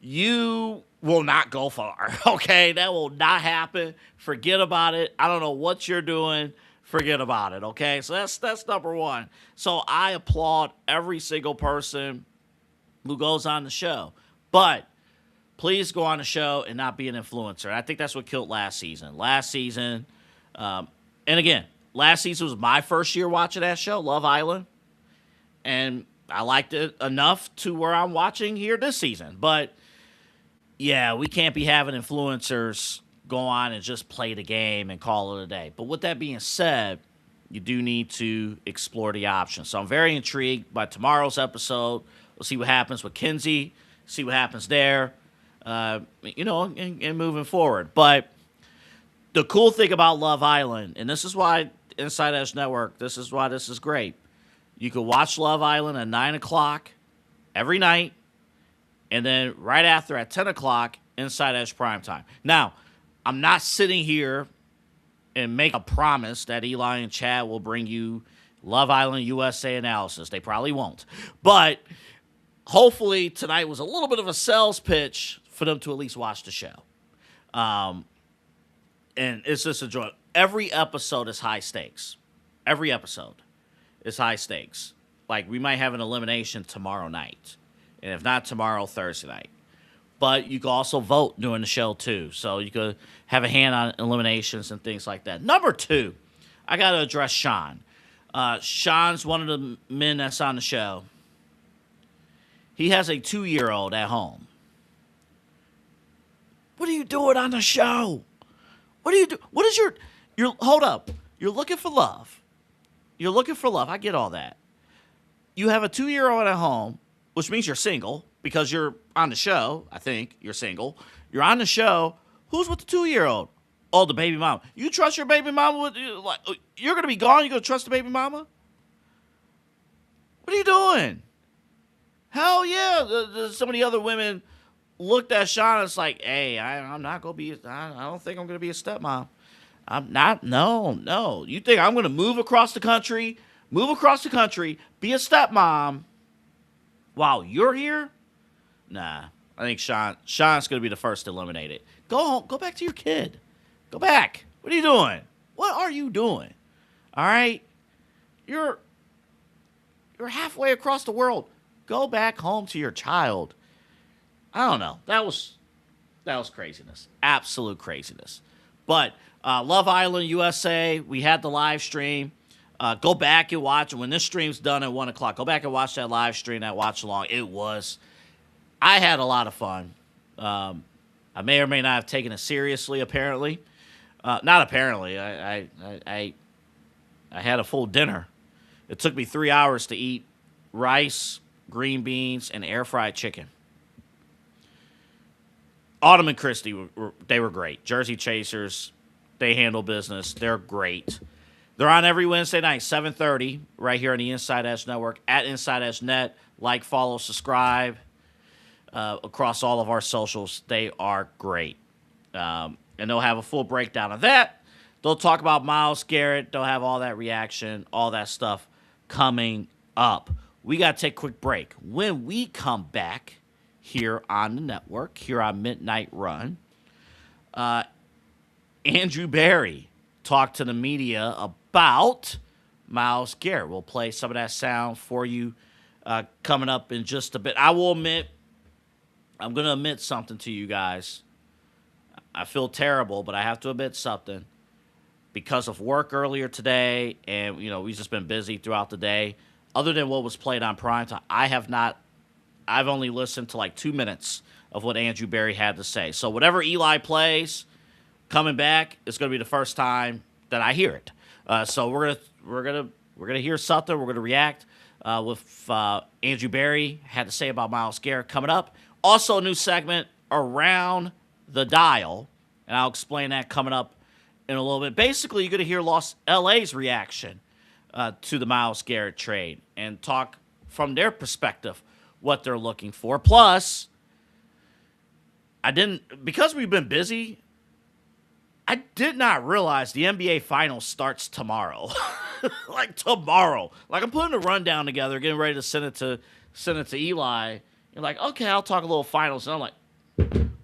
you will not go far, okay? That will not happen. Forget about it. I don't know what you're doing. Forget about it, okay? So that's number 1. So I applaud every single person who goes on the show. But please go on the show and not be an influencer. I think that's what killed last season. And again, last season was my first year watching that show, Love Island. And I liked it enough to where I'm watching here this season. But, yeah, we can't be having influencers go on and just play the game and call it a day. But with that being said, you do need to explore the options. So I'm very intrigued by tomorrow's episode. We'll see what happens with Kinsey, see what happens there, and moving forward. But the cool thing about Love Island, and this is why Inside Edge Network, this is why this is great. You can watch Love Island at 9 o'clock every night, and then right after at 10 o'clock, Inside Edge Primetime. Now, I'm not sitting here and make a promise that Eli and Chad will bring you Love Island USA analysis. They probably won't. But hopefully tonight was a little bit of a sales pitch for them to at least watch the show. And it's just a joy. Every episode is high stakes. Every episode. is high stakes. Like, we might have an elimination tomorrow night. And if not tomorrow, Thursday night. But you can also vote during the show, too. So you could have a hand on eliminations and things like that. Number 2, I got to address Sean. Sean's one of the men that's on the show. He has a 2-year-old at home. What are you doing on the show? What do you do? What is your hold up. You're looking for love. You're looking for love. I get all that. You have a 2-year-old at home, which means you're single because you're on the show. I think you're single. You're on the show. Who's with the 2-year-old? Oh, the baby mama. You trust your baby mama? You're going to be gone? You're going to trust the baby mama? What are you doing? Hell yeah. Some of the other women looked at Sean and it's like, hey, I'm not going to be, I don't think I'm going to be a stepmom. I'm not, no. You think I'm going to move across the country, be a stepmom while you're here? Nah. I think Sean's going to be the first eliminated. Go home. Go back to your kid. Go back. What are you doing? What are you doing? All right? You're halfway across the world. Go back home to your child. I don't know. That was craziness. Absolute craziness. But Love Island USA, we had the live stream. Go back and watch it. When this stream's done at 1 o'clock, go back and watch that live stream, that watch along. I had a lot of fun. I may or may not have taken it seriously, apparently. Not apparently. I had a full dinner. It took me 3 hours to eat rice, green beans, and air-fried chicken. Autumn and Christy, they were great. Jersey Chasers, they handle business. They're great. They're on every Wednesday night, 7:30, right here on the Inside Edge Network, at Inside Edge Net. Like, follow, subscribe across all of our socials. They are great. And they'll have a full breakdown of that. They'll talk about Myles Garrett. They'll have all that reaction, all that stuff coming up. We got to take a quick break. When we come back here on the network, here on Midnight Run, Andrew Berry talked to the media about Myles Garrett. We'll play some of that sound for you coming up in just a bit. I'm going to admit something to you guys. I feel terrible, but I have to admit something. Because of work earlier today, and, we've just been busy throughout the day, other than what was played on primetime, I've only listened to like 2 minutes of what Andrew Berry had to say. So whatever Eli plays coming back, it's going to be the first time that I hear it. So we're gonna hear something. We're gonna react with Andrew Berry had to say about Myles Garrett coming up. Also, a new segment Around the Dial, and I'll explain that coming up in a little bit. Basically, you're gonna hear LA's reaction to the Myles Garrett trade and talk from their perspective what they're looking for. Plus, because we've been busy, I did not realize the NBA Finals starts tomorrow. Like tomorrow. Like, I'm putting a rundown together, getting ready to send it to Eli. You're like, okay, I'll talk a little finals. And I'm like,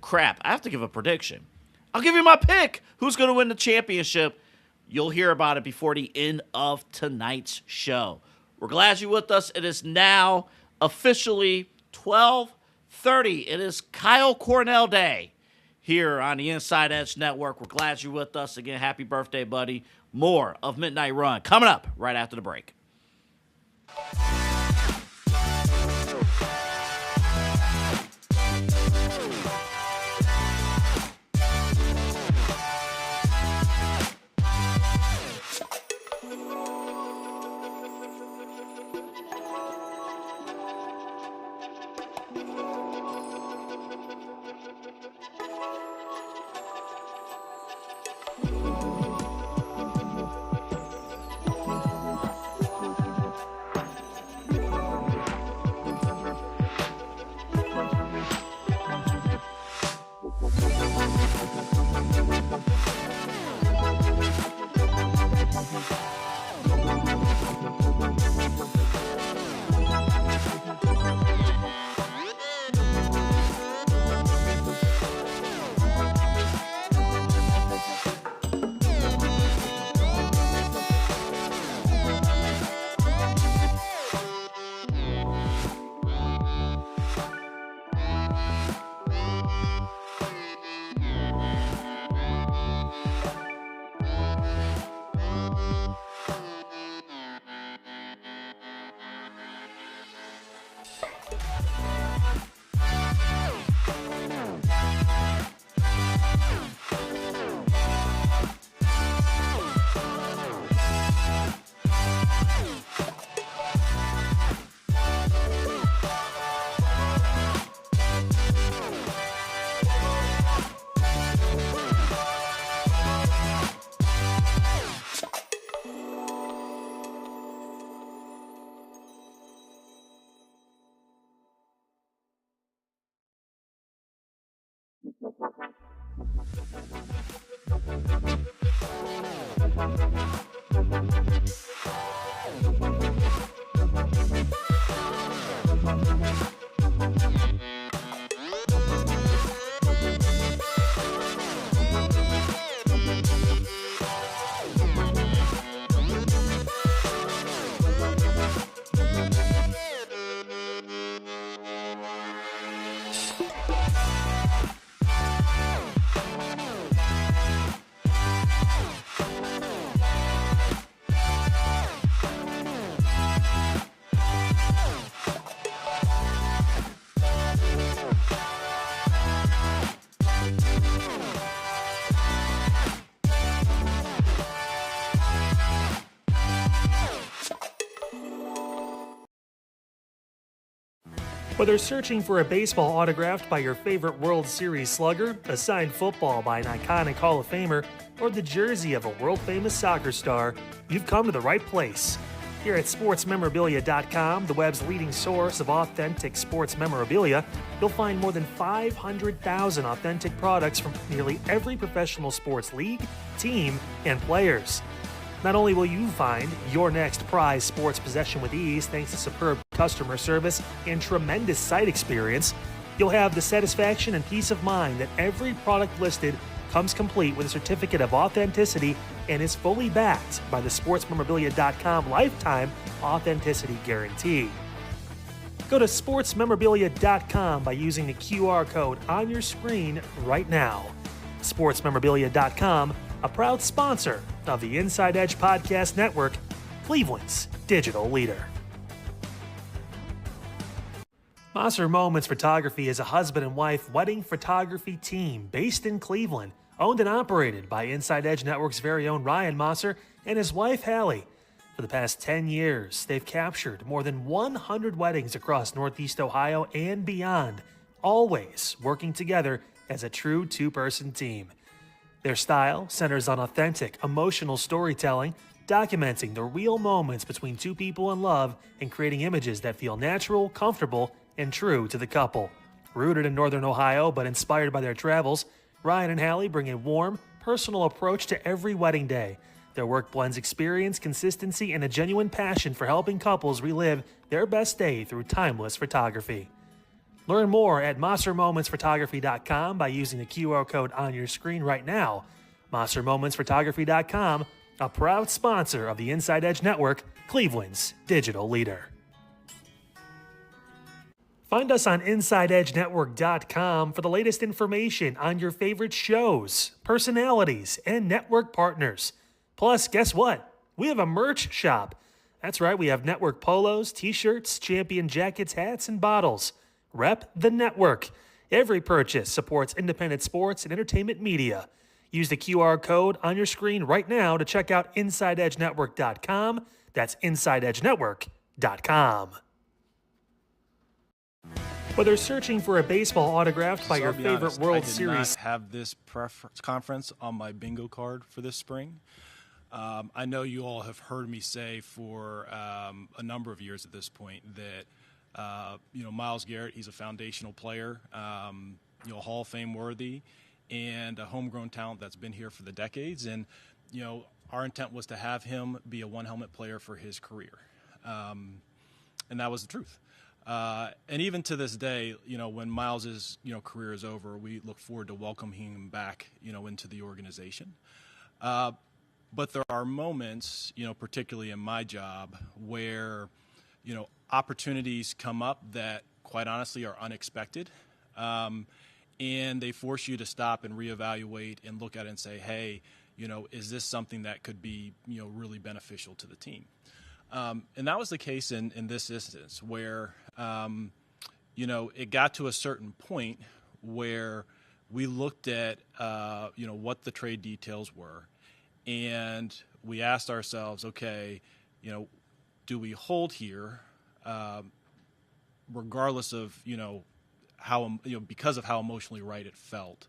crap, I have to give a prediction. I'll give you my pick. Who's going to win the championship? You'll hear about it before the end of tonight's show. We're glad you're with us. It is now officially 12:30. It is Kyle Cornell Day here on the Inside Edge Network. We're glad you're with us. Again, happy birthday, buddy. More of Midnight Run coming up right after the break. Whether searching for a baseball autographed by your favorite World Series slugger, a signed football by an iconic Hall of Famer, or the jersey of a world-famous soccer star, you've come to the right place. Here at sportsmemorabilia.com, the web's leading source of authentic sports memorabilia, you'll find more than 500,000 authentic products from nearly every professional sports league, team, and players. Not only will you find your next prized sports possession with ease thanks to superb customer service and tremendous site experience, you'll have the satisfaction and peace of mind that every product listed comes complete with a certificate of authenticity and is fully backed by the sportsmemorabilia.com lifetime authenticity guarantee. Go to sportsmemorabilia.com by using the QR code on your screen right now. Sportsmemorabilia.com, a proud sponsor of the Inside Edge Podcast Network, Cleveland's digital leader. Mosser Moments Photography is a husband and wife wedding photography team based in Cleveland, owned and operated by Inside Edge Network's very own Ryan Mosser and his wife Hallie. For the past 10 years, they've captured more than 100 weddings across Northeast Ohio and beyond, always working together as a true two-person team. Their style centers on authentic, emotional storytelling, documenting the real moments between two people in love and creating images that feel natural, comfortable, and true to the couple. Rooted in Northern Ohio but inspired by their travels, Ryan and Hallie bring a warm, personal approach to every wedding day. Their work blends experience, consistency, and a genuine passion for helping couples relive their best day through timeless photography. Learn more at MosserMomentsPhotography.com by using the QR code on your screen right now. MosserMomentsPhotography.com, a proud sponsor of the Inside Edge Network, Cleveland's digital leader. Find us on InsideEdgeNetwork.com for the latest information on your favorite shows, personalities, and network partners. Plus, guess what? We have a merch shop. That's right, we have network polos, t-shirts, champion jackets, hats, and bottles. Rep the network. Every purchase supports independent sports and entertainment media. Use the QR code on your screen right now to check out InsideEdgeNetwork.com. That's InsideEdgeNetwork.com. Whether searching for a baseball autographed by your favorite World Series, I did not have this conference on my bingo card for this spring. I know you all have heard me say for a number of years at this point that Myles Garrett, he's a foundational player, Hall of Fame worthy, and a homegrown talent that's been here for the decades. And our intent was to have him be a one-helmet player for his career, and that was the truth. And even to this day, when Miles's career is over, we look forward to welcoming him back, into the organization. But there are moments, particularly in my job, where opportunities come up that, quite honestly, are unexpected, and they force you to stop and reevaluate and look at it and say, hey, is this something that could be really beneficial to the team? And that was the case in this instance where, it got to a certain point where we looked at, what the trade details were, and we asked ourselves, okay, do we hold here, regardless of, how, because of how emotionally right it felt,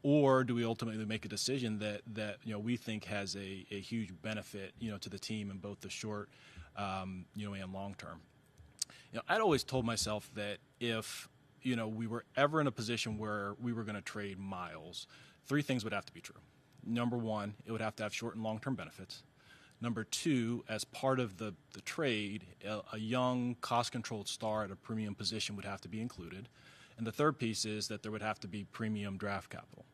or do we ultimately make a decision that we think has a huge benefit, to the team in both the short, and long term? I'd always told myself that if, we were ever in a position where we were going to trade Miles, three things would have to be true. number one, it would have to have short and long-term benefits. Number two, as part of the trade, a young, cost-controlled star at a premium position would have to be included. And the third piece is that there would have to be premium draft capital.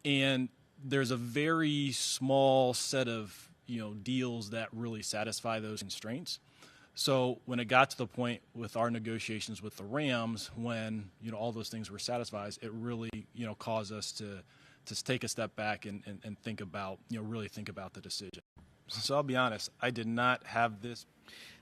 And there's a very small set of deals that really satisfy those constraints. So when it got to the point with our negotiations with the Rams, when all those things were satisfied, it really caused us to take a step back and think about really think about the decision. So I'll be honest, I did not have this.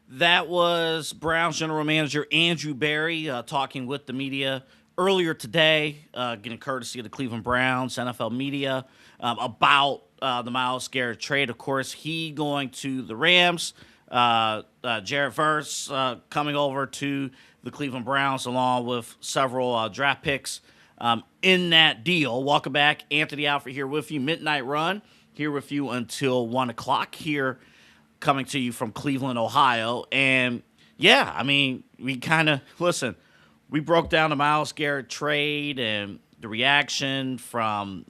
That was Browns general manager Andrew Berry talking with the media earlier today, getting courtesy of the Cleveland Browns, NFL media, about the Myles Garrett trade. Of course, he going to the Rams, Jarrett Verse coming over to the Cleveland Browns along with several draft picks in that deal. Welcome back. Anthony Alford here with you. Midnight Run here with you until 1 o'clock here, coming to you from Cleveland, Ohio. And, yeah, I mean, we kind of, listen, we broke down the Myles Garrett trade and the reaction from,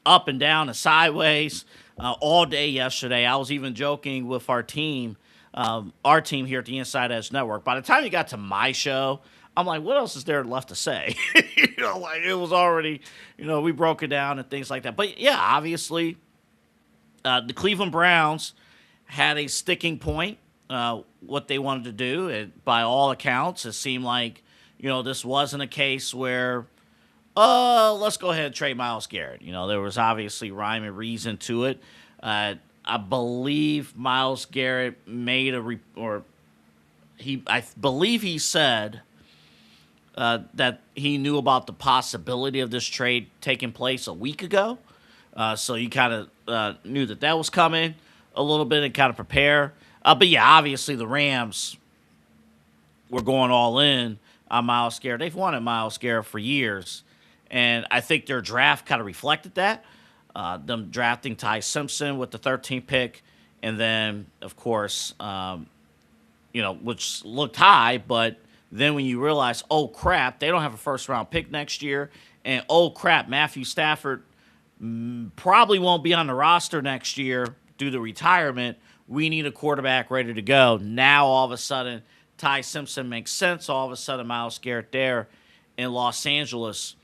up and down and sideways all day yesterday. I was even joking with our team here at the Inside Edge Network. By the time you got to my show, I'm like, what else is there left to say? Like it was already, we broke it down and things like that. But, yeah, obviously, the Cleveland Browns had a sticking point, what they wanted to do. By all accounts, it seemed like, this wasn't a case where, let's go ahead and trade Myles Garrett. There was obviously rhyme and reason to it. I believe Myles Garrett made I believe he said that he knew about the possibility of this trade taking place a week ago. So you kind of knew that was coming a little bit and kind of prepare. But, yeah, obviously the Rams were going all in on Myles Garrett. They've wanted Myles Garrett for years, and I think their draft kind of reflected that. Them drafting Ty Simpson with the 13th pick, and then, of course, which looked high, but then when you realize, oh, crap, they don't have a first-round pick next year, and, oh, crap, Matthew Stafford probably won't be on the roster next year due to retirement. We need a quarterback ready to go. Now, all of a sudden, Ty Simpson makes sense. All of a sudden, Myles Garrett there in Los Angeles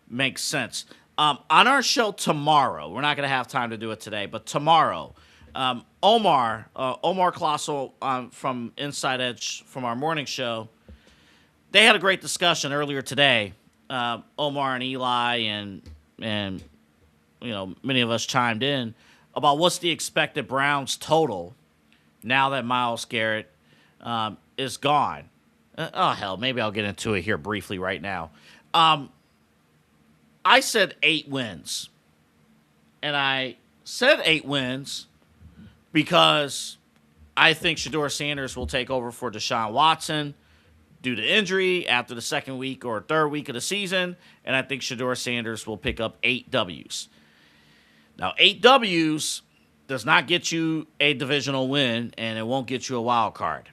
makes sense. On our show tomorrow, we're not going to have time to do it today, but tomorrow, Omar Colosso from Inside Edge from our morning show, they had a great discussion earlier today. Omar and Eli and many of us chimed in about what's the expected Browns total now that Myles Garrett is gone. Hell, maybe I'll get into it here briefly right now. I said 8 wins. And I said 8 wins because I think Shedeur Sanders will take over for Deshaun Watson due to injury after the second week or third week of the season. And I think Shedeur Sanders will pick up 8 W's. Now, 8 W's does not get you a divisional win, and it won't get you a wild card.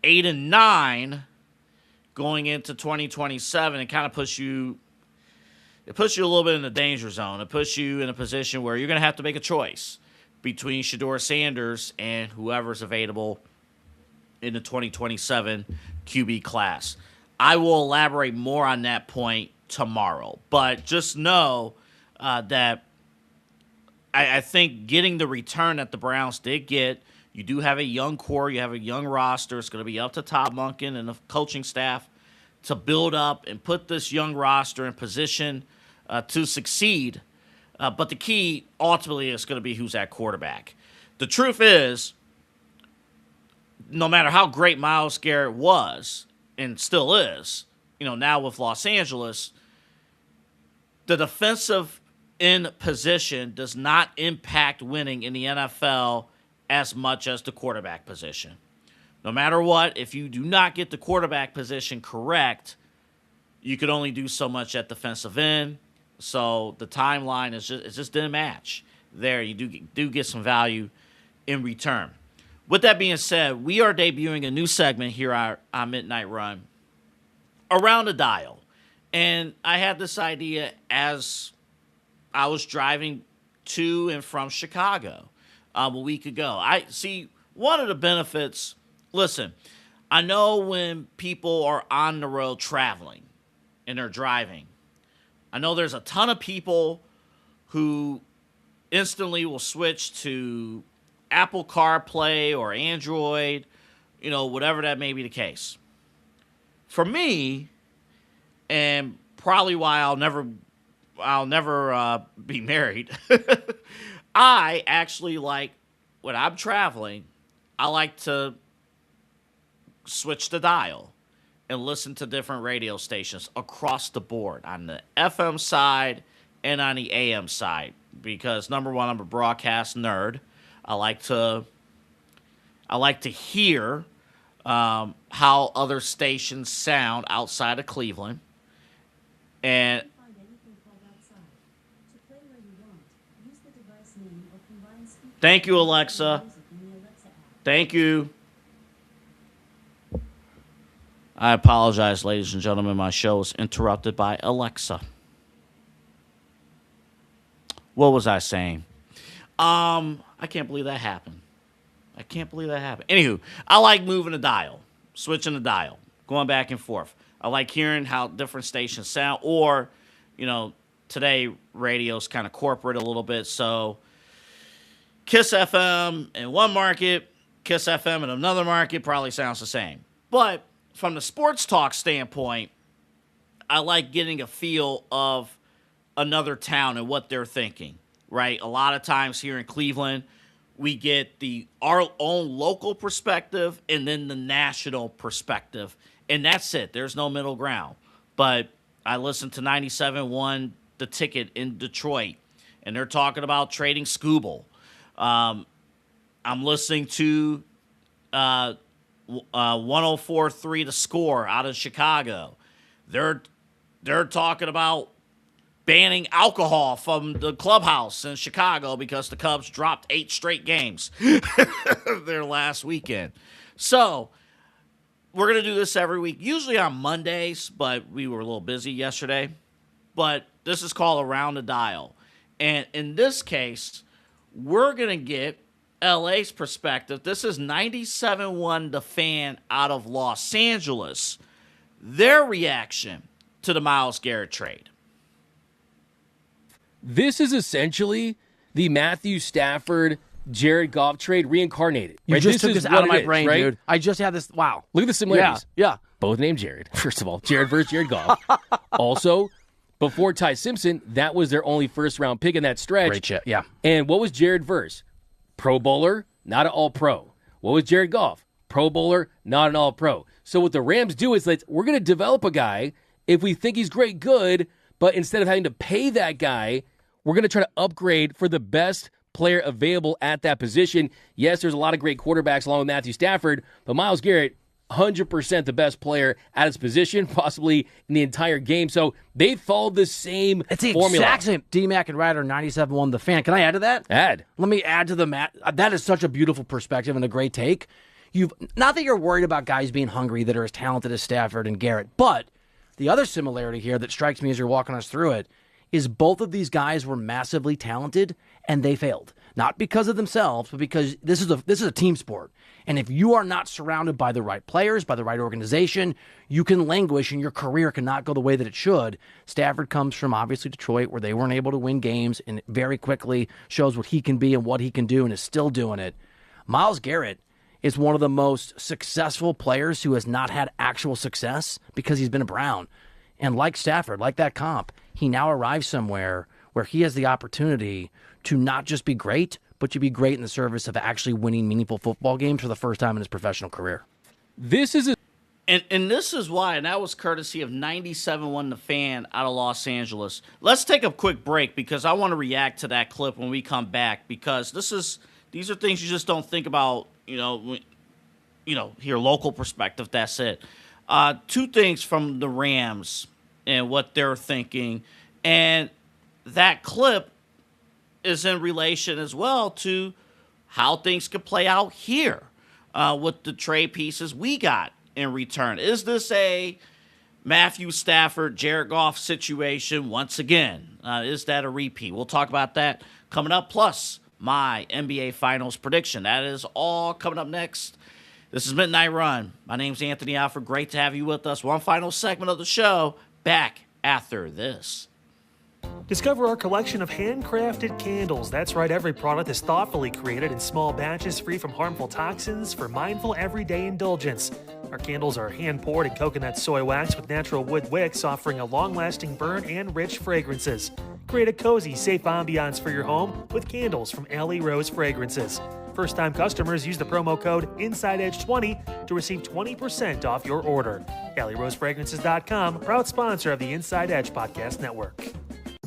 8 and 9 going into 2027, it kind of puts you a little bit in the danger zone. It puts you in a position where you're going to have to make a choice between Shedeur Sanders and whoever's available in the 2027 QB class. I will elaborate more on that point tomorrow, but just know that I think getting the return that the Browns did get, you do have a young core, you have a young roster. It's going to be up to Todd Monken and the coaching staff to build up and put this young roster in position to succeed. But the key ultimately is going to be who's at quarterback. The truth is, no matter how great Myles Garrett was and still is, now with Los Angeles, the defensive in position does not impact winning in the NFL as much as the quarterback position. No matter what, if you do not get the quarterback position correct, you could only do so much at defensive end. So the timeline is just didn't match. There, you do get some value in return. With that being said, we are debuting a new segment here on Midnight Run, Around the Dial. And I had this idea as I was driving to and from Chicago a week ago. I see one of the benefits. Listen, I know when people are on the road traveling and they're driving, I know there's a ton of people who instantly will switch to Apple CarPlay or Android, whatever that may be the case. For me, and probably why I'll never be married, I actually like, when I'm traveling, I like to switch the dial and listen to different radio stations across the board on the FM side and on the AM side. Because number one, I'm a broadcast nerd. I like to hear how other stations sound outside of Cleveland. And thank you, Alexa. Thank you. I apologize, ladies and gentlemen. My show was interrupted by Alexa. What was I saying? I can't believe that happened. Anywho, I like moving the dial, switching the dial, going back and forth. I like hearing how different stations sound, or, today radio's kind of corporate a little bit, so Kiss FM in one market, Kiss FM in another market probably sounds the same. But from the sports talk standpoint, I like getting a feel of another town and what they're thinking, right? A lot of times here in Cleveland, we get our own local perspective and then the national perspective, and that's it. There's no middle ground. But I listened to 97.1 The Ticket in Detroit, and they're talking about trading Scooble. I'm listening to 104.3 The Score out of Chicago. They're talking about banning alcohol from the clubhouse in Chicago because the Cubs dropped 8 straight games their last weekend. So we're going to do this every week, usually on Mondays, but we were a little busy yesterday. But this is called Around the Dial. And in this case, we're going to get LA's perspective. This is 97.1 The Fan out of Los Angeles. Their reaction to the Myles Garrett trade. This is essentially the Matthew Stafford, Jared Goff trade reincarnated. You right? just took this out of my is, brain, right? dude. I just had this. Wow. Look at the similarities. Yeah. Both named Jared, first of all. Jared versus Jared Goff. Also, before Ty Simpson, that was their only first-round pick in that stretch. Great shit, yeah. And what was Jared versus? Pro Bowler, not an All-Pro. What was Jared Goff? Pro Bowler, not an All-Pro. So what the Rams do is we're going to develop a guy. If we think he's great, good. But instead of having to pay that guy, we're going to try to upgrade for the best player available at that position. Yes, there's a lot of great quarterbacks along with Matthew Stafford, but Myles Garrett, 100% the best player at his position, possibly in the entire game. So they followed the same It's the formula. exact same. D-Mac and Ryder, 97.1 The Fan. Can I add to that? Add. Let me add to the mat. That is such a beautiful perspective and a great take. Not that you're worried about guys being hungry that are as talented as Stafford and Garrett, but the other similarity here that strikes me as you're walking us through it is both of these guys were massively talented and they failed. Not because of themselves, but because this is a team sport. And if you are not surrounded by the right players, by the right organization, you can languish and your career cannot go the way that it should. Stafford comes from obviously Detroit, where they weren't able to win games, and very quickly shows what he can be and what he can do and is still doing it. Myles Garrett is one of the most successful players who has not had actual success because he's been a Brown. And like Stafford, like that comp, he now arrives somewhere where he has the opportunity to not just be great, but to be great in the service of actually winning meaningful football games for the first time in his professional career. This is And this is why, and that was courtesy of 97.1 The Fan out of Los Angeles. Let's take a quick break because I want to react to that clip when we come back, because these are things you just don't think about, your local perspective, that's it. 2 things from the Rams and what they're thinking. And that clip is in relation as well to how things could play out here with the trade pieces we got in return. Is this a Matthew Stafford, Jared Goff situation once again. Is that a repeat? We'll talk about that coming up. Plus, my NBA Finals prediction. That is all coming up next. This is Midnight Run. My name's Anthony Alford. Great to have you with us. One final segment of the show. Back after this. Discover our collection of handcrafted candles. That's right, every product is thoughtfully created in small batches free from harmful toxins for mindful everyday indulgence. Our candles are hand-poured in coconut soy wax with natural wood wicks, offering a long-lasting burn and rich fragrances. Create a cozy, safe ambiance for your home with candles from Alley Rose Fragrances. First-time customers use the promo code InsideEdge20 to receive 20% off your order. AlleyRoseFragrances.com, proud sponsor of the Inside Edge Podcast Network.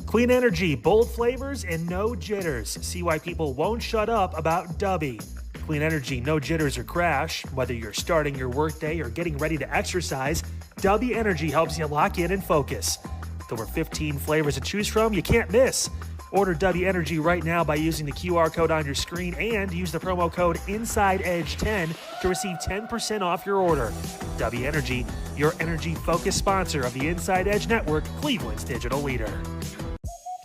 Clean energy, bold flavors, and no jitters. See why people won't shut up about Dubby. Clean energy, no jitters or crash. Whether you're starting your workday or getting ready to exercise, Dubby Energy helps you lock in and focus. With over 15 flavors to choose from, you can't miss. Order Dubby Energy right now by using the QR code on your screen and use the promo code InsideEdge10 to receive 10% off your order. Dubby Energy, your energy-focused sponsor of the Inside Edge Network, Cleveland's digital leader.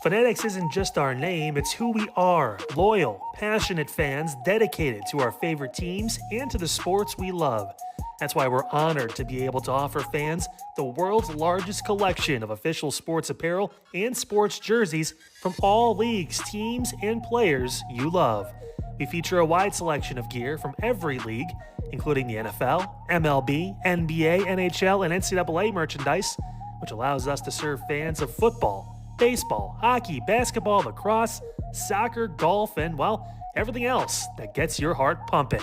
Fanatics isn't just our name, it's who we are. Loyal, passionate fans dedicated to our favorite teams and to the sports we love. That's why we're honored to be able to offer fans the world's largest collection of official sports apparel and sports jerseys from all leagues, teams, and players you love. We feature a wide selection of gear from every league, including the NFL, MLB, NBA, NHL, and NCAA merchandise, which allows us to serve fans of football, baseball, hockey, basketball, lacrosse, soccer, golf, and, well, everything else that gets your heart pumping.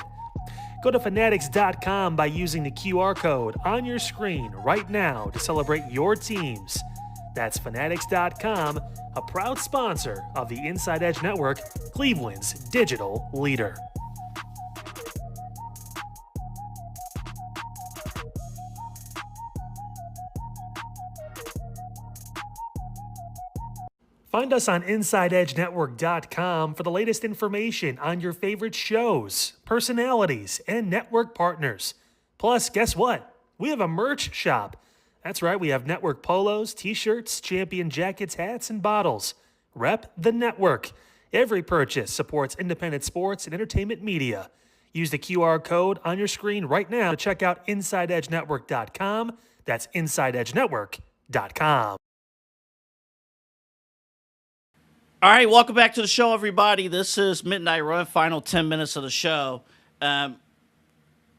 Go to Fanatics.com by using the QR code on your screen right now to celebrate your teams. That's Fanatics.com, a proud sponsor of the Inside Edge Network, Cleveland's digital leader. Find us on InsideEdgeNetwork.com for the latest information on your favorite shows, personalities, and network partners. Plus, guess what? We have a merch shop. That's right, we have network polos, t-shirts, champion jackets, hats, and bottles. Rep the network. Every purchase supports independent sports and entertainment media. Use the QR code on your screen right now to check out InsideEdgeNetwork.com. That's InsideEdgeNetwork.com. All right, welcome back to the show, everybody. This is Midnight Run, final 10 minutes of the show.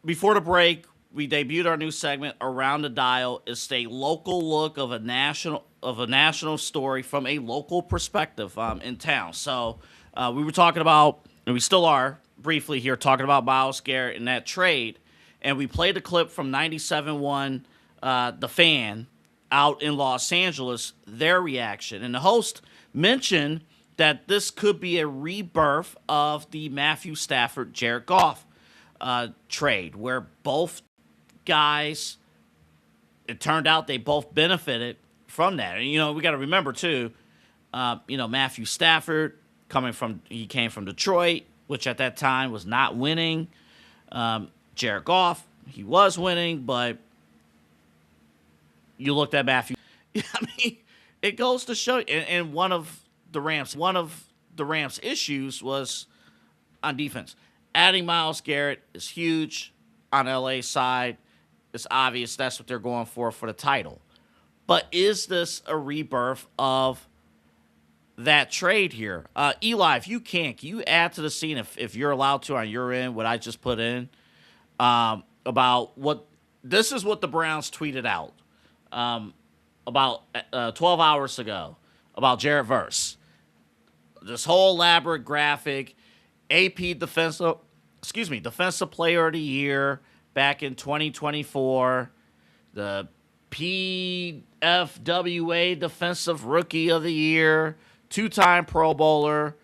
Before the break, we debuted our new segment, Around the Dial. It's a local look of a national story from a local perspective in town. So we were talking about, and we still are, briefly here, talking about Myles Garrett and that trade. And we played a clip from 97.1, The Fan, out in Los Angeles, their reaction. And the host mentioned that this could be a rebirth of the Matthew Stafford, Jared Goff trade, where both guys, it turned out they both benefited from that. And, we got to remember, too, Matthew Stafford, he came from Detroit, which at that time was not winning. Jared Goff, he was winning, but you looked at Matthew. I mean, it goes to show, and one of the Rams' issues was on defense. Adding Myles Garrett is huge on LA's side. It's obvious that's what they're going for the title. But is this a rebirth of that trade here? Eli, if can you add to the scene, if you're allowed to on your end, what I just put in, about this is what the Browns tweeted out about 12 hours ago about Jared Verse. This whole elaborate graphic, AP defensive player of the year back in 2024, the PFWA defensive rookie of the year, 2-time Pro Bowler,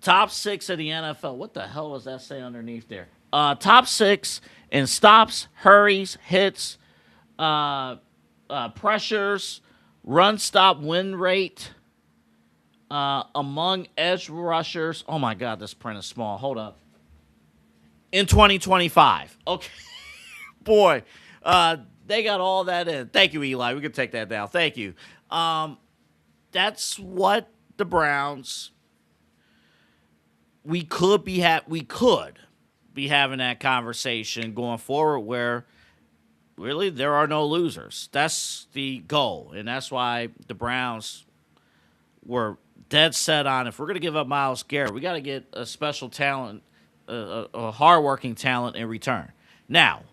top 6 in the NFL. What the hell does that say underneath there? Top 6 in stops, hurries, hits, pressures, run stop win rate, among edge rushers. Oh my God, this print is small. Hold up. In 2025. Okay. Boy. They got all that in. Thank you, Eli. We can take that down. Thank you. That's what the Browns. We could be having that conversation going forward where really there are no losers. That's the goal, and that's why the Browns were dead set on if we're going to give up Myles Garrett, we got to get a special talent, a hardworking talent in return. Now,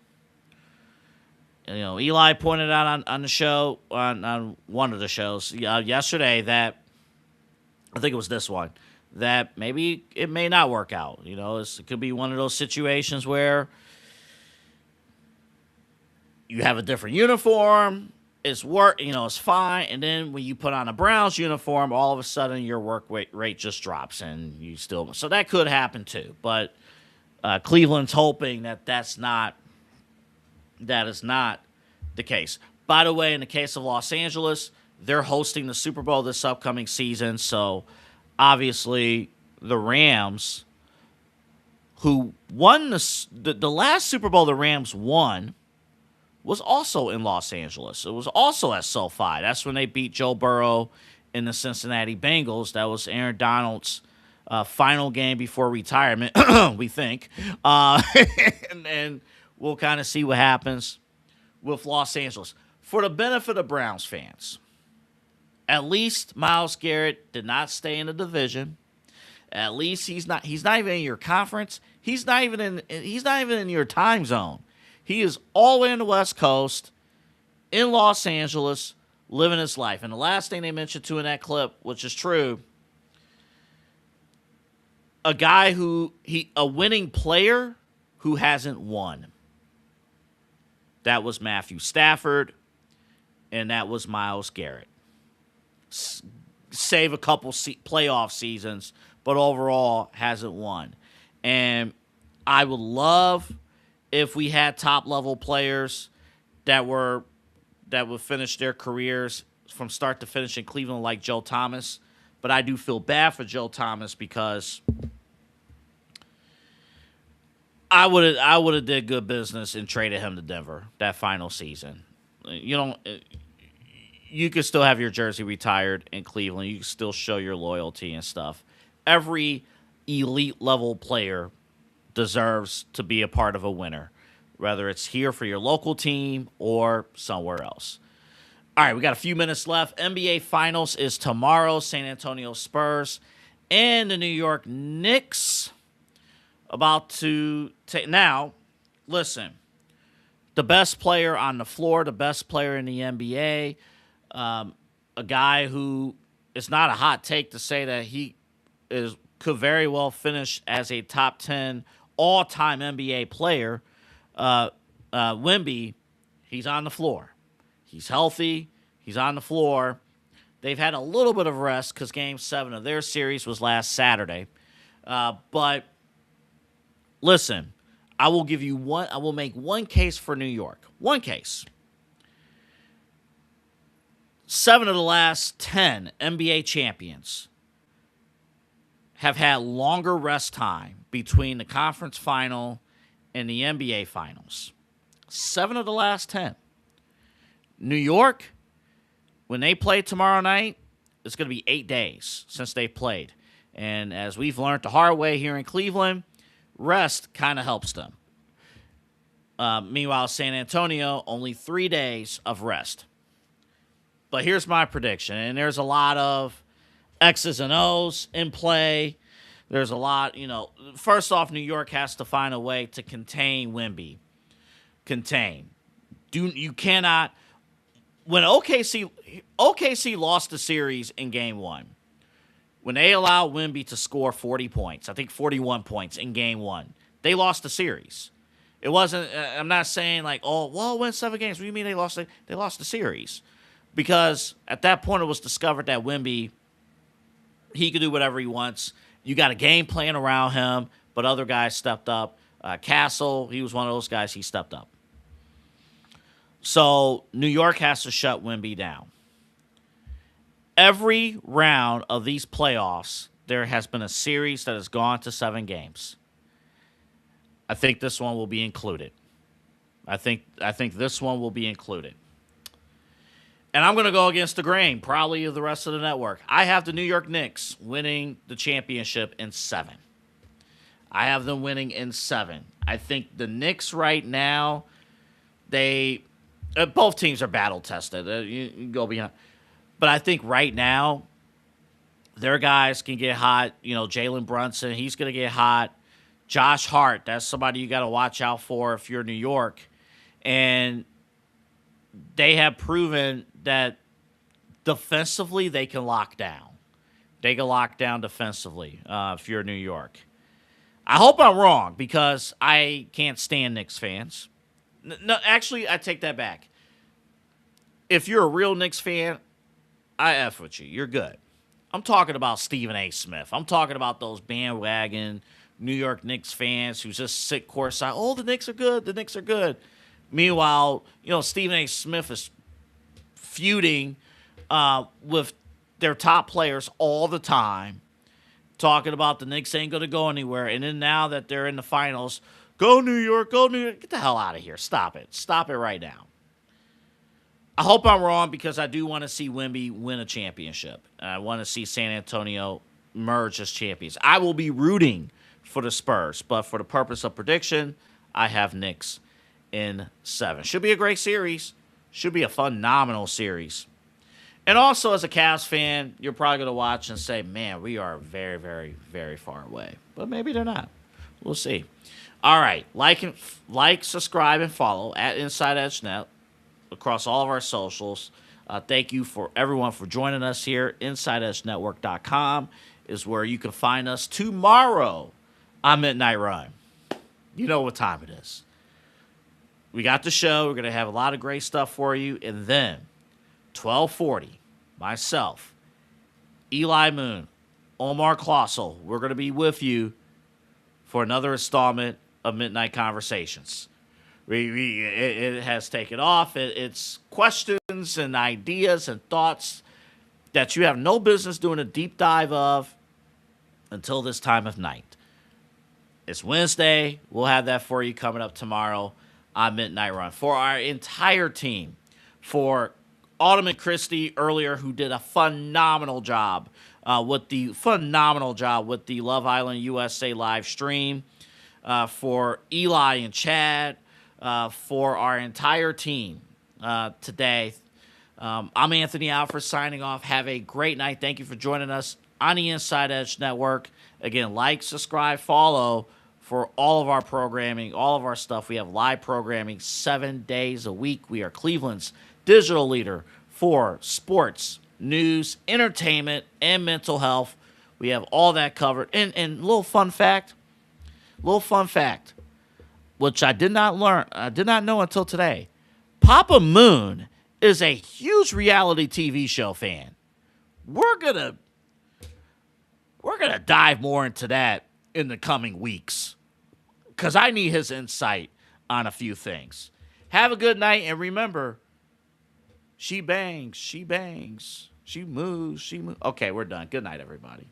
Eli pointed out on the show on one of the shows yesterday that I think it was this one, that maybe it may not work out. It could be one of those situations where you have a different uniform, it's fine, and then when you put on a Browns uniform, all of a sudden your work rate just drops, and you still. So that could happen too, but Cleveland's hoping that is not the case. By the way, in the case of Los Angeles, they're hosting the Super Bowl this upcoming season, so obviously the Rams, who won the last Super Bowl the Rams won, was also in Los Angeles. It was also at SoFi. That's when they beat Joe Burrow in the Cincinnati Bengals. That was Aaron Donald's final game before retirement, we think. And we'll kind of see what happens with Los Angeles. For the benefit of Browns fans, at least Myles Garrett did not stay in the division. At least he's not even in your conference. He's not even in your time zone. He is all the way in the West Coast, in Los Angeles, living his life. And the last thing they mentioned too in that clip, which is true, a guy a winning player who hasn't won. That was Matthew Stafford, and that was Myles Garrett. Save a couple playoff seasons, but overall hasn't won. And I would love if we had top-level players that would finish their careers from start to finish in Cleveland like Joe Thomas. But I do feel bad for Joe Thomas because I would have did good business and traded him to Denver that final season. You could still have your jersey retired in Cleveland. You can still show your loyalty and stuff. Every elite-level player deserves to be a part of a winner, whether it's here for your local team or somewhere else. All right, we got a few minutes left. NBA Finals is tomorrow. San Antonio Spurs and the New York Knicks about to take. Now, listen, the best player on the floor, the best player in the NBA, a guy who it's not a hot take to say that he could very well finish as a top 10 all-time NBA player, Wemby, he's on the floor. He's healthy. He's on the floor. They've had a little bit of rest because Game 7 of their series was last Saturday. But listen, I will make one case for New York. One case. 7 of the last 10 NBA champions have had longer rest time between the conference final and the NBA finals. 7 of the last 10. New York, when they play tomorrow night, it's going to be 8 days since they played. And as we've learned the hard way here in Cleveland, rest kind of helps them. Meanwhile, San Antonio, only 3 days of rest. But here's my prediction, and there's a lot of X's and O's in play. There's a lot, first off, New York has to find a way to contain Wemby. You cannot. When OKC lost the series in Game 1, when they allowed Wemby to score 40 points, I think 41 points in Game 1, they lost the series. It wasn't. I'm not saying like, win 7 games. What do you mean they lost? They lost the series because at that point it was discovered that Wemby, he could do whatever he wants. You got a game plan around him, but other guys stepped up. Castle, he was one of those guys. He stepped up. So New York has to shut Wemby down. Every round of these playoffs, there has been a series that has gone to 7 games. I think this one will be included. I think this one will be included. And I'm going to go against the grain, probably of the rest of the network. I have the New York Knicks winning the championship in 7. I have them winning in 7. I think the Knicks right now, they both teams are battle tested. You go beyond, but I think right now their guys can get hot. You know, Jalen Brunson, he's going to get hot. Josh Hart, that's somebody you got to watch out for if you're New York, and they have proven that defensively they can lock down. They can lock down defensively if you're New York. I hope I'm wrong because I can't stand Knicks fans. No, actually, I take that back. If you're a real Knicks fan, I F with you. You're good. I'm talking about Stephen A. Smith. I'm talking about those bandwagon New York Knicks fans who just sit courtside. Oh, the Knicks are good. The Knicks are good. Meanwhile, Stephen A. Smith is feuding with their top players all the time, talking about the Knicks ain't going to go anywhere. And then now that they're in the finals, go New York, go New York. Get the hell out of here. Stop it. Stop it right now. I hope I'm wrong because I do want to see Wemby win a championship. I want to see San Antonio merge as champions. I will be rooting for the Spurs, but for the purpose of prediction, I have Knicks in 7. Should be a great series. Should be a phenomenal series. And also, as a Cavs fan, you're probably going to watch and say, man, we are very, very, very far away. But maybe they're not. We'll see. All right. Like, subscribe, and follow at Inside Edge Net across all of our socials. Thank you for everyone for joining us here. InsideEdgeNetwork.com is where you can find us tomorrow on Midnight Run. You know what time it is. We got the show. We're going to have a lot of great stuff for you. And then 1240, myself, Eli Moon, Omar Klossel, we're going to be with you for another installment of Midnight Conversations. It has taken off. It's questions and ideas and thoughts that you have no business doing a deep dive of until this time of night. It's Wednesday. We'll have that for you coming up tomorrow on Midnight Run. For our entire team, for Autumn Christie earlier, who did a phenomenal job with the Love Island USA live stream, for Eli and Chad, for our entire team today. I'm Anthony Alford signing off. Have a great night. Thank you for joining us on the Inside Edge Network. Again, like, subscribe, follow for all of our programming, all of our stuff. We have live programming 7 days a week. We are Cleveland's digital leader for sports, news, entertainment, and mental health. We have all that covered. And a little fun fact, which I did not know until today. Papa Moon is a huge reality TV show fan. We're gonna dive more into that in the coming weeks because I need his insight on a few things. Have a good night, and remember, she bangs, she moves. Okay, we're done. Good night, everybody.